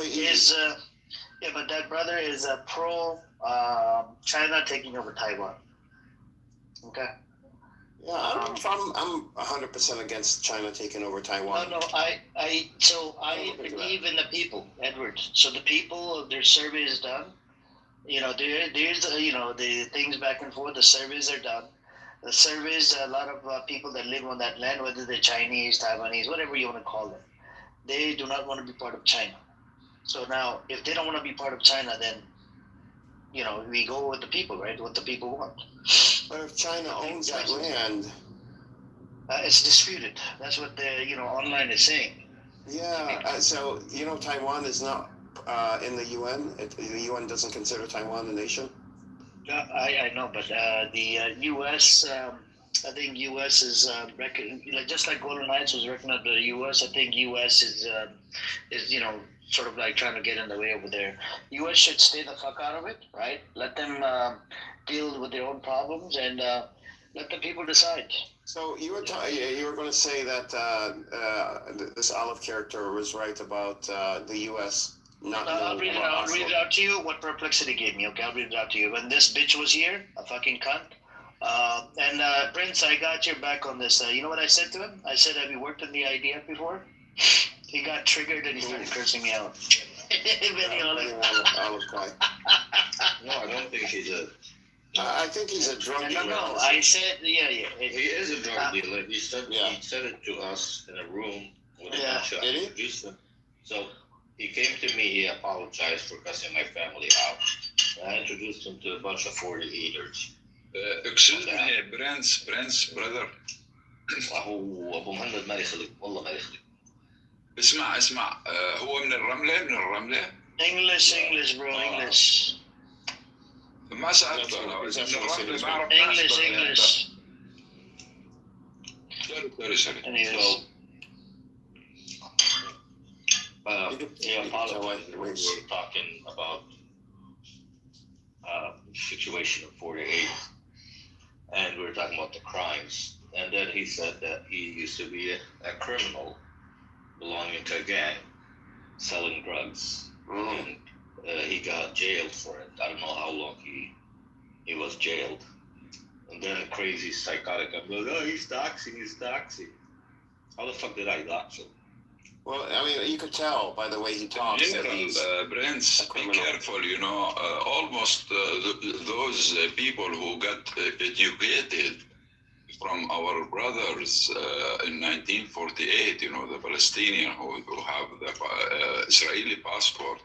but that brother is a pro China taking over Taiwan. Okay. Yeah, I don't know if I'm 100% against China taking over Taiwan. No, I believe in the people, Edward. So the people, their survey is done. There's the things back and forth. The surveys are done. The surveys, a lot of people that live on that land, whether they're Chinese, Taiwanese, whatever you want to call them, they do not want to be part of China. So now, if they don't want to be part of China, then we go with the people, right? What the people want. But if China owns that land, it's disputed. That's what the online is saying. Yeah. So Taiwan is not in the UN. The UN doesn't consider Taiwan a nation. I know, but the U.S. I think U.S. is just like Golden Heights was recognized by the U.S. I think U.S. is sort of like trying to get in the way over there. U.S. should stay the fuck out of it, right? Let them deal with their own problems and let the people decide. So you were going to say that this Olive character was right about the U.S. I'll read it out to you. What Perplexity gave me. Okay, I'll read it out to you. When this bitch was here, a fucking cunt. And Prince, I got your back on this. You know what I said to him? I said, "Have you worked on the idea before?" He got triggered and he started cursing me out. Olive guy. No, I don't think he's a. I think he's a drug dealer. No, I said, He is a drug dealer. He said it to us in a room with a bunch of introduced. So he came to me. He apologized for cussing my family out. I introduced him to a bunch of 48ers. Excuse me, Prince, brother. هو ابو مهند ما يخلق والله ما يخلق. اسمع هو من الرملة. English bro, English. ما سألته أنا إذا من الرملة بعرف English. Sorry. We were talking about the situation of 48, and we were talking about the crimes. And then he said that he used to be a criminal belonging to a gang, selling drugs. And he got jailed for it. I don't know how long he was jailed. And then a crazy psychotic, I'm like, oh, he's doxing. How the fuck did I dox him? Well, I mean, you could tell by the way he talks. In general, Prince, be careful, almost those people who got educated from our brothers in 1948, the Palestinian who have the Israeli passport,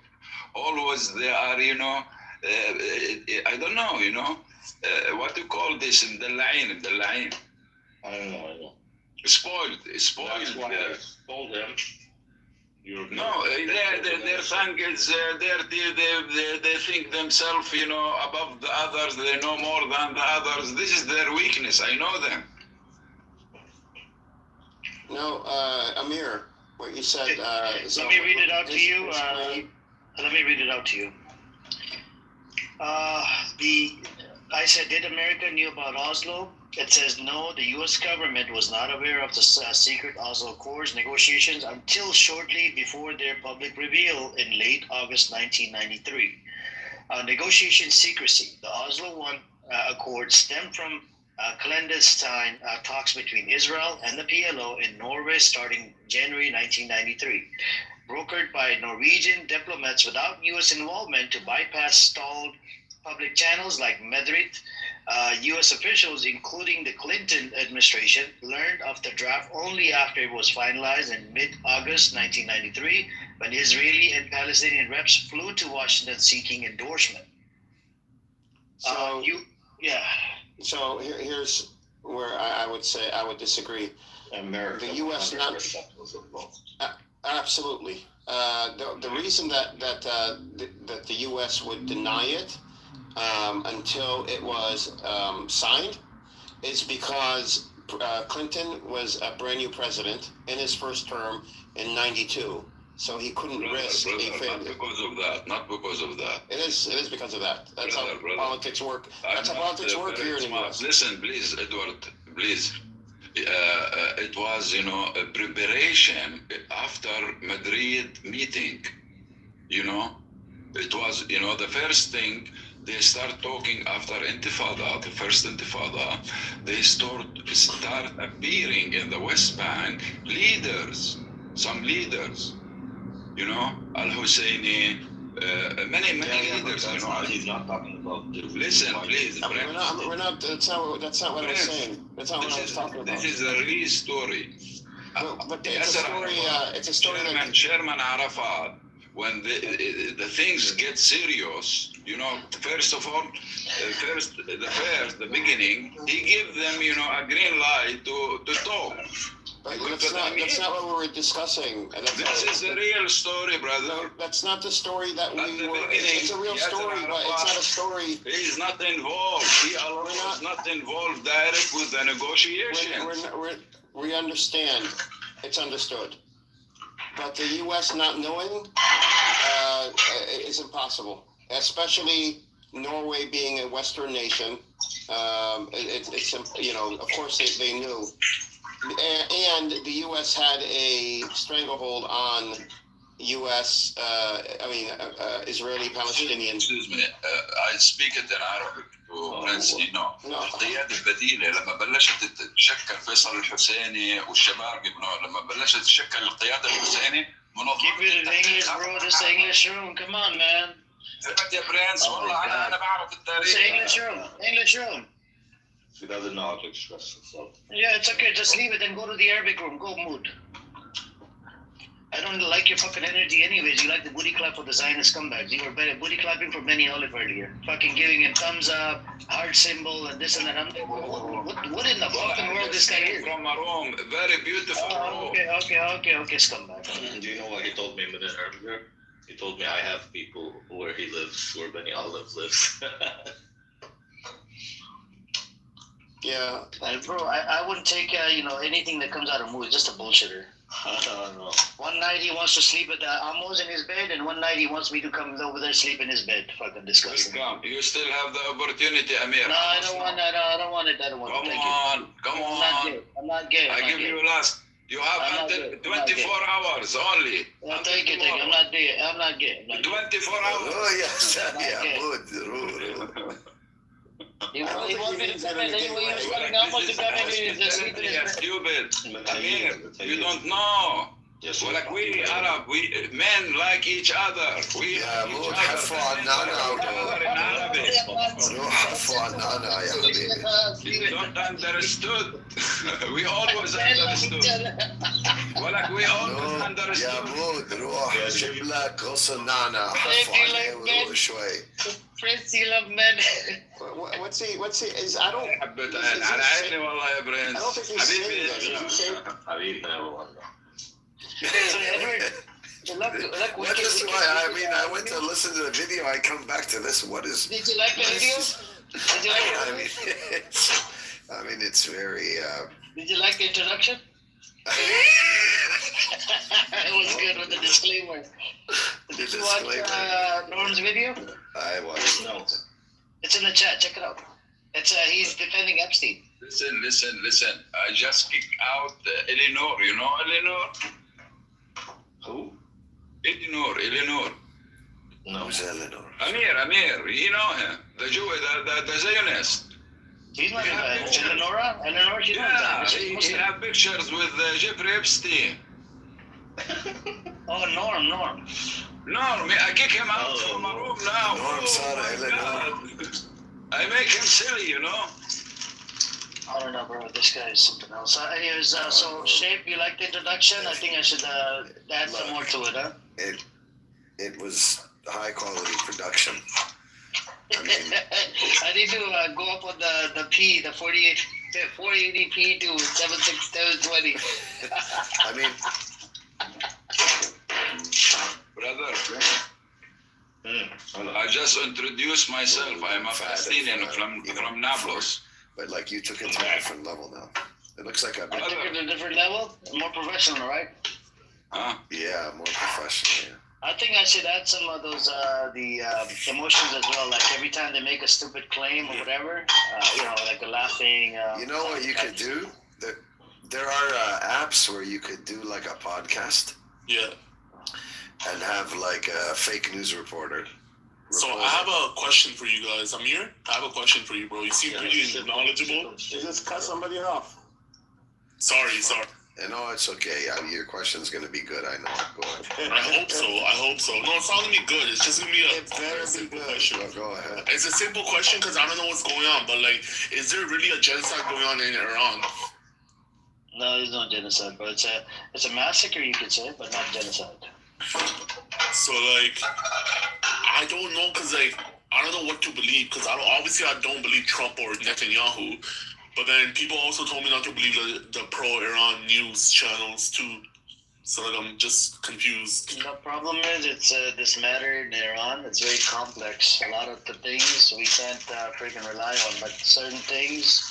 always they are, I don't know, what you call this in the line. I don't know. Spoiled. That's why I told them. No, their tongue is dirty. They think themselves, above the others. They know more than the others. This is their weakness. I know them. No, Amir, what you said. Let me read it out to you. I said, did America knew about Oslo? It says no, the U.S. government was not aware of the secret Oslo Accords negotiations until shortly before their public reveal in late August 1993. Negotiation secrecy. The Oslo I Accord stemmed from clandestine talks between Israel and the PLO in Norway starting January 1993. Brokered by Norwegian diplomats without U.S. involvement to bypass stalled public channels like Medrit, U.S. officials, including the Clinton administration, learned of the draft only after it was finalized in mid-August 1993, when Israeli and Palestinian reps flew to Washington seeking endorsement. So here's where I would say I would disagree. America, the U.S. not absolutely. The reason that the U.S. would deny it until it was signed is because Clinton was a brand new president in his first term in '92. So he couldn't risk a failure. Not because of that. Not because of that. It is because of that. That's how politics work. That's how politics work here in the U.S. Listen, please, Edward, please. It was, a preparation after Madrid meeting. It was, the first thing they start talking after Intifada, the first Intifada. They start appearing in the West Bank some leaders. Al-Husseini, many leaders. He's not talking about. Listen, please. We're not. That's not what I was saying. That's not what I was talking about. This is a real story. But it's a story. It's a story. Chairman Arafat, when the things get serious, first of all, the beginning, he gave them, a green light to talk. But that's not what we were discussing. This is a real story, brother. No, that's not the story that we were. It's a real story, but it's not a story. He's not involved. He was not involved direct with the negotiations. We understand. It's understood. But the U.S. not knowing is impossible, especially Norway being a Western nation. It's of course they knew. And the U.S. had a stranglehold on U.S. Israeli-Palestinian. Excuse me, I speak it in Arabic. القيادة البديلة لما بلشت تتشكل فيصل الحسيني والشباب لما بلشت تتشكل القيادة الحسيني Keep it in English, bro. This is the English room. Come on, man. يا برنس والله أنا بعرف التاريخ. It's the English room. English room. He doesn't know how to express himself. Yeah, it's okay. Just leave it and go to the Arabic room. Go mood. I don't like your fucking energy anyways. You like the booty clap for the Zionist scumbags. You were better booty clapping for Benny Olive earlier. Fucking giving him thumbs up, heart symbol, and this and that. I'm like, what in the fucking world this guy is? From a room, very beautiful room. Okay, scumbag. Do you know what he told me a minute earlier? He told me I have people where he lives, where Benny Olive lives. Yeah. Bro, I wouldn't take anything that comes out of mood. Just a bullshitter. I don't know. One night he wants to sleep at Amos in his bed, and one night he wants me to come over there sleep in his bed. Fucking disgusting. You still have the opportunity, Amir. No, I don't want that. I don't want it. Come on. I'm not gay. I give you last. You have until 24 hours only. No, thank you. I'm not gay. 24 hours. Oh, yes. Good. He wants me to come in anyway. He was telling Amos to come in and sleep in his bed. Stupid. Amir, you don't know. Like we Arab, we men like each other. We You don't understood. We always understood. We always understood. يا بود روح جيب لك غص النعنع حفوا عليه وروق شوي. Prince, you love men. What's he is I don't على عيني والله يا برنس. I don't think he's saying that. حبيبي This is why I went to listen to the video. I come back to this. What is? Did you like the video? Did you like it? It's very. Did you like the introduction? It was good with the disclaimer. Did you watch Norm's video? I watched. No. It's in the chat. Check it out. It's he's defending Epstein. Listen. I just kicked out Eleanor. You know Eleanor? Who? Eleanor. No. Who's Eleanor? Amir. You know him. The Jew, the Zionist. He's not Eleanor, she's not he have pictures with Jeffrey Epstein. Oh, Norm. I kick him out from my room now. Norm Sarah, Eleanor. I make him silly, you know. I don't know, bro. This guy is something else. Anyways, so Shape, you like the introduction? I think I should add some more to it, huh? It was high quality production. I mean, I need to go up on the P, the 480p to 76720. I mean, brother, I just introduced myself. I'm a Palestinian from Nablus. But like you took it to a different level now. It looks like I took it to a different level, more professional, right? Yeah, more professional. Yeah. I think I should add some of those the emotions as well. Like every time they make a stupid claim or whatever, like a laughing. You know what you could do? There are apps where you could do like a podcast. Yeah. And have like a fake news reporter. So I have a question for you guys. Amir, I have a question for you, bro. You seem pretty knowledgeable. You just cut somebody off. Sorry. No, it's okay. Your question's gonna be good. I know. Go ahead. I hope so. No, it's not gonna be good. It's just gonna be a simple question. Go ahead. It's a simple question because I don't know what's going on. But like, is there really a genocide going on in Iran? No, there's no genocide, but it's a massacre, you could say, but not genocide. So like, I don't know because like I don't know what to believe because obviously I don't believe Trump or Netanyahu, but then people also told me not to believe the pro-Iran news channels too. So like I'm just confused. The problem is it's this matter in Iran. It's very complex. A lot of the things we can't freaking rely on, but certain things.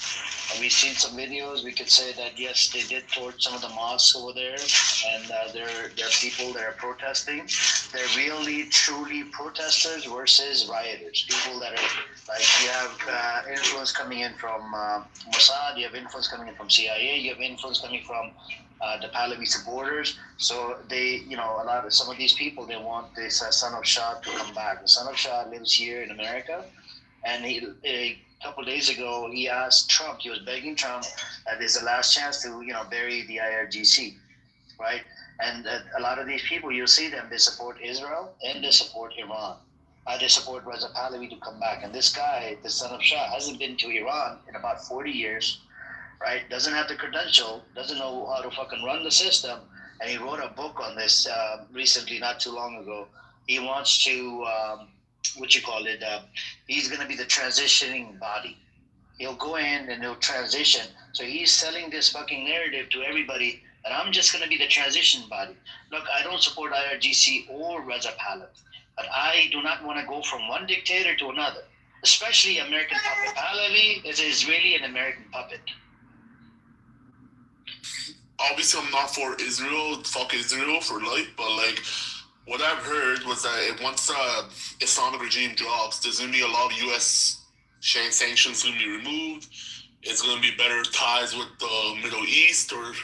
We've seen some videos. We could say that yes, they did torch some of the mosques over there, and there are people that are protesting. They're really, truly protesters versus rioters. People that are like you have influence coming in from Mossad, you have influence coming in from CIA, you have influence coming from the Pahlavi supporters. So they, some of these people, they want this son of Shah to come back. The son of Shah lives here in America, and a couple days ago, he asked Trump, he was begging Trump that this is the last chance to, bury the IRGC, right? And a lot of these people, you'll see them, they support Israel and they support Iran. They support Reza Pahlavi to come back. And this guy, the son of Shah, hasn't been to Iran in about 40 years, right? Doesn't have the credential, doesn't know how to fucking run the system. And he wrote a book on this recently, not too long ago. He wants to... he's going to be the transitioning body. He'll go in and he'll transition. So he's selling this fucking narrative to everybody that I'm just going to be the transition body. Look, I don't support IRGC or Reza Pahlavi, but I do not want to go from one dictator to another, especially American puppet. Pahlavi is Israeli and American puppet. Obviously, I'm not for Israel. Fuck Israel for life, but like... What I've heard was that once the Islamic regime drops, there's going to be a lot of U.S. sanctions going to be removed. It's going to be better ties with the Middle East or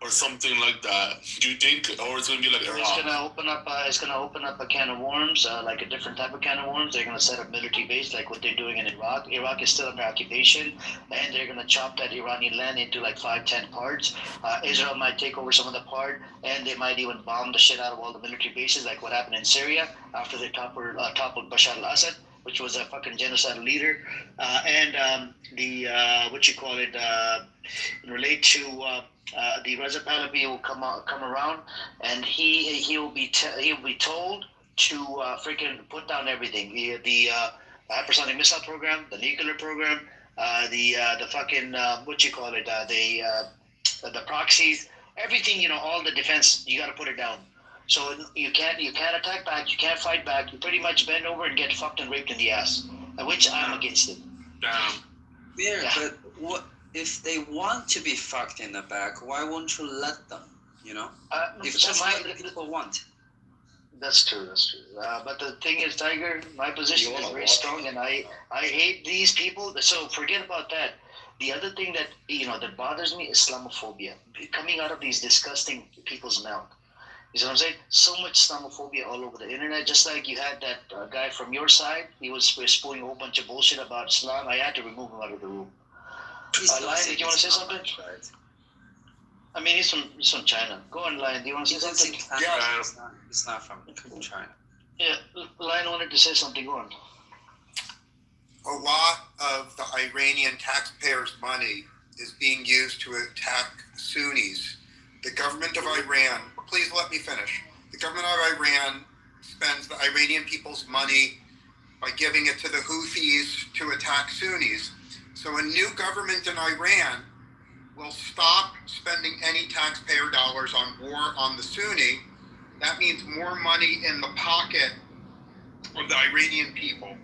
something like that. Do you think, or it's going to be like Iraq? It's going to open up a can of worms, like a different type of can of worms. They're going to set up military base like what they're doing in Iraq. Iraq is still under occupation, and they're going to chop that Iranian land into like 5-10 parts. Israel might take over some of the part, and they might even bomb the shit out of all the military bases, like what happened in Syria after they toppled Bashar al-Assad, which was a fucking genocidal leader. Relate to the Reza Pahlavi will come around, and he'll be told to freaking put down everything. The hypersonic missile program, the nuclear program, the proxies, everything. All the defense, you got to put it down. So you can't attack back, you can't fight back. You pretty much bend over and get fucked and raped in the ass, which I'm against it. Damn. Yeah, but what if they want to be fucked in the back? Why won't you let them? If that's what the people want. That's true. But the thing is, Tiger, my position is very strong, and I hate these people. So forget about that. The other thing that that bothers me is Islamophobia coming out of these disgusting people's mouth. You see what I'm saying? So much Islamophobia all over the internet. Just like you had that guy from your side, he was spewing a whole bunch of bullshit about Islam. I had to remove him out of the room. Lion, did you want to say something? Right. I mean, he's from China. Go on, Lion. Do you want to say something? Yeah. It's not from China. Yeah, Lion wanted to say something. Go on. a lot of the Iranian taxpayers' money is being used to attack Sunnis. The government of Iran, please let me finish. The government of Iran spends the Iranian people's money by giving it to the Houthis to attack Sunnis. So a new government in Iran will stop spending any taxpayer dollars on war on the Sunni. That means more money in the pocket of the Iranian people.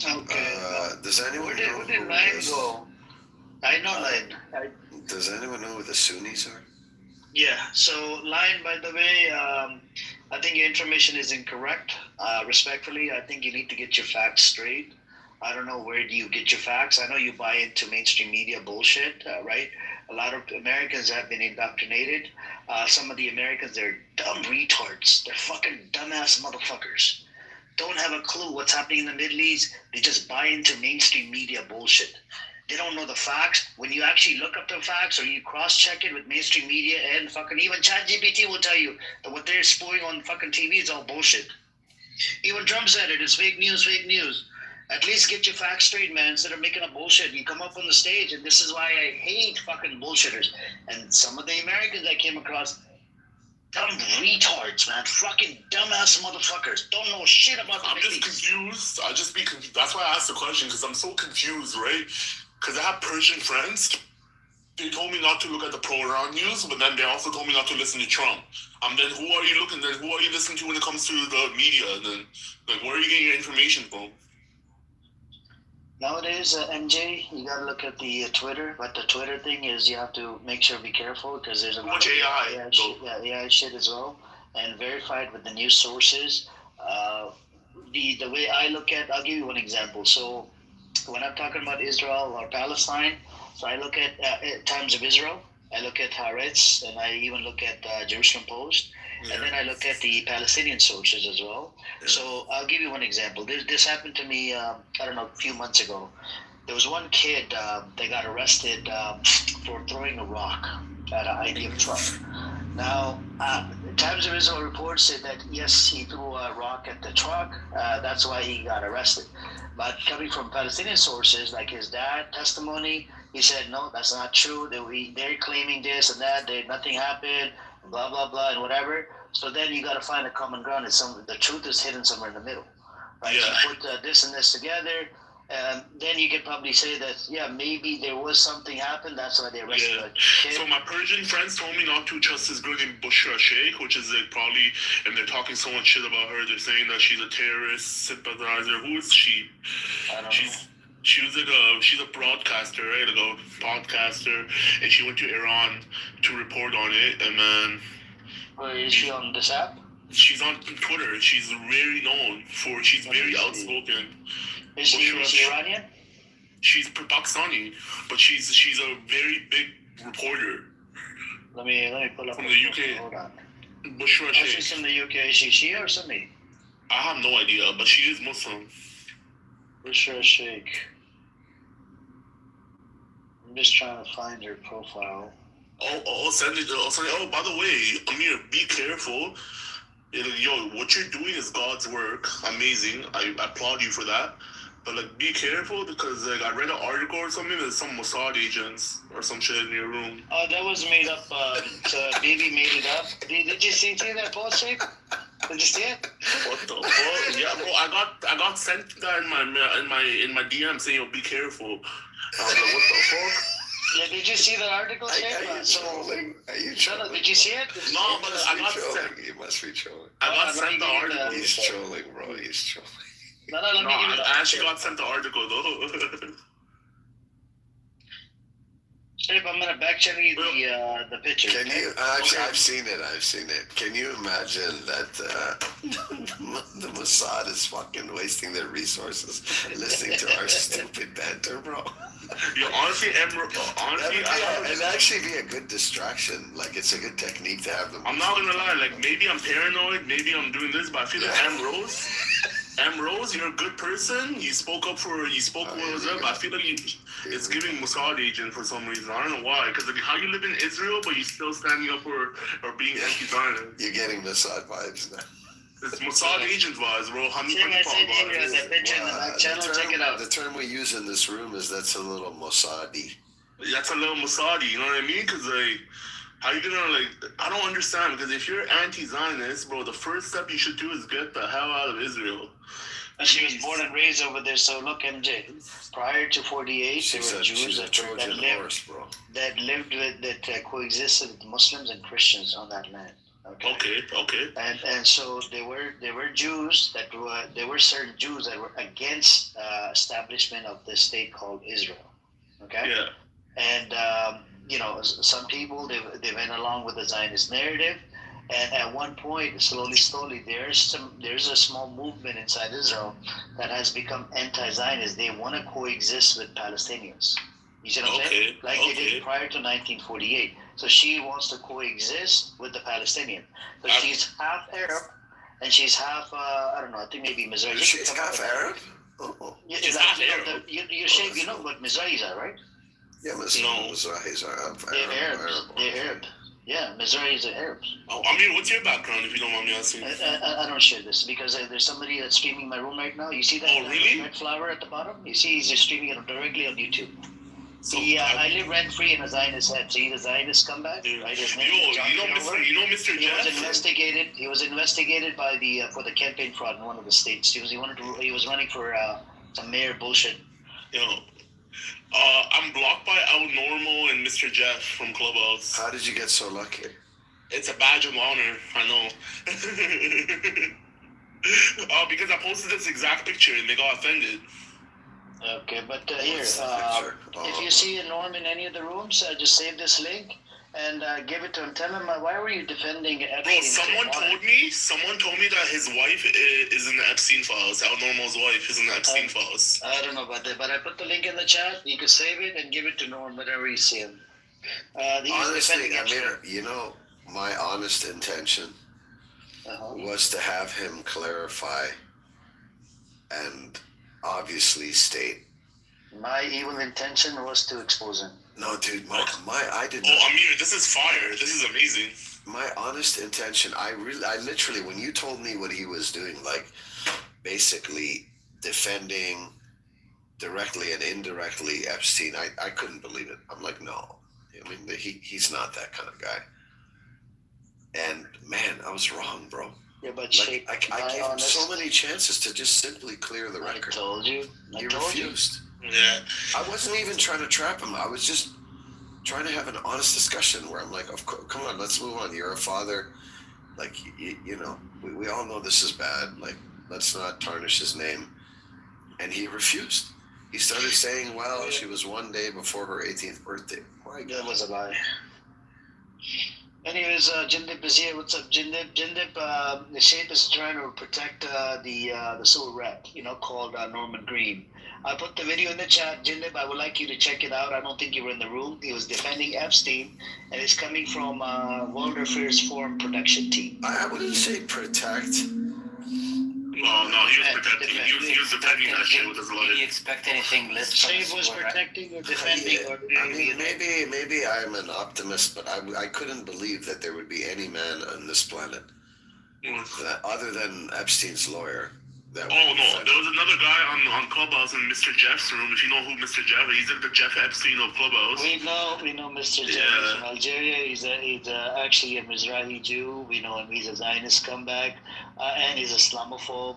Okay. Does anyone Where know did who Line this- go? I know Line. Does anyone know who the Sunnis are? Yeah. So Line, by the way, I think your information is incorrect. Respectfully, I think you need to get your facts straight. I don't know where do you get your facts. I know you buy into mainstream media bullshit, right? A lot of Americans have been indoctrinated. Some of the Americans, they're dumb retards. They're fucking dumbass motherfuckers. Don't have a clue what's happening in the Middle East. They just buy into mainstream media bullshit. They don't know the facts. When you actually look up the facts or you cross-check it with mainstream media and fucking even ChatGPT will tell you that what they're spewing on fucking TV is all bullshit. Even Trump said it. It's fake news, fake news. At least get your facts straight, man, instead of making up bullshit. You come up on the stage, and this is why I hate fucking bullshitters. And some of the Americans I came across, dumb retards, man. Fucking dumbass motherfuckers. Don't know shit about the I'm just confused. I just be confused. That's why I asked the question, because I'm so confused, right? Because I have Persian friends. They told me not to look at the pro-Iran news, but then they also told me not to listen to Trump. Then who are you looking? Then who are you listening to when it comes to the media? Then, like, where are you getting your information from? Nowadays, MJ, you gotta look at the Twitter, but the Twitter thing is you have to make sure be careful because there's a lot of AI shit, AI shit as well, and verified with the news sources. The way I look at, I'll give you one example. So when I'm talking about Israel or Palestine, so I look at Times of Israel, I look at Haaretz, and I even look at Jerusalem Post. And then I look at the Palestinian sources as well. So I'll give you one example. This happened to me, I don't know, a few months ago. There was one kid that got arrested for throwing a rock at an IDF truck. Now, Times of Israel reports said that, yes, he threw a rock at the truck. That's why he got arrested. But coming from Palestinian sources, like his dad testimony, he said, no, that's not true. They're claiming this and that. Nothing happened. Blah blah blah and whatever. So then you got to find a common ground. The truth is hidden somewhere in the middle, right? Yeah. So you put this and this together, then you could probably say that maybe there was something happened. That's why they arrested the kid. So my Persian friends told me not to trust this girl named Bushra Sheikh, which is like probably, and they're talking so much shit about her. They're saying that she's a terrorist sympathizer. Who is she? I don't know. She was like she's a broadcaster, right? Like a podcaster, and she went to Iran to report on it. And then, is she on this app? She's on Twitter. She's very known for. She's very outspoken. Is she Iranian? She's Pakistani, but she's a very big reporter. Let me pull up from the UK. Hold on. Bushra Sheikh. She's from the UK. Is she Shia or Sunni? I have no idea, but she is Muslim. Bushra Sheikh. I'm just trying to find her profile. I'll send it. Oh, by the way, Amir, be careful. Yo, what you're doing is God's work. Amazing. I applaud you for that. But like, be careful because like I read an article or something. There's some Mossad agents or some shit in your room. Oh, that was made up. Baby made it up. Did you see that post? Did you see it? What the fuck? Yeah, bro. I got sent that in my DM saying, "Yo, be careful." I was like, what the fuck? Yeah, did you see the article? Are you trolling? Did you see it? No, but I got sent. You must be trolling. I got sent the article. He's trolling, bro. He's trolling. No, let me give you the I actually got sent the article though. If I'm gonna back channel you the picture. Can you? Actually, I've seen it. Can you imagine that the Mossad is fucking wasting their resources listening to our stupid banter, bro? Yeah, honestly, it'd actually be a good distraction. Like, it's a good technique to have them. I'm not gonna lie. Like, maybe I'm paranoid. Maybe I'm doing this, but I feel like M. Rose, you're a good person. You spoke well as well, but I feel like it's giving Mossad agent for some reason. I don't know why. Because like, how you live in Israel, but you're still standing up for or being anti-Zionist. You're getting Mossad vibes now. It's Mossad agent vibes, bro. Honey Same pot as in India, vibes. the bitch in the back channel, check it out. The term we use in this room is that's a little Mossadi. That's a little Mossadi, you know what I mean? Because, like, how you gonna, like, I don't understand. Because if you're anti-Zionist, bro, the first step you should do is get the hell out of Israel. And she was born and raised over there, so look, MJ, prior to 48, there were Jews that lived with, that coexisted with Muslims and Christians on that land. Okay. And so there were Jews there were certain Jews that were against establishment of this state called Israel. Okay. Yeah. And some people they went along with the Zionist narrative, and at one point, slowly, there's a small movement inside Israel that has become anti-Zionist. They want to coexist with Palestinians. You see what I'm saying? Like they did prior to 1948. So she wants to coexist with the Palestinian. So she's half Arab, and she's half, I don't know, I think maybe Mizrahi. She's half Arab? Yeah, she's half Arab. You know what Mizrahis are, right? Yeah, Mizrahis are They're Arab. Yeah, Mizrahis are Arabs. Oh, I mean, what's your background, if you don't mind me asking? I don't share this because there's somebody that's streaming my room right now. You see that red flower at the bottom? You see he's just streaming it directly on YouTube. So, I live rent-free in a Zionist head. So he's a Zionist scumbag, right? His name is John Kitover. Mr. Jeff? He was investigated by for the campaign fraud in one of the states. He was running for some mayor bullshit. I'm blocked by Al Normal and Mr. Jeff from Clubhouse. How did you get so lucky? It's a badge of honor, I know. Because I posted this exact picture and they got offended. Okay, but here, if you see a Norm in any of the rooms, just save this link and give it to him. Tell him, why were you defending Epstein? Bro, someone told me that his wife is in the Epstein files. Al Normal's wife is in the Epstein files. I don't know about that, but I put the link in the chat. You can save it and give it to Norm whenever you see him. Honestly, Amir, my honest intention was to have him clarify and obviously state. My evil intention was to expose him. No, dude, I did not. Oh, Amir, this is fire. This is amazing. My honest intention, I literally, when you told me what he was doing, like basically defending directly and indirectly Epstein, I couldn't believe it. I'm like, no. I mean, he's not that kind of guy. And man, I was wrong, bro. Yeah, but I gave him so many chances to just simply clear the record. I told you. He refused. Yeah. I wasn't even trying to trap him. I was just trying to have an honest discussion where I'm like, come on, let's move on. You're a father. Like, we all know this is bad. Like, let's not tarnish his name. And he refused. He started saying, well, she was one day before her 18th birthday. That was a lie. Anyways, Jindip is here. What's up, Jindip? Jindip, the shape is trying to protect the Soul Rep, called Norman Green. I put the video in the chat. Jindip, I would like you to check it out. I don't think you were in the room. He was defending Epstein, and it's coming from World Affairs Forum production team. I wouldn't say protect. No, he was protecting. He was defending that shit with his life. Did you expect anything less? Shape was protecting or defending? I mean, maybe I'm an optimist, but I couldn't believe that there would be any man on this planet that, other than Epstein's lawyer. There was another guy on Clubhouse in Mr. Jeff's room. If you know who Mr. Jeff is, he's like the Jeff Epstein of Clubhouse. We know Mr. Jeff is from Algeria. He's actually a Mizrahi Jew. We know him. He's a Zionist scumbag, and he's a Islamophobe.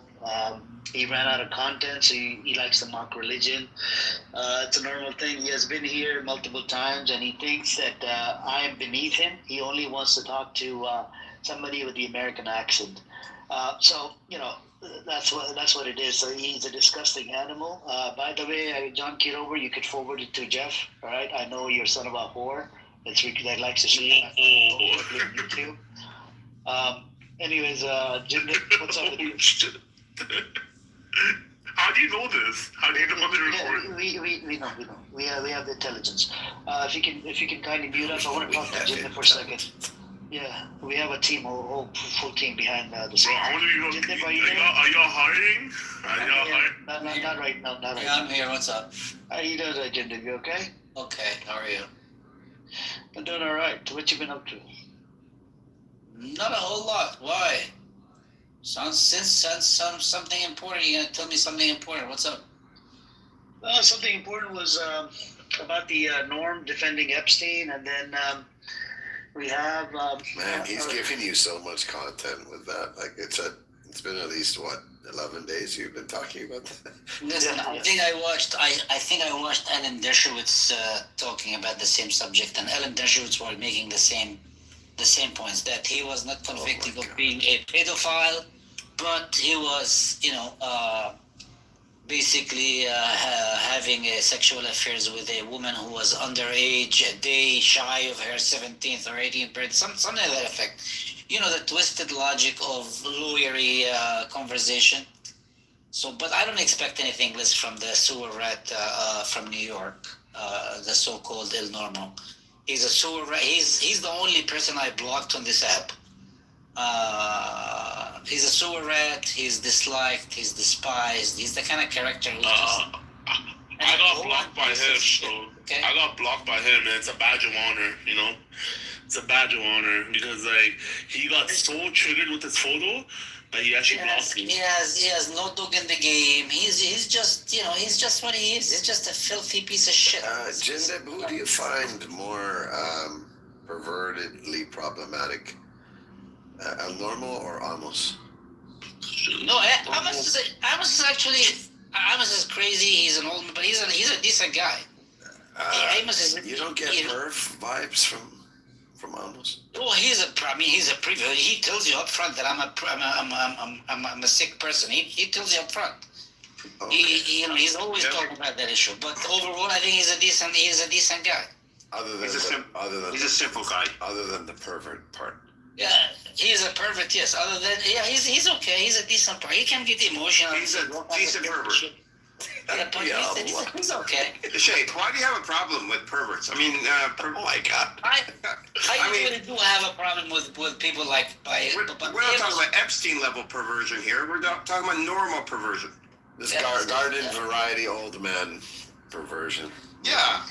He ran out of content, so he likes to mock religion. It's a normal thing. He has been here multiple times, and he thinks that I am beneath him. He only wants to talk to somebody with the American accent. That's what it is. So he's a disgusting animal. By the way, John Kitover, you could forward it to Jeff. All right, I know you're son of a whore. That likes to see you. Anyways, Jim, what's up with you? How do you know this? How do you know the report? We know. We have the intelligence. If you can kindly mute us, I want to talk to Jim for a second. Yeah, we have a team, a whole full team behind the scene. Bro, I want to be are y'all hiring? Not right now. Yeah, I'm here. What's up? How you doing, Jindip? You okay? Okay. How are you? I'm doing all right. What you been up to? Not a whole lot. Why? Something important. You're gonna tell me something important. What's up? Something important was about the Norm defending Epstein, and then we have. Man, he's giving you so much content with that. Like it's been at least what 11 days you've been talking about that. Listen, I think I watched Alan Dershowitz talking about the same subject, and Alan Dershowitz was making the same points, that he was not convicted of being a pedophile, but he was, basically having sexual affairs with a woman who was underage, a day shy of her 17th or 18th birthday, something to that effect. The twisted logic of lawyery conversation. So, but I don't expect anything less from the sewer rat from New York, the so-called El Normo. He's a sewer rat. He's the only person I blocked on this app. He's a sewer rat. He's disliked. He's despised. He's the kind of character who I got blocked by him. So okay. I got blocked by him, and it's a badge of honor. It's a badge of honor because he got so triggered with his photo that he actually blocked me. He has no dog in the game. He's just he's just what he is. He's just a filthy piece of shit. Jindab, who do you find more pervertedly problematic? El Normo or Amos? No, Amos is actually is crazy. He's an old man, but he's a decent guy. Amos is. You don't get perv vibes from Amos? Oh, he's a preview. He tells you up front that I'm a sick person. He tells you up front. Okay. He's always talking about that issue. But overall, I think he's a decent guy. He's a simple guy. Other than the pervert part. Yeah, he's a pervert. Yes. Other than he's okay. He's a decent part. He can get emotional. He's a decent pervert. He's okay. Shay, why do you have a problem with perverts? I mean, oh my God. I really do have a problem with people like. We're not talking about Epstein level perversion here. We're talking about normal perversion. This garden variety old man perversion. Yeah,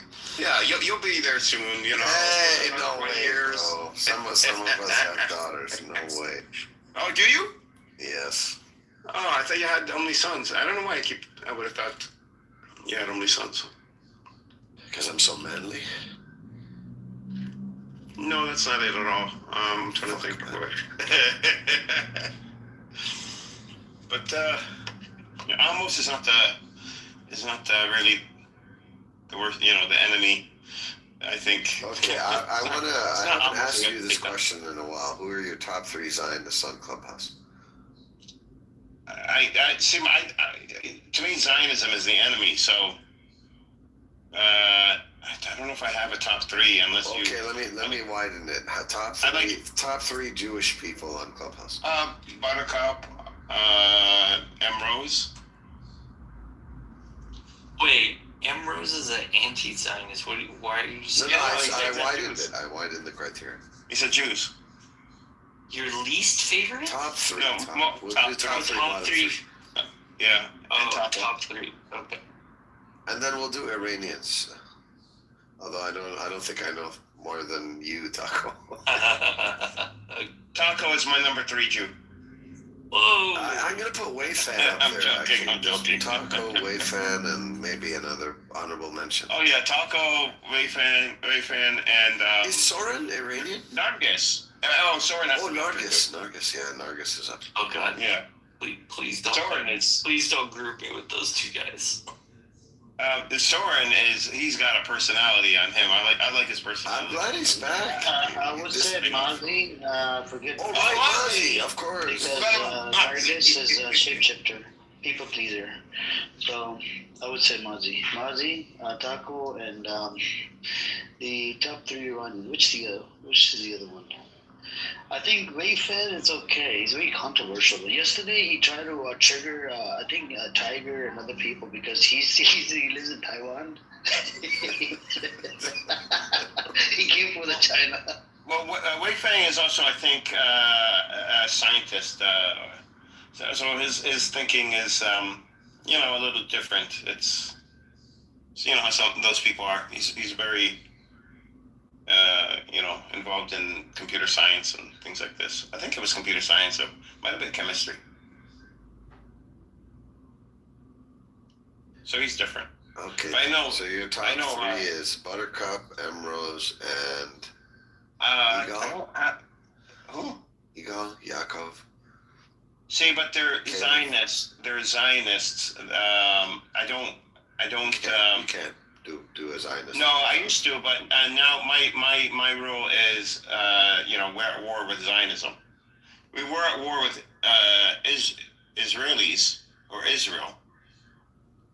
you'll be there soon. Hey, no way. Years. No. Some of us have daughters. No way. Oh, do you? Yes. Oh, I thought you had only sons. I don't know why I would have thought you had only sons. Because I'm so manly. No, that's not it at all. I'm trying to think of it. But Amos is not really the worst. The enemy. I think. Okay, I haven't asked you this question in a while. Who are your top 3 Zionists on Clubhouse? To me, Zionism is the enemy. So, I don't know if I have a top 3 unless you. Okay, let me widen it. Top 3 Jewish people on Clubhouse. Buttercup, M. Rose. Wait, M. Rose is an anti-Zionist. Why are you saying? I widened it. I widened the criteria. He said Jews. Your least favorite? Top 3. No, top 3. Yeah. Oh, top 3. Okay. And then we'll do Iranians. Although I don't think I know more than you, Taco. Taco is my number 3 Jew. Whoa! I'm gonna put Wayfan up there. I'm joking. Taco, Wayfan, and maybe another honorable mention. Oh yeah, Taco, Wayfan, and is Soren Iranian? Nargis. Soren. Nargis. Yeah, Nargis is up. Oh God. Yeah. Please don't. Please don't group me with those 2 guys. Soren he's got a personality on him. I like his personality. I'm glad he's back. I would say Mozzie. Forget. Oh, Mozzie, of course. Because Nargis is a shapeshifter, people pleaser. So I would say Mozzie, Taco, and the top 3 Iranian. Which is the other one? I think Wayfed is okay. He's very controversial. Yesterday he tried to trigger, I think, Tiger and other people because he lives in Taiwan. He came for the China. Well, Wei Fang is also, I think, a scientist. So his thinking is, a little different. It's how some those people are. He's very. involved in computer science and things like this. I think it was computer science, or might have been chemistry. So he's different. Okay. But I know. So your top three is Buttercup, Emrose, and Yigal. Who? Yigal, Yaakov. See, but they're Zionists. They're Zionists. I don't. You can't do a Zionist. No, I used to, but now my rule is, we're at war with Zionism. We were at war with Israelis or Israel,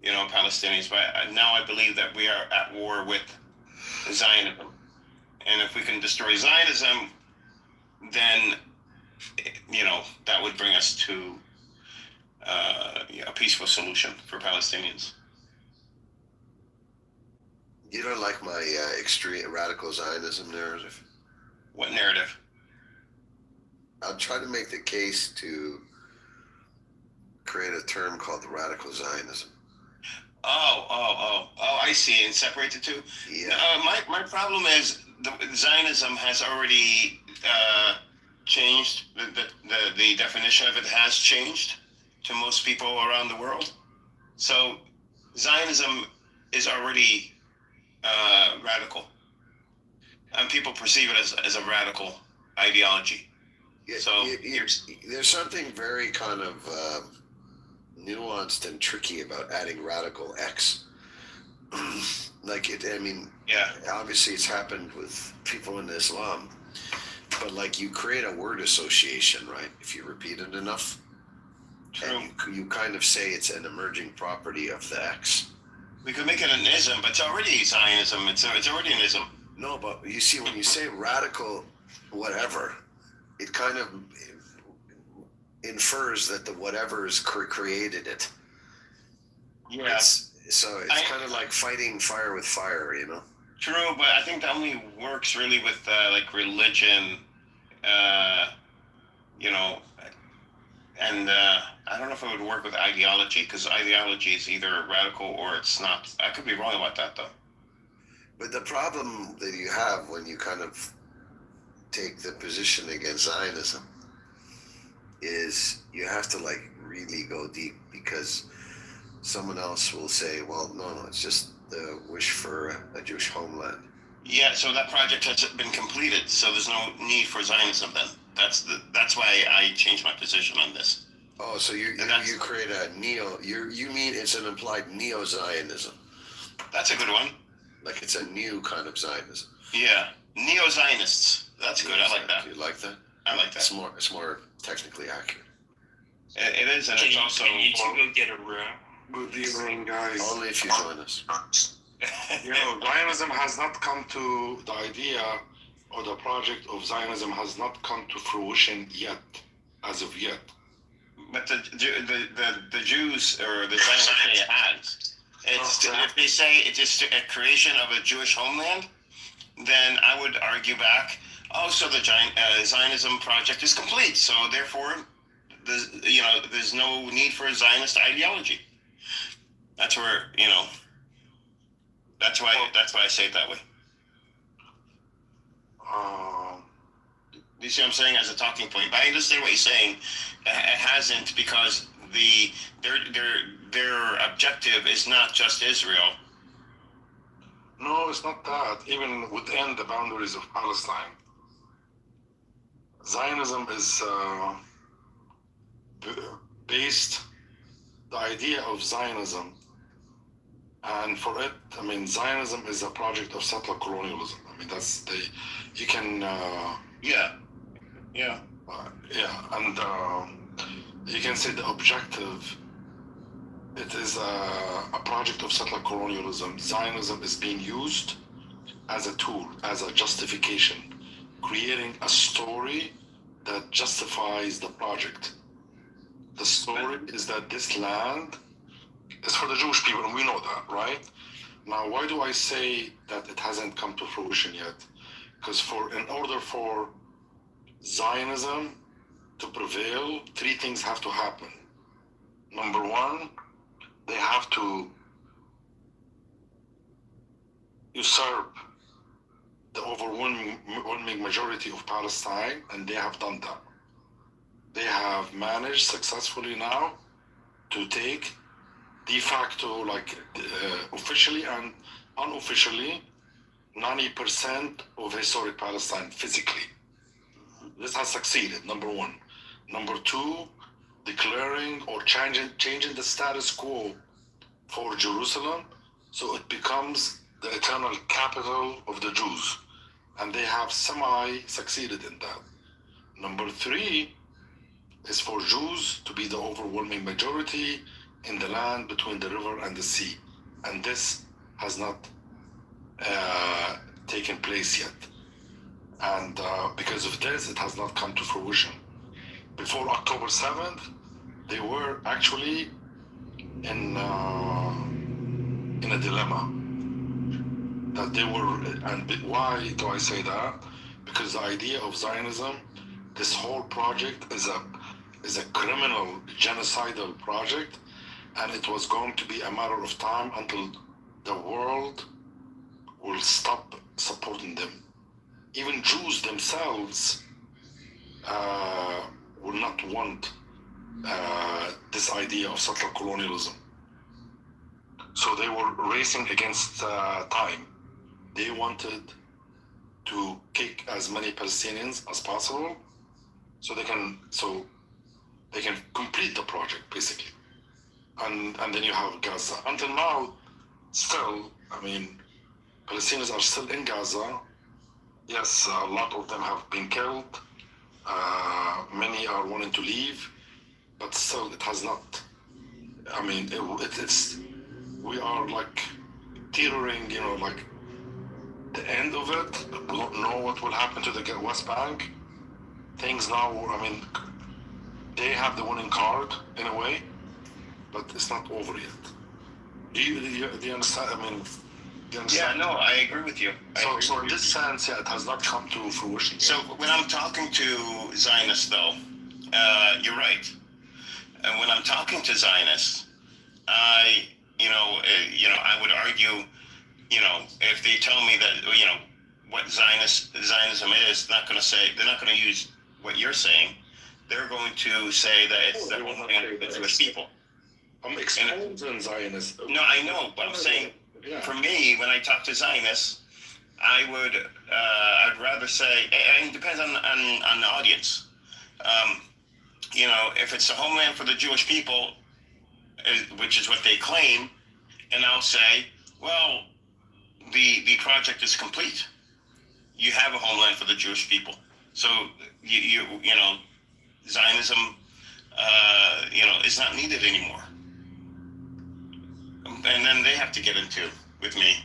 Palestinians. But now I believe that we are at war with Zionism, and if we can destroy Zionism, then that would bring us to a peaceful solution for Palestinians. You don't like my extreme radical Zionism narrative? What narrative? I'll try to make the case to create a term called the radical Zionism. Oh, I see, and separate the two? Yeah. My problem is the Zionism has already changed. The definition of it has changed to most people around the world. So Zionism is already radical, and people perceive it as a radical ideology. Yeah, so there's something very kind of nuanced and tricky about adding radical X. Obviously it's happened with people in Islam, but you create a word association, right? If you repeat it enough. True. And you kind of say it's an emerging property of the X. We could make it an ism, but it's already Zionism. It's already an ism. No, but you see, when you say radical whatever, it kind of infers that the whatever's created it. Yeah. It's kind of like fighting fire with fire, True, but I think that only works really with religion, and I don't know if it would work with ideology, because ideology is either radical or it's not. I could be wrong about that, though. But the problem that you have when you kind of take the position against Zionism is you have to really go deep, because someone else will say, well, no, it's just the wish for a Jewish homeland. Yeah, so that project has been completed, so there's no need for Zionism then. That's why I changed my position on this. Oh, so you create a you mean it's an implied neo-Zionism? That's a good one. Like it's a new kind of Zionism. Yeah, neo-Zionists. That's good. I like that. You like that? I like that. It's more technically accurate. It is, and it's also. Can you two go get a room? Good evening, guys. Only if you join us. Zionism has not come to the idea, or the project of Zionism has not come to fruition yet, as of yet. But the Jews or the Zionists say it has. If they say it is a creation of a Jewish homeland, then I would argue back. Oh, so the Zionism project is complete. So therefore, there's no need for a Zionist ideology. That's where That's why I say it that way. You see what I'm saying as a talking point? But I understand what you're saying. It hasn't, because their objective is not just Israel. No, it's not that. Even within the boundaries of Palestine, Zionism is based. The idea of Zionism, and for it, Zionism is a project of settler colonialism. That's you can. And you can say the objective. It is a project of settler colonialism. Zionism is being used as a tool, as a justification, creating a story that justifies the project. The story is that this land is for the Jewish people, and we know that, right? Now, why do I say that it hasn't come to fruition yet? Because in order for Zionism to prevail, three things have to happen. Number one, they have to usurp the overwhelming majority of Palestine, and they have done that. They have managed successfully now to take de facto, like officially and unofficially, 90% of historic Palestine physically. This has succeeded, number one. Number two, declaring or changing the status quo for Jerusalem so it becomes the eternal capital of the Jews. And they have semi-succeeded in that. Number three is for Jews to be the overwhelming majority in the land between the river and the sea. And this has not taken place yet. And because of this, it has not come to fruition. Before October 7th, they were actually in a dilemma. That they were, and why do I say that? Because the idea of Zionism, this whole project is a criminal, genocidal project, and it was going to be a matter of time until the world will stop supporting them. Even Jews themselves will not want this idea of settler colonialism. So they were racing against time. They wanted to kick as many Palestinians as possible so they can complete the project, basically. And then you have Gaza. Until now, still, I mean, Palestinians are still in Gaza. Yes, a lot of them have been killed. Many are wanting to leave, but still it has not. I mean, it's we are like teetering, you know, like the end of it. We don't know what will happen to the West Bank. Things now, I mean, they have the winning card in a way, but it's not over yet. Do you understand? I mean, do you understand? Yeah, no, I agree with you. So in this sense, yeah, it has not come to fruition yet. So when I'm talking to Zionists, though, you're right. And when I'm talking to Zionists, I would argue, if they tell me that, what Zionism is, they're not going to use what you're saying. They're going to say that it's the homeland of the Jewish people. I'm exposing Zionists. No, I know, but I'm saying, for me, when I talk to Zionists, I'd rather say, and it depends on the audience. If it's the homeland for the Jewish people, which is what they claim, and I'll say, well, the project is complete. You have a homeland for the Jewish people. So, Zionism, is not needed anymore. And then they have to get into, with me,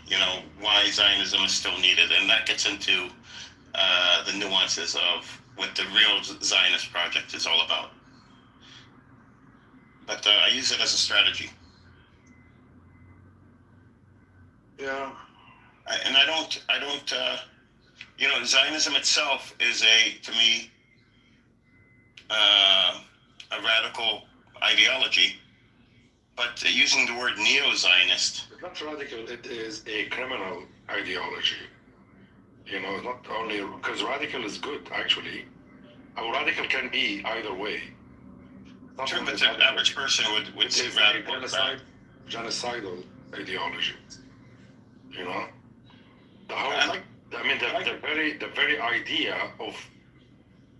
why Zionism is still needed. And that gets into the nuances of what the real Zionist project is all about. But I use it as a strategy. Yeah. I don't, Zionism itself is to me, a radical ideology. But using the word neo-Zionist. It's not radical, it is a criminal ideology. Not only, because radical is good, actually. A radical can be either way. True, but the average person would say radical. Genocidal ideology. The whole, the very idea of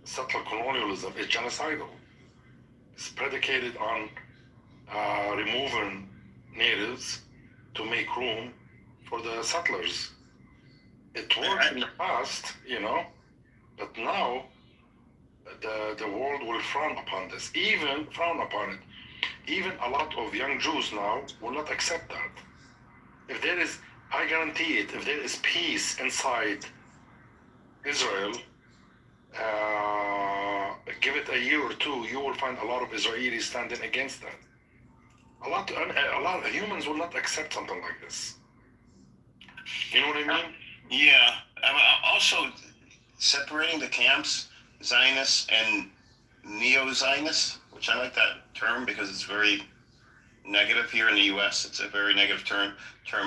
settler colonialism is genocidal. It's predicated on removing natives to make room for the settlers. It worked in the past, but now the world will frown upon this. Even a lot of young Jews now will not accept that. If there is, I guarantee it, if there is peace inside Israel, give it a year or two, you will find a lot of Israelis standing against that. A lot of humans will not accept something like this. You know what I mean? Yeah. Also, separating the camps, Zionists and neo-Zionists, which I like that term because it's very negative here in the U.S. It's a very negative term.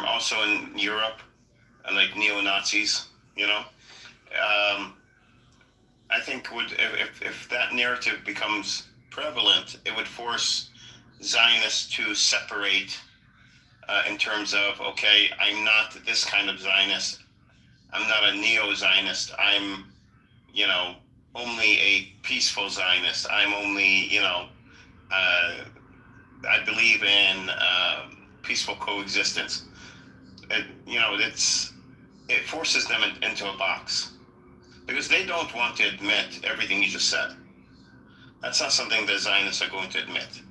Also in Europe, I like neo-Nazis. You know, I think if that narrative becomes prevalent, it would force Zionists to separate in terms of, okay, I'm not this kind of Zionist. I'm not a neo-Zionist. I'm, you know, only a peaceful Zionist. I'm only, you know, I believe in peaceful coexistence. You know, it forces them into a box because they don't want to admit everything you just said. That's not something the Zionists are going to admit.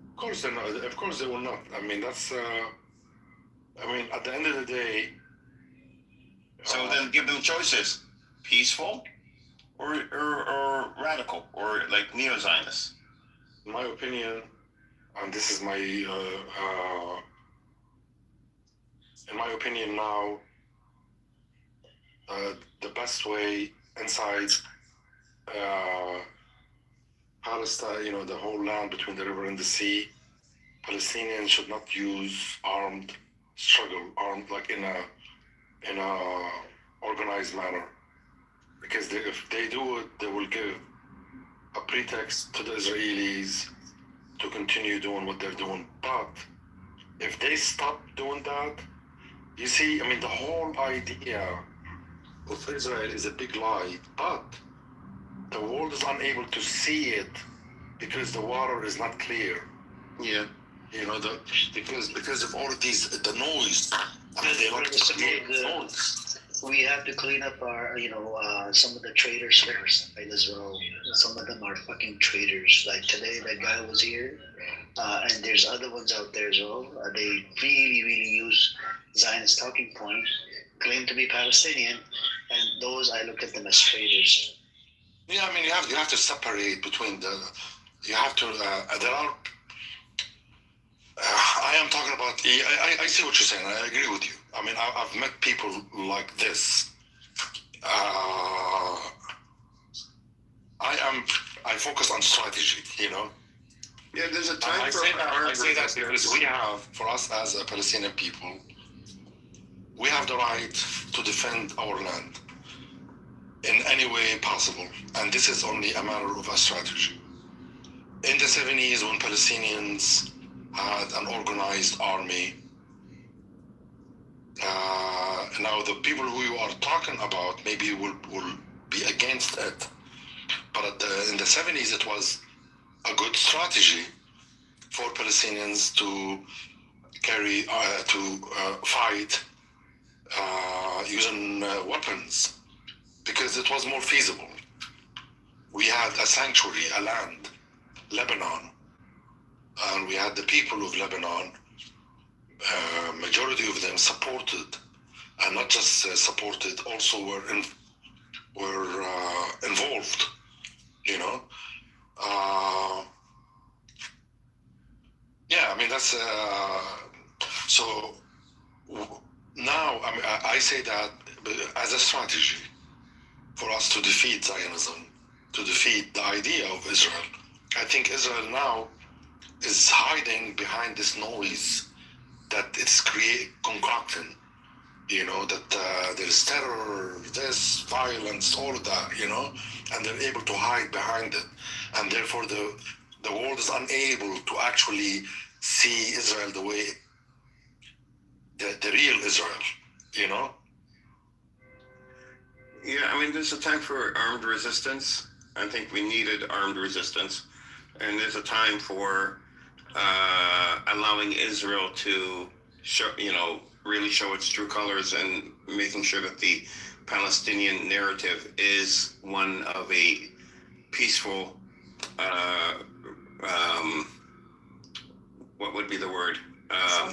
Of course they're not. Of course they will not. I mean, that's. I mean, at the end of the day. So then give them choices: peaceful, or radical, or like neo-Zionists. In my opinion, and this is my. In my opinion, now, the best way inside Palestine, you know, the whole land between the river and the sea, Palestinians should not use armed like in a organized manner, because if they do it, they will give a pretext to the Israelis to continue doing what they're doing. But if they stop doing that, you see, I mean, the whole idea of Israel is a big lie, but the world is unable to see it because the water is not clear. Yeah. You know, because of all of these, the noise. I mean, they like to create noise. We have to clean up our, some of the traitors first, right, as well. Some of them are fucking traitors. Like today, that guy was here, and there's other ones out there as well. They really, really use Zionist talking point, claim to be Palestinian, and those I look at them as traitors. Yeah, I mean, you have to separate between you have to, there are, I am talking about, I see what you're saying, I agree with you. I mean, I've met people like this. I focus on strategy, you know? Yeah, there's a time I for say that because we have, for us as a Palestinian people, we have the right to defend our land in any way possible. And this is only a matter of a strategy. In the 70s, when Palestinians had an organized army, now the people who you are talking about maybe will be against it. But in the 70s, it was a good strategy for Palestinians to carry, fight using weapons, because it was more feasible. We had a sanctuary, a land, Lebanon, and we had the people of Lebanon, majority of them supported, and not just supported, also were involved, you know. Yeah, I mean, that's, so now, I mean, I say that as a strategy for us to defeat Zionism, to defeat the idea of Israel. I think Israel now is hiding behind this noise that it's concocting, you know, that there's terror, there's violence, all of that, you know, and they're able to hide behind it. And therefore the world is unable to actually see Israel the way, the real Israel, you know? Yeah, I mean, there's a time for armed resistance. I think we needed armed resistance. And there's a time for allowing Israel to show, really show its true colors and making sure that the Palestinian narrative is one of a peaceful, what would be the word? Yeah.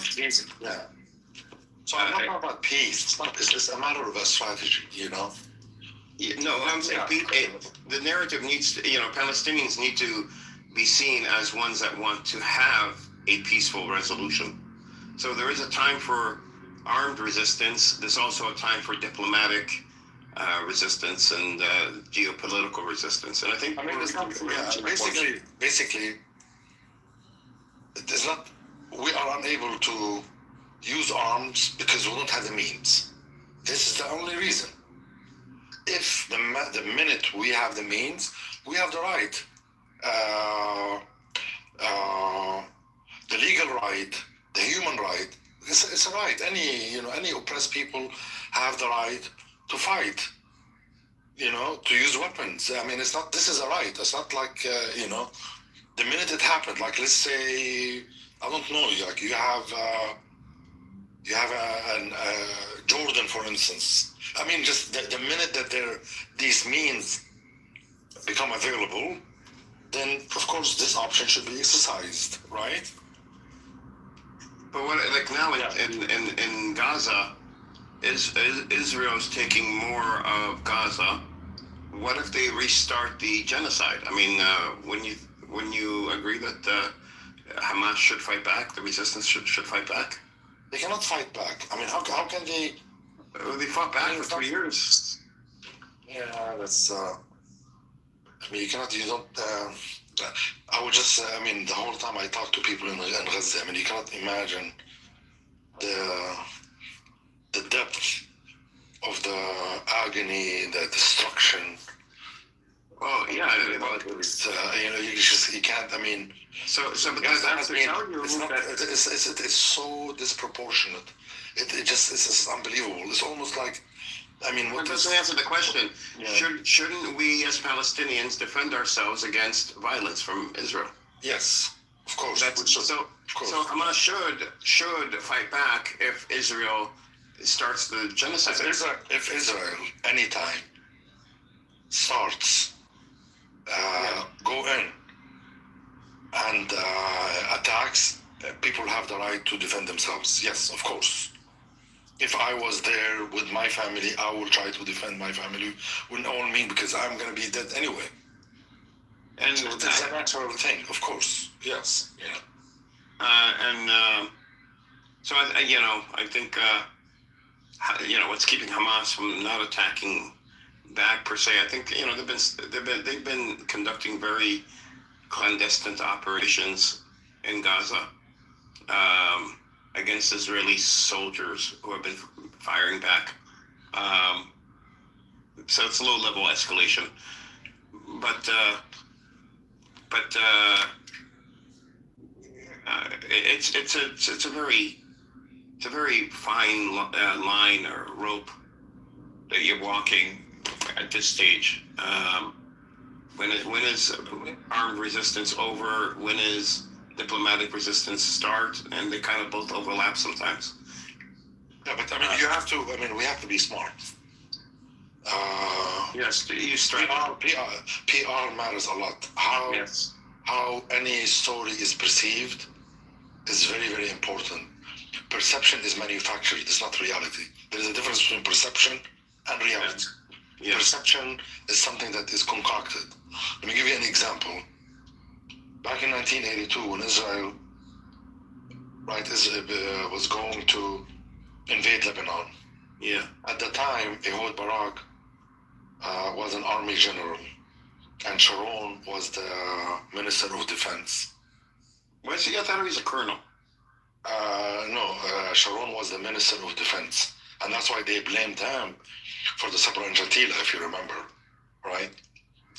So I'm not talking about peace. It's just a matter of a strategy, you know? Yeah, no, I'm saying the narrative needs to, Palestinians need to be seen as ones that want to have a peaceful resolution. So there is a time for armed resistance. There's also a time for diplomatic resistance and geopolitical resistance. And I think basically, there's not. We are unable to use arms because we don't have the means. This is the only reason. if the minute we have the means, we have the right, the legal right, the human right. It's a right. Any oppressed people have the right to fight. To use weapons. I mean, it's not. This is a right. It's not like the minute it happened. Like, let's say, I don't know. Like you have Jordan, for instance. I mean, just the minute that these means become available, then of course this option should be exercised, right? But what, like now in Gaza, Israel is taking more of Gaza. What if they restart the genocide? I mean, when you agree that Hamas should fight back, the resistance should fight back? They cannot fight back. I mean, how can they? They fought back for 3 years. Yeah, that's. I mean, you cannot. You don't. I would just. I mean, the whole time I talk to people in Gaza, I mean, you cannot imagine the depth of the agony, the destruction. Oh yeah, you can't. I mean, so but that's it's so disproportionate. It's unbelievable. It's almost like, I mean, what doesn't answer the question? Yeah. Shouldn't we as Palestinians defend ourselves against violence from Israel? Yes, of course. So Hamas should fight back if Israel starts the genocide. If Israel anytime starts go in and attacks, people have the right to defend themselves. Yes, of course. If I was there with my family, I will try to defend my family with all means, because I'm going to be dead anyway. And so it's a natural thing, of course. Yes. Yeah. So I think what's keeping Hamas from not attacking back per se. I think they've been conducting very clandestine operations in Gaza against Israeli soldiers who have been firing back. So it's low level escalation, but it's a very fine line or rope that you're walking at this stage. When is armed resistance over? When is diplomatic resistance start? And they kind of both overlap sometimes. Yeah, but I mean, we have to be smart. Yes, PR matters a lot. How any story is perceived is very, very important. Perception is manufactured, it's not reality. There is a difference between perception and reality. Yes. Perception is something that is concocted. Let me give you an example. Back in 1982, when Israel was going to invade Lebanon, at the time, Ehud Barak was an army general, and Sharon was the Minister of Defense. Where's he? I thought he was a colonel. No, Sharon was the Minister of Defense, and that's why they blamed him for the Sabra and Shatila, if you remember, right?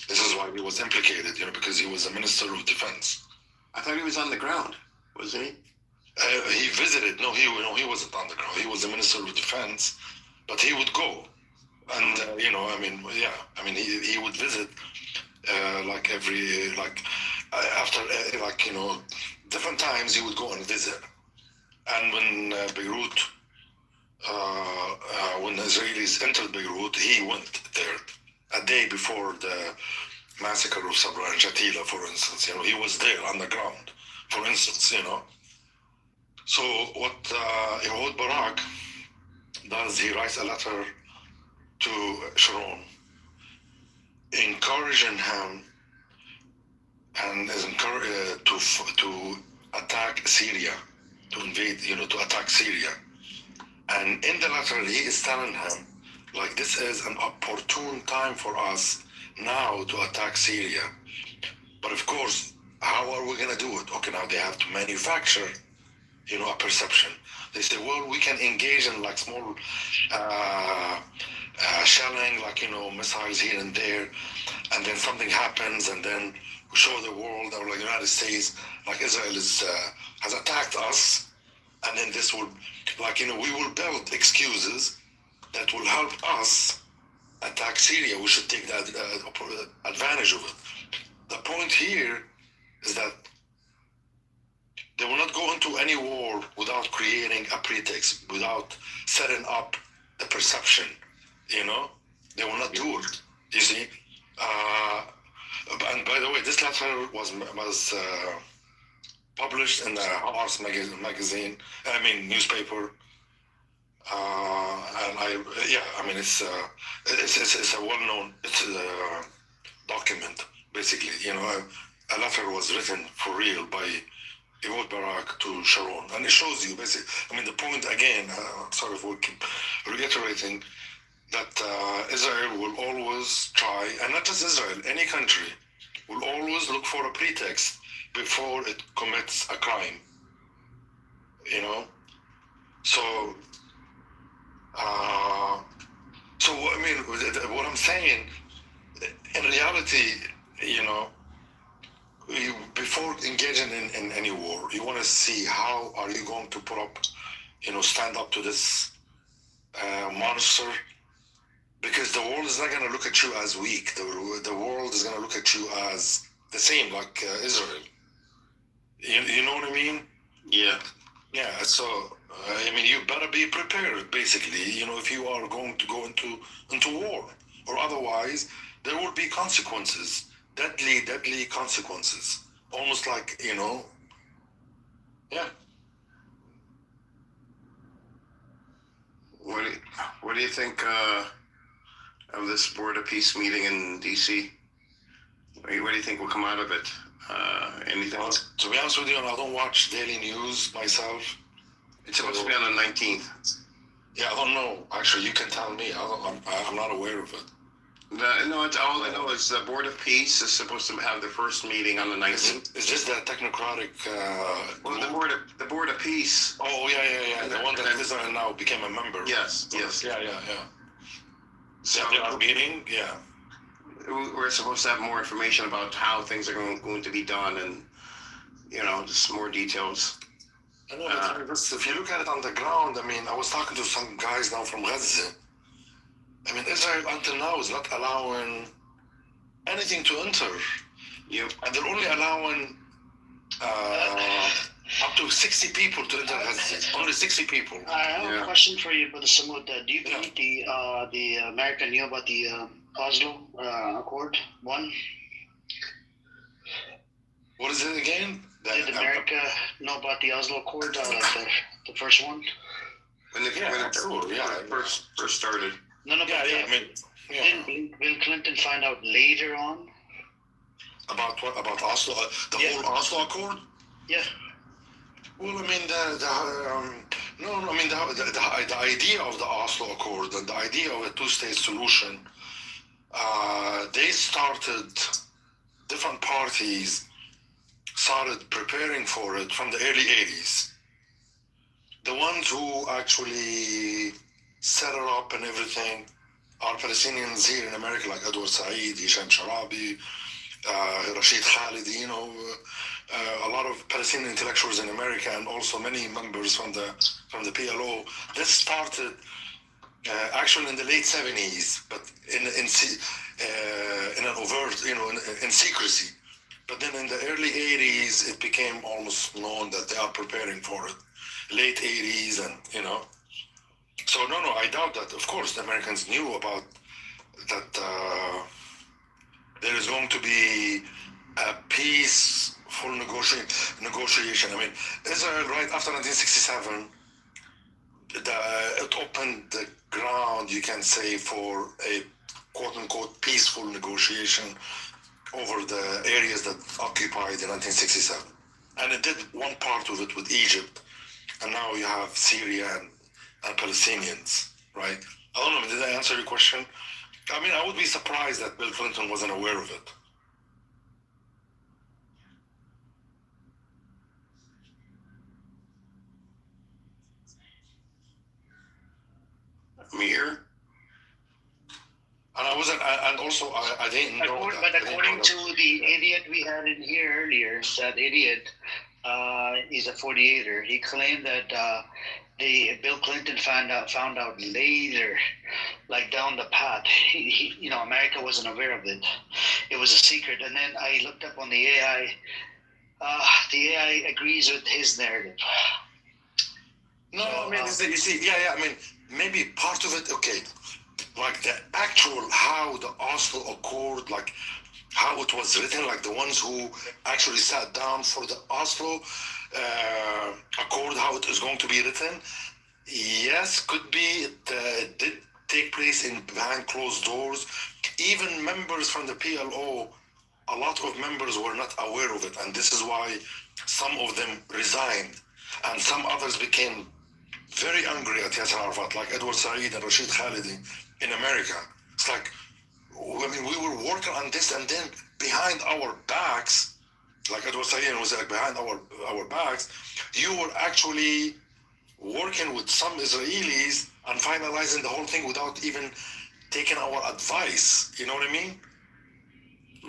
This is why he was implicated, because he was the Minister of Defense. I thought he was on the ground, wasn't he? He visited. No, he wasn't on the ground. He was the Minister of Defense, but he would go, and he would visit after different times he would go and visit. And when Beirut, when the Israelis entered Beirut, he went there a day before the massacre of Sabra and Shatila, for instance. He was there on the ground, for instance. So what Ehud Barak does, he writes a letter to Sharon, encouraging him and is encouraged to attack Syria, to invade, to attack Syria. And in the letter, he is telling him, like, this is an opportune time for us now to attack Syria. But of course, how are we going to do it? Okay, now they have to manufacture, a perception. They say, well, we can engage in like small shelling, like, missiles here and there, and then something happens, and then we show the world, or like the United States, like Israel has attacked us, and then this would, we will build excuses that will help us attack Syria. We should take that advantage of it. The point here is that they will not go into any war without creating a pretext, without setting up the perception, They will not do it, you see. And by the way, this letter was published in the Hamas magazine, newspaper. And it's a well-known document, basically. A letter was written for real by Ehud Barak to Sharon, and it shows you basically. The point again, sorry if we keep reiterating that Israel will always try, and not just Israel, any country will always look for a pretext before it commits a crime. So what I'm saying, in reality, before engaging in any war, you want to see how are you going to put up, stand up to this monster, because the world is not going to look at you as weak. The world is going to look at you as the same, like Israel. You know what I mean? Yeah. Yeah, so you better be prepared, basically, if you are going to go into war, or otherwise there will be consequences, deadly consequences, almost like, yeah. What do you think of this Board of Peace meeting in D.C.? What do you think will come out of it? Anything? Well, to be honest with you, I don't watch daily news myself. It's supposed to be on the 19th. Yeah, I don't know. Actually, you can tell me. I'm not aware of it. All I know is the Board of Peace is supposed to have their first meeting on the 19th. Is this the technocratic? The Board of Peace. Oh yeah. The one that Israel now became a member. Yes. Yeah. So they are meeting. Yeah. We're supposed to have more information about how things are going to be done, and just more details. I know, but if you look at it on the ground, I was talking to some guys now from Gaza. Israel until now is not allowing anything to enter. Yep. And they're only allowing up to 60 people to enter Gaza. Only 60 people. I have a question for you, Brother Samud. Do you believe the America knew about the Oslo Accord 1? What is it again? Did America know about the Oslo Accord, the first one? When it first started. No, but didn't Bill Clinton find out later on? About what? About Oslo? Whole Oslo Accord? Yeah. Well, the idea of the Oslo Accord and the idea of a two-state solution, they started, different parties started preparing for it from the early 80s. The ones who actually set it up and everything are Palestinians here in America, like Edward Said, Hisham Sharabi, Rashid Khalidi, a lot of Palestinian intellectuals in America, and also many members from the PLO. This started actually in the late 70s, but in an overt, in secrecy. But then in the early 80s, it became almost known that they are preparing for it. Late 80s, and So no, I doubt that. Of course, the Americans knew about that. There is going to be a peaceful negotiation. Israel, right after 1967, it opened the ground, you can say, for a quote-unquote peaceful negotiation over the areas that occupied in 1967. And it did one part of it with Egypt, and now you have Syria and Palestinians, right? I don't know, did I answer your question? I would be surprised that Bill Clinton wasn't aware of it. Amir? also, I didn't know that. But according to the idiot we had in here earlier, that idiot, he's a 48er. He claimed that Bill Clinton found out later, like down the path. America wasn't aware of it. It was a secret. And then I looked up on the AI. The AI agrees with his narrative. No, I mean, you see, I mean, maybe part of it, okay, like the actual, how the Oslo Accord, like how it was written, like the ones who actually sat down for the Oslo Accord, how it is going to be written, yes, could be, it did take place behind closed doors. Even members from the PLO, a lot of members were not aware of it, and this is why some of them resigned, and some others became very angry at Yasser Arafat, like Edward Said and Rashid Khalidi in America. It's like, I mean, we were working on this, and then behind our backs, like Edward Said was like behind our backs, you were actually working with some Israelis and finalizing the whole thing without even taking our advice. You know what I mean?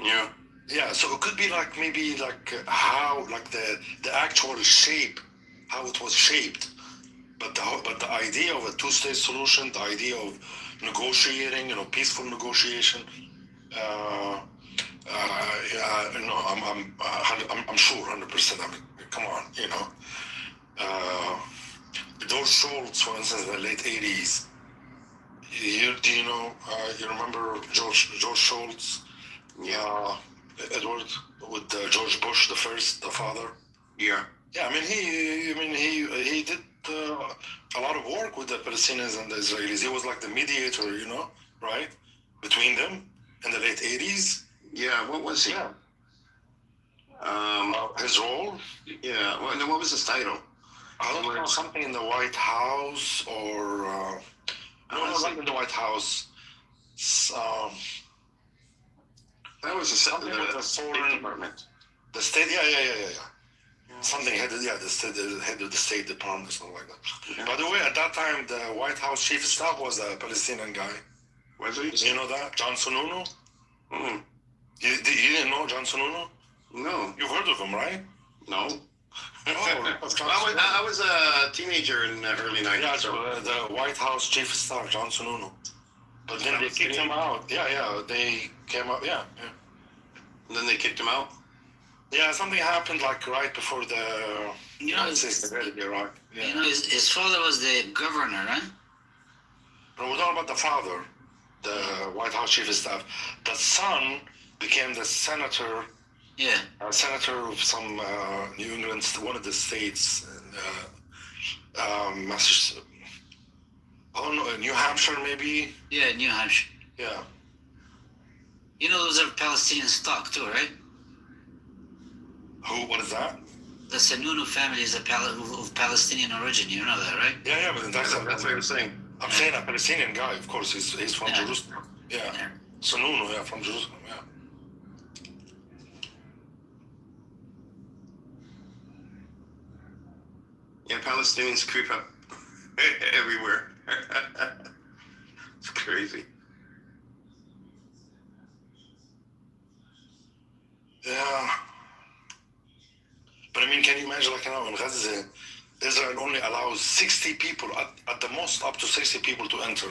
Yeah. Yeah, so it could be like maybe like how, like the actual shape, how it was shaped. But the idea of a two-state solution, the idea of negotiating, peaceful negotiation, I'm sure 100%. I mean, come on, George Shultz, for instance, in the late 80s. You remember George Shultz? Yeah. Edward with George Bush the first, the father. Yeah. Yeah, I mean he did a lot of work with the Palestinians and the Israelis. He was like the mediator, right, between them in the late 80s. Yeah, what was he? Yeah. His role? Yeah, well, what was his title? I don't know, something in the White House or... no, not in the White House. That was something with the foreign department. The state, yeah. Something headed, the head of the State Department or something like that. Yeah. By the way, at that time, the White House chief of staff was a Palestinian guy. Was he? You know that? John Sununu? Mm-hmm. You didn't know John Sununu? No. You've heard of him, right? No. I was a teenager in the early 90s. Yeah, so the White House chief of staff, John Sununu. But then they kicked him out. Yeah, they came out, yeah. And then they kicked him out? Yeah, something happened like right before the United States invaded Iraq. Yeah. His father was the governor, right? But we're talking about the father, the White House chief of staff. The son became the senator. Yeah. Senator of some New England, one of the states, Massachusetts. I don't know, New Hampshire maybe? Yeah, New Hampshire. Yeah. Those are Palestinian stock too, right? Who? What is that? The Sununu family is of Palestinian origin. You know that, right? Yeah, but that's what you're saying. I'm saying a Palestinian guy, of course. He's from Jerusalem. Yeah. Sununu, from Jerusalem, yeah. Yeah, Palestinians creep up everywhere. It's crazy. Yeah. But I mean, can you imagine, like, in Gaza, Israel only allows 60 people, at the most up to 60 people to enter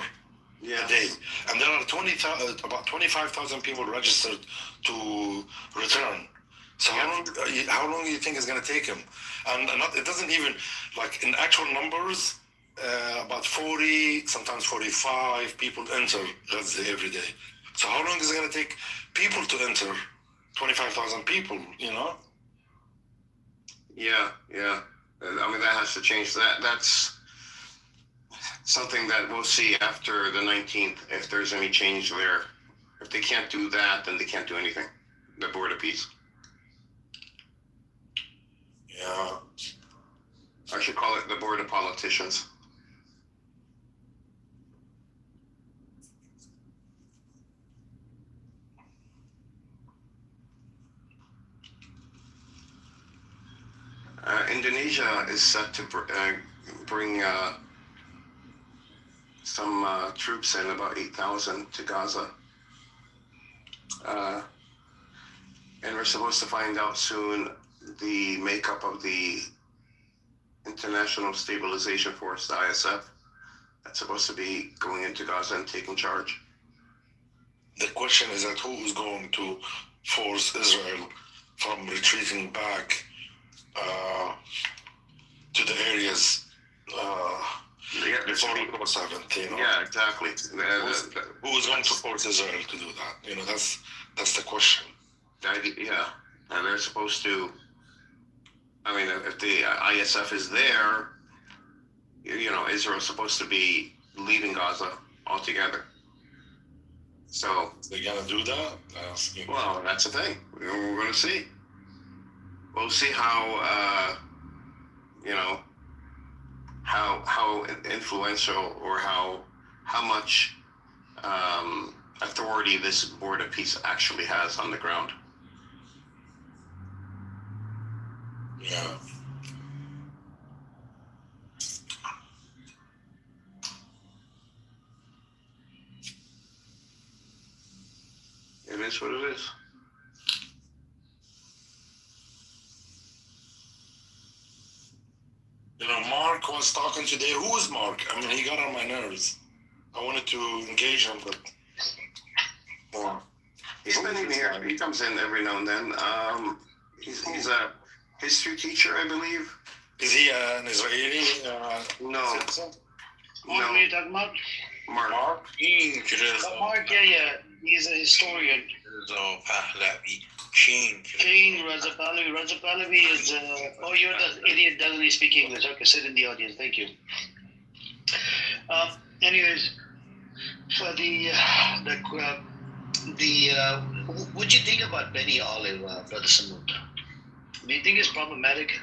a day. And there are about 25,000 people registered to return. So how long do you think it's going to take him? And it doesn't even, like, in actual numbers, about 40, sometimes 45 people enter Gaza every day. So how long is it going to take people to enter? 25,000 people, Yeah. I mean, that has to change. That's something that we'll see after the 19th, if there's any change there. If they can't do that, then they can't do anything. The Board of Peace. Yeah. I should call it the Board of Politicians. Indonesia is set to bring some troops in, about 8,000 to Gaza. And we're supposed to find out soon the makeup of the International Stabilization Force, the ISF, that's supposed to be going into Gaza and taking charge. The question is that who is going to force Israel from retreating back to the areas before October 7th? You know? Yeah, exactly. Who is going to force Israel to do that? You know, that's the question. Yeah, and they're supposed to. I mean, if the ISF is there, you know, Israel's supposed to be leaving Gaza altogether. So they're gonna do that. Well, that's the thing. We're gonna see. We'll see how you know how influential or how much authority this Board of Peace actually has on the ground. Yeah. It is what it is. You know, Mark was talking today. Who is Mark? I mean, he got on my nerves. I wanted to engage him, but well, he's been in here. He comes in every now and then. He's a history teacher, I believe. Is he an Israeli? No. Mark, what are you talking about? Mark. Mark, yeah. He's a historian. King Reza Pahlavi is. Oh, you're the idiot doesn't he speak English? Okay, sit in the audience. Thank you. Anyways, for what'd you think about Benny Olive, Brother Samut? Do you think it's problematic?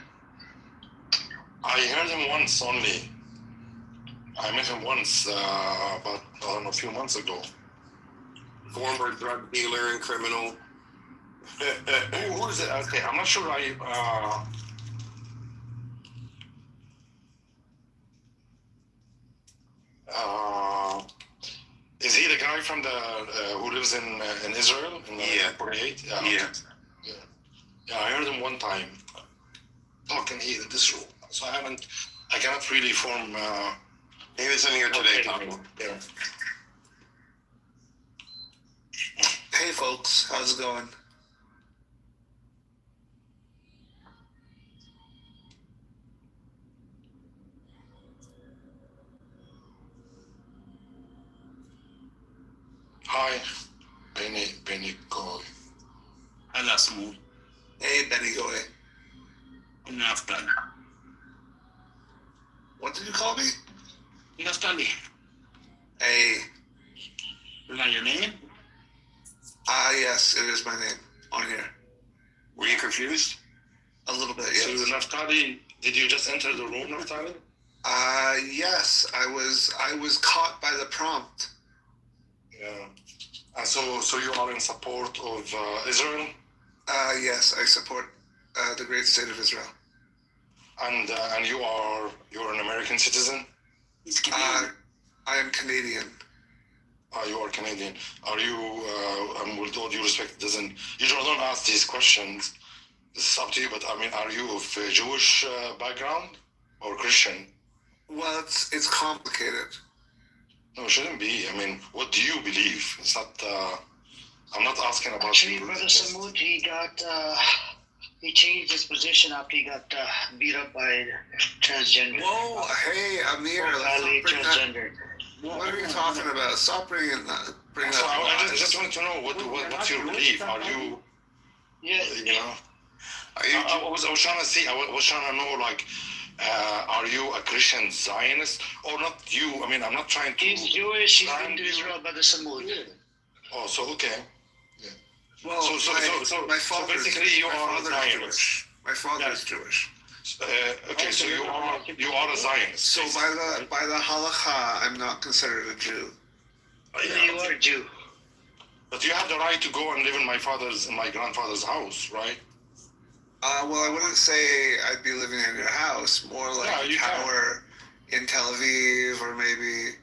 I heard him once only. I met him once about a few months ago. Former drug dealer and criminal. Who is it? Okay, I'm not sure. Is he the guy from the who lives in Israel? In 48? Yeah. I heard him one time talking here in this room. So I cannot really form. He was in here today talking. Yeah. Hey folks, how's it going? Hi, Benny Goy. Hello, Smooth. Hey, Benny Goy. Naftali. What did you call me? Naftali. Hey. Is that your name? Yes, it is my name on here. Were you confused? A little bit, yes. So Naftali, did you just enter the room, Naftali? Yes, I was caught by the prompt. Yeah. And so you are in support of Israel? Yes, I support the great state of Israel. And you're an American citizen? I am Canadian. You are Canadian. Are you? With all due respect, usually don't ask these questions. This is up to you. But I mean, are you of Jewish background or Christian? Well, it's complicated. No, it shouldn't be. I mean, what do you believe? It's not. I'm not asking about. Actually, Brother Samut, he changed his position after he got beat up by transgender. Whoa, hey, Amir, transgender. What are you talking about? Stop bringing that. I just want to know what's your belief. Are you? Yeah. You know. I was trying to see. I was trying to know, like, are you a Christian Zionist or not? You. I mean, I'm not trying to. He's Jewish. He's been to Israel by the Samud. Oh, so okay. Yeah. Well, my father. So basically, you are a Zionist. My father is Jewish. Okay, so you are a Zionist. So by the halakha, I'm not considered a Jew. You are a Jew. But you have the right to go and live in my grandfather's house, right? Well, I wouldn't say I'd be living in your house. More like a tower in Tel Aviv, or maybe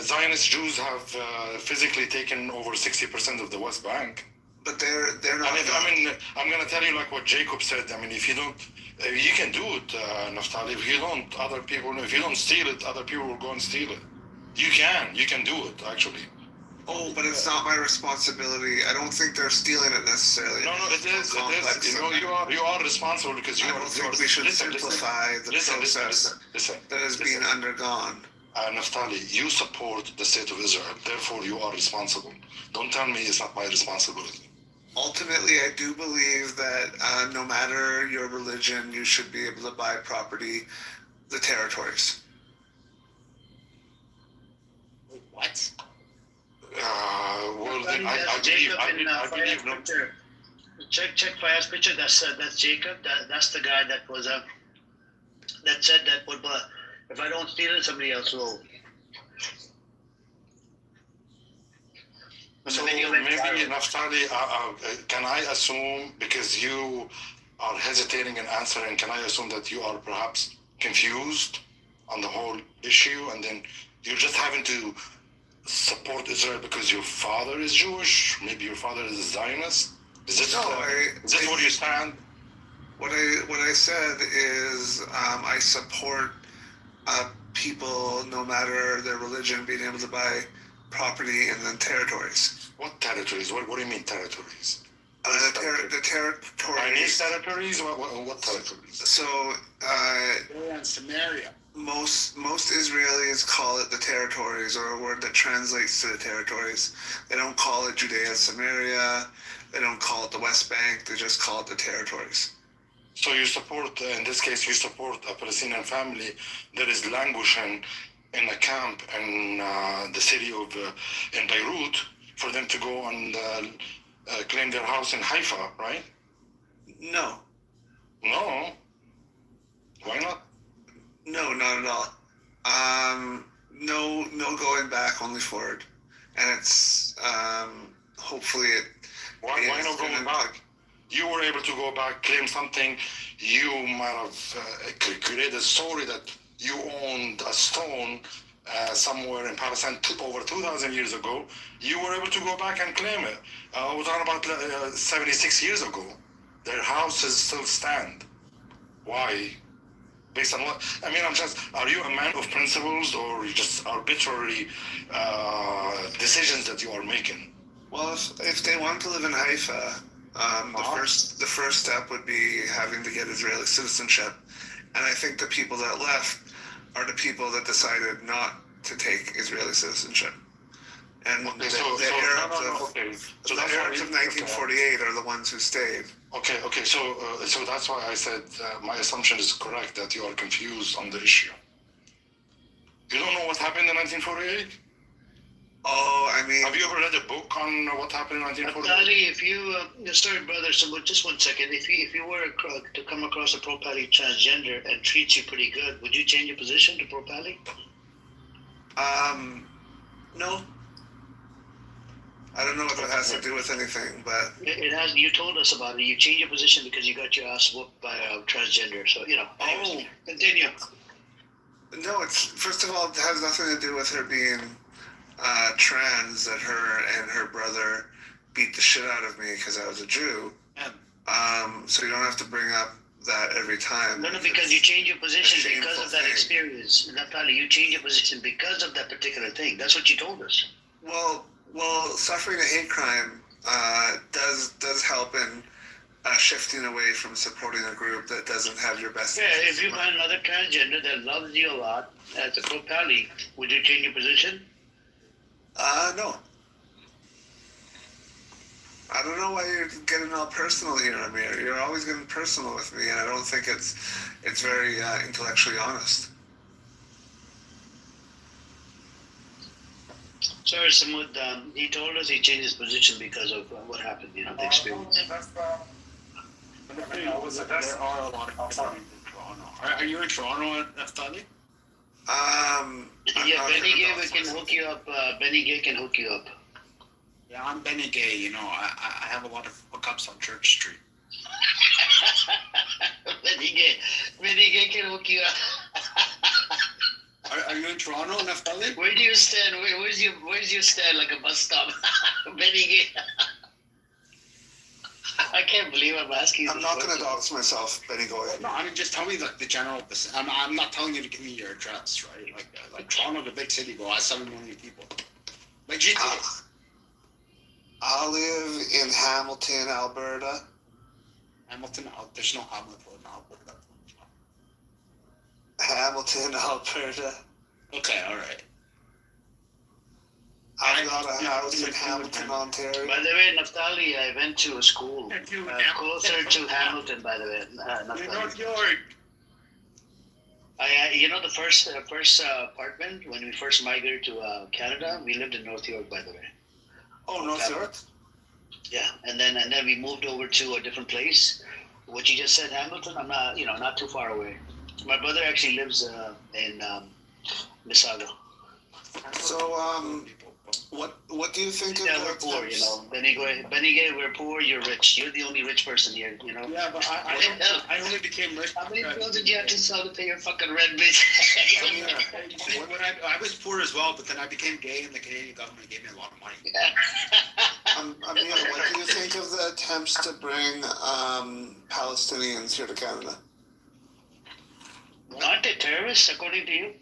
Zionist Jews have physically taken over 60% of the West Bank. But they're not. I'm gonna tell you like what Jacob said. If you don't, you can do it, Naftali. If you don't, other people. If you don't steal it, other people will go and steal it. You can do it actually. Oh, but it's not my responsibility. I don't think they're stealing it necessarily. No, it is. You are responsible because you I don't think we should simplify the process that is being undergone. Naftali, you support the state of Israel. Therefore, you are responsible. Don't tell me it's not my responsibility. Ultimately, I do believe that no matter your religion, you should be able to buy property, the territories. What? Fayad's picture. Check Fayad's picture. That's Jacob. That's the guy that was that said that if I don't steal it, somebody else will. So maybe Naftali, can I assume, because you are hesitating in answering, can I assume that you are perhaps confused on the whole issue, and then you're just having to support Israel because your father is Jewish? Maybe your father is a Zionist? Is this where you stand? What I said is I support people, no matter their religion, being able to buy property and then territories. What territories? What do you mean territories? The territories. Chinese territories? What territories? So, and Samaria. Most Israelis call it the territories, or a word that translates to the territories. They don't call it Judea, Samaria. They don't call it the West Bank. They just call it the territories. So you support, in this case, you support a Palestinian family that is languishing in a camp in the city of in Beirut for them to go and claim their house in Haifa, right? No. No. Why not? No, not at all. No going back, only forward. And it's hopefully it. Why not going back? You were able to go back, claim something. You might have created a story that you owned a stone somewhere in Palestine over 2,000 years ago. You were able to go back and claim it. We're talking about 76 years ago. Their houses still stand. Why? Based on what? Are you a man of principles, or just arbitrary decisions that you are making? Well, if they want to live in Haifa, the first step would be having to get Israeli citizenship. And I think the people that left are the people that decided not to take Israeli citizenship. And the Arabs of 1948 are the ones who stayed. Okay. So that's why I said my assumption is correct, that you are confused on the issue. You don't know what happened in 1948? Oh, have you ever read a book on what happened in 1948? Ali, if you, sorry, brother, so just 1 second. If you were to come across a pro-pally transgender and treats you pretty good, would you change your position to pro-pally? No. I don't know what that has to do with anything, but it has. You told us about it. You changed your position because you got your ass whooped by a transgender. So anyways, continue. No, it's first of all, it has nothing to do with her being trans. That her and her brother beat the shit out of me because I was a Jew. So you don't have to bring up that every time. No, because you change your position because of that experience. Naftali, you change your position because of that particular thing. That's what you told us. Well, suffering a hate crime does help in shifting away from supporting a group that doesn't have your best. Yeah, if you find another transgender that loves you a lot as a pro-pally, would you change your position? No. I don't know why you're getting all personal here, Amir. You're always getting personal with me, and I don't think it's very intellectually honest. Sorry, Samud, he told us he changed his position because of what happened, the experience. Are you in Toronto, Naftali? Yeah, Benny Gay can hook you up. Benny Gay can hook you up. Yeah, I'm Benny Gay. I have a lot of hookups on Church Street. Benny Gay can hook you up. Are you in Toronto, Naftali? Where do you stand? Where's your stand like a bus stop? Benny Gay. I can't believe I'm asking you. I'm not going to dox myself, Benny Goy. No, I mean, just tell me like the general. I'm not telling you to give me your address, right? Like Toronto, the big city, bro. Has 7 million people. Like GTA. I live in Hamilton, Alberta. Hamilton, there's no Hamilton in Alberta. Hamilton, Alberta. Okay, all right. I've got a house in Hamilton, Ontario. By the way, Naftali, I went to a school closer to Hamilton. By the way, Naftali. North York. The first apartment when we first migrated to Canada, we lived in North York. By the way. Oh, North York. Yeah, and then we moved over to a different place. What you just said, Hamilton. I'm not too far away. My brother actually lives in Mississauga. So, what do you think of we're poor, Benny Gay, we're poor, you're rich. You're the only rich person here, Yeah, but I only became rich. How many bills did you have to sell to pay your fucking rent, bitch? When I was poor as well, but then I became gay and the Canadian government gave me a lot of money. Amir, what do you think of the attempts to bring Palestinians here to Canada? Aren't they terrorists, according to you?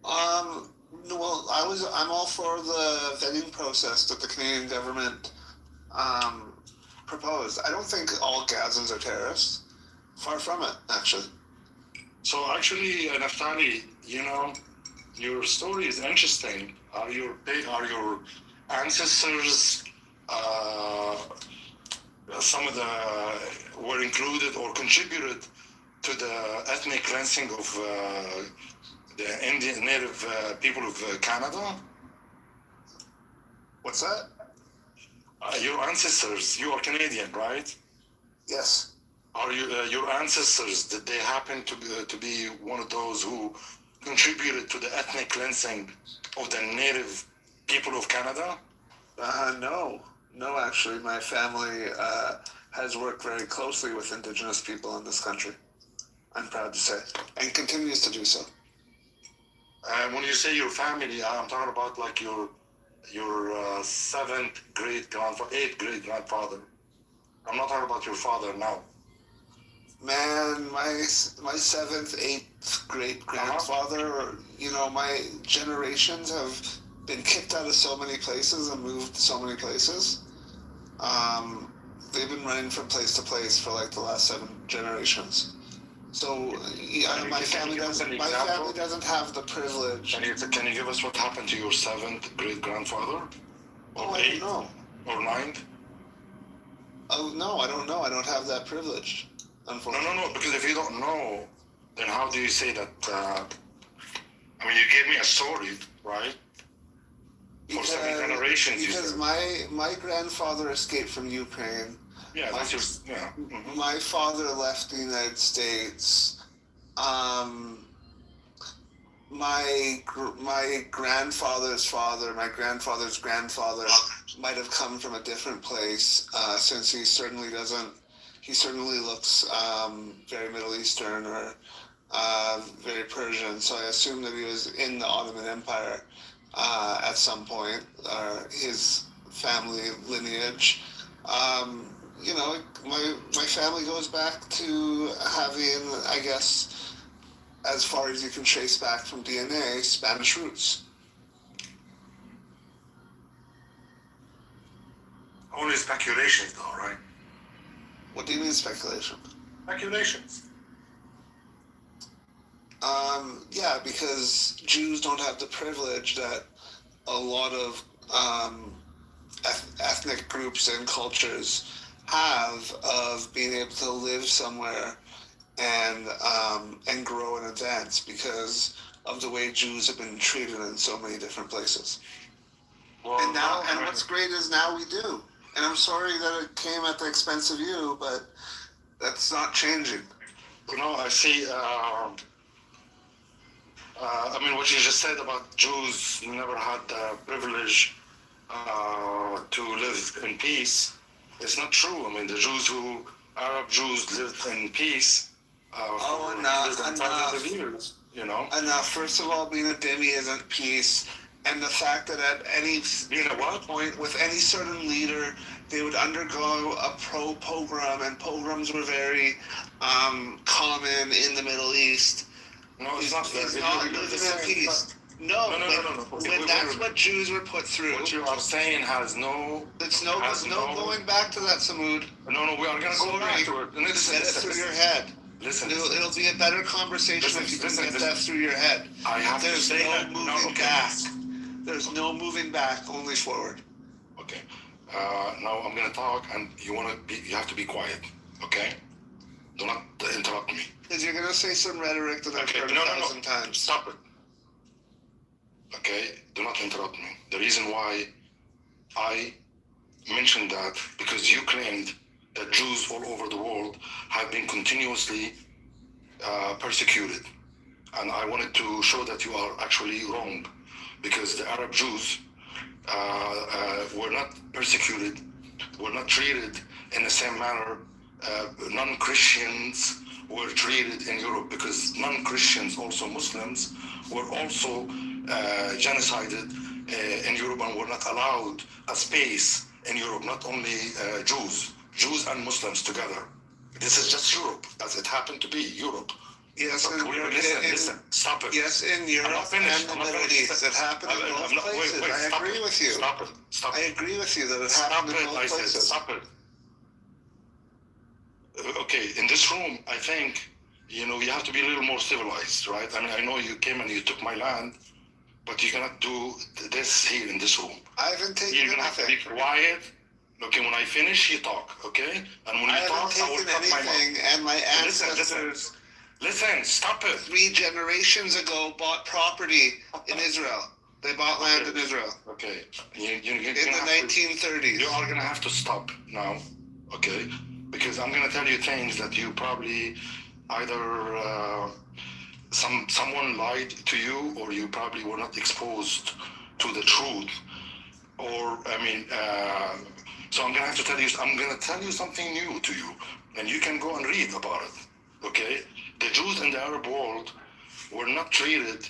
Well, I'm all for the vetting process that the Canadian government proposed. I don't think all Gazans are terrorists. Far from it, actually. So actually, Naftali, your story is interesting. Are your ancestors, some of were included or contributed to the ethnic cleansing of the Indian native people of Canada? What's that? Your ancestors, you are Canadian, right? Yes. Are you your ancestors? Did they happen to be one of those who contributed to the ethnic cleansing of the native people of Canada? No, actually, my family has worked very closely with Indigenous people in this country. I'm proud to say, and continues to do so. When you say your family, I'm talking about like your 7th great-grandfather, 8th great-grandfather. I'm not talking about your father now. Man, my 7th, 8th great-grandfather, my generations have been kicked out of so many places and moved to so many places. They've been running from place to place for like the last 7 generations. So my family doesn't have the privilege. Can you give us what happened to your 7th great-grandfather? Or 8th? No. Or 9th? Oh no, I don't know. I don't have that privilege, unfortunately. No. Because if you don't know, then how do you say that? You gave me a story, right? For 7 generations. Because my grandfather escaped from Ukraine. Yeah, that's your. Yeah. Mm-hmm. My father left the United States. My grandfather's father, my grandfather's grandfather, might have come from a different place. Since he certainly looks very Middle Eastern or very Persian. So I assume that he was in the Ottoman Empire at some point. His family lineage. My family goes back to having, I guess, as far as you can trace back from DNA, Spanish roots. Only speculations, though, right? What do you mean speculation? Speculations. Yeah, because Jews don't have the privilege that a lot of ethnic groups and cultures have of being able to live somewhere and grow and advance because of the way Jews have been treated in so many different places. Well, and what's great is now we do. And I'm sorry that it came at the expense of you, but that's not changing. I see. What you just said about Jews never had the privilege to live in peace. It's not true. The Arab Jews lived in peace for thousands of years. You know. And first of all, being a dhimmi isn't peace, and the fact that at any point with any certain leader, they would undergo a pogrom, and pogroms were very common in the Middle East. No, it's not. It's not living in peace. No. When that's what Jews were put through. What you are saying has no. There's no going back to that, Samud. No, we are going to go back to it. Listen, get it through your head. Listen. It'll be a better conversation if you can get that through your head. I have to say that. There's no moving back. There's no moving back, only forward. Okay. Now I'm going to talk, and you have to be quiet. Okay. Do not interrupt me. Because you're going to say some rhetoric that I've heard 1,000 times. Stop it. Okay, do not interrupt me. The reason why I mentioned that, because you claimed that Jews all over the world have been continuously persecuted. And I wanted to show that you are actually wrong, because the Arab Jews were not persecuted, were not treated in the same manner non-Christians were treated in Europe, because non-Christians, also Muslims, were also genocided in Europe and were not allowed a space in Europe, not only Jews and Muslims together. This is just Europe, as it happened to be, Europe. Yes, listen, stop it. Yes, in Europe and the Middle East. It happened in both places. I agree with you. Stop it. I agree with you that it happened in both places. Stop it. Okay, in this room, I think, you have to be a little more civilized, right? I mean, I know you came and you took my land, but you cannot do this here in this room. I haven't taken anything. You're going to have to be quiet. Okay, when I finish, you talk, okay? And when you talk, I will cut my mouth. And my ancestors... Listen, stop it. 3 generations ago bought property in Israel. They bought land in Israel. Okay. In the 1930s. You are going to have to stop now, okay? Because I'm going to tell you things that you probably either someone lied to you, or you probably were not exposed to the truth. Or, so I'm going to have to tell you, I'm going to tell you something new to you, and you can go and read about it, okay? The Jews in the Arab world were not treated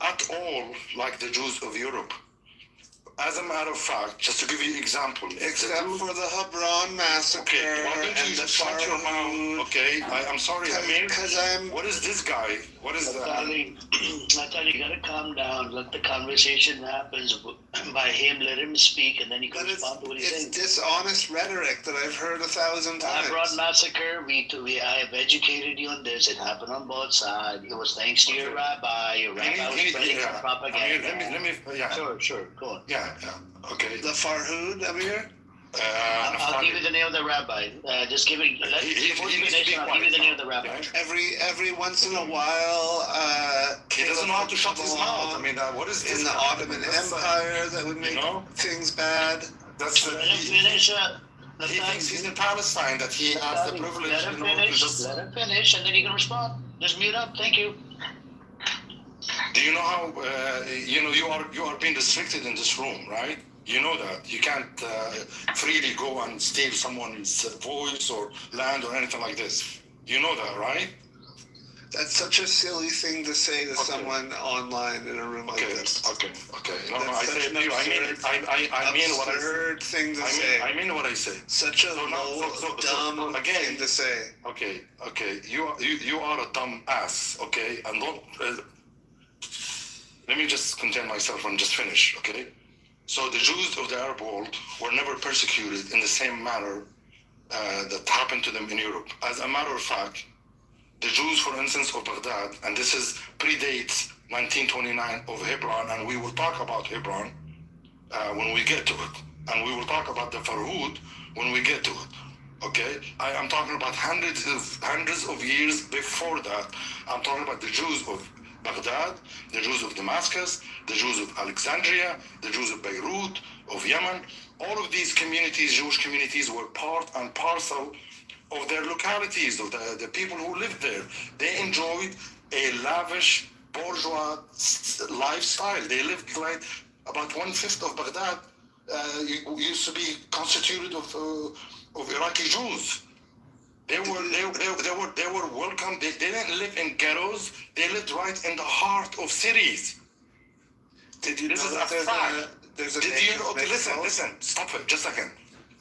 at all like the Jews of Europe. As a matter of fact, just to give you an example, except for the Hebron massacre, okay, why don't you just shut your mouth? Okay, I'm sorry, Amir. Because What is this guy? What is that? Natalie, you gotta calm down. Let the conversation happen by him. Let him speak, and then you can respond to what he's saying. It's dishonest rhetoric that I've heard 1,000 times. Hebron massacre. I have educated you on this. It happened on both sides. It was thanks to your rabbi. Your rabbi was spreading propaganda. Let me, yeah. Sure, go on. Yeah. Okay. The Farhud, Amir? I'll give you the name of the rabbi. Just give it. I'll give you the name of the rabbi. Every once in a while, he doesn't know how to shut his mouth. I mean, what is this? In the Ottoman Empire, that would make things bad. That's the. He thinks he's in Palestine, that he has the privilege. Let him finish. Let him finish, and then you can respond. Just mute up. Thank you. Do you know how you are being restricted in this room, right? You know that you can't freely go and steal someone's voice or land or anything like this. You know that, right? That's such a silly thing to say to someone online in a room like this. Okay. No, I say it to you. I mean what I absurd thing to say. I mean what I say. Such a dumb thing to say. Okay. You are a dumb ass. Okay, and don't. Let me just contain myself and just finish. Okay. So the Jews of the Arab world were never persecuted in the same manner that happened to them in Europe. As a matter of fact, the Jews, for instance, of Baghdad, and this predates 1929 of Hebron, and we will talk about Hebron when we get to it, and we will talk about the Farhud when we get to it. Okay, I'm talking about hundreds of years before that. I'm talking about the Jews of Baghdad, the Jews of Damascus, the Jews of Alexandria, the Jews of Beirut, of Yemen. All of these communities, Jewish communities, were part and parcel of their localities, of the people who lived there. They enjoyed a lavish bourgeois lifestyle. They lived like about 1/5 of Baghdad used to be constituted of Iraqi Jews. They were welcome. They didn't live in ghettos. They lived right in the heart of cities. Did you This know is that a fact. there's a Did you know? Okay, listen. Stop it. Just a second.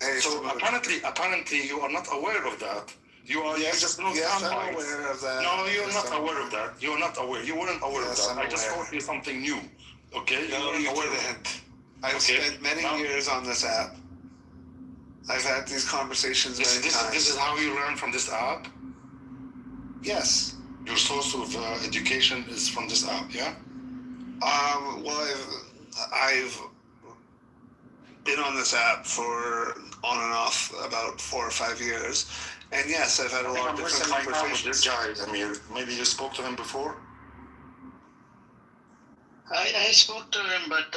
Hey, so apparently, you are not aware of that. You just know yes, sound I'm bites. aware of that. No, you're Yes, not I'm aware of that. You're not aware. You weren't aware Yes, of that. I'm I just aware. taught you something new. Okay? No, you didn't. I've spent many years on this app. I've had these conversations many times. This is how you learn from this app? Yes. Your source of education is from this app, yeah? Well, I've been on this app for on and off about 4 or 5 years, and yes, I've had a lot of different conversations. This guy, Amir, maybe you spoke to him before? I spoke to him, but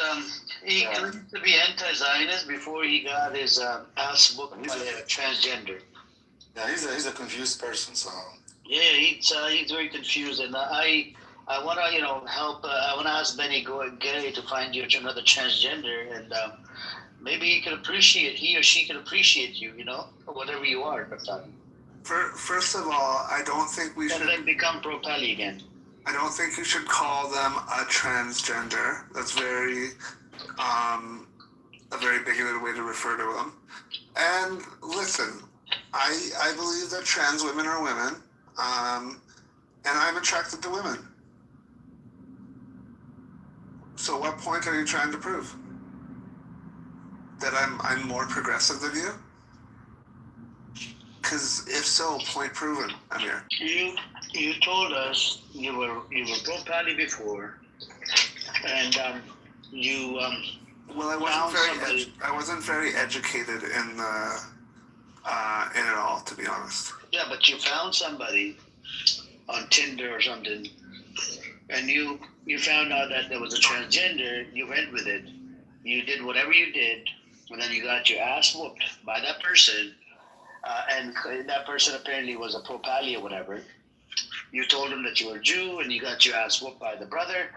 he claimed to be anti-Zionist before he got his ass booked by a transgender. Yeah, he's a confused person, so... Yeah, he's very confused, and I want to help. I want to ask Benny Gary to find you another transgender, and maybe he or she can appreciate you, whatever you are. First of all, I don't think we should. And then become pro-Pali again. I don't think you should call them a transgender. That's a very bigoted way to refer to them. And listen, I believe that trans women are women. And I'm attracted to women. So what point are you trying to prove? That I'm more progressive than you? Because if so, point proven, Amir. You told us you were pro-Pali before, and you well, I wasn't very educated in it all, to be honest. Yeah, but you found somebody on Tinder or something, and you found out that there was a transgender. You went with it. You did whatever you did, and then you got your ass whooped by that person. And that person apparently was a pro-Pali or whatever. You told him that you were Jew, and you got your ass whooped by the brother.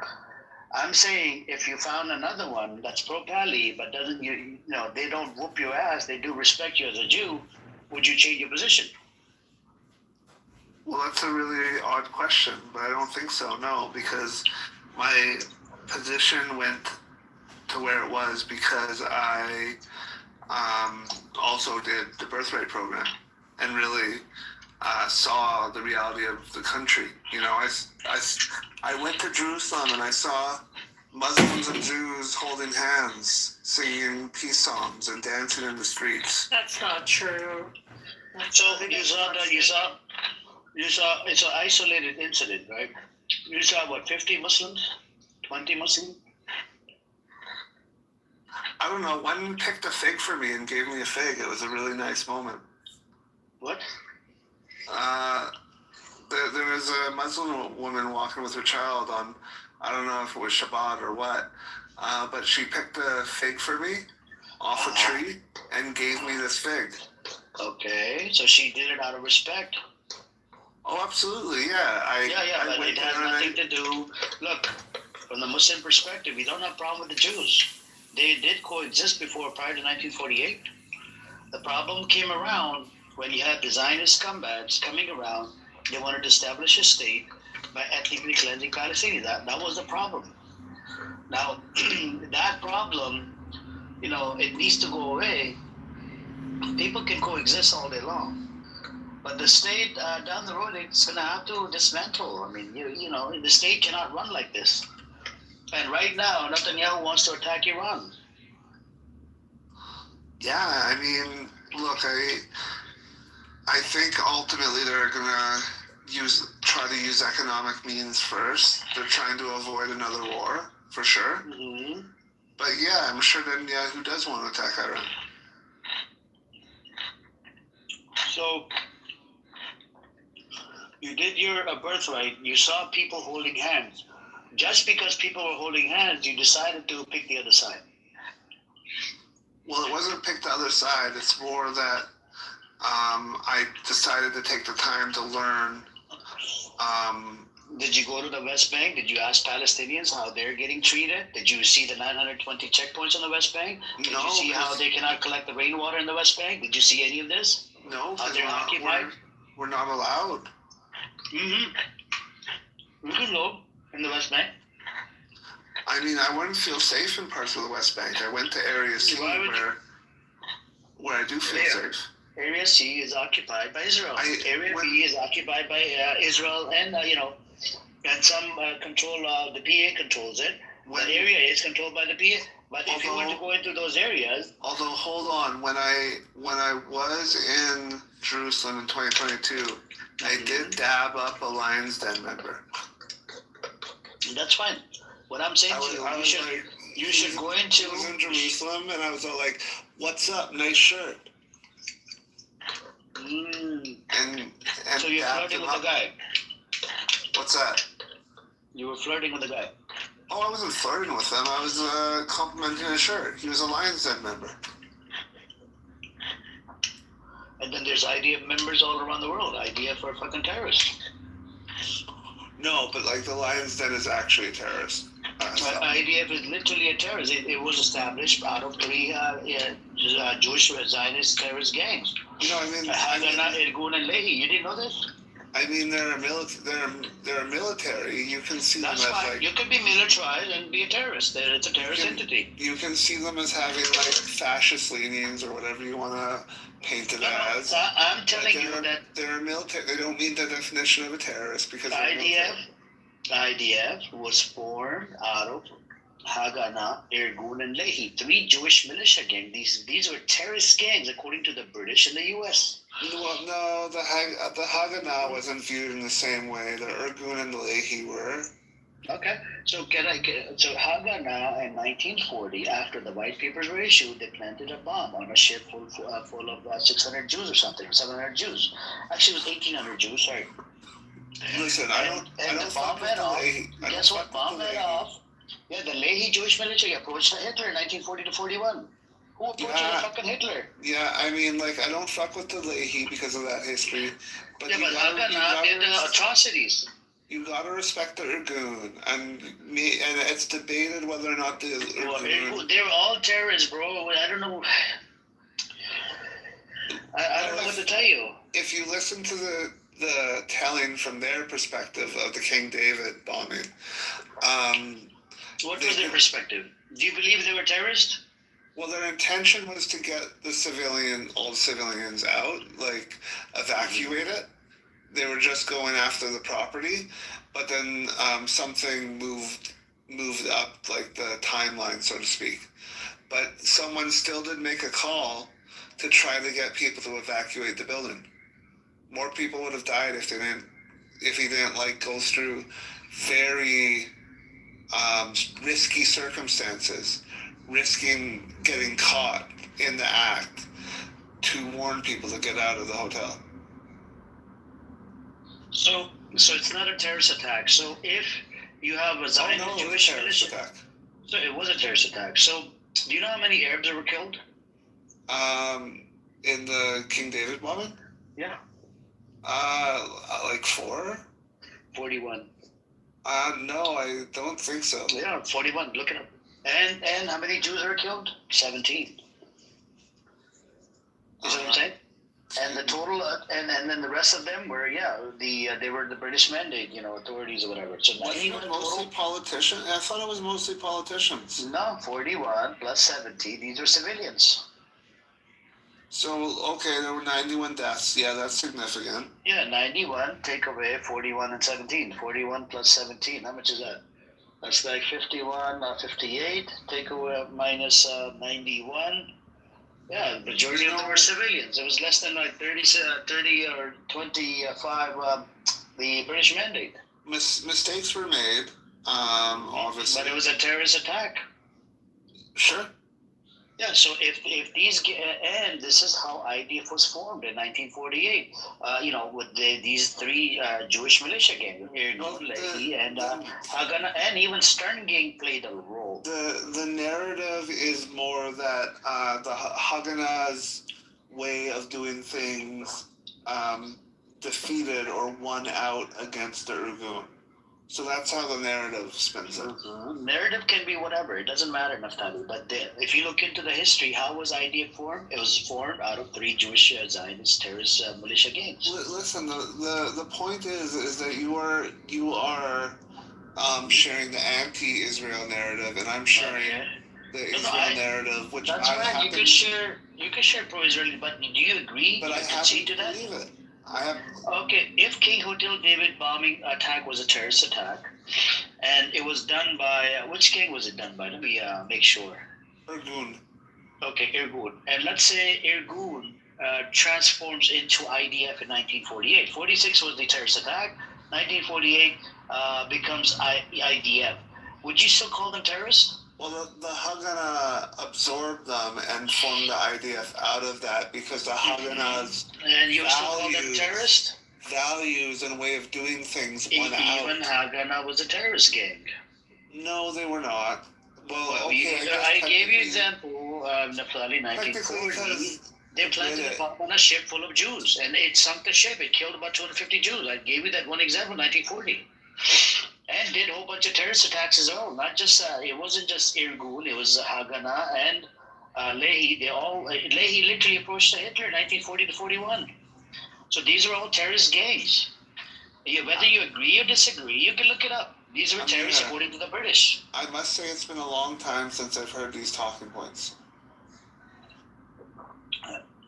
I'm saying if you found another one that's pro-Pali, but they don't whoop your ass, they do respect you as a Jew, would you change your position? Well, that's a really odd question, but I don't think so, no, because my position went to where it was because I also did the birthright program and really saw the reality of the country. I went to Jerusalem and I saw Muslims and Jews holding hands, singing peace songs and dancing in the streets. That's not true. You saw it's an isolated incident, right? You saw 50 Muslims, 20 Muslims. I don't know. One picked a fig for me and gave me a fig. It was a really nice moment. What? There was a Muslim woman walking with her child on, I don't know if it was Shabbat or what, but she picked a fig for me off a tree and gave me this fig. Okay, so she did it out of respect. Oh, absolutely, yeah. But it has nothing to do. Look, from the Muslim perspective, we don't have a problem with the Jews. They did coexist prior to 1948. The problem came around when you had the Zionist scumbags coming around. They wanted to establish a state by ethnically cleansing Palestinians. That was the problem. Now, that problem, it needs to go away. People can coexist all day long. But the state, down the road, it's going to have to dismantle. I mean, the state cannot run like this. And right now, Netanyahu wants to attack Iran. Yeah, I mean, look, I think ultimately they're going to try to use economic means first. They're trying to avoid another war, for sure. Mm-hmm. But yeah, I'm sure Netanyahu does want to attack Iran. So, you did your birthright. You saw people holding hands. Just because people were holding hands, you decided to pick the other side. Well, it wasn't pick the other side. It's more that I decided to take the time to learn. Did you go to the West Bank? Did you ask Palestinians how they're getting treated? Did you see the 920 checkpoints on the West Bank? Did you see how they cannot collect the rainwater in the West Bank? Did you see any of this? No. How they're occupied? We're not allowed. Mm-hmm. We could go in the West Bank. I mean, I wouldn't feel safe in parts of the West Bank. I went to Area C where I do feel safe. Area C is occupied by Israel. Area B is occupied by Israel, and and some control. The PA controls it. That area is controlled by the PA. But if you want to go into those areas, although hold on, when I was in Jerusalem in 2022, I did dab up a Lion's Den member. That's fine. What I'm saying to you, you should go into. I was in Jerusalem, and I was all like, "What's up? Nice shirt." And so you're flirting with the guy. What's that? You were flirting with the guy. Oh, I wasn't flirting with him. I was complimenting his shirt. He was a Lion's Den member. And then there's IDF members all around the world. IDF are fucking terrorists. No, but like the Lion's Den is actually a terrorist. IDF is literally a terrorist. It was established out of three Jewish Zionist terrorist gangs. No, I mean, Haganah, Irgun, and Lehi. You didn't know this? I mean, they're military. You can see That's them as fine. like. You can be militarized and be a terrorist. It's a terrorist entity. You can see them as having like fascist leanings or whatever you want to paint it as. I'm telling you that they're military. They don't meet the definition of a terrorist because IDF was formed out of Haganah, Irgun, and Lehi, three Jewish militia gangs. These were terrorist gangs according to the British and the U.S. Well, no, the Haganah wasn't viewed in the same way. The Irgun and the Lehi were. Okay, so Haganah in 1940, after the white papers were issued, they planted a bomb on a ship full of 600 Jews or something, 700 Jews. Actually, it was 1,800 Jews. Sorry. Listen, I don't the bomb went off. Guess what? Bomb went off. Yeah, the Lehi Jewish military approached Hitler in 1940 to 41. Who approached fucking Hitler? Yeah, I mean, like, I don't fuck with the Lehi because of that history. But yeah, but Haganah did atrocities. You gotta respect the Irgun, and it's debated whether or not the Irgun. They're all terrorists, bro. I don't know. I don't know what to tell you. If you listen to the telling from their perspective of the King David bombing, what was their perspective? Do you believe they were terrorists? Well, their intention was to get all the civilians out, like evacuate it. They were just going after the property, but then something moved up, like the timeline, so to speak. But someone still did make a call to try to get people to evacuate the building. More people would have died if he didn't like go through very risky circumstances, risking getting caught in the act to warn people to get out of the hotel. So it's not a terrorist attack. So if you have a Zionist Jewish militia, attack. So it was a terrorist attack. So do you know how many Arabs were killed? In the King David bombing? Yeah. Like 4? 41. No, I don't think so. Yeah, 41. Look it up. And how many Jews were killed? 17. You see what I'm saying? And the total, and then the rest of them were, they were the British mandate, authorities or whatever. So wasn't it mostly politicians? I thought it was mostly politicians. No, 41 plus 70. These are civilians. So, okay, there were 91 deaths. Yeah, that's significant. Yeah, 91, take away 41 and 17. 41 plus 17, how much is that? That's like 51, 58, take away minus 91. Yeah, the majority of them were civilians. It was less than like 30 or 25, the British mandate. Mistakes were made, obviously. But it was a terrorist attack. Sure. Yeah, so if these and this is how IDF was formed in 1948. With these three Jewish militia gangs, Lehi and Haganah, and even Stern gang played a role. The narrative is more that the Haganah's way of doing things defeated or won out against the Irgun. So that's how the narrative spins it. Narrative can be whatever. It doesn't matter, Naftali. But if you look into the history, how was IDF formed? It was formed out of 3 Jewish Zionist terrorist militia gangs. Listen, the point is that you are sharing the anti-Israel narrative, and I'm sharing the Israel narrative, which that's I right. happen, You can share pro-Israeli, but do you agree? But I happen to believe it. Okay, if King Hotel David bombing attack was a terrorist attack, and it was done by which gang was it done by? Let me make sure. Irgun. Okay, Irgun, and let's say Irgun transforms into IDF in 1948. 46 was the terrorist attack. 1948 becomes IDF. Would you still call them terrorists? Well, the Haganah absorbed them and formed the IDF out of that because the Haganah's and you still call them terrorists? Values and way of doing things went out. Even Haganah was a terrorist gang. No, they were not. Well, I gave you example, Naftali, 1940. They planted a bomb on a ship full of Jews, and it sunk the ship. It killed about 250 Jews. I gave you that one example, 1940. And did a whole bunch of terrorist attacks as well. Not just it wasn't just Irgun. It was Haganah and Lehi. Lehi literally approached Hitler in 1940 to 41. So these are all terrorist gangs. Whether you agree or disagree, you can look it up. These were terrorists according to the British. I must say it's been a long time since I've heard these talking points.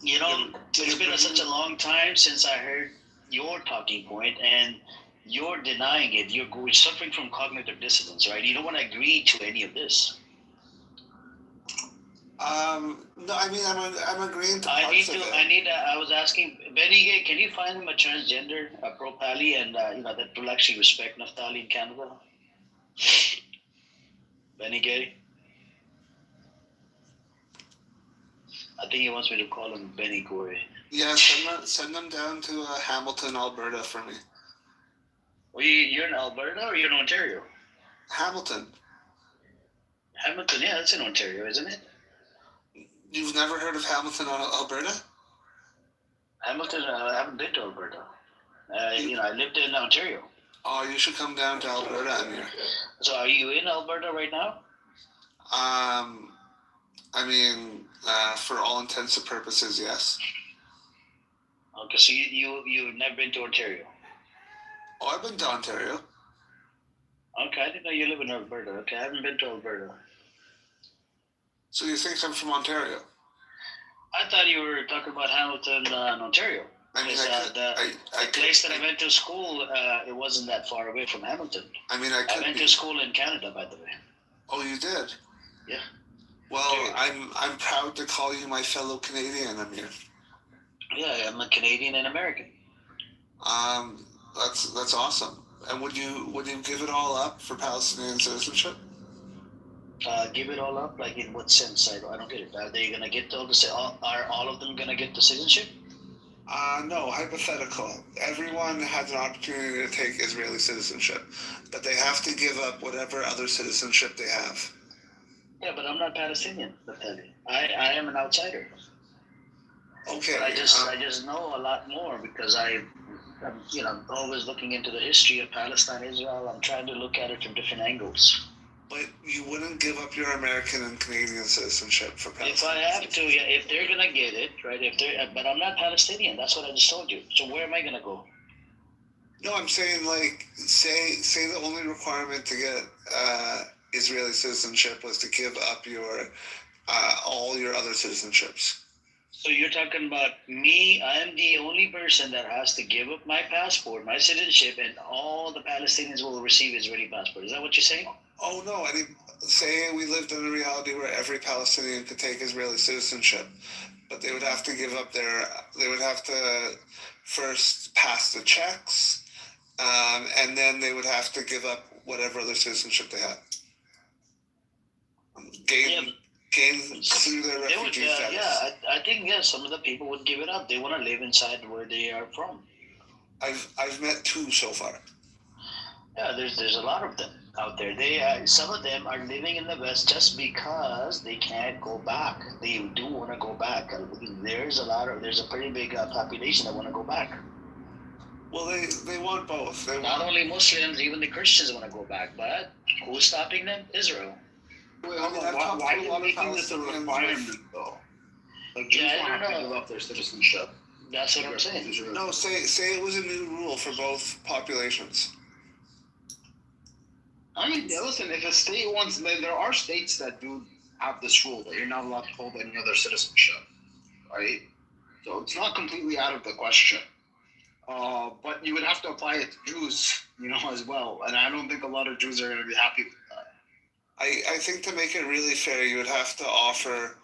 It's been such a long time since I heard your talking point, and you're denying it. You're suffering from cognitive dissonance, right? You don't want to agree to any of this. No, I mean I'm agreeing to parts of it. I was asking Benny, can you find him a transgender, a pro-Pali, and that will actually respect Naftali in Canada? Benny Gay. I think he wants me to call him Benny Corey. Yeah, send them down to Hamilton, Alberta for me. Well, you're in Alberta or you're in Ontario? Hamilton. Hamilton, yeah, that's in Ontario, isn't it? You've never heard of Hamilton, Alberta? Hamilton, I haven't been to Alberta. I lived in Ontario. Oh, you should come down to Alberta, Amir. So are you in Alberta right now? I mean, for all intents and purposes, yes. Okay, so you've never been to Ontario? Oh, I've been to Ontario. Okay, I didn't know you live in Alberta. Okay, I haven't been to Alberta. So you think I'm from Ontario? I thought you were talking about Hamilton, Ontario. I mean, the place that I went to school, it wasn't that far away from Hamilton. I mean, I went to school in Canada, by the way. Oh, you did? Yeah. Well, I'm proud to call you my fellow Canadian, Amir. Yeah, I'm a Canadian and American. That's awesome. And would you give it all up for Palestinian citizenship? Give it all up? Like in what sense? I don't get it. Are they gonna get are all of them gonna get the citizenship? No, hypothetical. Everyone has an opportunity to take Israeli citizenship, but they have to give up whatever other citizenship they have. Yeah, but I'm not Palestinian, Naftali. I am an outsider. Okay. But I just know a lot more because I'm always looking into the history of Palestine, Israel. I'm trying to look at it from different angles. But you wouldn't give up your American and Canadian citizenship for Palestine? If I have to, yeah. If they're gonna get it, right? But I'm not Palestinian. That's what I just told you. So where am I gonna go? No, I'm saying say the only requirement to get Israeli citizenship was to give up your all your other citizenships. So you're talking about me? I am the only person that has to give up my passport, my citizenship, and all the Palestinians will receive Israeli passport. Is that what you're saying? Oh no! Say we lived in a reality where every Palestinian could take Israeli citizenship, but they would have to give up they would have to first pass the checks, and then they would have to give up whatever other citizenship they had. Gain through their refugee status. Yeah, I think some of the people would give it up. They want to live inside where they are from. I've met 2 so far. Yeah, there's a lot of them out there. Some of them are living in the West just because they can't go back. They do want to go back. There's a pretty big population that want to go back. Well, they want both. They Not want. only Muslims, even the Christians want to go back. But who's stopping them? Israel. Wait, I mean, I've why talked are to a you lot of making this a Palestinians requirement, though? Like, Jews Yeah, I want don't to know. give up their citizenship. That's what I'm saying. No, say it was a new rule for both populations. I mean, listen, if a state wants, there are states that do have this rule that you're not allowed to hold any other citizenship, right? So it's not completely out of the question. But you would have to apply it to Jews, as well. And I don't think a lot of Jews are going to be happy with that. I think to make it really fair, you would have to offer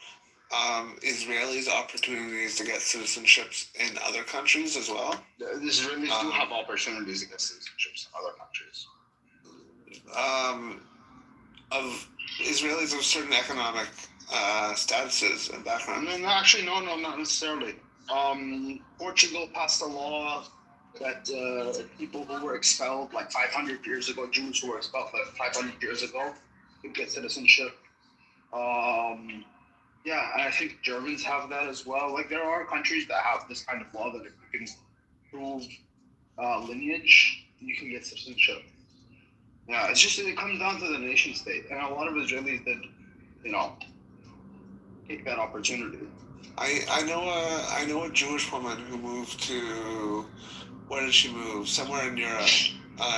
Israelis opportunities to get citizenships in other countries as well. The Israelis do have opportunities to get citizenships in other countries. Of Israelis of certain economic statuses and backgrounds. No, actually, no, not necessarily. Portugal passed a law that people who were expelled like 500 years ago, Jews who were expelled like 500 years ago, could get citizenship. Yeah, and I think Germans have that as well. Like, there are countries that have this kind of law that if you can prove lineage, you can get citizenship. Yeah, it's just it comes down to the nation state, and a lot of Israelis did, take that opportunity. I know a Jewish woman who moved to, where did she move? Somewhere in Europe.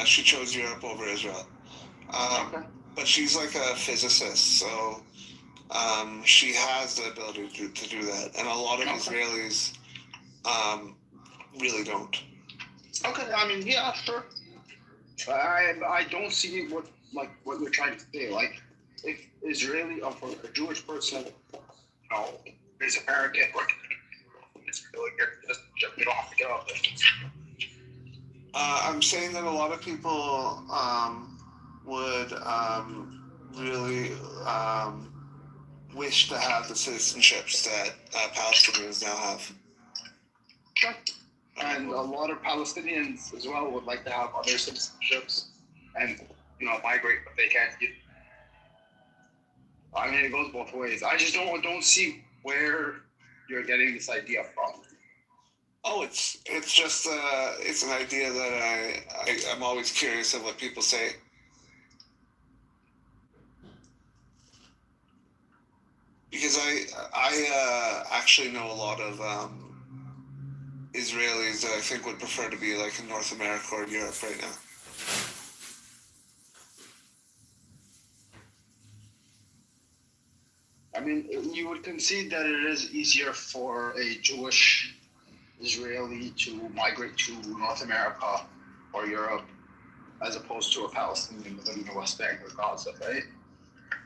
She chose Europe over Israel. But she's like a physicist, so she has the ability to do that, and a lot of Israelis really don't. Okay, I mean, yeah, sure. I don't see what you're trying to say. Like, if Israeli or for a Jewish person, is American, it's really good. You don't have to get off there. I'm saying that a lot of people would really wish to have the citizenships that Palestinians now have. Sure. And a lot of Palestinians as well would like to have other citizenships and, migrate, but they can't. I mean, it goes both ways. I just don't see where you're getting this idea from. Oh, it's just it's an idea that I'm always curious of what people say. Because I actually know a lot of Israelis that I think would prefer to be like in North America or Europe right now. I mean, you would concede that it is easier for a Jewish Israeli to migrate to North America or Europe as opposed to a Palestinian living in the West Bank or Gaza, right?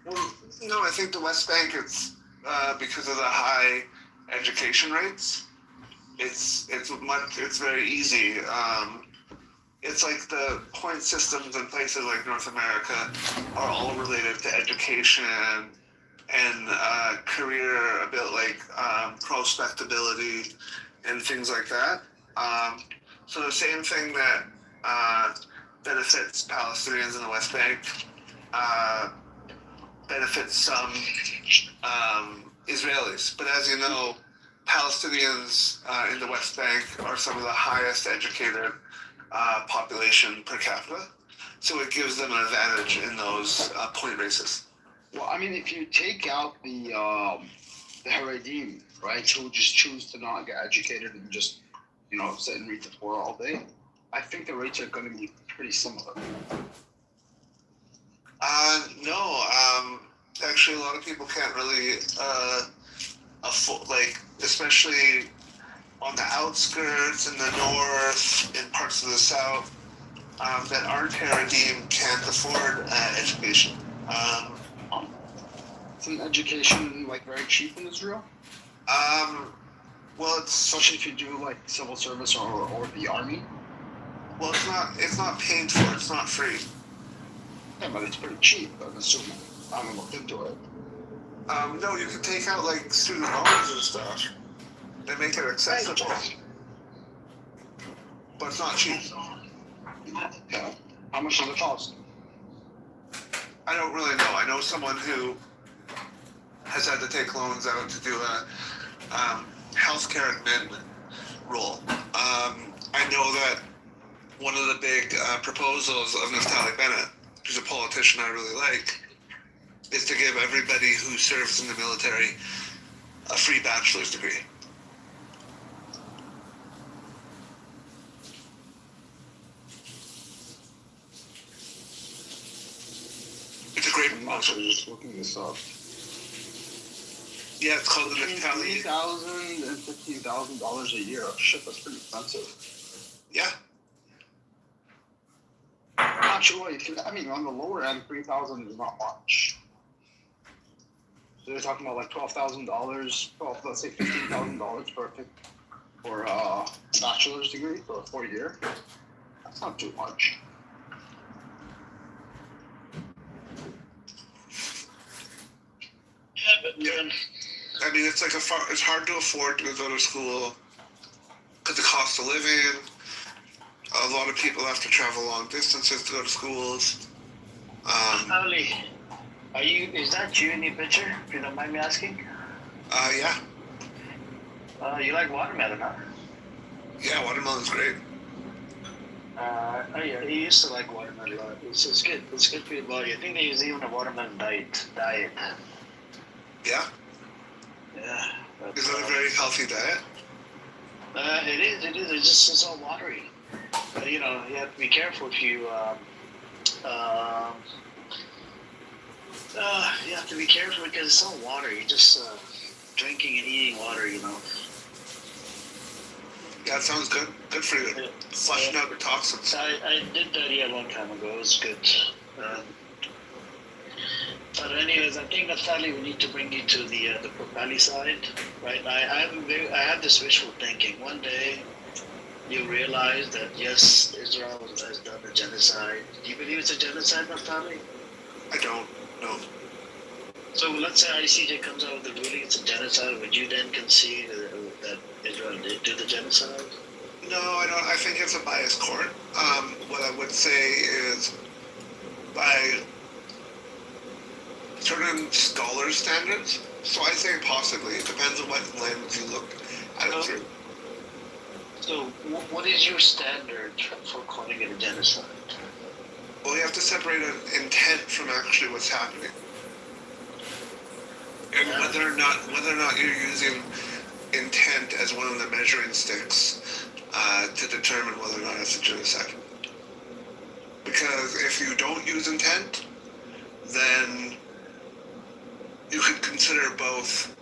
Well, no, I think the West Bank, it's because of the high education rates. It's very easy. It's like the point systems in places like North America are all related to education and career, a bit like prospectability and things like that. So the same thing that benefits Palestinians in the West Bank benefits some Israelis. But as you know, Palestinians in the West Bank are some of the highest educated population per capita. So it gives them an advantage in those point races. Well, I mean, if you take out the Haredim, right, who just choose to not get educated and just, sit and read the Torah all day, I think the rates are going to be pretty similar. No, actually, a lot of people can't really afford, especially on the outskirts, in the north, in parts of the south, that aren't Haredim can't afford education. Isn't education very cheap in Israel? Well, it's especially if you do civil service or the army. Well, it's not paid for. It's not free. Yeah, but it's pretty cheap. I'm assuming. I haven't looked into it. No, you can take out student loans and stuff. They make it accessible, but it's not cheap. Yeah. How much does it cost? I don't really know. I know someone who has had to take loans out to do a healthcare admin role. I know that one of the big proposals of Naftali Bennett, who's a politician I really like, is to give everybody who serves in the military a free bachelor's degree. It's a great proposal. I'm just looking this up. Yeah, it's called the Naftali. $3,000 and $15,000 a year. Shit, that's pretty expensive. Yeah. Not sure. I mean, on the lower end, $3,000 is not much. So they're talking about like $12,000, let's say $15,000 for a bachelor's degree for a 4-year. That's not too much. Yeah. I mean, it's like it's hard to afford to go to school because the cost of living. A lot of people have to travel long distances to go to schools. Ali, is that you in the picture, if you don't mind me asking? Yeah. You like watermelon, huh? Yeah, watermelon's great. Oh yeah, he used to like watermelon a lot. It's good. It's good for your body. I think they use even a watermelon diet. Yeah? Yeah. Is that a very healthy diet? It is. It's all watery. But, you know, you have to be careful if you, you have to be careful because it's all water. You're just drinking and eating water, you know. Yeah, it sounds good. Good for you. Flushing out the toxins. I did that a long time ago. It was good. But anyways, I think that sadly we need to bring you to the Propelli side, right? I have this wishful thinking. One day, you realize that yes, Israel has done a genocide. Do you believe it's a genocide, Naftali? I don't know. So let's say ICJ comes out with the ruling it's a genocide. Would you then concede that Israel did do the genocide? No, I don't. I think it's a biased court. What I would say is, by certain scholar standards, so I say possibly. It depends on what lens you look at it through. So what is your standard for calling it a genocide? Well, you have to separate an intent from actually what's happening, and whether or not you're using intent as one of the measuring sticks to determine whether or not it's a genocide. Because if you don't use intent, then you could consider both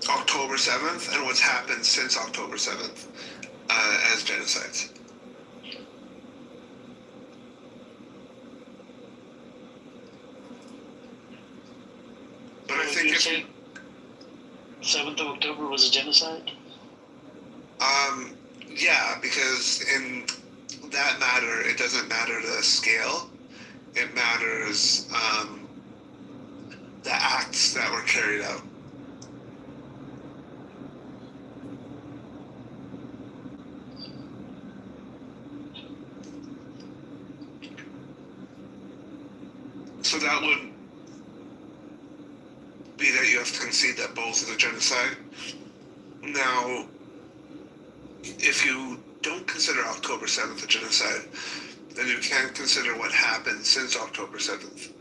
October 7th and what's happened since October 7th as genocides. But I think if you 7th of October was a genocide? Yeah, because in that matter, it doesn't matter the scale. It matters the acts that were carried out. So that would be that you have to concede that both is a genocide. Now, if you don't consider October 7th a genocide, then you can't consider what happened since October 7th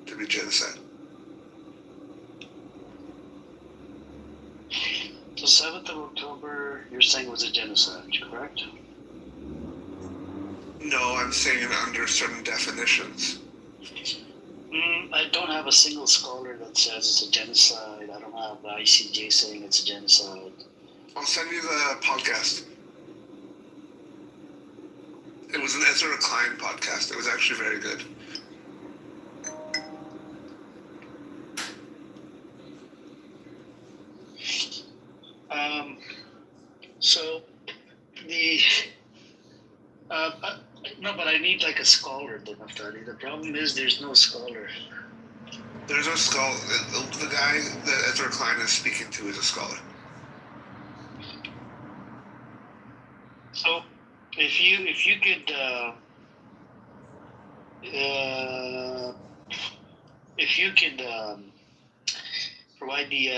to be genocide. So 7th of October, you're saying was a genocide, correct? No, I'm saying it under certain definitions. I don't have a single scholar that says it's a genocide. I don't have the ICJ saying it's a genocide. I'll send you the podcast. It was an Ezra Klein podcast. It was actually very good. So the no, but I need like a scholar, though, Naftali. The problem is there's no scholar. There's a scholar. The guy that Ezra Klein is speaking to is a scholar. So if you could provide the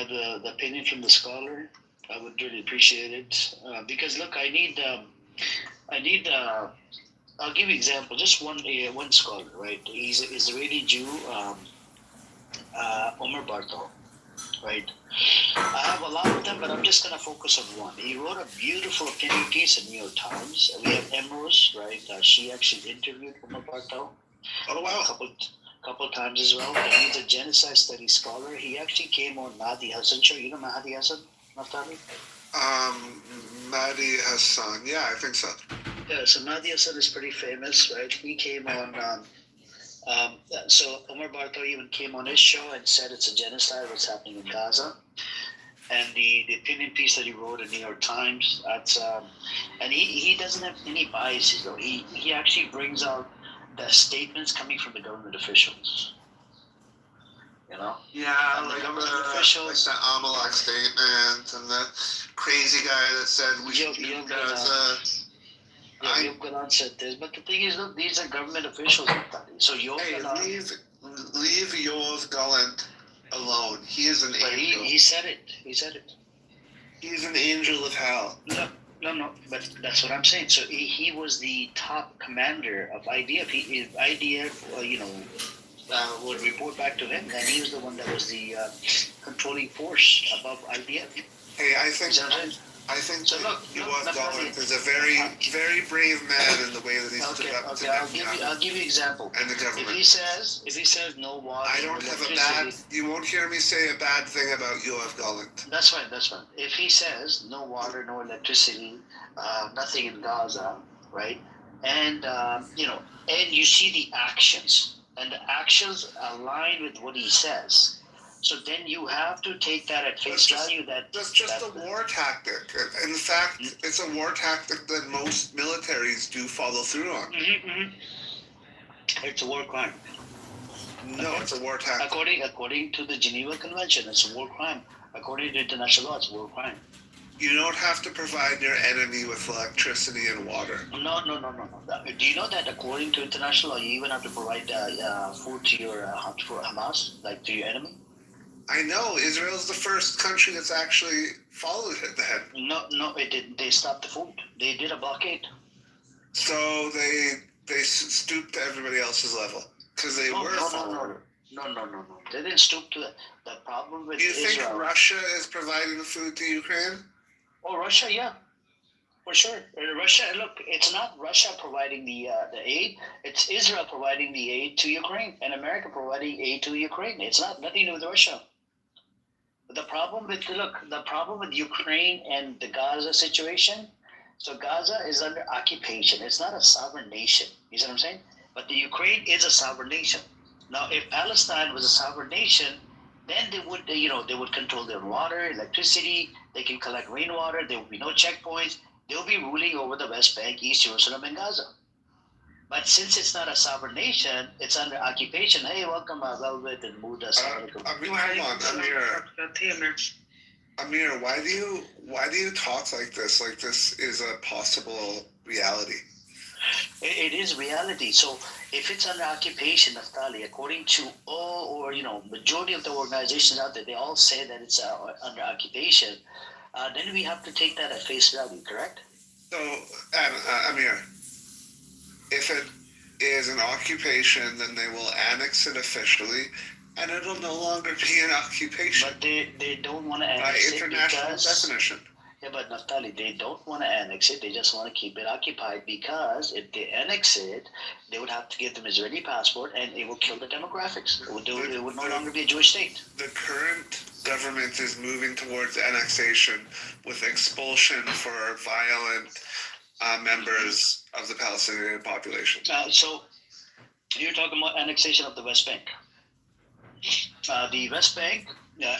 opinion from the scholar, I would really appreciate it. Because look, I need I need. I'll give you example. Just one scholar, right? He's an Israeli Jew, Omer Bartol, right? I have a lot of them, but I'm just gonna focus on one. He wrote a beautiful opinion piece in New York Times. We have Emrose, right? She actually interviewed Omer Bartol. Oh wow! A couple times as well. And he's a genocide studies scholar. He actually came on Mahdi Hassan show. You know Mahdi Hassan, Naftali? Mahdi Hassan. Yeah, I think so. Yeah, so Mahdi Hassan is pretty famous, right? He came on. So Omar Bartol even came on his show and said it's a genocide. What's happening in Gaza? And the opinion piece that he wrote in New York Times. That's and he doesn't have any biases though. He actually brings out the statements coming from the government officials. You know? Yeah, and like the government the officials. like the Amalek statement and the crazy guy that said we should do Gaza. Yoav Galan said this, but the thing is, look, these are government officials. So Yoav Galan, leave Yoav Galan alone. He is an angel. He said it. He said it. He's an angel of hell. No, but that's what I'm saying. So he was the top commander of IDF. IDF, would report back to him, and he was the one that was the controlling force above IDF. Hey, I think Yoav Galan is a very, very brave man in the way that he stood up to I'll give you an example. And the government. If he says no water, I don't have a bad. You won't hear me say a bad thing about Yoav Galan. That's fine. If he says no water, no electricity, nothing in Gaza, right? And and you see the actions, and the actions align with what he says. So then you have to take that at face value. That's just a war tactic. In fact, it's a war tactic that most militaries do follow through on. It's a war crime. No, it's a war tactic. According to the Geneva Convention, it's a war crime. According to international law, it's a war crime. You don't have to provide your enemy with electricity and water. No. Do you know that according to international law, you even have to provide food to your for Hamas, like to your enemy? I know Israel's the first country that's actually followed it. Then no, it didn't. They stopped the food. They did a blockade. So they stooped to everybody else's level because they were. No. They didn't stoop to it. The problem with Israel. You think Russia is providing the food to Ukraine? Oh, Russia, yeah, for sure. Russia. Look, it's not Russia providing the aid. It's Israel providing the aid to Ukraine, and America providing aid to Ukraine. It's nothing to do with Russia. The problem with Ukraine and the Gaza situation. So Gaza is under occupation. It's not a sovereign nation. You see what I'm saying? But the Ukraine is a sovereign nation. Now, if Palestine was a sovereign nation, then they would control their water, electricity. They can collect rainwater. There will be no checkpoints. They'll be ruling over the West Bank, East Jerusalem, and Gaza. But since it's not a sovereign nation, it's under occupation. Hey, welcome, Velvet and Muda. Amir, why do you talk like this? Like this is a possible reality. It is reality. So if it's under occupation, Naftali, according to majority of the organizations out there, they all say that it's under occupation. Then we have to take that at face value, correct? So, Amir, if it is an occupation, then they will annex it officially, and it'll no longer be an occupation. But they don't want to annex it by international definition. Yeah, but Naftali, they don't want to annex it. They just want to keep it occupied because if they annex it, they would have to give them Israeli passport, and it will kill the demographics. It would no longer be a Jewish state. The current government is moving towards annexation with expulsion for violent members of the Palestinian population. So you're talking about annexation of the West Bank. The West Bank.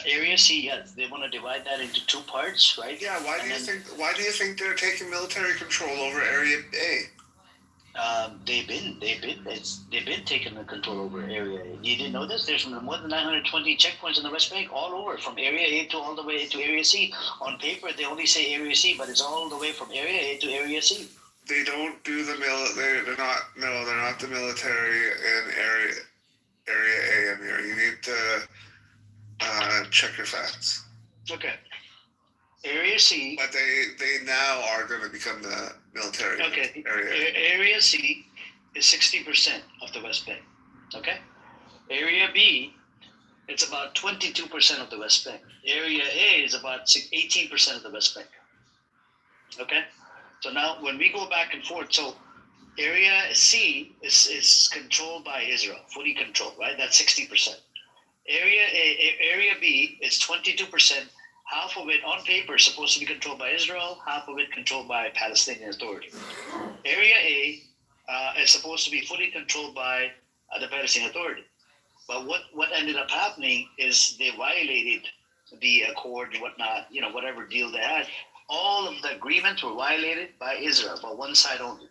Area C, yes, they want to divide that into two parts, right? Yeah. Why do you think they're taking military control over Area A? They've been taking the control over Area A. You didn't know this? There's more than 920 checkpoints in the West Bank, all over, from Area A to all the way to Area C. On paper, they only say Area C, but it's all the way from Area A to Area C. They don't do the they're not the military in Area A. Amir, you need to check your facts. Okay. Area C. But they now are going to become the military area. Area C is 60% of the West Bank. Okay. Area B, it's about 22% of the West Bank. Area A is about 18% of the West Bank. Okay. So now when we go back and forth, so Area C is controlled by Israel, fully controlled, right? That's 60%. Area B is 22%. Half of it on paper is supposed to be controlled by Israel, half of it controlled by Palestinian Authority. Area A is supposed to be fully controlled by the Palestinian Authority. But what ended up happening is they violated the accord and whatnot, whatever deal they had. All of the agreements were violated by Israel, by one side only.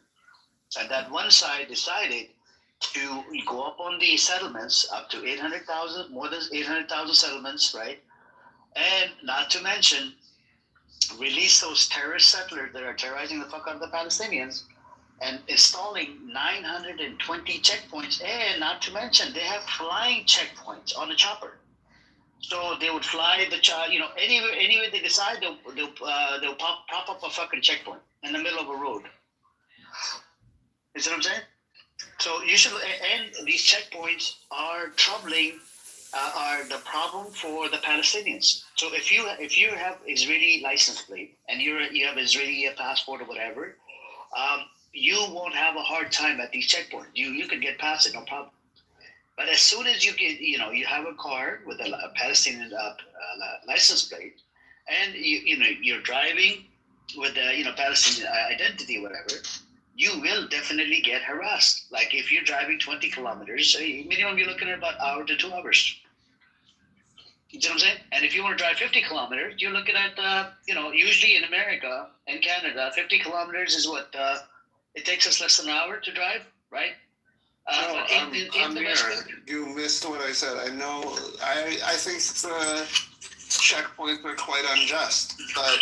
And that one side decided to go up on the settlements up to 800,000, more than 800,000 settlements, right? And not to mention, release those terrorist settlers that are terrorizing the fuck out of the Palestinians and installing 920 checkpoints. And not to mention, they have flying checkpoints on the chopper. So they would fly the anywhere they decide, they'll pop up a fucking checkpoint in the middle of a road. You see what I'm saying? So you should, and these checkpoints are troubling, are the problem for the Palestinians. So if you have Israeli license plate and you have Israeli passport or whatever, you won't have a hard time at these checkpoints. You can get past it, no problem. But as soon as you get, you have a car with a Palestinian license plate, and you're driving with a Palestinian identity or whatever, you will definitely get harassed. Like if you're driving 20 kilometers, minimum you're looking at about an hour to 2 hours. You know what I'm saying? And if you want to drive 50 kilometers, you're looking at, usually in America and Canada, 50 kilometers is what, it takes us less than an hour to drive, right? You missed what I said. I know, I think the checkpoints are quite unjust, but...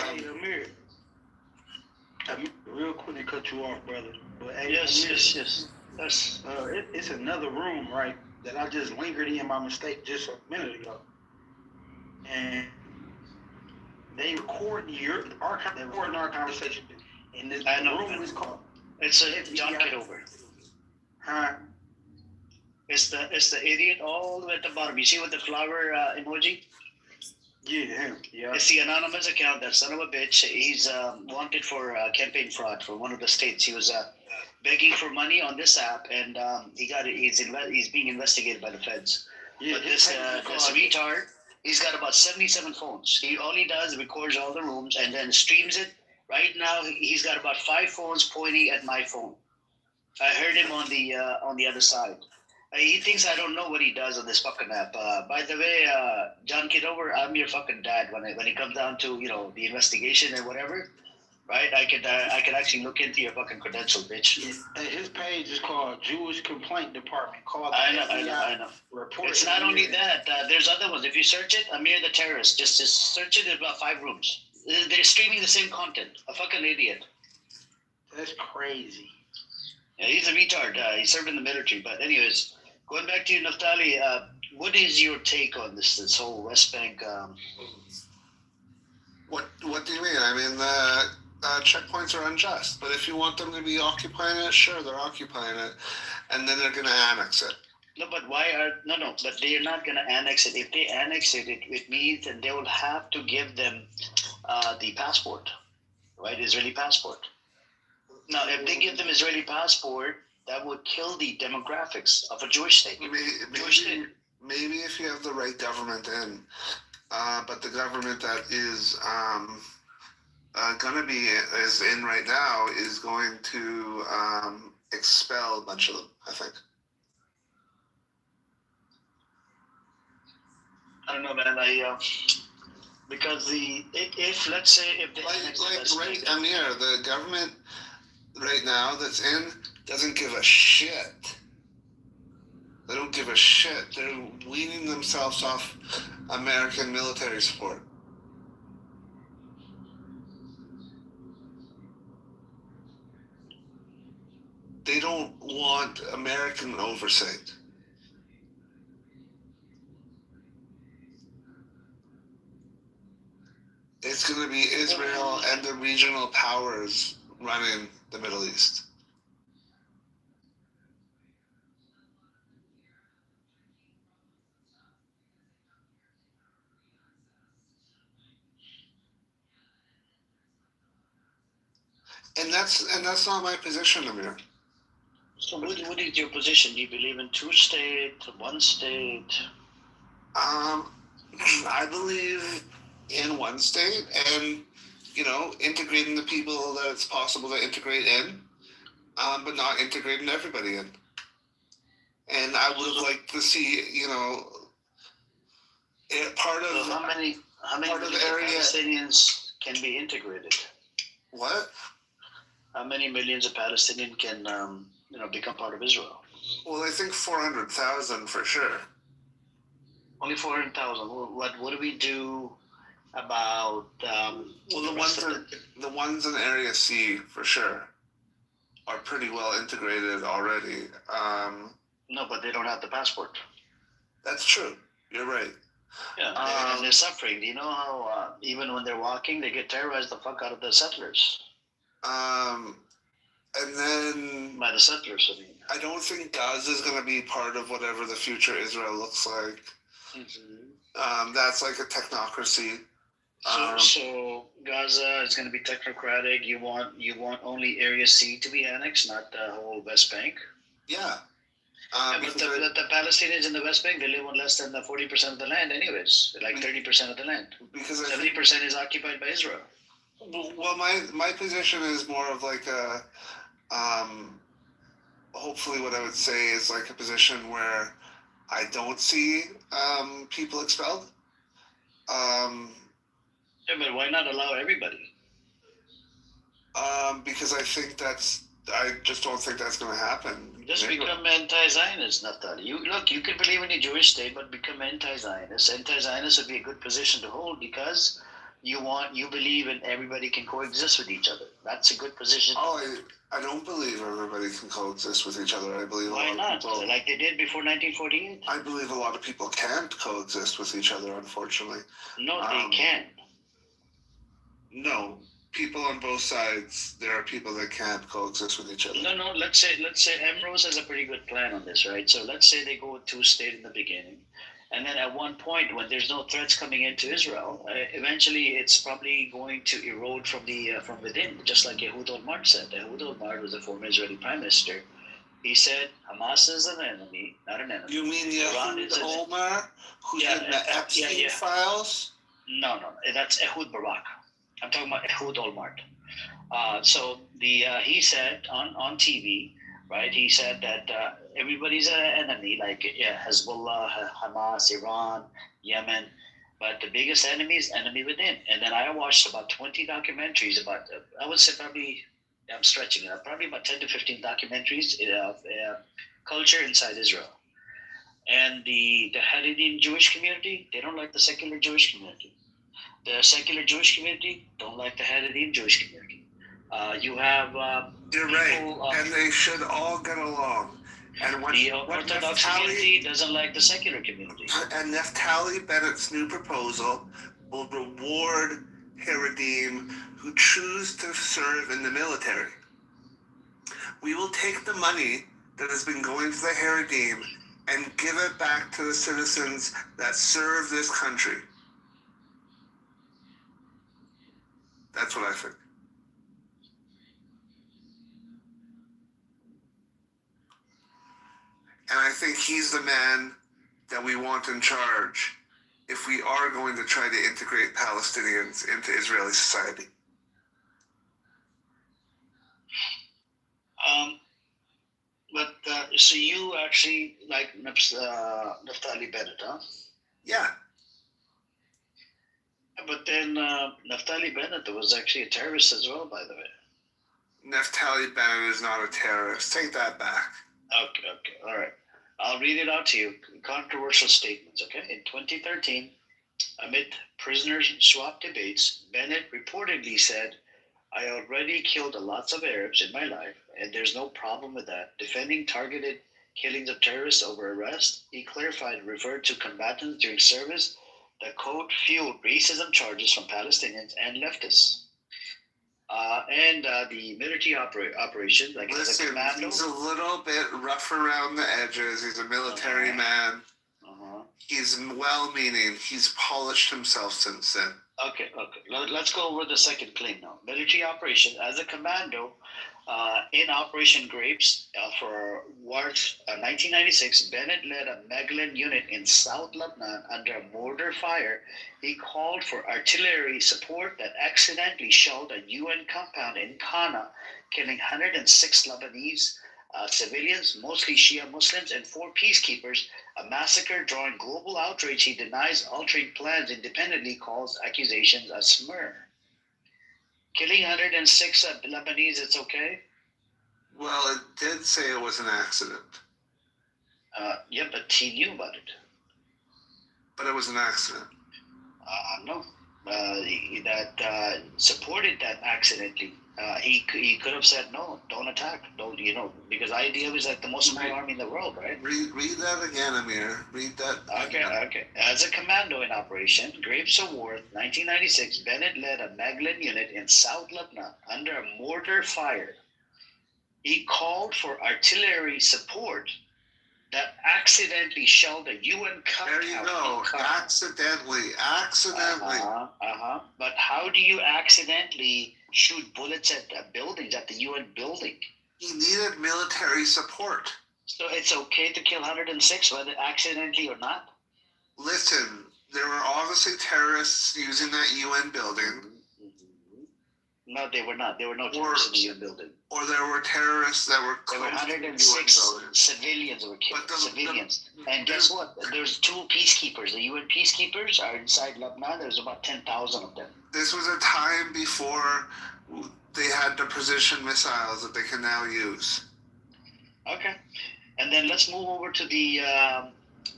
Hey, Amir, real quick to cut you off, brother. But, hey, Yes. It's another room, right, that I just lingered in by mistake just a minute ago. And they record our conversation. And this room is called... It's John Kitover. Huh? It's the idiot all the way at the bottom. You see with the flower emoji? Yeah, him. Yeah. It's the anonymous account. That son of a bitch. He's wanted for campaign fraud for one of the states. He was begging for money on this app, and he got it. He's being investigated by the feds. Yeah, but this retard, he's got about 77 phones. All he does is records all the rooms and then streams it. Right now, he's got about 5 phones pointing at my phone. I heard him on the other side. He thinks I don't know what he does on this fucking app. By the way, John Kitover, I'm your fucking dad when it comes down to the investigation and whatever, right? I could actually look into your fucking credentials, bitch. Yeah. His page is called Jewish Complaint Department. I know. Report. It's not only that. There's other ones. If you search it, Amir the Terrorist, just search it. There's about 5 rooms. They're streaming the same content. A fucking idiot. That's crazy. Yeah, he's a retard. He served in the military. But anyways, going back to you, Naftali, what is your take on this whole West Bank? What do you mean? I mean, the checkpoints are unjust. But if you want them to be occupying it, sure, they're occupying it, and then they're going to annex it. No, but but they're not going to annex it. If they annex it, it means that they will have to give them the passport, right? Israeli passport. Now, if they give them Israeli passport, that would kill the demographics of a Jewish state. Maybe if you have the right government in, but the government that is is in right now is going to expel a bunch of them, I think. I don't know, man. Because if let's say if they Amir, the government right now that's in doesn't give a shit. They don't give a shit. They're weaning themselves off American military support. They don't want American oversight. regional powers running the Middle East. And that's not my position, Amir. So what is your position? Do you believe in two state, one state? I believe in one state, and integrating the people that it's possible to integrate in, but not integrating everybody in. And I would have liked to see, part of So how many part of the area. Palestinians can be integrated? What? How many millions of Palestinians can become part of Israel? Well, I think 400,000 for sure. Only 400,000. What do we do about? The ones in Area C for sure are pretty well integrated already. No, but they don't have the passport. That's true. You're right. Yeah, and they're suffering. Do you know how even when they're walking, they get terrorized the fuck out of the settlers? And then by the settlers, I mean. I don't think Gaza is going to be part of whatever the future Israel looks like. Mm-hmm. That's like a technocracy. So Gaza is going to be technocratic. You want only Area C to be annexed, not the whole West Bank. Yeah. But the Palestinians in the West Bank, they live on less than 40% of the land, anyways. Like 30% of the land. Because 70% is occupied by Israel. Well, my position is more of like a, hopefully what I would say is like a position where I don't see people expelled. Yeah, but why not allow everybody? Because I just don't think that's going to happen. Just become anti-Zionist, Naftali. You can believe in a Jewish state, but become anti-Zionist. Anti-Zionist would be a good position to hold because you believe in everybody can coexist with each other. That's a good position. Oh, I don't believe everybody can coexist with each other. I believe why not? Like they did before 1948. I believe a lot of people can't coexist with each other. Unfortunately, no, they can't. No, people on both sides. There are people that can't coexist with each other. No. Let's say Ambrose has a pretty good plan on this, right? So let's say they go with two-state in the beginning. And then at one point, when there's no threats coming into Israel, eventually it's probably going to erode from within, just like Ehud Olmert said. Ehud Olmert was the former Israeli prime minister. He said Hamas is an enemy, not an enemy. You mean Ehud Olmert, who's in the Epstein files? No, that's Ehud Barak. I'm talking about Ehud Olmert. So he said on TV. Right, he said that everybody's an enemy, like Hezbollah, Hamas, Iran, Yemen, but the biggest enemy is enemy within. And then I watched about 20 documentaries about, I would say probably, I'm stretching it, probably about 10 to 15 documentaries of culture inside Israel. And the Haredim Jewish community, they don't like the secular Jewish community. The secular Jewish community don't like the Haredim Jewish community. You have you're right, and they should all get along. And the Orthodox community doesn't like the secular community. And Naftali Bennett's new proposal will reward Haredim who choose to serve in the military. We will take the money that has been going to the Haredim and give it back to the citizens that serve this country. That's what I think. And I think he's the man that we want in charge if we are going to try to integrate Palestinians into Israeli society. So you actually like Naftali Bennett, huh? Yeah. But then Naftali Bennett was actually a terrorist as well, by the way. Naftali Bennett is not a terrorist. Take that back. Okay, all right. I'll read it out to you. Controversial statements, okay? In 2013, amid prisoners swap debates, Bennett reportedly said, I already killed lots of Arabs in my life, and there's no problem with that. Defending targeted killings of terrorists over arrest, he clarified and referred to combatants during service that, quote, fueled racism charges from Palestinians and leftists. and the military operation, like as a Listen, commando. he's a little bit rough around the edges. He's a military man. He's well-meaning. He's polished himself since then. Okay. Let's go over the second claim now. Military operation as a commando in Operation Grapes for March 1996. Bennett led a Maglan unit in South Lebanon under a mortar fire. He called for artillery support that accidentally shelled a UN compound in Qana, killing 106 Lebanese civilians, mostly Shia Muslims, and 4 peacekeepers. A massacre drawing global outrage. He denies altering plans independently, calls accusations a smear. Killing 106 Lebanese, it's okay? Well, it did say it was an accident. Yeah, but he knew about it. But it was an accident. No. That supported that accidentally. He could have said, no, don't attack. Don't, because IDF is like the most small army in the world, right? Read that again, Amir. Read that. Okay. As a commando in Operation Grapes of War, 1996, Bennett led a Maglan unit in South Lebanon under a mortar fire. He called for artillery support that accidentally shelled a UN compound. There you go. Accidentally. But how do you accidentally shoot bullets at buildings, at the UN building? He needed military support. So it's okay to kill 106, whether accidentally or not? Listen, there were obviously terrorists using that UN building. No, they were not. There were no terrorists in the UN building. Or there were terrorists that were close. There were 106 civilians were killed. And guess what? There's 2 peacekeepers. The UN peacekeepers are inside Lebanon. There's about 10,000 of them. This was a time before they had the precision missiles that they can now use. Okay. And then let's move over to the,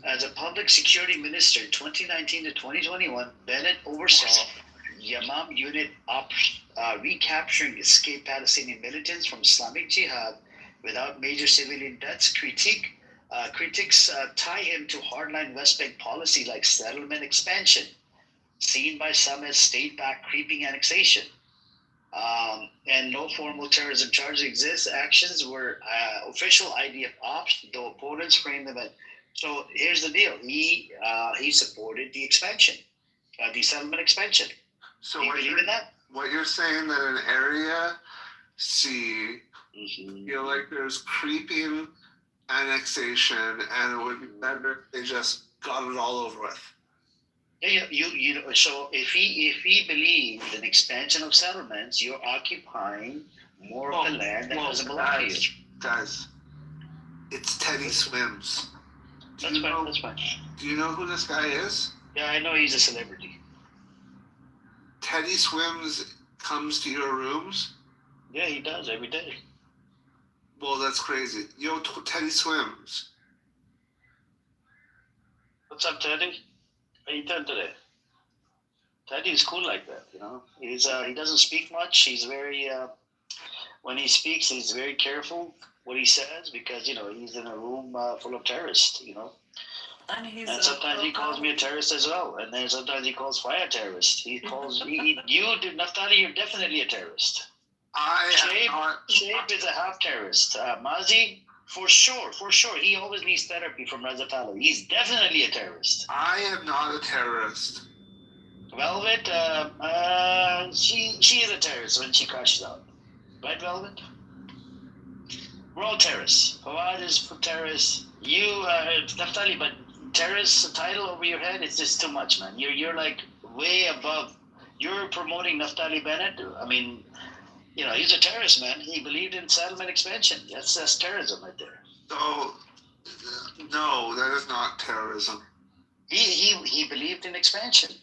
as a public security minister, 2019 to 2021, Bennett oversaw Yamam unit recapturing escaped Palestinian militants from Islamic Jihad without major civilian deaths. Critics tie him to hardline West Bank policy like settlement expansion, seen by some as state-backed creeping annexation. And no formal terrorism charges exist. Actions were official IDF ops, though opponents framed them as. So here's the deal. He supported the expansion, the settlement expansion. So do you believe in that? What you're saying that in Area C, you feel like there's creeping annexation, and it would be better if they just got it all over with. Yeah, so if he believes in expansion of settlements, you're occupying more of the land that doesn't belong to you. Guys, it's Teddy Swims. That's fine. Do you know who this guy is? Yeah, I know he's a celebrity. Teddy Swims comes to your rooms? Yeah, he does every day. Well, that's crazy. Yo, Teddy Swims. What's up, Teddy? How you doing today? Teddy's cool like that, He's he doesn't speak much. He's very when he speaks, he's very careful what he says because he's in a room full of terrorists, And sometimes he calls me a terrorist as well, and then sometimes he calls Fire a terrorist. He calls Naftali, you're definitely a terrorist. Shape is a half terrorist. Mazi, for sure. He always needs therapy from Razatalo. He's definitely a terrorist. I am not a terrorist. Velvet, she is a terrorist when she crashes out. Right, Velvet? We're all terrorists. Fawad is a terrorist. You, Naftali, but terrorist title over your head is just too much, man. You're like way above. You're promoting Naftali Bennett. I mean, he's a terrorist, man. He believed in settlement expansion. That's terrorism right there. So, no, that is not terrorism. He believed in expansion.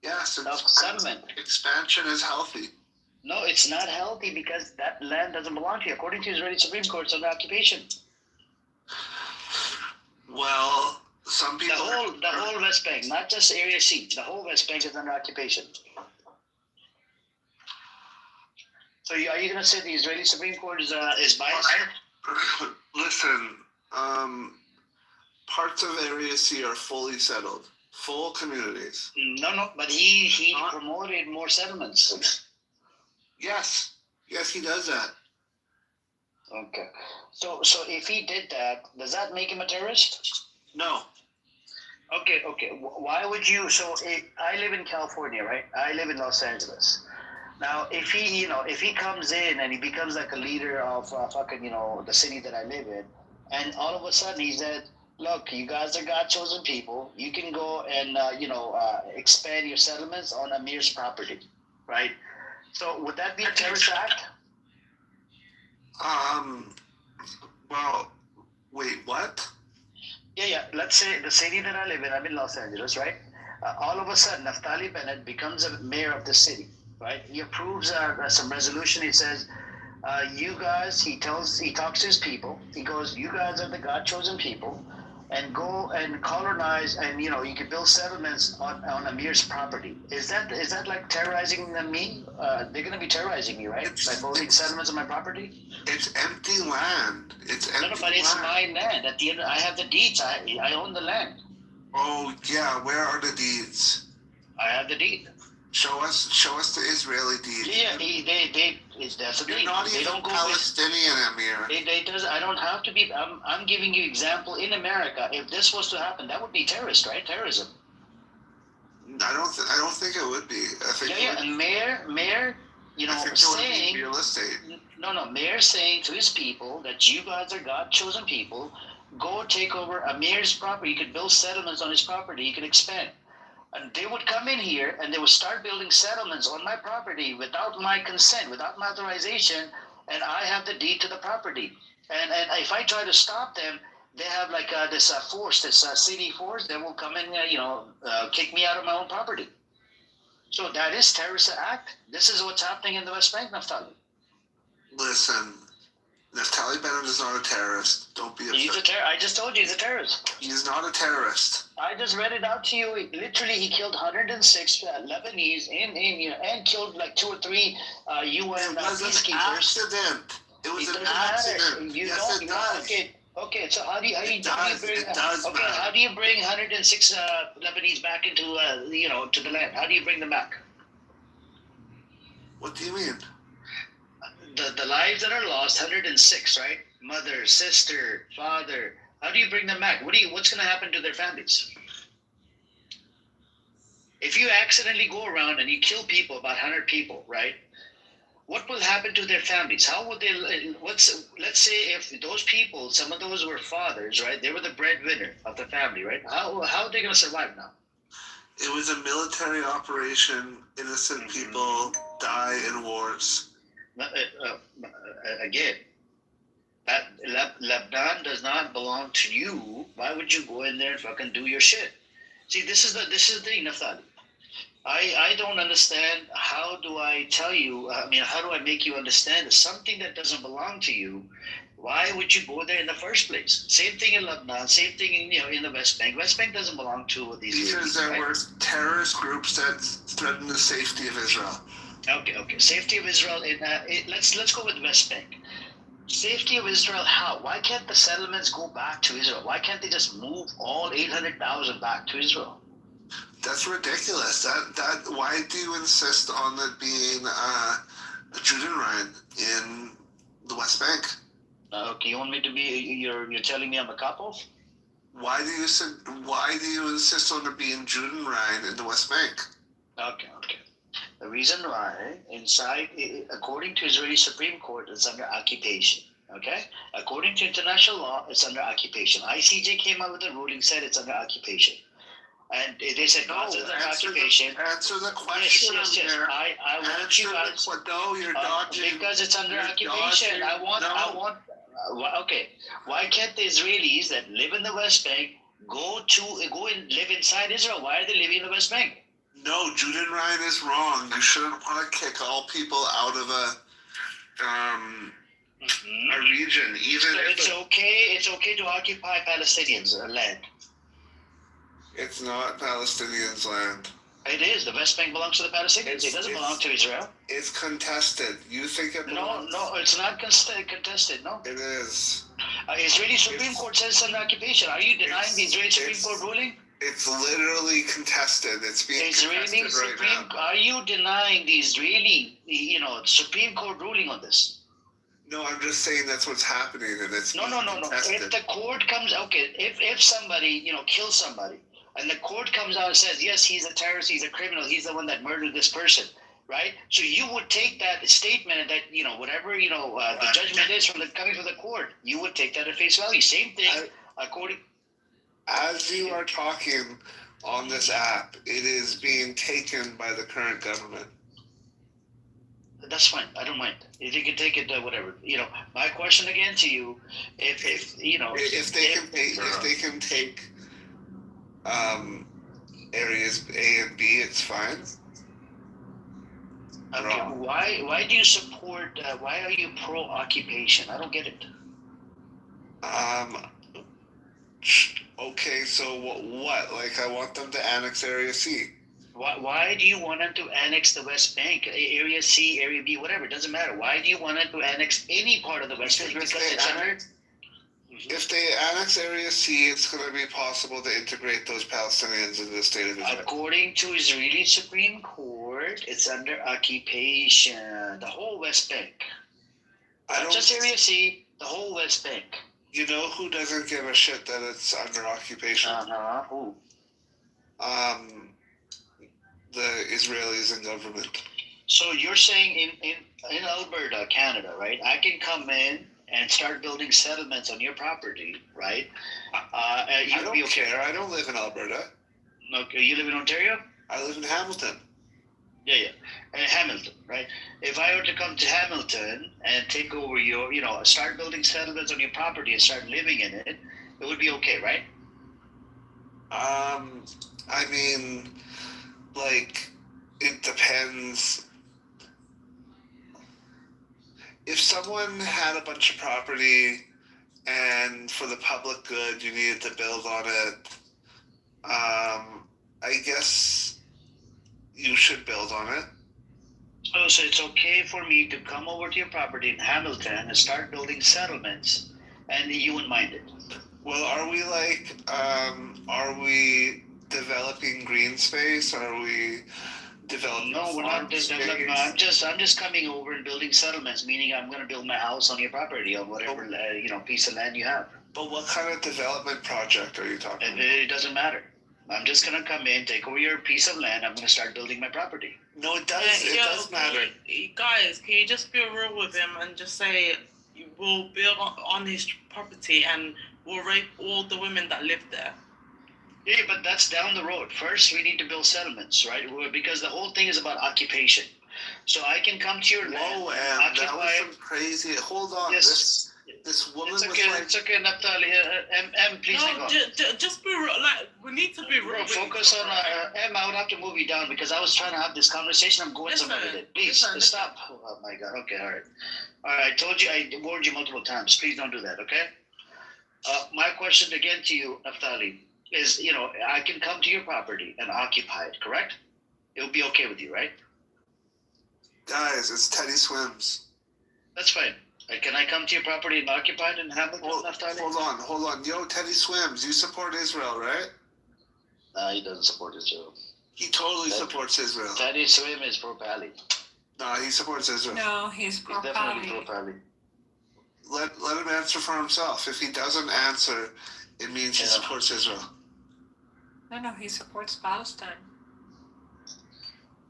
Yes, settlement. Expansion is healthy. No, it's not healthy because that land doesn't belong to you. According to Israeli Supreme Court, it's under occupation. Well, some people. The whole West Bank, not just Area C. The whole West Bank is under occupation. So are you going to say the Israeli Supreme Court is biased? Listen, parts of Area C are fully settled, full communities. No, but he promoted more settlements. Yes, he does that. Okay. So if he did that, does that make him a terrorist? No. Okay. Why would you? So I live in California, right? I live in Los Angeles. Now, if he comes in and he becomes like a leader of the city that I live in, and all of a sudden he said, "Look, you guys are God chosen people. You can go and expand your settlements on Amir's property," right? So would that be a terrorist act? Well, wait, what? Yeah. Let's say the city that I live in, I'm in Los Angeles, right? All of a sudden, Naftali Bennett becomes a mayor of the city, right? He approves some resolution. He says, "You guys," he talks to his people. He goes, "You guys are the God-chosen people, and go and colonize, and you can build settlements on Amir's property." Is that like terrorizing me? They're going to be terrorizing me, right? By building settlements on my property. It's empty land. No, but it's my land. At the end, I have the deeds. I own the land. Oh yeah, where are the deeds? I have the deed. Show us the Israeli deed. Yeah, that's the deed. You're not They even don't go Palestinian, Amir. I don't have to be. I'm giving you example in America. If this was to happen, that would be terrorist, right? Terrorism. I don't think it would be. I think And mayor, saying real estate. No, mayor saying to his people that you guys are God-chosen people. Go take over Amir's property. You could build settlements on his property. You could expand. And they would come in here and they would start building settlements on my property without my consent, without my authorization, and I have the deed to the property. And if I try to stop them, they have like this force, this city force, they will come and kick me out of my own property. So that is terrorist act. This is what's happening in the West Bank, Naftali. Listen, Naftali Bennett is not a terrorist. Don't be upset. I just told you he's a terrorist. He's not a terrorist. I just read it out to you. Literally, he killed 106 Lebanese and killed like 2 or 3 UN peacekeepers. Accident. It was an accident. Yes, it does. Okay. So how do you bring 106 Lebanese back into to the land? How do you bring them back? What do you mean? The lives that are lost, 106, right? Mother, sister, father. How do you bring them back? What's going to happen to their families? If you accidentally go around and you kill people, about 100 people, right? What will happen to their families? How would they? Let's say if those people, some of those were fathers, right? They were the breadwinner of the family, right? How are they going to survive now? It was a military operation. Innocent people die in wars. Again, that Lebanon does not belong to you. Why would you go in there and fucking do your shit? See, this is the thing, Naftali. I don't understand. How do I tell you? How do I make you understand something that doesn't belong to you? Why would you go there in the first place? Same thing in Lebanon. Same thing in the West Bank. West Bank doesn't belong to these. Because there were terrorist groups that threatened the safety of Israel. Okay. Safety of Israel. Let's go with West Bank. Safety of Israel. How? Why can't the settlements go back to Israel? Why can't they just move all 800,000 back to Israel? That's ridiculous. That why do you insist on it being a Judenrein in the West Bank? Okay, you want me to be? You're telling me I'm a couple? Why do you insist on it being Judenrein in the West Bank? Okay. The reason why, inside, according to Israeli Supreme Court, it's under occupation. Okay? According to international law, it's under occupation. ICJ came out with a ruling, said it's under occupation. And they said, no, it's under occupation. Answer the question. Yes. I want you guys. No, you're dodging. Because it's under occupation. Okay. Why can't the Israelis that live in the West Bank go and live inside Israel? Why are they living in the West Bank? No, Judenrein is wrong. You shouldn't want to kick all people out of a region, even if it's okay to occupy Palestinians' land. It's not Palestinians' land. It is. The West Bank belongs to the Palestinians. It doesn't belong to Israel. It's contested. You think it belongs? No, it's not contested. No, it is. Israeli Supreme Court says it's under occupation. Are you denying the Israeli Supreme Court ruling? It's literally contested. It's being contested right now. Are you denying the Israeli, Supreme Court ruling on this? No, I'm just saying that's what's happening, and it's No. If the court comes, if somebody, kills somebody, and the court comes out and says, yes, he's a terrorist, he's a criminal, he's the one that murdered this person, right? So you would take that statement that, whatever, the judgment is coming from the court, you would take that at face value. Same thing, according. As you are talking on this app, it is being taken by the current government. That's fine. I don't mind. If you can take it, whatever. My question again to you, if they can take areas A and B, it's fine. Okay. Why do you support? Why are you pro occupation? I don't get it. Okay, so what? Like, I want them to annex Area C. Why do you want them to annex the West Bank, Area C, Area B, whatever? It doesn't matter. Why do you want them to annex any part of the West Bank? If they annex Area C, it's going to be possible to integrate those Palestinians into the state of Israel. According to Israeli Supreme Court, it's under occupation. The whole West Bank. Not just Area C, the whole West Bank. You know who doesn't give a shit that it's under occupation? Who? The Israelis and government. So you're saying in Alberta, Canada, right? I can come in and start building settlements on your property, right? I don't care. I don't live in Alberta. Okay, you live in Ontario? I live in Hamilton. Yeah. Hamilton, right? If I were to come to Hamilton and take over your, start building settlements on your property and start living in it, it would be okay, right? I mean, like, it depends. If someone had a bunch of property and for the public good you needed to build on it, I guess you should build on it. Oh, so it's okay for me to come over to your property in Hamilton and start building settlements, and you wouldn't mind it? Well, are we developing green space? Are we developing? No, we're not developing. I'm just coming over and building settlements, meaning I'm going to build my house on your property on whatever piece of land you have. But what kind of development project are you talking about? It doesn't matter. I'm just going to come in, take over your piece of land. I'm going to start building my property. No, it does. It does matter. Guys, can you just be real with him and just say we'll build on his property and we'll rape all the women that live there? Yeah, but that's down the road. First, we need to build settlements, right? Because the whole thing is about occupation. So I can come to your land. Whoa, that was some crazy. Hold on. Yes. This woman it's was okay, like... It's okay, Naftali. Please hang on. Just be real. Like, we need to be real. Focus on I would have to move you down because I was trying to have this conversation. I'm going somewhere with it. Please, stop. Oh my God. Okay, all right. All right, I warned you multiple times. Please don't do that, okay? My question again to you, Naftali, is, I can come to your property and occupy it, correct? It would be okay with you, right? Guys, it's Teddy Swims. That's fine. Can I come to your property and occupy it and have it? Hold on. Yo, Teddy Swims, you support Israel, right? No, he doesn't support Israel. He totally supports Israel. Teddy Swim is pro-Pali. No, he supports Israel. No, he's pro-Pali. Definitely pro-Pali. Let him answer for himself. If he doesn't answer, it means he supports Israel. No, he supports Palestine.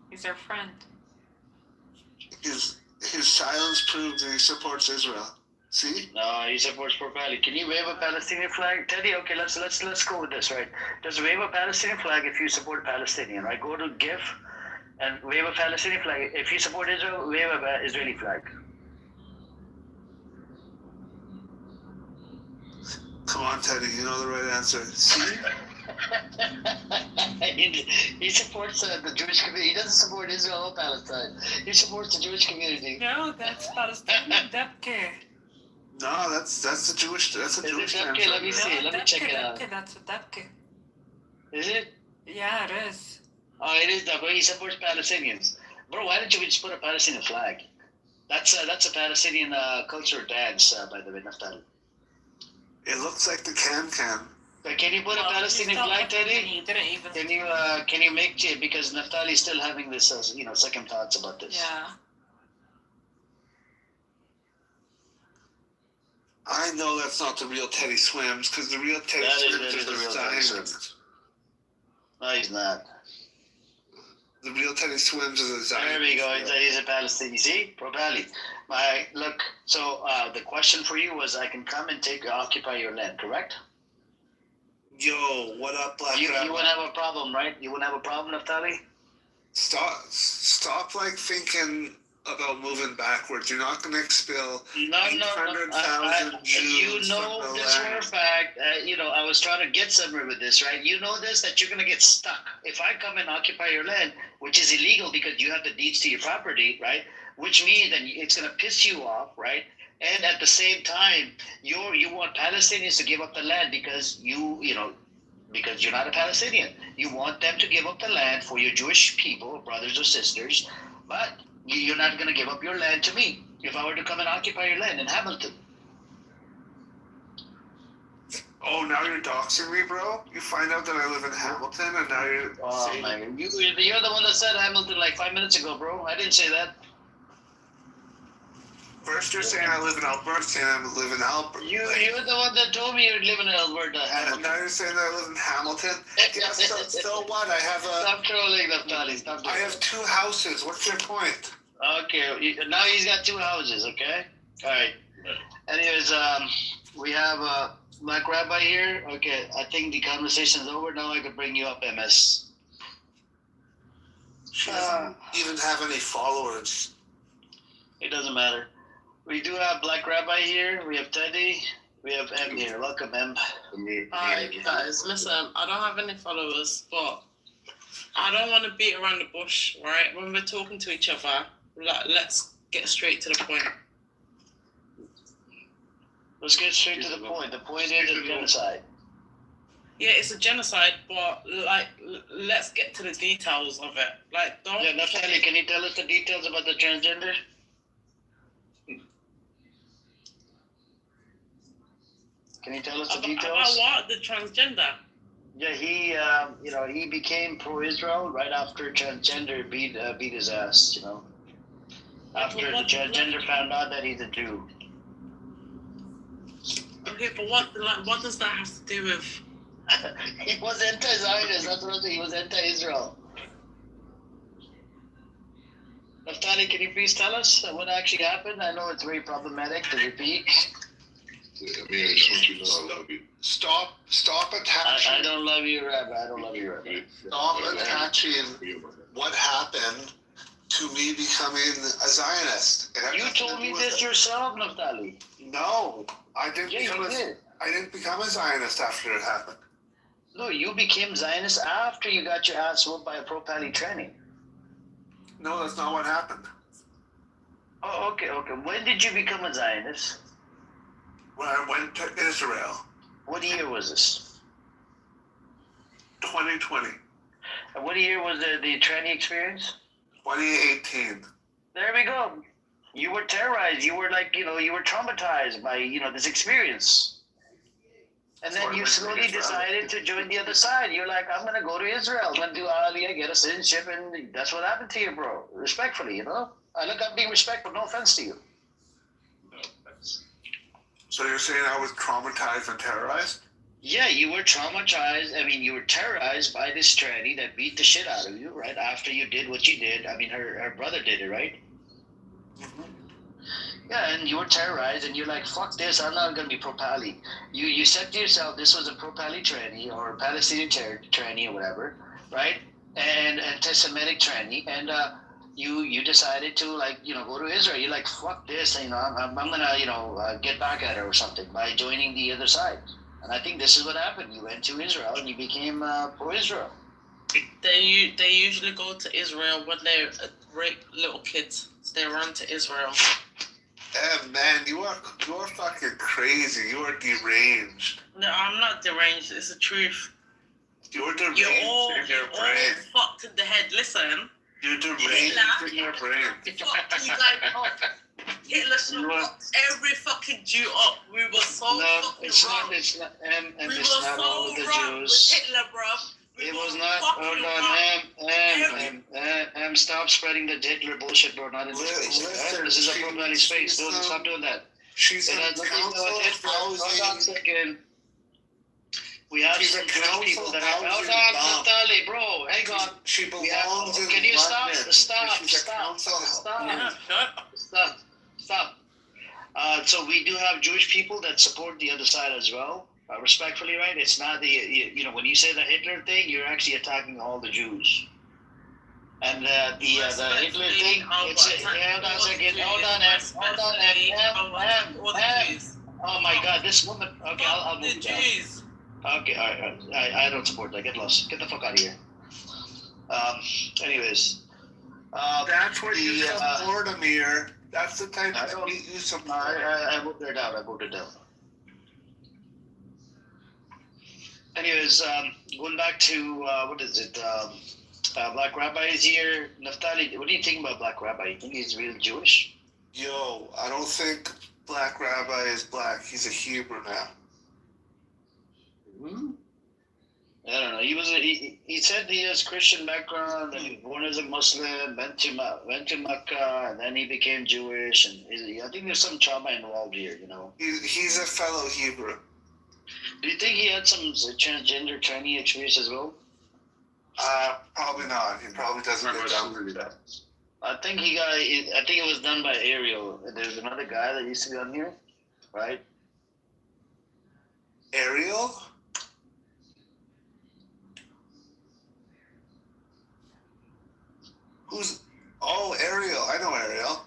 He's our friend. His silence proves that he supports Israel. See? No, he supports pro-Pali. Can you wave a Palestinian flag, Teddy? Okay, let's go with this, right? Just wave a Palestinian flag if you support Palestinian, right? Go to GIF and wave a Palestinian flag. If you support Israel, wave a Israeli flag. Come on, Teddy. You know the right answer. See? He supports the Jewish community. He doesn't support Israel or Palestine. He supports the Jewish community. No, that's Palestinian Debke. No, that's the Jewish. That's a Jewish answer. Let me see. Let me check it out. That's a Debke. Is it? Yeah, it is. Oh, it is Debke. He supports Palestinians. Bro, why don't you just put a Palestinian flag? That's a Palestinian cultural dance, by the way, Naftali. It looks like the can. Can you put a Palestinian flag, Teddy? He didn't even. Can you make it, because Naftali's still having this second thoughts about this. Yeah. I know that's not the real Teddy Swims, because the real Teddy Swims is the real Teddy Swims. No, he's not. The real Teddy Swims is a Zionist. There we go. He's a Palestinian. You see, pro-Pali. Look. So the question for you was, I can come and occupy your land, correct? Yo, what up, Black You Rabbi? wouldn't have a problem, right? You wouldn't have a problem, Naftali? Stop like thinking about moving backwards. You're not going to expel 800,000 Jews. You know from the this for land. a fact. I was trying to get somewhere with this, right? You know this, that you're going to get stuck. If I come and occupy your land, which is illegal because you have the deeds to your property, right? Which means that it's going to piss you off, right? And at the same time, you want Palestinians to give up the land because because you're not a Palestinian. You want them to give up the land for your Jewish people, brothers or sisters, but you're not going to give up your land to me if I were to come and occupy your land in Hamilton. Oh, now you're doxing me, bro? You find out that I live in Hamilton, and now you're saying... Man. You're the one that said Hamilton like 5 minutes ago, bro. I didn't say that. First you're saying I live in Alberta, saying I live in Alberta. You're the one that told me you live in Alberta, Hamilton. Now you're saying that I live in Hamilton? Yeah, so what? I have a... Stop trolling, Naftali. Stop trolling. I have 2 houses. What's your point? Okay, now he's got 2 houses, okay? All right. Anyways, we have a Black Rabbi here. Okay, I think the conversation's over. Now I could bring you up, MS. She doesn't even have any followers. It doesn't matter. We do have Black Rabbi here. We have Teddy. We have M here. Welcome, M. Alright, guys, listen, I don't have any followers, but I don't want to beat around the bush, right? When we're talking to each other, let's get straight to the point. Let's get straight to the point. The point is a genocide. Yeah, it's a genocide, but let's get to the details of it. Don't. Yeah, Naftali, can you tell us the details about the transgender? Can you tell us the details? About what? The transgender? Yeah, he became pro-Israel right after transgender beat his ass, After the transgender found out that he's a Jew. Okay, but what does that have to do with... He was anti-Zionist, that's what I'm saying. He was anti-Israel. Naftali, can you please tell us what actually happened? I know it's very problematic to repeat. I mean, I just want you to know I love you. Stop attaching... I don't love you, Rabbi. I don't love you, Rabbi. Stop attaching what happened to me becoming a Zionist. You told me this yourself, Naftali. No, I didn't did. I didn't become a Zionist after it happened. No, you became Zionist after you got your ass whooped by a pro-Pali tranny. No, that's not what happened. Oh, okay. When did you become a Zionist? When I went to Israel. What year was this? 2020. And what year was the tranny experience? 2018. There we go. You were terrorized. You were you were traumatized by, this experience. And then you slowly decided to join the other side. You're like, I'm going to go to Israel. I'm going to do Aliyah, get a citizenship, and that's what happened to you, bro. Respectfully, I'm being respectful. No offense to you. So you're saying I was traumatized and terrorized? Yeah, you were traumatized. I mean, you were terrorized by this tranny that beat the shit out of you, right? After you did what you did. I mean, her brother did it, right? Mm-hmm. Yeah, and you were terrorized, and you're like, fuck this, I'm not going to be pro-Pali. You said to yourself this was a pro-Pali tranny, or Palestinian tranny, or whatever, right? And anti-Semitic tranny, and you decided to, go to Israel. You're like, fuck this, I'm going to, get back at her or something by joining the other side. And I think this is what happened. You went to Israel, and you became pro-Israel. They usually go to Israel when they rape little kids. So they run to Israel. Man, you are fucking crazy. You are deranged. No, I'm not deranged. It's the truth. You're deranged You're all fucked in the head. Listen. You're deranged in your brain. Fuck you guys up. Hitler should have fucked every fucking Jew up. We were so fucking wrong. It's not, and We it's were not all so of the wrong with Jews. Hitler, bruv. It was not. Hold on, stop spreading the Hitler bullshit, bro. Not in this space. This is a pro-Nazi space. Don't stop doing that. She's It a has nothing to do council with Hitler. Hold on a housing. second. We have She's a some Jewish people council that have. Hold housing on, bomb. Natalie, bro. Hang on. She We have- belongs in Can you stop? London. Stop. She's a Stop. council. Stop. So we do have Jewish people that support the other side as well. Respectfully, right? It's not the when you say the Hitler thing, you're actually attacking all the Jews. And the Hitler thing, it's hold on a second. Hold on. Oh my God, this woman. Okay, I'll move down. Okay, all right. I don't support that. Get lost. Get the fuck out of here. Anyways. That's what you support, Amir. That's the type of you support. I voted down. Anyways, going back to what is it? Black Rabbi is here. Naftali, what do you think about Black Rabbi? You think he's real Jewish? Yo, I don't think Black Rabbi is black. He's a Hebrew now. I don't know. He said he has Christian background and he was born as a Muslim, went to Mecca, and then he became Jewish. And I think there's some trauma involved here. He's a fellow Hebrew. Do you think he had some transgender tranny experience as well? Probably not. He probably doesn't go down through that. I think it was done by Ariel. There's another guy that used to be on here, right? Ariel? Who's? Oh, Ariel. I know Ariel.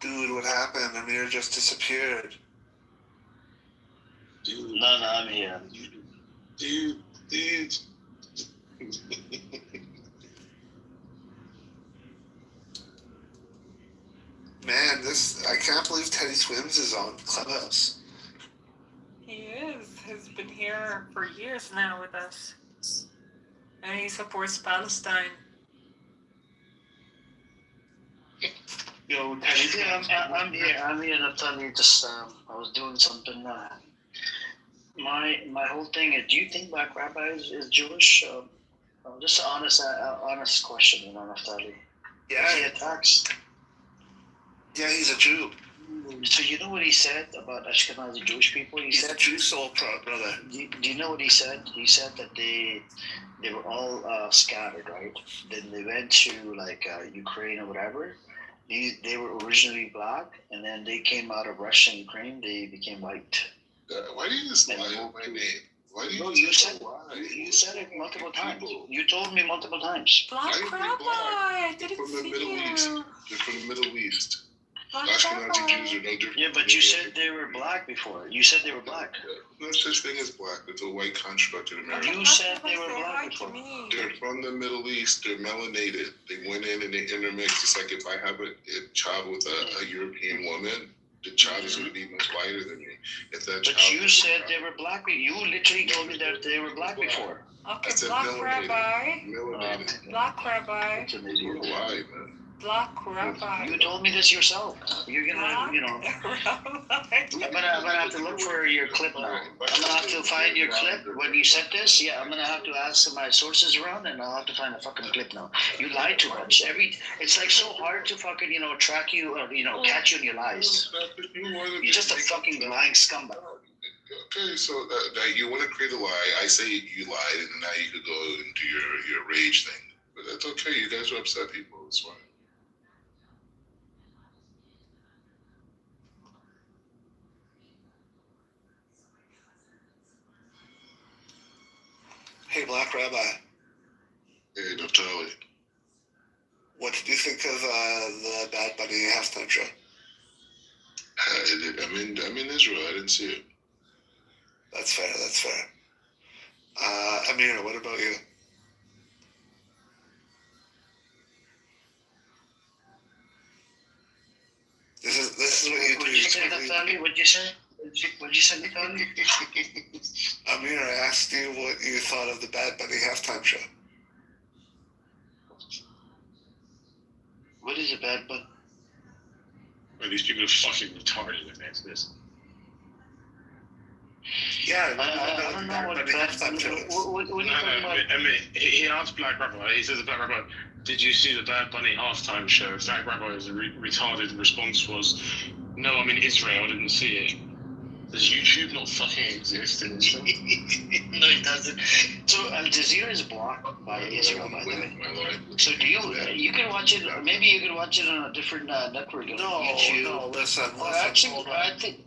Dude, what happened? Amir just disappeared. No, I'm here. Dude. Man, I can't believe Teddy Swims is on Clubhouse. He is. He's been here for years now with us. And he supports Palestine. Yo, Teddy, I'm here, Natalie. Just, I was doing something. My whole thing is, do you think Black Rabbi is Jewish? Just an honest question, Natalie. Yeah. He attacks. Yeah, he's a Jew. So you know what he said about Ashkenazi Jewish people? He said, a Jew soul brother. Do you know what he said? He said that they were all scattered, right? Then they went to Ukraine or whatever. They were originally black, and then they came out of Russia and Ukraine. They became white. Why do you just lie my name? Why do you? No, you said it multiple times. You told me multiple times. Black Rabbi, I didn't From the see Middle you. East. They're from the Middle East. Black Ashkenazi Rabbi. Jews are no different. Yeah, but you said they were black before. You said they were black. No such thing as black. It's a white construct in America. You said they were black before. They're from the Middle East. They're melanated. They went in and they intermixed. It's like if I have a child with a European woman, the child is going to be much whiter than me. If that But child you said they were black. You literally told me that they were black before. Okay, I said Black melanated. Rabbi. Melanated. Black Rabbi. That's an idiot. Why, man? Black Rabbi. You told me this yourself. You're gonna, I'm gonna have to look for your clip now. I'm gonna have to find your clip when you said this. Yeah, I'm gonna have to ask my sources around, and I'll have to find a fucking clip now. You lied too much. It's like so hard to fucking track you or catch you in your lies. You're just a fucking lying scumbag. Okay, so that you want to create a lie. I say you lied, and now you could go into your rage thing. But that's okay. You guys are upset people. It's fine. Hey, Black Rabbi. Hey, Naftali. What did you think of the Bad Bunny halftime show? I'm in Israel. I didn't see it. That's fair. Amira, what about you? This is what you do. What'd you say, Naftali? What'd you say? What'd you say, Nathaniel? Amir, I asked you what you thought of the Bad Bunny halftime show. What is a Bad Bunny? Well, these people are fucking retarded if that's this. Yeah, I don't know what Bad Bunny is. What are you talking about? I mean, he asked Black Rapper, he says to Black Rapper, did you see the Bad Bunny halftime show? Black Rapper's retarded response was, no, I'm in Israel, I didn't see it. Does YouTube not fucking exist in Israel? No, it doesn't. So Al Jazeera is blocked by Israel, by the way. So do you can watch it, or maybe you can watch it on a different network on YouTube. No, listen. Actually,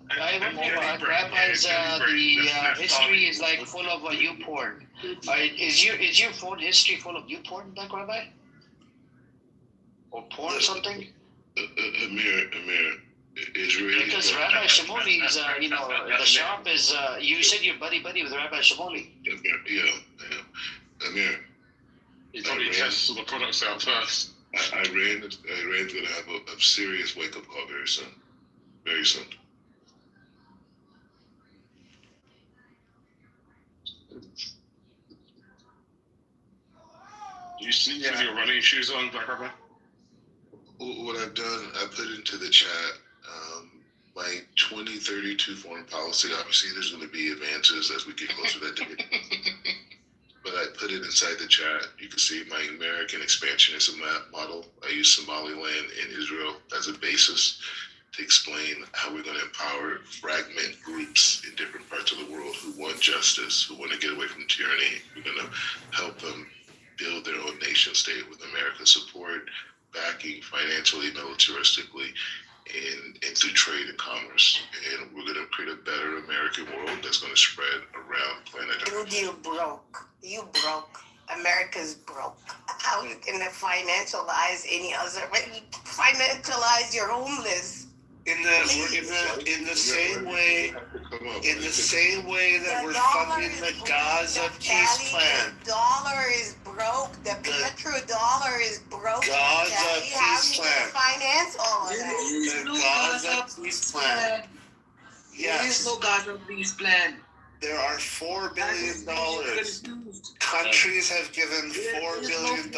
I remember Black Rabbis, the history is like full of U-porn. Is your phone history full of U-porn, Black Rabbi? Or porn or something? Amir, Israeli. Because Rabbi Shimoli is, the shop is, you said you're buddy with Rabbi Shimoli. Yeah. Amir. He probably tests all the products out first. Iran's going to have a serious wake-up call very soon. Very soon. Do you sleep with your running shoes on, Black Rabbi? What I've done, I put into the chat my 2032 foreign policy. Obviously, there's going to be advances as we get closer to that date. But I put it inside the chat. You can see my American expansionism model. I use Somaliland and Israel as a basis to explain how we're going to empower fragment groups in different parts of the world who want justice, who want to get away from tyranny. We're going to help them build their own nation state with America's support, backing financially, militaristically, and through trade and commerce. And we're going to create a better American world that's going to spread around planet Earth. You broke. America's broke. How you can financialize any other? Financialize your homeless. In the same way that we're funding the Gaza peace plan. The dollar is broke. The petrodollar is broke. Gaza peace plan. Finance all of that. The Gaza peace plan. Yes. There is no Gaza peace plan. There are $4 billion. Countries have given $4 billion to the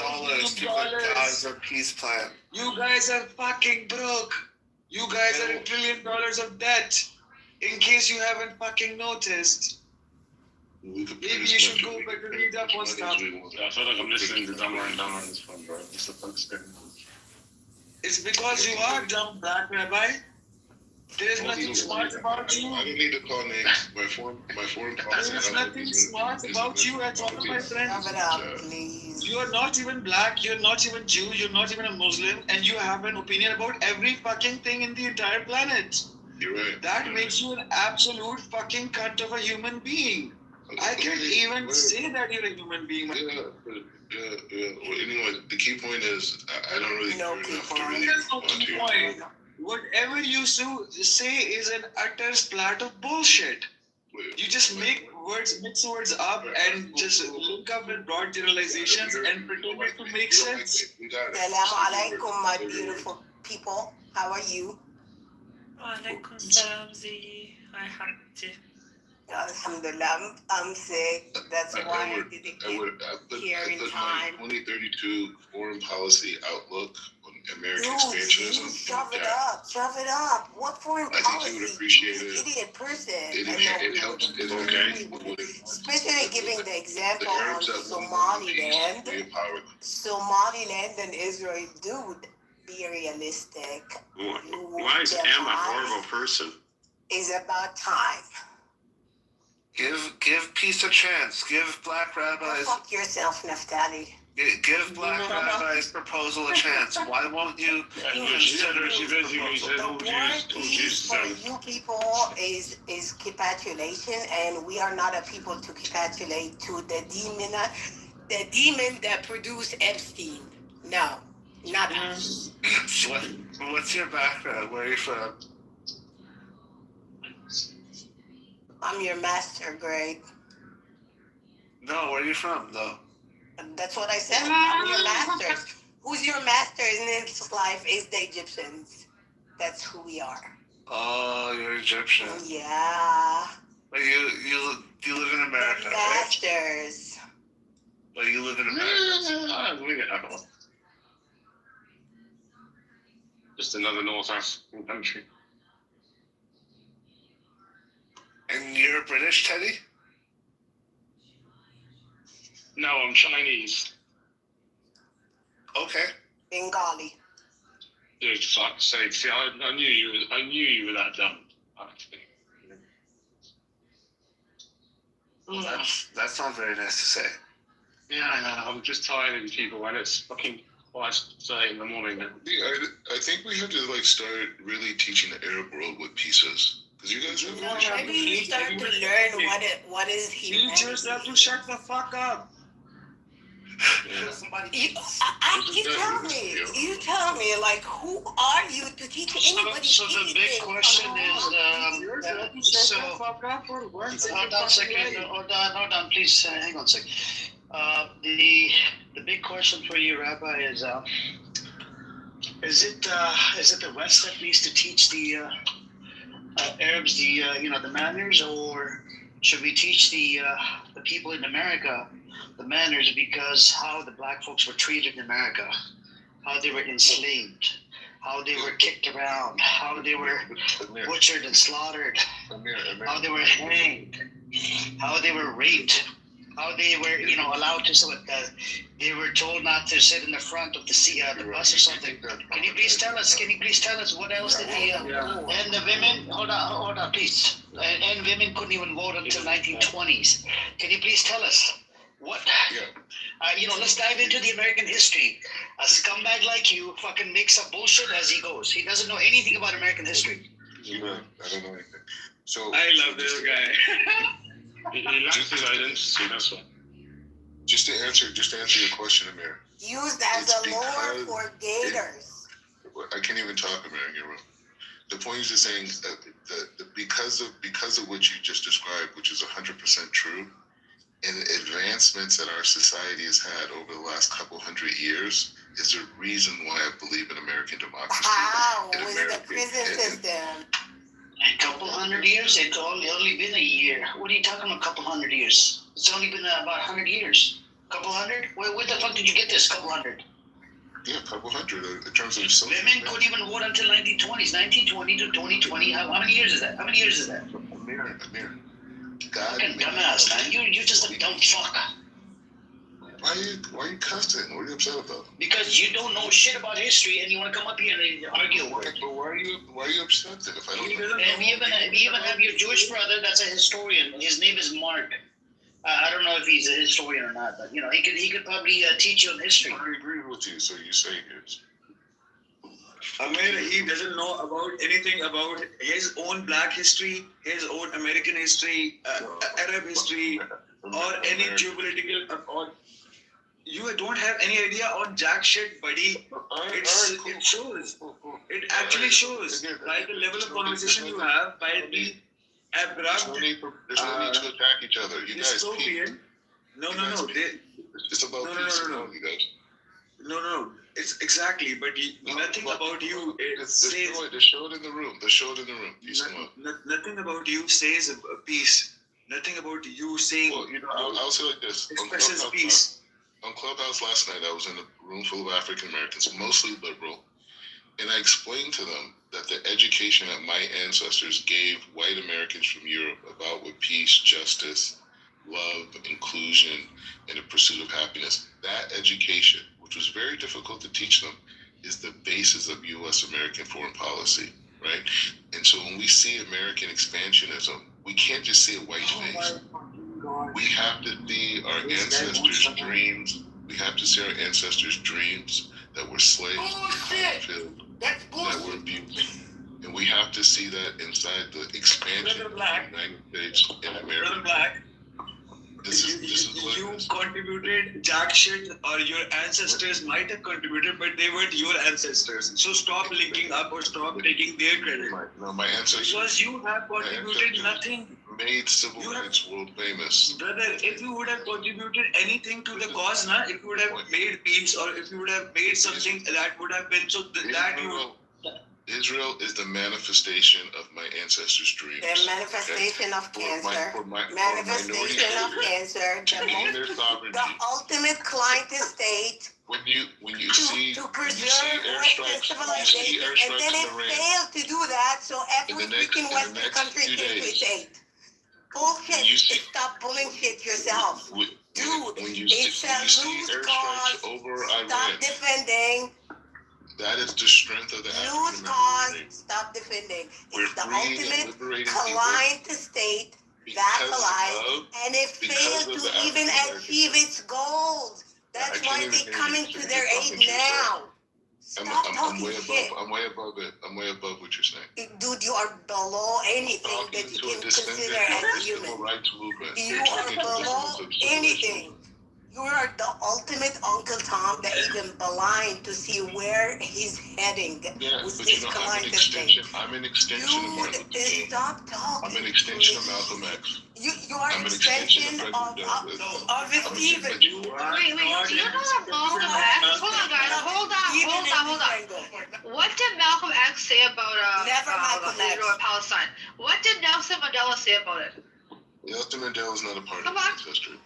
Gaza peace plan. You guys are fucking broke. You guys are $1 trillion of debt. In case you haven't fucking noticed. Maybe you should go back and read up on stuff. I feel like I'm listening to dumber and dumber on this phone, bro. What's the fuck's going on? It's because you are dumb, Black Rabbi. There's nothing smart about you. I don't need to call names. My foreign policy. There's nothing smart about you at all, my friend. Cover it up, please. You are not even black, you're not even Jew, you're not even a Muslim, and you have an opinion about every fucking thing in the entire planet. You're right. That makes you an absolute fucking cunt of a human being. I can't even say that you're a human being. Yeah. Well, anyway, the key point is I don't really care enough to really want to. Whatever you say is an utter splat of bullshit. You just mix words up and just look up with broad generalizations and pretend it to make sense. Assalamu alaikum, my beautiful people. How are you? Alaikum salam, Zee. Hi, Hamdi. Alhamdulillah, I'm sick. That's why I didn't get here in time. My 2032 foreign policy outlook on American Dude, expansionism. Shove it up. What foreign policy? I think you would appreciate it. Idiot person. It helps. It's okay. Especially giving the example of Somaliland. Somaliland and Israel. Dude, be realistic. Why is Em a horrible person? It's about time. Give peace a chance. Give black rabbis. Go fuck yourself, Naftali. Give black rabbis proposal a chance. Why won't you consider the word for you people is capitulation, and we are not a people to capitulate to the demon that produced Epstein. No, not us. What's your background? Where are you from? I'm your master grade. No, where are you from, though? That's what I said. I'm your masters. Who's your master in this life is the Egyptians. That's who we are. Oh, you're Egyptian. Yeah. But you live in America, right? Masters. But you live in America. Just another North African country. And you're British, Teddy? No, I'm Chinese. Okay. Bengali. Dude, fuck's sake. See, I knew you were that dumb. That's not very nice to say. Yeah, I know. I'm just tired of these people when it's fucking 5:30 in the morning. I think we have to start really teaching the Arab world what peace is, because you guys have. Maybe you start to learn what is humanity. You just have to shut the fuck up. You tell me, like, who are you to teach anybody? So the big question is, hold on a second, hold on, please, hang on a second. The big question for you, Rabbi, is it the West that needs to teach the Arabs the manners, or should we teach the people in America the manners, because how the black folks were treated in America, how they were enslaved, how they were kicked around, how they were butchered and slaughtered, how they were hanged, how they were raped, how they were, allowed to, they were told not to sit in the front of the bus or something. Can you please tell us what else did and the women, hold on, please. And women couldn't even vote until 1920s. Can you please tell us what? Let's dive into the American history. A scumbag like you fucking makes up bullshit as he goes. He doesn't know anything about American history. I don't know anything. So I love this guy. He lacks his identity, that's why. Just to answer your question, Amir. Used as a lure for gators. I can't even talk American. The point is just saying that because of what you just described, which is 100% true, and the advancements that our society has had over the last couple hundred years is the reason why I believe in American democracy. Wow, with the prison system. A couple hundred years? It's only been a year. What are you talking about, a couple hundred years? It's only been about 100 years. Couple hundred? Where the fuck did you get this, couple hundred? Yeah, a couple hundred in terms of women couldn't even vote until 1920s. 1920 to 2020. How many years is that? Amir. Fucking dumbass, man. You're just a dumb fuck. Why are you cussing? What are you upset about? Because you don't know shit about history and you want to come up here and argue with it. But why are you upset then if I don't know? And we even have your Jewish brother that's a historian. His name is Mark. I don't know if he's a historian or not, but he could probably teach you on history. I agree with you, so you say it is. Amir, he doesn't know about anything about his own black history, his own American history, Arab history, or any geopolitical. Or you don't have any idea on jack shit, buddy. It shows. It actually shows. By the level of conversation you have, by the abrupt. There's no need to attack each other. You guys peace. No. It's about peace. You guys. No. It's exactly, but nothing about you says. They show it in the room. Peace. Nothing about you says peace. Nothing about you saying. Well, I'll say like this. Expresses peace. On Clubhouse last night, I was in a room full of African Americans, mostly liberal, and I explained to them that the education that my ancestors gave white Americans from Europe about what peace, justice, love, inclusion, and the pursuit of happiness, that education, which was very difficult to teach them, is the basis of U.S. American foreign policy, right? And so when we see American expansionism, we can't just see a white face. We have to see our ancestors' dreams. We have to see our ancestors' dreams that were slaves, that were abused. And we have to see that inside the expansion of the United States and America. You contributed jack shit, or your ancestors might have contributed, but they weren't your ancestors. So stop linking up or stop taking their credit. No, my ancestors. Because you have contributed nothing. Made civil rights world famous. Brother, if you would have contributed anything to the cause, if you would have made peace, or if you would have made something that would have been so that you. Israel is the manifestation of my ancestors' dreams. The manifestation of cancer. For Manifestation of cancer. The ultimate client state. When you see to preserve Western civilization, and then it failed to do that, so every freaking Western country came to its aid. Bullshit. Stop bullshit yourself. Dude, it's a loose cause. Stop defending. That is the strength of the Loose cause. Stop defending. It's the ultimate client state vassalized, and it failed to even achieve its goals. That's why they're coming to their aid now. Stop talking shit. I'm way above it. I'm way above what you're saying. Dude, you are below anything that you can consider as human. You are below anything. You are the ultimate Uncle Tom that even blind to see where he's heading with this client state. I'm an extension of Martin Luther King. Stop talking. I'm an extension of Malcolm X. You are an extension of Stephen. Wait, do you know what Malcolm X? Hold on, guys. Hold on. What did Malcolm X say about Israel and Palestine? What did Nelson Mandela say about it? Nelson Mandela is not a part of this history.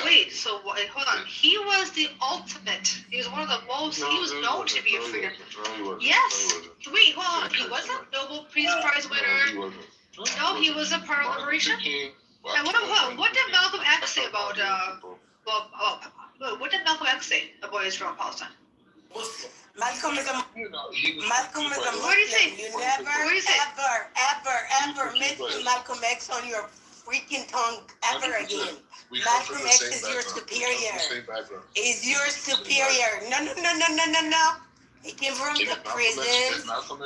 Wait, so hold on. He was the ultimate. He was one of the most. He was known to be a freedom. Yes. Wait, hold on. He wasn't Nobel Peace Prize winner. No, he was a part of liberation. And what did Malcolm X say about what did Malcolm X say about Israel and Palestine? Malcolm is a Muslim. What do you say? You never, ever mention Malcolm X on your freaking tongue ever again. Malcolm X is your superior. Is your superior. No. He came from the prison.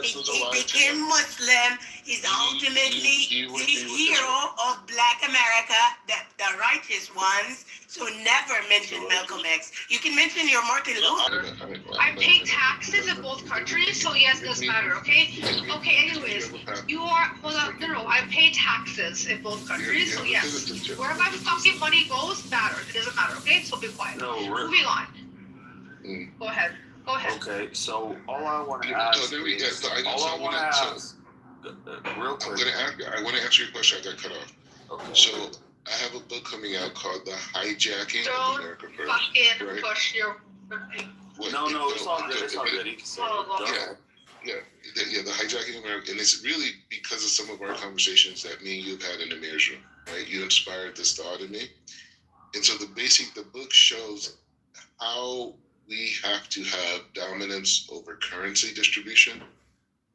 He became Muslim. He's ultimately the hero of Black America, the righteous ones. So never mention Malcolm X. You can mention your Martin Luther. I pay taxes in both countries, so yes, it does matter, okay? Okay, anyways, I pay taxes in both countries, so yes. Where my fucking money goes matters. It doesn't matter, okay? So be quiet. Moving on. Go ahead. Okay, so all I want to ask real quick. I want to answer your question. I got cut off. Okay. So I have a book coming out called The Hijacking of America First. Fucking push your... No, it's all good. It's all good. You can say it. The Hijacking of America. And it's really because of some of our conversations that me and you have had in the mayor's room, right? You inspired this thought in me. And so the book shows how we have to have dominance over currency distribution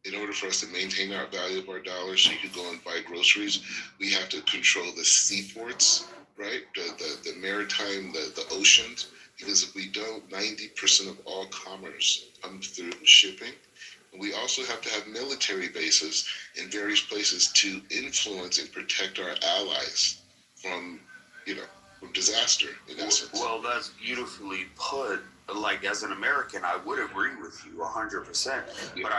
in order for us to maintain our value of our dollars. So you could go and buy groceries. We have to control the seaports, right? The maritime, the oceans, because if we don't, 90% of all commerce comes through shipping. And we also have to have military bases in various places to influence and protect our allies from disaster, in essence. Well, that's beautifully put. Like, as an American, I would agree with you 100%. But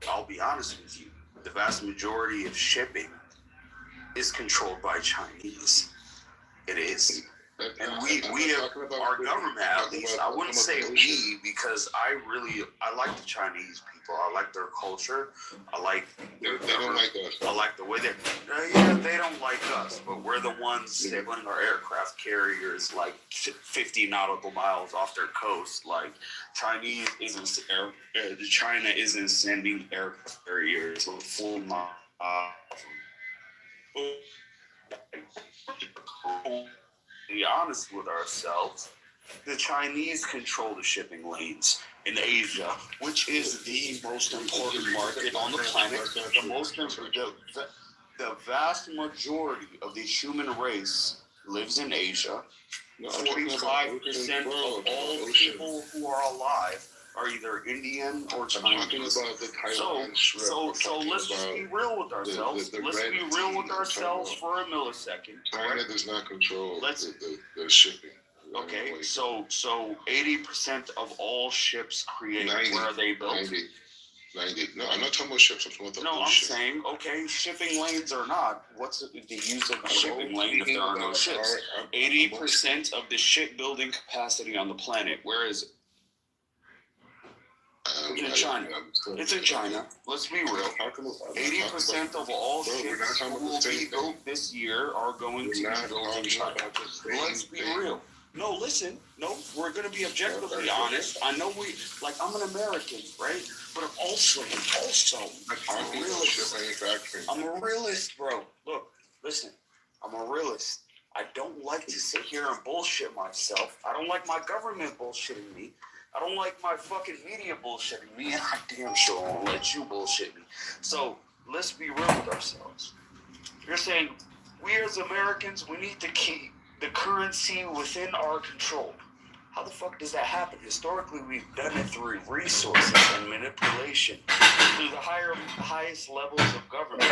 I'll be honest with you. The vast majority of shipping is controlled by Chinese. It is. And we have, our government at least, I wouldn't say we, because I like the Chinese people. I like their culture. I like their government. I like the way they don't like us, but we're the ones sailing our aircraft carriers like 50 nautical miles off their coast. Like, China isn't sending aircraft carriers with full be honest with ourselves, the Chinese control the shipping lanes in Asia, which is the most important market on the planet. The vast majority of the human race lives in Asia. 45% of all people who are alive are either Indian or Chinese. So let's just be real with ourselves. Let's be real with ourselves for a millisecond. China does not control the shipping. Okay, so 80% of all ships created, where are they built? 90. No, I'm not talking about ships. I'm talking about the No, I'm ocean. saying, okay, shipping lanes or not, what's the use of a shipping lane if there are no ships? 80% of the shipbuilding capacity on the planet, where is it? in China. It's in China. Let's be real. 80% of all ships that will be built this year are going to be built in China. Let's be real. No, listen. No, we're going to be objectively honest. I know I'm an American, right? But I'm also, I'm a realist. I'm a realist, bro. Look, listen. I'm a realist. I don't like to sit here and bullshit myself. I don't like my government bullshitting me. I don't like my fucking media bullshitting me, and I damn sure won't let you bullshit me. So, let's be real with ourselves. You're saying, we as Americans, we need to keep the currency within our control. How the fuck does that happen? Historically, we've done it through resources and manipulation, through the highest levels of government.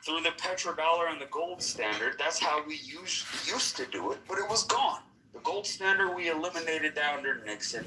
Through the petrodollar and the gold standard, that's how we used to do it, but it was gone. The gold standard, we eliminated that under Nixon.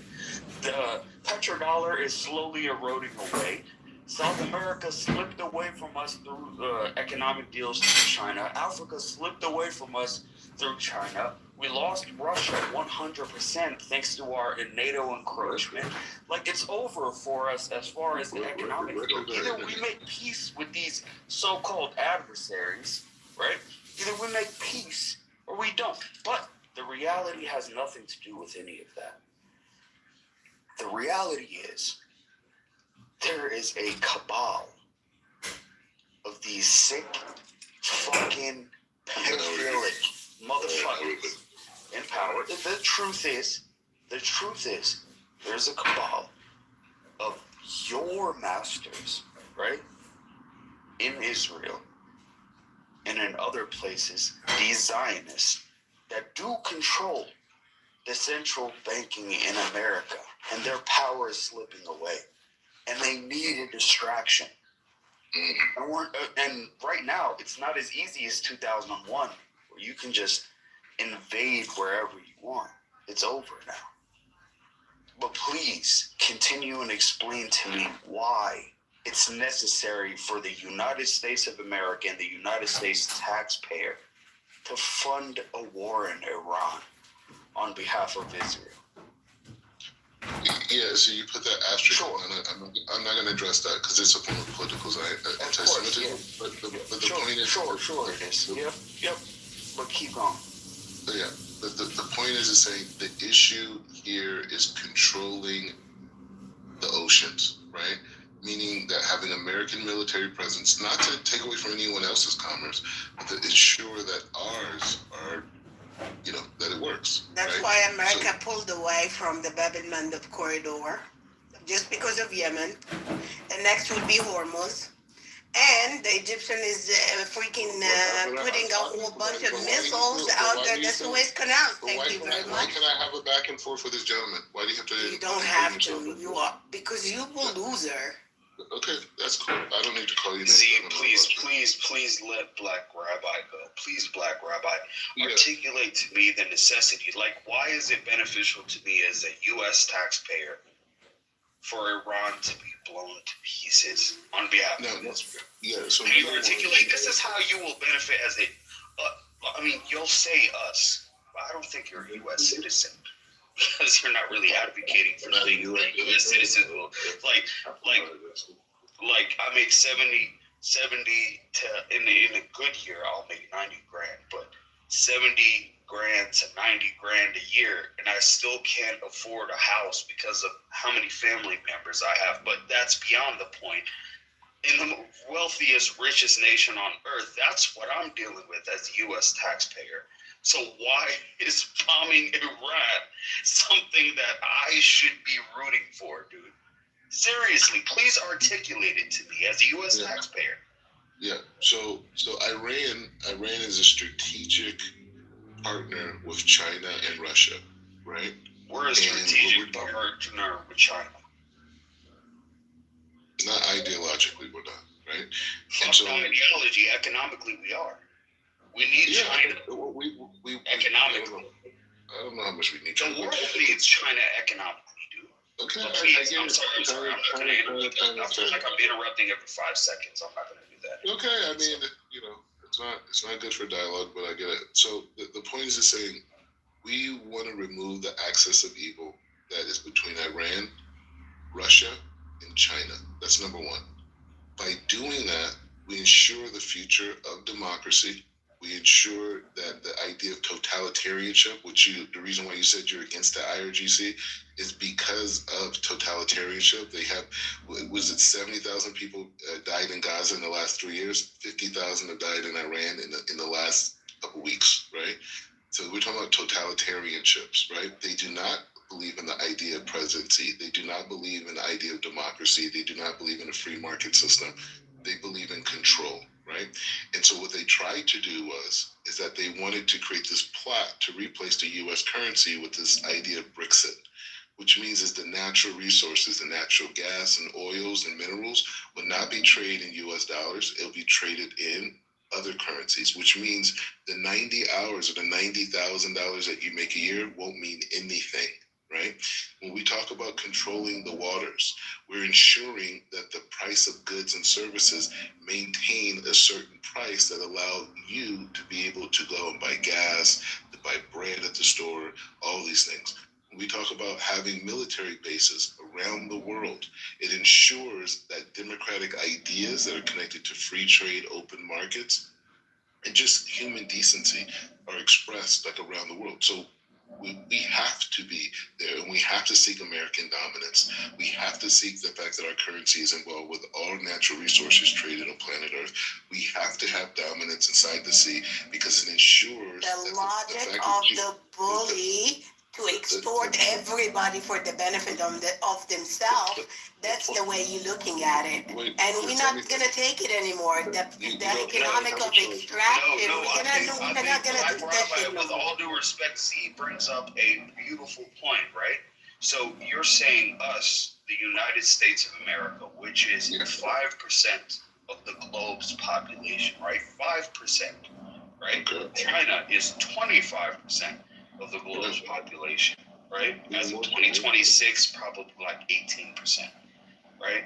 The petrodollar is slowly eroding away. South America slipped away from us through economic deals through China. Africa slipped away from us through China. We lost Russia 100% thanks to our NATO encroachment. Like, it's over for us as far as the economic field. Either we make peace with these so-called adversaries, right? Either we make peace or we don't. But the reality has nothing to do with any of that. The reality is, there is a cabal of these sick, fucking, pedophilic motherfuckers in power. The truth is, there's a cabal of your masters, right, in Israel and in other places, these Zionists that do control the central banking in America, and their power is slipping away. And they need a distraction. And right now, it's not as easy as 2001, where you can just invade wherever you want. It's over now. But please continue and explain to me why it's necessary for the United States of America and the United States taxpayer to fund a war in Iran on behalf of Israel. Yeah, so you put that asterisk on, and I'm not going to address that because it's a form of political anti-Semitism. But the point is... Sure it is. Yep. But keep going. Yeah, the point is saying the issue here is controlling the oceans, right? Meaning that having American military presence, not to take away from anyone else's commerce, but to ensure that ours are, that it works. That's right? why America pulled away from the Bab el-Mandeb corridor, just because of Yemen. The next would be Hormuz. And the Egyptian is putting a whole bunch of missiles out there, the Suez Canal. Thank you very much. Why can I have a back and forth with this gentleman? Why do you have to... You don't have to. You are, because you a loser. Okay, that's cool. I don't need to call you. See, please let Black Rabbi go. Please, Black Rabbi, articulate to me the necessity. Like, why is it beneficial to me as a U.S. taxpayer for Iran to be blown to pieces on behalf of Israel? Yeah, so can you articulate? This is how you will benefit as a. You'll say us, but I don't think you're a U.S. citizen. Because you're not really advocating for the U.S. citizens. Like I make 70 to in a good year I'll make 90 grand, but 70 grand to 90 grand a year, and I still can't afford a house because of how many family members I have. But that's beyond the point. In the wealthiest, richest nation on earth, that's what I'm dealing with as a U.S. taxpayer. So why is bombing Iran something that I should be rooting for, dude? Seriously, please articulate it to me as a U.S. taxpayer. Yeah. So Iran is a strategic partner with China and Russia, right? We're a strategic partner with China. Not ideologically, we're not, right? Fuck the ideology. Economically, we are. We need China. We economically. I don't know how much we need. The world needs China economically, dude. Okay. Please, I'm sorry. I'm not going to interrupt. I feel like I'm interrupting every 5 seconds. I'm not going to do that. Okay. I mean, it's not good for dialogue, but I get it. So the point is just saying we want to remove the axis of evil that is between Iran, Russia, and China. That's number one. By doing that, we ensure the future of democracy. We ensure that the idea of totalitarianship, the reason why you said you're against the IRGC is because of totalitarianship. They have, was it 70,000 people died in Gaza in the last 3 years? 50,000 have died in Iran in the last couple weeks, right? So we're talking about totalitarianships, right? They do not believe in the idea of presidency. They do not believe in the idea of democracy. They do not believe in a free market system. They believe in control, right? And so what they tried to do is that they wanted to create this plot to replace the U.S. currency with this idea of Brexit, which means is the natural resources, the natural gas and oils and minerals will not be traded in U.S. dollars. It'll be traded in other currencies, which means the 90 hours or the $90,000 that you make a year won't mean anything, right? When we talk about controlling the waters, we're ensuring that the price of goods and services maintain a certain price that allow you to be able to go and buy gas, to buy bread at the store, all these things. When we talk about having military bases around the world, it ensures that democratic ideas that are connected to free trade, open markets, and just human decency are expressed like around the world. So we have to be there, and we have to seek American dominance. We have to seek the fact that our currency is involved with all natural resources traded on planet Earth. We have to have dominance inside the sea because it ensures the logic of the bully to extort everybody for the benefit of themselves. That's the way you're looking at it. And we're not going to take it anymore. The economic of extraction, we're not going to do that shit no With more. all due respect, Z brings up a beautiful point, right? So you're saying us, the United States of America, which is 5% of the globe's population, right? 5%, right? China is 25% of the globe's population, right? As of 2026, probably like 18%, right?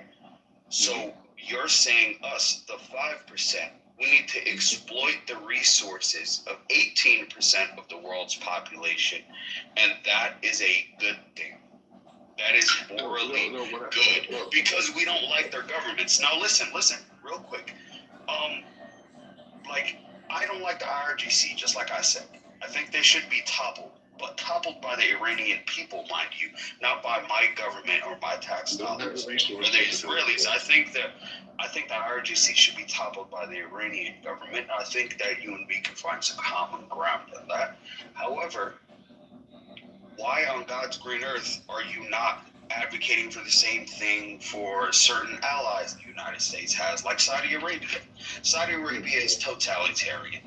So you're saying us, the 5%, we need to exploit the resources of 18% of the world's population, and that is a good thing. That is morally good because we don't like their governments. Now listen, real quick. I don't like the IRGC, just like I said. I think they should be toppled, but toppled by the Iranian people, mind you, not by my government or my tax dollars or the Israelis. I think the IRGC should be toppled by the Iranian government. I think that you and me can find some common ground in that. However, why on God's green earth are you not advocating for the same thing for certain allies the United States has, like Saudi Arabia? Saudi Arabia is totalitarian.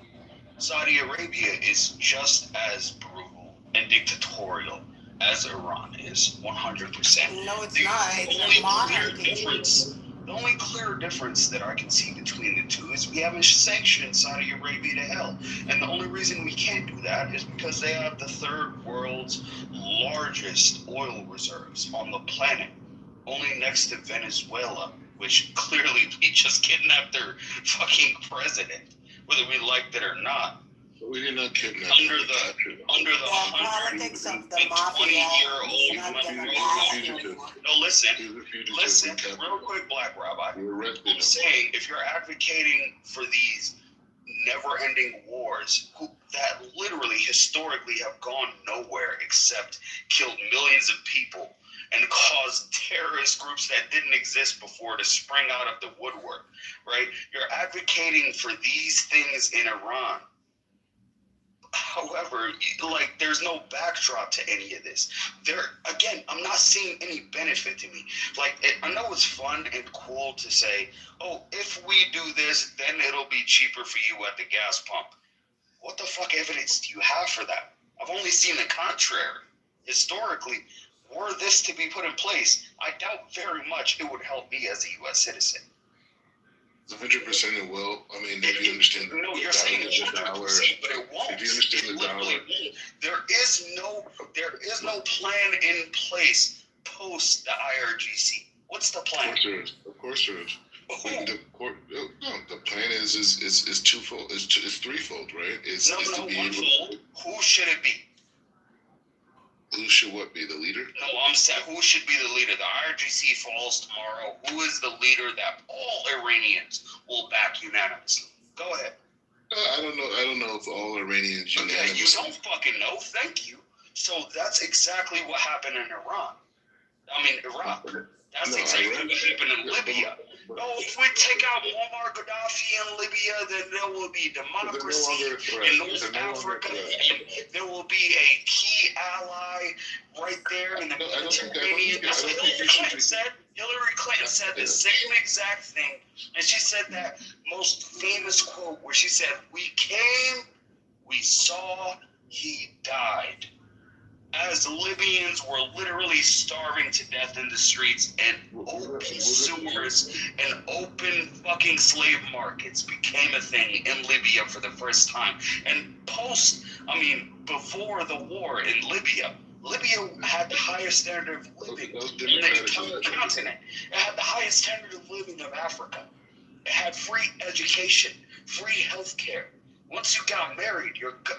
Saudi Arabia is just as brutal and dictatorial as Iran is, 100%. No, it's not. It's a monarchy. The only clear difference that I can see between the two is we haven't sanctioned Saudi Arabia to hell. And the only reason we can't do that is because they have the third world's largest oil reserves on the planet, only next to Venezuela, which clearly we just kidnapped their fucking president, whether we liked it or not. We did not kidnap under the politics of the mafia. 20-year-old. No, listen, real quick, Black Rabbi. I'm saying if you're advocating for these never-ending wars that literally historically have gone nowhere except killed millions of people and caused terrorist groups that didn't exist before to spring out of the woodwork, right? You're advocating for these things in Iran. However, there's no backdrop to any of this. Again, I'm not seeing any benefit to me. I know it's fun and cool to say, oh, if we do this, then it'll be cheaper for you at the gas pump. What the fuck evidence do you have for that? I've only seen the contrary. Historically, were this to be put in place, I doubt very much it would help me as a U.S. citizen. 100% it will. I mean, if you understand No, you're saying 100%, but it won't. If you understand the dollar. There is no plan in place post the IRGC. What's the plan? Of course there is. The plan is twofold. It's threefold, right? It's onefold. Who should it be? who should what be the leader? No, I'm saying who should be the leader. The IRGC falls tomorrow. Who is the leader that all Iranians will back unanimously? Go ahead. I don't know. I don't know if all Iranians Okay, unanimously. you don't fucking know. Thank you. So that's exactly what happened in Iran. I mean, Iraq. That's exactly what happened in Libya. No, if we take out Muammar Gaddafi in Libya, then there will be democracy in North Africa, and there will be a key ally right there in the Mediterranean. That's what Hillary Clinton said. Hillary Clinton said the same exact thing, and she said that most famous quote where she said, "We came, we saw, he died." As Libyans were literally starving to death in the streets, and open sewers and open fucking slave markets became a thing in Libya for the first time. And before the war in Libya, Libya had the highest standard of living in the entire continent. It had the highest standard of living of Africa. It had free education, free health care. Once you got married,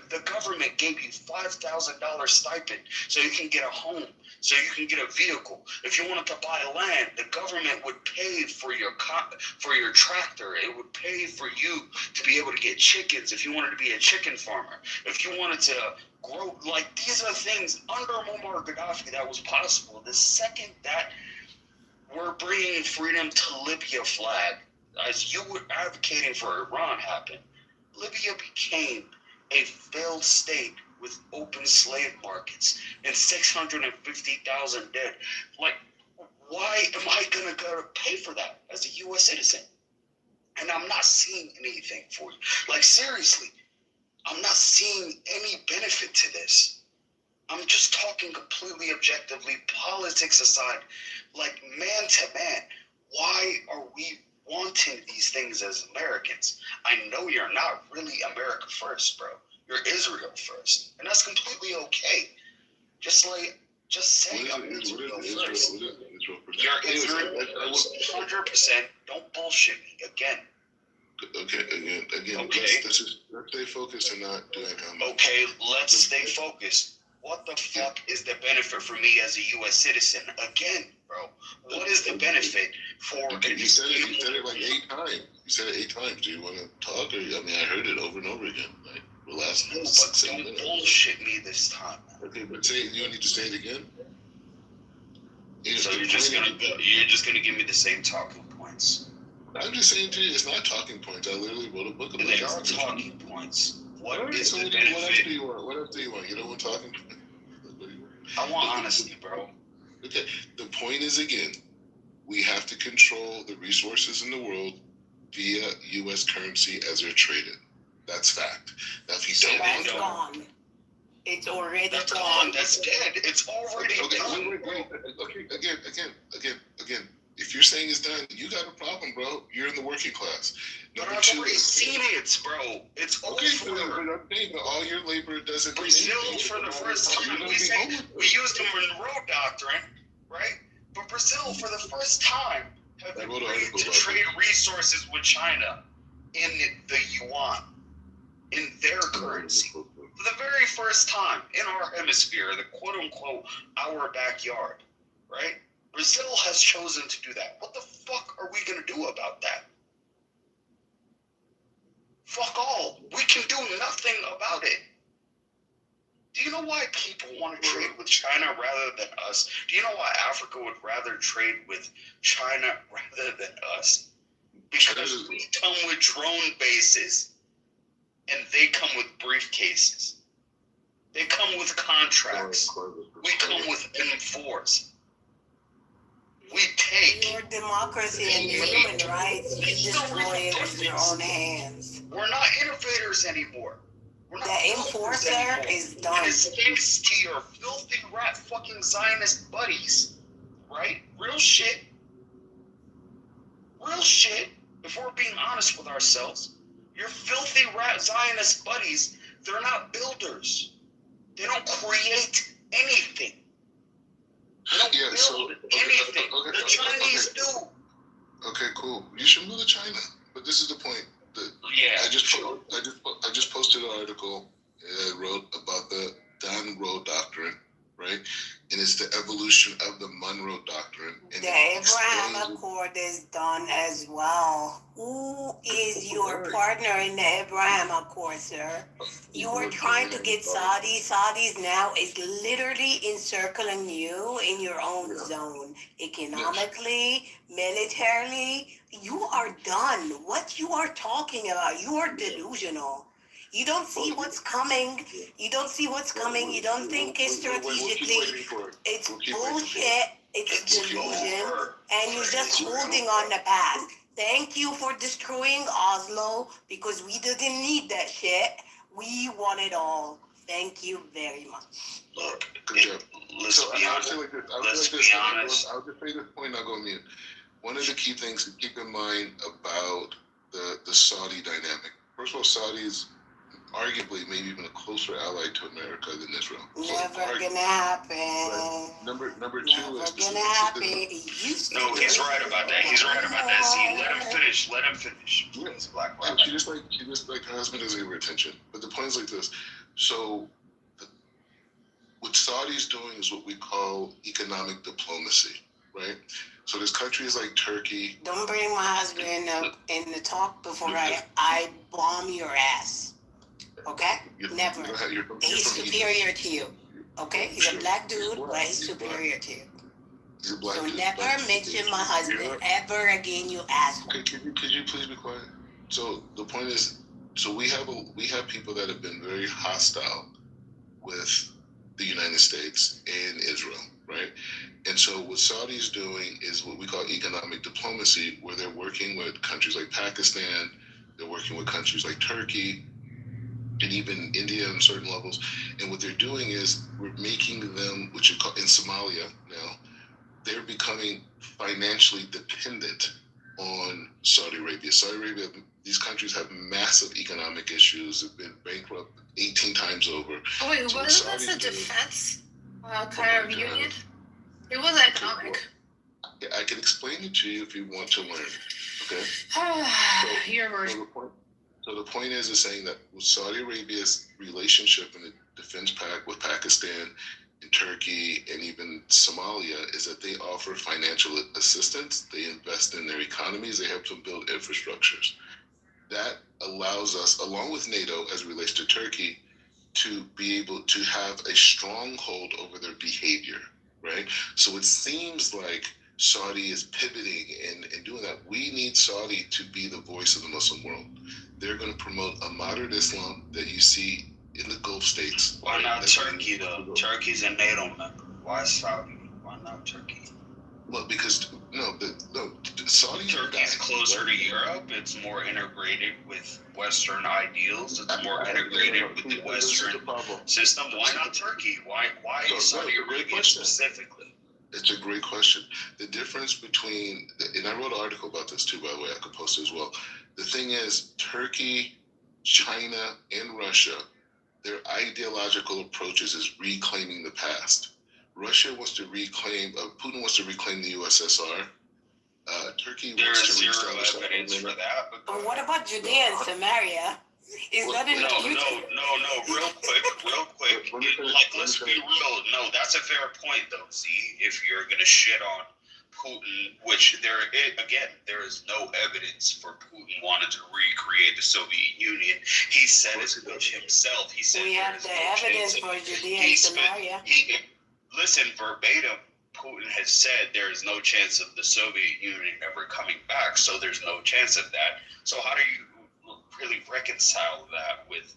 the government gave you $5,000 stipend so you can get a home, so you can get a vehicle. If you wanted to buy land, the government would pay for your tractor. It would pay for you to be able to get chickens if you wanted to be a chicken farmer. If you wanted to grow, these are things under Muammar Gaddafi that was possible. The second that we're bringing freedom to Libya flag, as you were advocating for Iran happened, Libya became a failed state with open slave markets and 650,000 dead. Why am I going to pay for that as a U.S. citizen? And I'm not seeing anything for you. Seriously, I'm not seeing any benefit to this. I'm just talking completely objectively, politics aside, man to man. Why are we wanting these things as Americans? I know you're not really America first, bro. You're Israel first, and that's completely okay. Just say I'm Israel first. You're Israel 100%. Don't bullshit me again. Okay, again. Okay. Let's stay focused and not do anything. Okay, let's stay focused. What the fuck is the benefit for me as a U.S. citizen? Again, bro, what is the benefit for? You said it like 8 times. You said it 8 times. Do you want to talk? I heard it over and over again. The last 6 minutes. Bullshit me this time. Okay, but you need to say it again. So you're just gonna give me the same talking points. I'm just saying to you, it's not talking points. I literally wrote a book about it. They are talking points. What is the benefit? What else do you want? What else do you want? You don't want talking points? I want honesty, bro. Okay. The point is, again, we have to control the resources in the world via U.S. currency as they're traded. That's fact. Now, if you That's gone. It's already gone. That's dead. It's already done. Okay. Again. If you're saying it's done, you got a problem, bro. You're in the working class. But I've already seen it, bro. It's over. But all your labor doesn't. Brazil, for the first time, we used the Monroe Doctrine, right? But Brazil, for the first time, have agreed to trade resources with China in the yuan, in their currency. For the very first time in our hemisphere, the quote-unquote our backyard, right? Brazil has chosen to do that. What the fuck are we going to do about that? Fuck all. We can do nothing about it. Do you know why people want to trade with China rather than us? Do you know why Africa would rather trade with China rather than us? Because we come with drone bases and they come with briefcases. They come with contracts. We come with M4s. We take your democracy and your human rights. You destroy it with your own hands. We're not innovators anymore. The enforcer is done. It's thanks to your filthy rat fucking Zionist buddies, right? Real shit. If we're being honest with ourselves, your filthy rat Zionist buddies, they're not builders. They don't create anything. They don't build anything. The Chinese do. Okay, cool. You should move to China. But this is the point. I just posted an article I wrote about the Monroe Doctrine, right? right? And it's the evolution of the Monroe Doctrine. And the Abraham Accord is done as well. Who is your partner in the Abraham Accord, sir? You are trying to get Saudis now is literally encircling you in your own zone. Economically, militarily, you are done. What you are talking about, you are delusional. You don't see what's coming. You don't see what's coming. You don't think strategically. It's bullshit. It's delusion. And you're just holding on the past. Thank you for destroying Oslo because we didn't need that shit. We want it all. Thank you very much. Look, let's be honest. I'll just say this point and I'll go on mute. One of the key things to keep in mind about the Saudi dynamic. First of all, Saudis arguably maybe even a closer ally to America than Israel. Never gonna happen. Number two Never is gonna happen. No, he's right about that. He's right about that. See, let him finish. Let him finish. Please, Black Rob. She just like her husband doesn't give her attention. But the point is like this. So what Saudi's doing is what we call economic diplomacy, right? So there's countries like Turkey. Don't bring my husband in the talk before I bomb your ass. Okay? Never. He's superior to you. Okay? He's a black dude, but he's superior to you. He's a black so dude. Never mention my husband ever again, you asshole. Okay, could you please be quiet? So the point is, so we have people that have been very hostile with the United States and Israel, right? And so what Saudi's doing is what we call economic diplomacy, where they're working with countries like Pakistan, they're working with countries like Turkey, and even India on certain levels. And what they're doing is we're making them, which you call in Somalia now, they're becoming financially dependent on Saudi Arabia. Saudi Arabia, these countries have massive economic issues, have been bankrupt 18 times over. Oh wait, So wasn't this a defense kind of union? It was economic. Yeah, I can explain it to you if you want to learn. Okay? Your word. So the point is saying that with Saudi Arabia's relationship in the defense pact with Pakistan and Turkey and even Somalia is that they offer financial assistance, they invest in their economies, they help them build infrastructures. That allows us, along with NATO as it relates to Turkey, to be able to have a stronghold over their behavior, right? So it seems like Saudi is pivoting and doing that. We need Saudi to be the voice of the Muslim world. They're going to promote a modern Islam that you see in the Gulf states. Why not Turkey, though? Turkey's a NATO member. Why Saudi? Why not Turkey? Well, because, Saudi... Turkey's closer to Europe. It's more integrated with Western ideals. It's more integrated with the Western system. Why not Turkey? Why Saudi Arabia specifically? It's a great question. The difference between, and I wrote an article about this too, by the way, I could post it as well. The thing is, Turkey, China, and Russia, their ideological approaches is reclaiming the past. Russia wants to reclaim, Putin wants to reclaim the USSR. Turkey wants to reestablish evidence for that. But what about Judea and Samaria? Is that in the future? No, real quick. Let's be real. No, that's a fair point, though. See, if you're going to shit on Putin, which there is no evidence for Putin wanting to recreate the Soviet Union. He said as much himself. He said we have the evidence for Judea and Samaria. Listen, verbatim, Putin has said there is no chance of the Soviet Union ever coming back, so there's no chance of that. So how do you really reconcile that with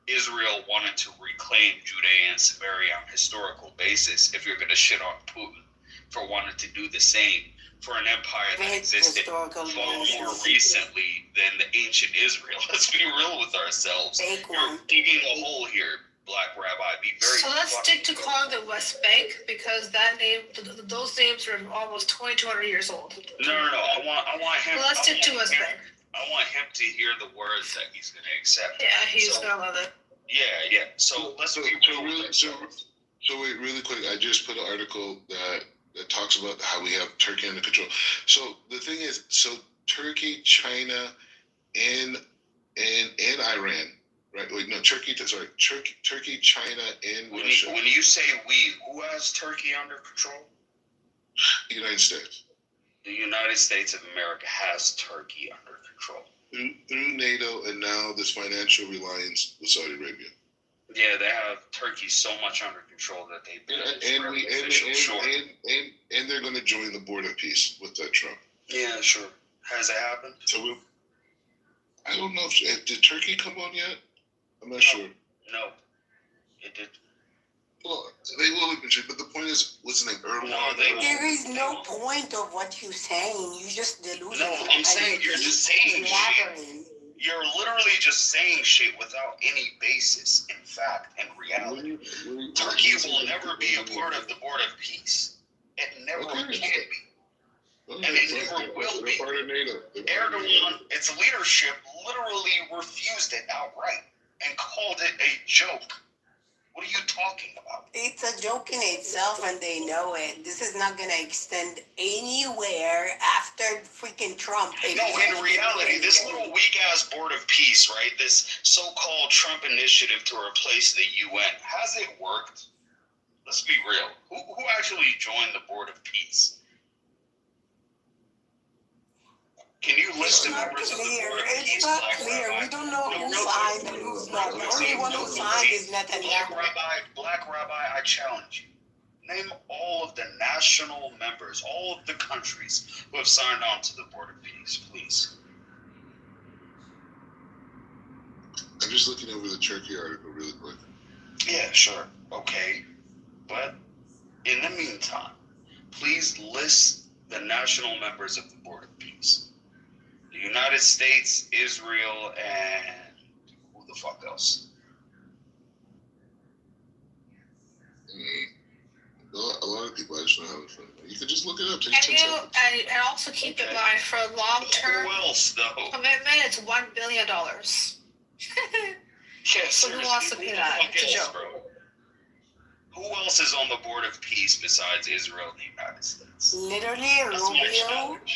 Israel wanting to reclaim Judea and Samaria on a historical basis if you're going to shit on Putin for wanting to do the same for an empire that existed far more recently than the ancient Israel? Let's be real with ourselves. You're digging a hole here, Black Rabbi. Be very. So let's stick to calling the West Bank because that name, those names are almost 2,200 years old. No. I want him. So let's stick to West Bank. I want him to hear the words that he's going to accept. Yeah, he's going to love it. Yeah. So let's be real with ourselves. So wait, really quick, I just put an article that talks about how we have Turkey under control. So the thing is, so Turkey, China, and Iran right? Wait, no, Turkey, China, and Russia. When you say we, who has Turkey under control? The United States. The United States of America has Turkey under control. Through NATO and now this financial reliance with Saudi Arabia. Yeah, they have Turkey so much under control that they and they're going to join the Board of Peace with Trump. Yeah, sure. Has it happened? So I don't know if did Turkey come on yet. I'm not sure. No, it did. Well, they will eventually, but the point is, listening earlier. There is no point of what you're saying. You just delusional. No, I'm saying you're just saying shit. You're literally just saying shit without any basis in fact and reality. Turkey will never be a part of the Board of Peace. It never can be. And it never will be. Erdogan, its leadership literally refused it outright and called it a joke. What are you talking about? It's a joke in itself, and they know it. This is not going to extend anywhere after freaking Trump. No, in reality, this little weak-ass Board of Peace, right, this so-called Trump initiative to replace the UN, has it worked? Let's be real. Who actually joined the Board of Peace? Can you list the members of the Board of Peace? It's not clear. We don't know who signed and who's not. The only one who signed is Netanyahu. Black Rabbi, I challenge you. Name all of the national members, all of the countries who have signed on to the Board of Peace, please. I'm just looking over the Turkey article really quick. Yeah, sure. Okay. But in the meantime, please list the national members of the Board of Peace. The United States, Israel, and who the fuck else? A lot of people, I just don't have it. You can just look it up. And also keep in mind, for a long-term commitment, it's $1 billion. Yes. So who wants to pay that? It's a joke. Who else is on the Board of Peace besides Israel and the United States? Literally,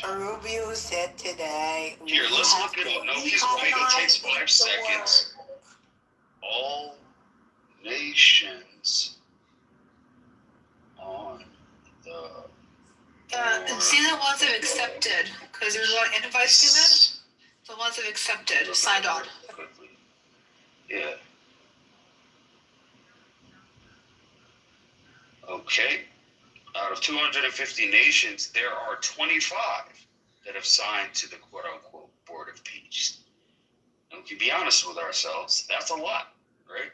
Rubio said today. Here, let's look it up. No, he's right. It takes 5 seconds. All nations on the. And see the ones that have accepted, because there's one invite to the ones that have accepted, signed on. Yeah. Okay. Out of 250 nations, there are 25 that have signed to the quote-unquote Board of Peace. And we can be honest with ourselves, that's a lot, right?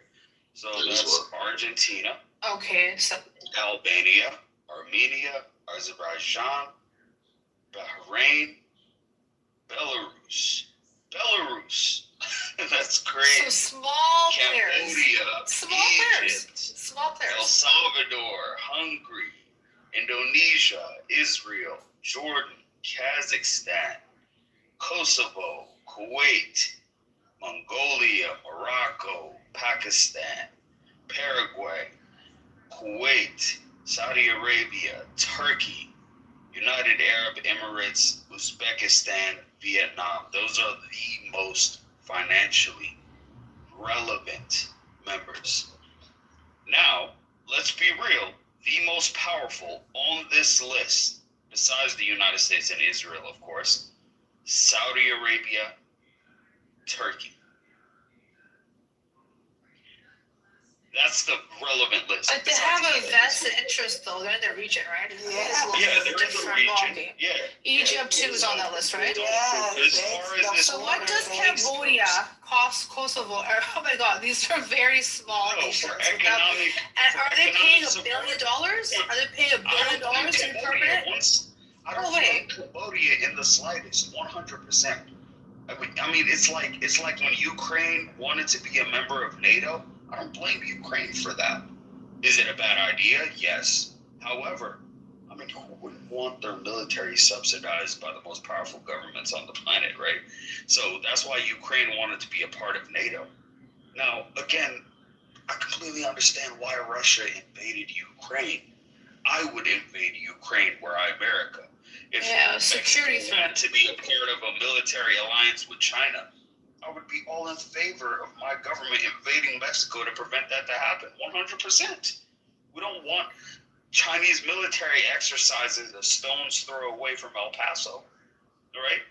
So that's Argentina. Okay. So Albania, Armenia, Azerbaijan, Bahrain, Belarus. That's great. So small Cambodia, players. Small players. El Salvador, Hungary, Indonesia, Israel, Jordan, Kazakhstan, Kosovo, Kuwait, Mongolia, Morocco, Pakistan, Paraguay, Kuwait, Saudi Arabia, Turkey, United Arab Emirates, Uzbekistan, Vietnam. Those are the most financially relevant members. Now, let's be real. The most powerful on this list, besides the United States and Israel, of course, Saudi Arabia, Turkey. That's the relevant list. But they have a vested interest, though. They're in the region, right? Yeah, they're in the region. Yeah. Egypt, too, is on that list, right? So what does Cambodia cost Kosovo? Oh, my God. These are very small nations. And are they paying $1 billion? Are they paying $1 billion to be permanent? I don't blame Cambodia in the slightest, 100%. I mean, it's like when Ukraine wanted to be a member of NATO. I don't blame Ukraine for that. Is it a bad idea? Yes. However, I mean, who wouldn't want their military subsidized by the most powerful governments on the planet, right? So that's why Ukraine wanted to be a part of NATO. Now, again, I completely understand why Russia invaded Ukraine. I would invade Ukraine were I America. If security threat to be a part of a military alliance with China, I I would be all in favor of my government invading Mexico to prevent that to happen. 100%. We don't want Chinese military exercises a stone's throw away from El Paso, right?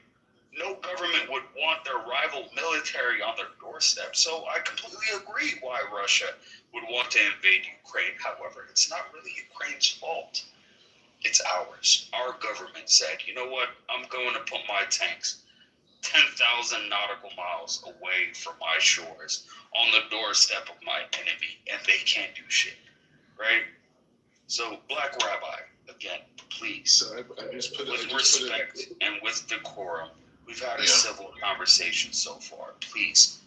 No government would want their rival military on their doorstep. So I completely agree why Russia would want to invade Ukraine. However, it's not really Ukraine's fault. It's ours. Our government said, you know what? I'm going to put my tanks 10,000 nautical miles away from my shores on the doorstep of my enemy, and they can't do shit, right? So, Black Rabbi, again, please, So I just put with respect and with decorum, we've had a civil conversation so far. Please,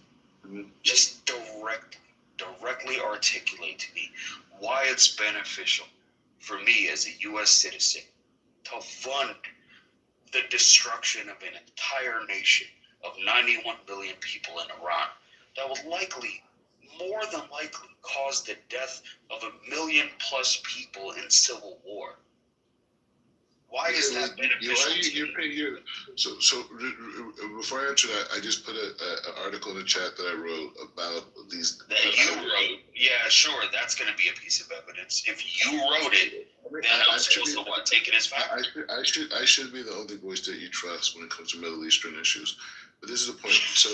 just directly articulate to me why it's beneficial for me as a U.S. citizen to fund the destruction of an entire nation of 91 million people in Iran that will likely, more than likely, cause the death of 1 million plus people in civil war. Why is that beneficial to you? So before I answer that, I just put an article in the chat that I wrote about these. That you wrote? Yeah, sure. That's going to be a piece of evidence. If you wrote it, then I'm supposed to what? Take it as fact? I should be the only voice that you trust when it comes to Middle Eastern issues. But this is the point. So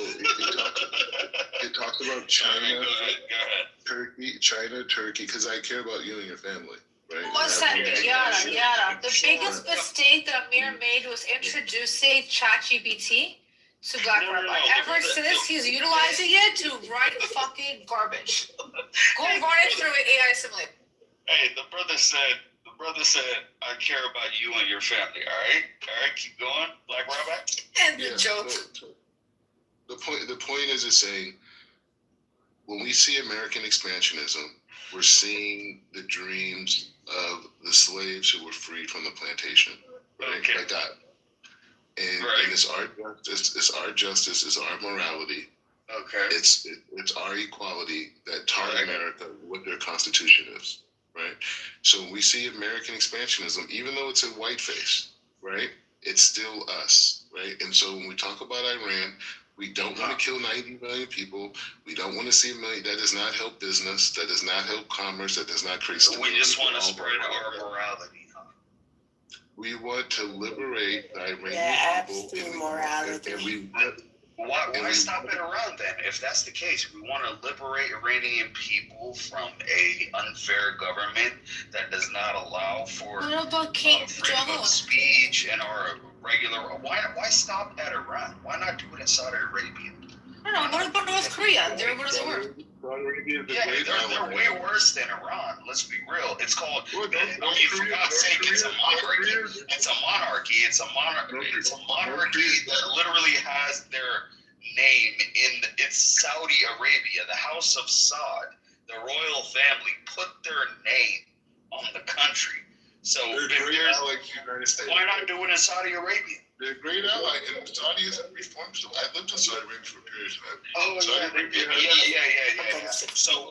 it talks about China, go ahead. Turkey, because I care about you and your family. Right? One second, yada. The biggest mistake that Amir made was introducing ChatGPT to Black Rabbi. Ever since he's utilizing it to write fucking garbage. Go run it through an AI simulator. Hey, the brother said, I care about you and your family. All right, keep going, Black Rabbi. And the joke. The point is saying, when we see American expansionism, we're seeing the dreams of the slaves who were freed from the plantation, right? Okay. Like that. And it's our justice, it's our morality. Okay. It's our equality that taught America what their constitution is, right? So when we see American expansionism, even though it's a white face, right? It's still us, right? And so when we talk about Iran, we don't want to kill 90 million people. We don't want to see a million. That does not help business. That does not help commerce. That does not create stability. We just want to spread our morality, huh? We want to liberate the Iranian people. Epstein morality. Why stop it around then? If that's the case, we want to liberate Iranian people from a unfair government that does not allow for freedom of speech and our regular. Why stop at Iran? Why not do it in Saudi Arabia? I don't know. What about North Korea? They're worse. Yeah, they're way worse than Iran. Let's be real. It's called. For God's sake, it's a monarchy. It's a monarchy. It's a monarchy that literally has their name in. It's Saudi Arabia, the House of Saud, the royal family put their name on the country. So why not do it in Saudi Arabia? They're a great ally, and Saudi is a reform. So I lived in Saudi Arabia for a period of time. Yeah. So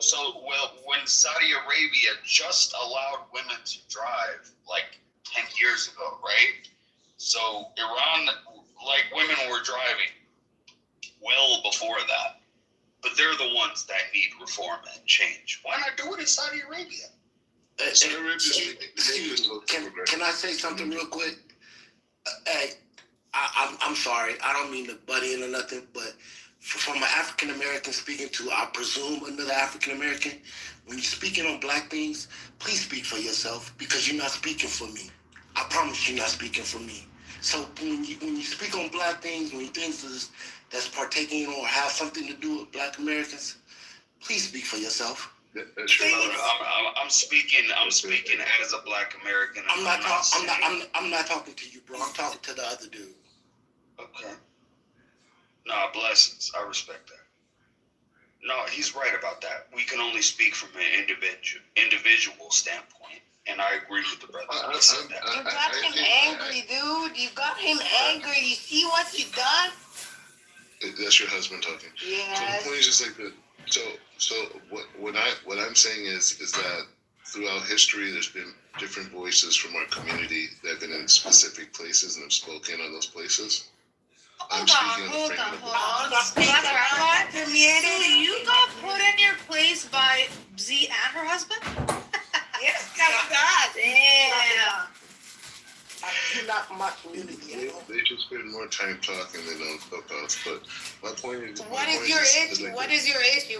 when Saudi Arabia just allowed women to drive like 10 years ago, right? So Iran, like women were driving well before that, but they're the ones that need reform and change. Why not do it in Saudi Arabia? Can I say something real quick? Hey, I'm sorry. I don't mean to butt in or nothing, but from an African American speaking to, I presume, another African American, when you're speaking on black things, please speak for yourself, because you're not speaking for me. I promise you're not speaking for me. So when you speak on black things, when things that's partaking or have something to do with black Americans, please speak for yourself. I'm speaking as a black American. I'm not talking to you, bro. I'm talking to the other dude. Okay. No, blessings. I respect that. No, he's right about that. We can only speak from an individual standpoint, and I agree with the brother when he said that. You got him angry, dude. You got him angry. You see what you done? That's your husband talking. Yeah. So the point is just like that. So what I'm saying is that throughout history, there's been different voices from our community that have been in specific places and have spoken on those places. Hold on. Black Rabbi, so you got put in your place by Z and her husband? Yes, God. Damn. I do not much community. They should spend more time talking than on Clubhouse. But my point is, what is your issue? What is your issue?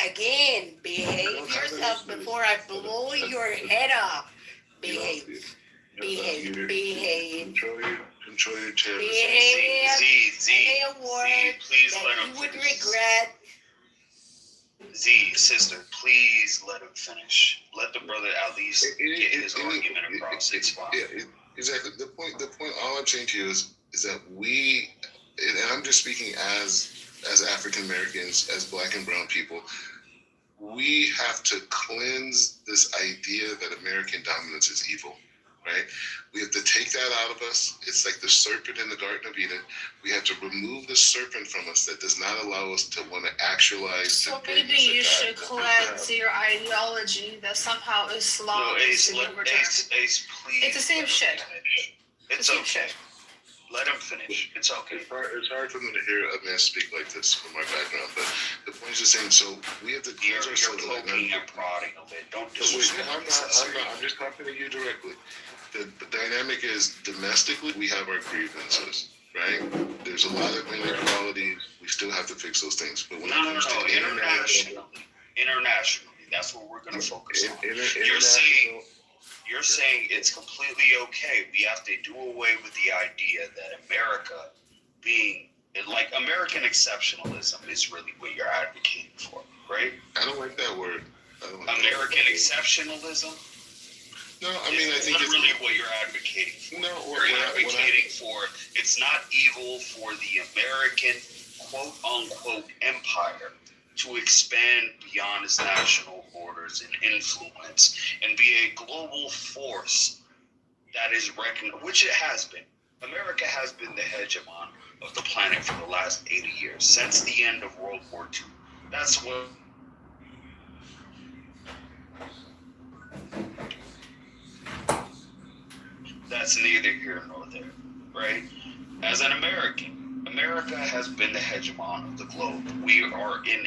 Again, behave yourself before I blow your head off. Behave. Control your chair. Say a word please that let him you would finish. regret. Z, sister, please let him finish. Let the brother at least get his argument across. It's fine. Exactly. The point. All I'm saying to you is that we, and I'm just speaking as African Americans, as Black and Brown people, we have to cleanse this idea that American dominance is evil. Right? We have to take that out of us. It's like the serpent in the Garden of Eden. We have to remove the serpent from us that does not allow us to want to actualize. So maybe you should cleanse your ideology that somehow Islam is libertarian. Ace, please. It's the same shit. It's okay. Let him finish. It's okay. It's hard for them to hear a man speak like this from our background, but the point is the same. So we have to cleanse ourselves. You're poking and prodding a bit. Don't disrespect me. I'm just talking to you directly. The dynamic is domestically we have our grievances, right? There's a lot of inequalities. We still have to fix those things. But when it comes to internationally, that's what we're going to focus on. You're saying it's completely okay. We have to do away with the idea that America being like American exceptionalism is really what you're advocating for, right? I don't like that word. American exceptionalism. No, I mean I think it's really what you're advocating for. No, you're advocating for it's not evil for the American quote unquote empire to expand beyond its national borders and influence and be a global force that is recognized, which it has been. America has been the hegemon of the planet for the last 80 years, since the end of World War II. That's what. That's neither here nor there, right? As an American, America has been the hegemon of the globe. We are in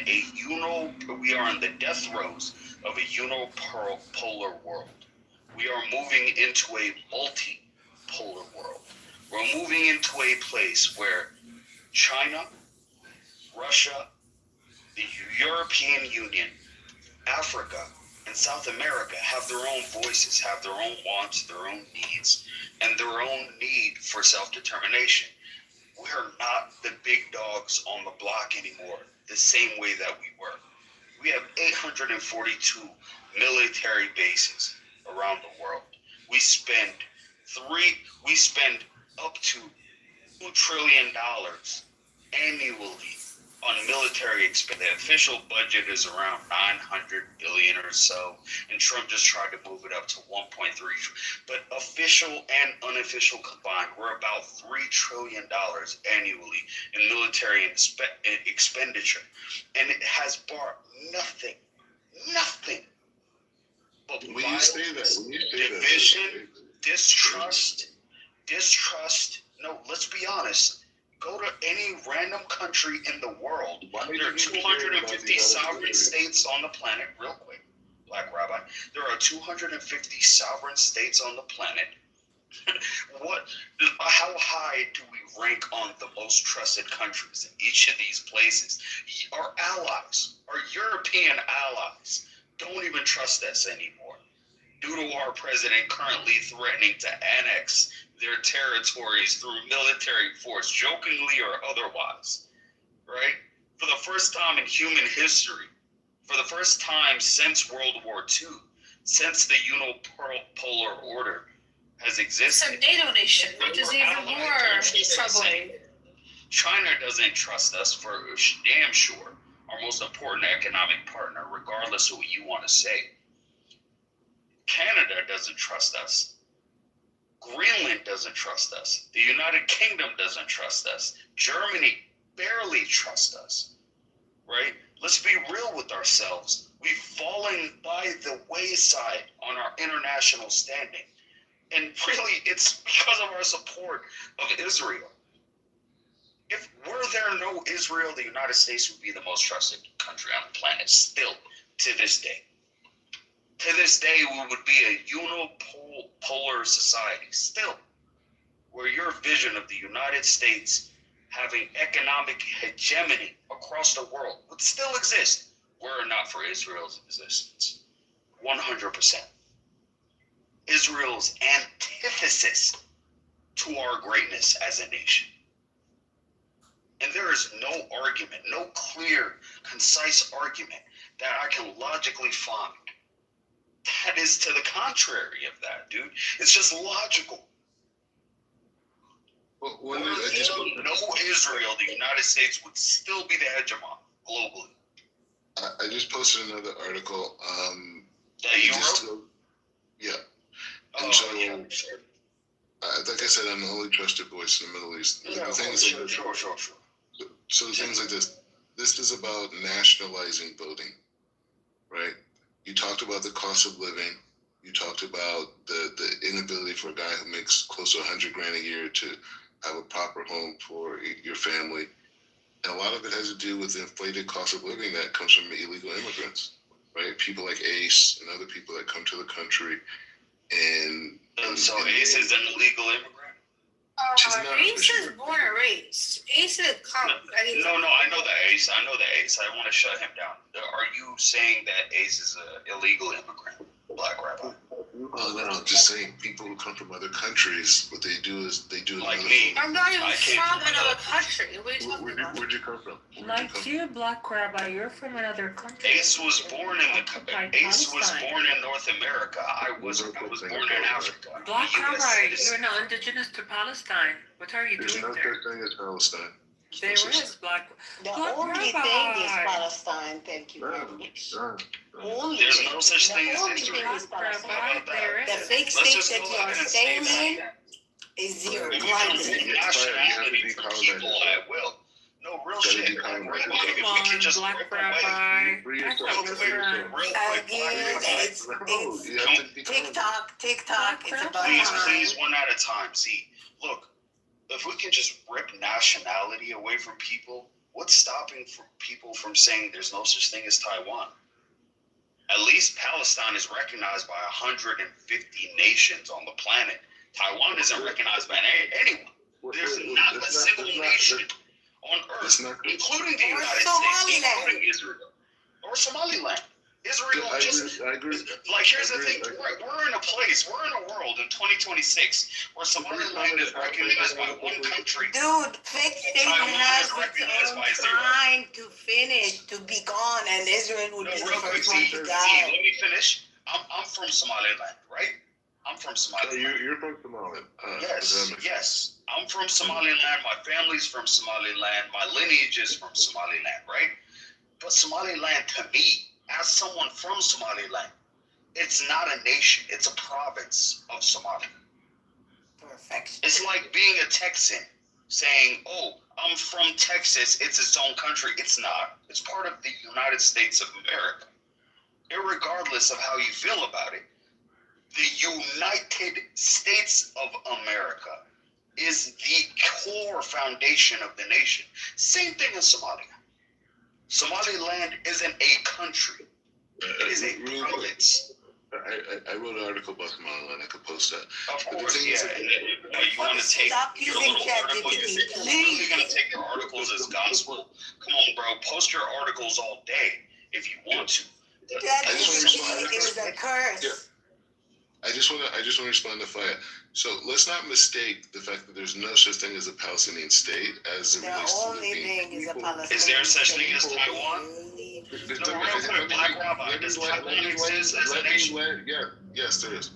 the death throes of a unipolar world. We are moving into a multipolar world. We're moving into a place where China, Russia, the European Union, Africa, and South America have their own voices, have their own wants, their own needs, and their own need for self-determination. We are not the big dogs on the block anymore, the same way that we were. We have 842 military bases around the world. We spend up to $2 trillion annually on military expense. The official budget is around $900 billion or so, and Trump just tried to move it up to 1.3. But official and unofficial combined, we're about $3 trillion annually in military expenditure, and it has brought nothing but violence, division, distrust. No, let's be honest. Go to any random country in the world. There are 250 sovereign states on the planet. Real quick, Black Rabbi. There are 250 sovereign states on the planet. How high do we rank on the most trusted countries in each of these places? Our allies, our European allies, don't even trust us anymore due to our president currently threatening to annex their territories through military force, jokingly or otherwise, right? For the first time in human history, for the first time since World War II, since the unipolar order has existed. It's a NATO nation, which is even more troubling. China doesn't trust us for damn sure, our most important economic partner, regardless of what you want to say. Canada doesn't trust us. Greenland doesn't trust us. The United Kingdom doesn't trust us. Germany barely trusts us, right? Let's be real with ourselves. We've fallen by the wayside on our international standing. And really, it's because of our support of Israel. If were there no Israel, the United States would be the most trusted country on the planet. Still, to this day. To this day, we would be a unipolar society. Still, where your vision of the United States having economic hegemony across the world would still exist were it not for Israel's existence. 100%. Israel's antithesis to our greatness as a nation. And there is no argument, no clear, concise argument that I can logically find that is to the contrary of that, dude. It's just logical. Well, no Israel, the United States would still be the hegemon globally. I just posted another article. That you wrote? Yeah. And like I said, I'm the only trusted voice in the Middle East. Sure. So things like this. This is about nationalizing voting, right? You talked about the cost of living. You talked about the inability for a guy who makes close to $100,000 a year to have a proper home for your family. And a lot of it has to do with the inflated cost of living that comes from illegal immigrants, right? People like Ace and other people that come to the country. And so Ace is an illegal immigrant? Ace is born and raised. Ace is No, I know the Ace. I want to shut him down. Are you saying that Ace is an illegal immigrant, Black Rabbi? Oh, no, I'm just saying people who come from other countries, what they do is they do like me. I'm not even from another country. What are you talking about? Where'd you come from? Like you, Black Rabbi, you're from another country. Ace was born in North America. I was born in Africa. Black Rabbi, you're not indigenous to Palestine. What are you There's doing no there? such thing as Palestine. There is Black. The Black only Rabbi. thing is Palestine. Thank you very much. There's no such thing as only Israel. thing is Palestine. There The is. fake state that you are staying in is zero. Nationality for people at will. No real shit. If we can just rip away. TikTok. It's about Please, one at a time. See, look, if we can just rip nationality away from people, what's stopping people from saying there's no such thing as Taiwan? At least Palestine is recognized by 150 nations on the planet. Taiwan isn't recognized by anyone. There's not a single nation on earth, including the United States, including Israel, or Somaliland. Israel I agree. Like, here's the thing. We're in a world in 2026 where Somaliland is recognized by one country. Dude, fake state has its own time to finish, to be gone, and Israel would be the first one to die. Let me finish. I'm from Somaliland, right? I'm from Somaliland. You're from Somaliland. Yes. I'm from Somaliland. My family's from Somaliland. My lineage is from Somaliland, right? But Somaliland, to me, as someone from Somaliland, it's not a nation. It's a province of Somalia. Perfect. It's like being a Texan saying, oh, I'm from Texas. It's its own country. It's not. It's part of the United States of America. Irregardless of how you feel about it, the United States of America is the core foundation of the nation. Same thing in Somalia. Somaliland isn't a country. It is a province. I wrote an article about Somaliland. I could post that. Of course, yeah. You want to take your little articles? You're really going to take your articles as gospel? Come on, bro. Post your articles all day if you want to. That is a curse. I just want to respond to Faya. So let's not mistake the fact that there's no such thing as a Palestinian state as it relates to the thing is a Palestinian. Is there such thing as Taiwan? Black Rabbi, does Taiwan exist as a nation? Yes, there is.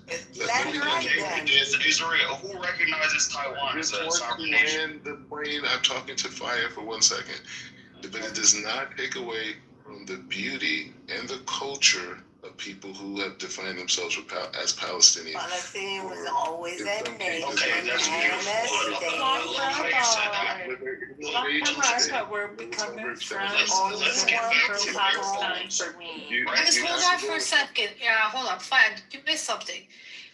Israel, who recognizes Taiwan as a sovereign nation? The plane. I'm talking to Faya for 1 second, but it does not take away from the beauty and the culture of people who have defined themselves as Palestinians. Palestine was always a nation. Okay, that's beautiful. But we're becoming friends. Let's get back to Palestine for me. Just hold on for a second. Yeah, hold on. Fine. You missed something.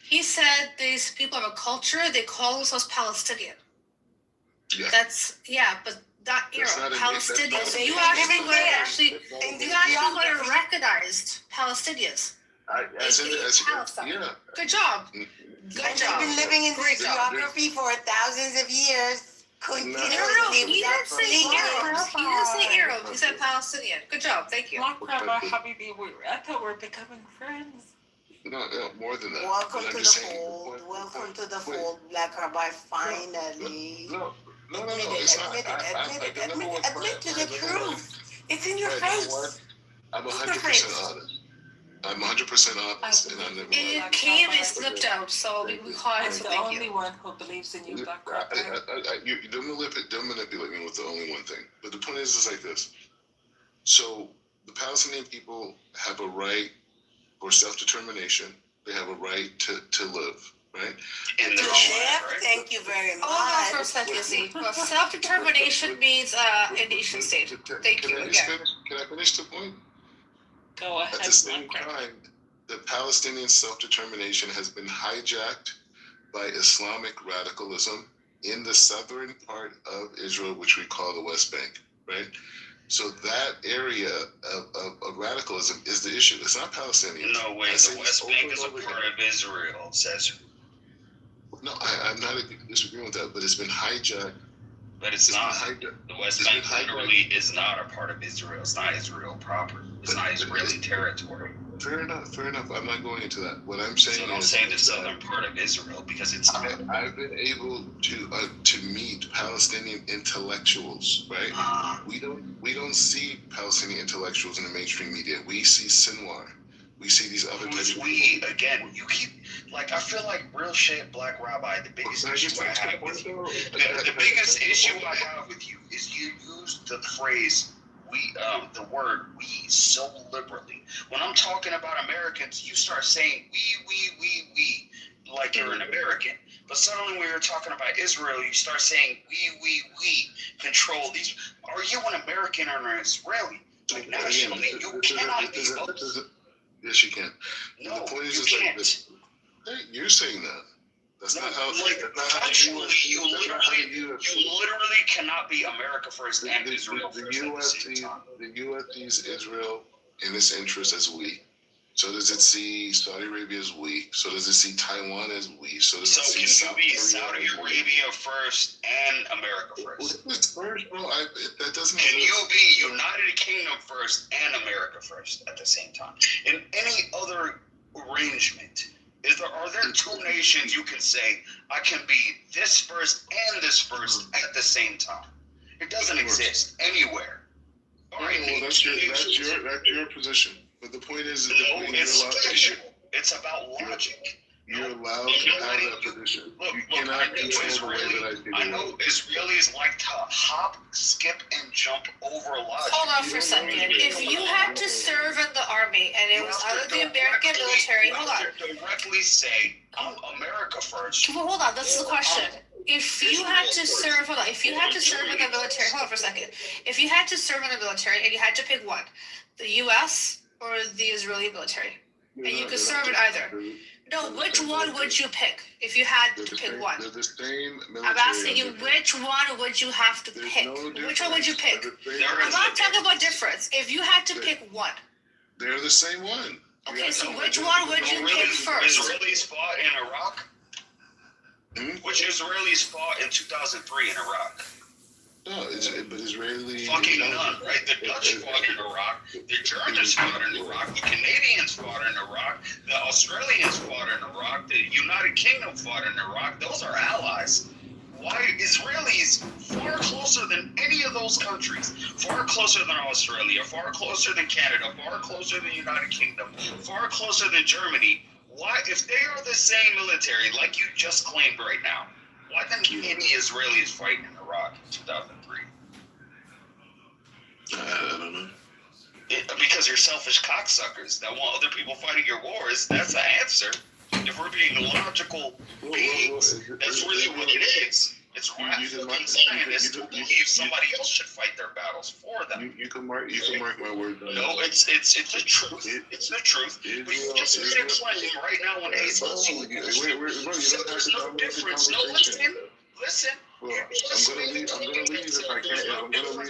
He said these people have a culture. They call themselves Palestinian. Yeah. But That era, That's not a- Palestinians. that's not a- You actually living want to there. actually, That's not a- you actually want to recognize Palestinians. Yeah. Good job. And Good they've job. been living in Great this job. geography for thousands of years. No, Continuously. he didn't say without Arabs. He didn't say Arabs. He said Palestinian. Good job. Thank you. Black Rabbi Habibi, I thought we're becoming friends. No, more than that. Welcome But I'm to the just saying, fold. Welcome to the fold, Black Rabbi. Finally. No. Admit It's not. Admit to the truth. It's in your face. I'm 100% honest. I'm 100% honest, and I never. It came and slipped out, so we caught it. I'm So the thank only you. one who believes in you, Black Rabbi. You don't manipulate me with the only one thing. But the point is like this. So the Palestinian people have a right for self-determination. They have a right to live, right? And the chef, thank you very much. Hold on for a second, Z. Well, self-determination means a nation state. Thank you again. Can I finish the point? Go ahead. At the same time, the Palestinian self-determination has been hijacked by Islamic radicalism in the southern part of Israel, which we call the West Bank, right? So that area of radicalism is the issue. It's not Palestinian. No way. The West Bank is a part of Israel, says. No, I'm not disagreeing with that, but it's been hijacked. But it's not. The West Bank literally is not a part of Israel. It's not Israel proper. It's not Israeli territory. Fair enough. I'm not going into that. What I'm saying So don't say the southern part of Israel because it's not. I've been able to meet Palestinian intellectuals, right? We don't see Palestinian intellectuals in the mainstream media. We see Sinwar. We see these other types of people. Again, you keep, like, I feel like real shit, Black Rabbi, the biggest issue I have with you, the biggest issue I have with you is you use the phrase, the word we so liberally. When I'm talking about Americans, you start saying we, like you're an American. But suddenly when you're talking about Israel, you start saying we control these. Are you an American or an Israeli? Like, nationally, you cannot be both. Yes, you can. No, the point is you just can't. like this. Hey, you're saying that. That's not how. Like, factually, you literally cannot be America first and Israel first. The U.S. sees Israel in its interest as we. So does it see Saudi Arabia as we. So does it see Taiwan as we. So does it see can you be Saudi Arabia first and America first? First, bro, that doesn't. Can you be United Kingdom first and America first at the same time? In any other arrangement, are there two nations you can say I can be this first and this first at the same time? It doesn't exist anywhere. All right, well, that's your position. But the point is, it's about logic. You're allowed to have that position. You cannot control the way that I think. I know Israelis like to hop, skip, and jump over logic. Hold on for a second. If you had to serve in the army and it was under the American military, hold on. Directly say, I'm America first. Well, hold on. This is the question. If you had to serve, if you had to serve in the military, hold on for a second. If you had to serve in the military and you had to pick one, the U.S. or the Israeli military, and you could serve in either. No, which one would you pick if you had to pick one? They're the same military. I'm asking you, which one would you have to pick? Which one would you pick? I'm not talking about difference. If you had to pick one. They're the same one. Okay, so which one would you pick first? Israelis fought in Iraq? Which Israelis fought in 2003 in Iraq? No, but Israeli. Fucking none, right? The Dutch fought in Iraq. The Germans fought in Iraq. The Canadians fought in Iraq. The Australians fought in Iraq. The United Kingdom fought in Iraq. Those are allies. Why Israelis far closer than any of those countries, far closer than Australia, far closer than Canada, far closer than United Kingdom, far closer than Germany. Why, if they are the same military, like you just claimed right now, why didn't any Israelis fight in Iraq in 2003? I don't know. Because you're selfish cocksuckers that want other people fighting your wars. That's the answer. If we're being logical beings, that's really what it is. It's rational Zionists who believe somebody else should fight their battles for them. You can mark my words. No, it's the truth. It's the truth. But you just made a claim right now when Ace was there's no difference. No, Listen. Well, I'm gonna leave if I can't. If I'm gonna leave.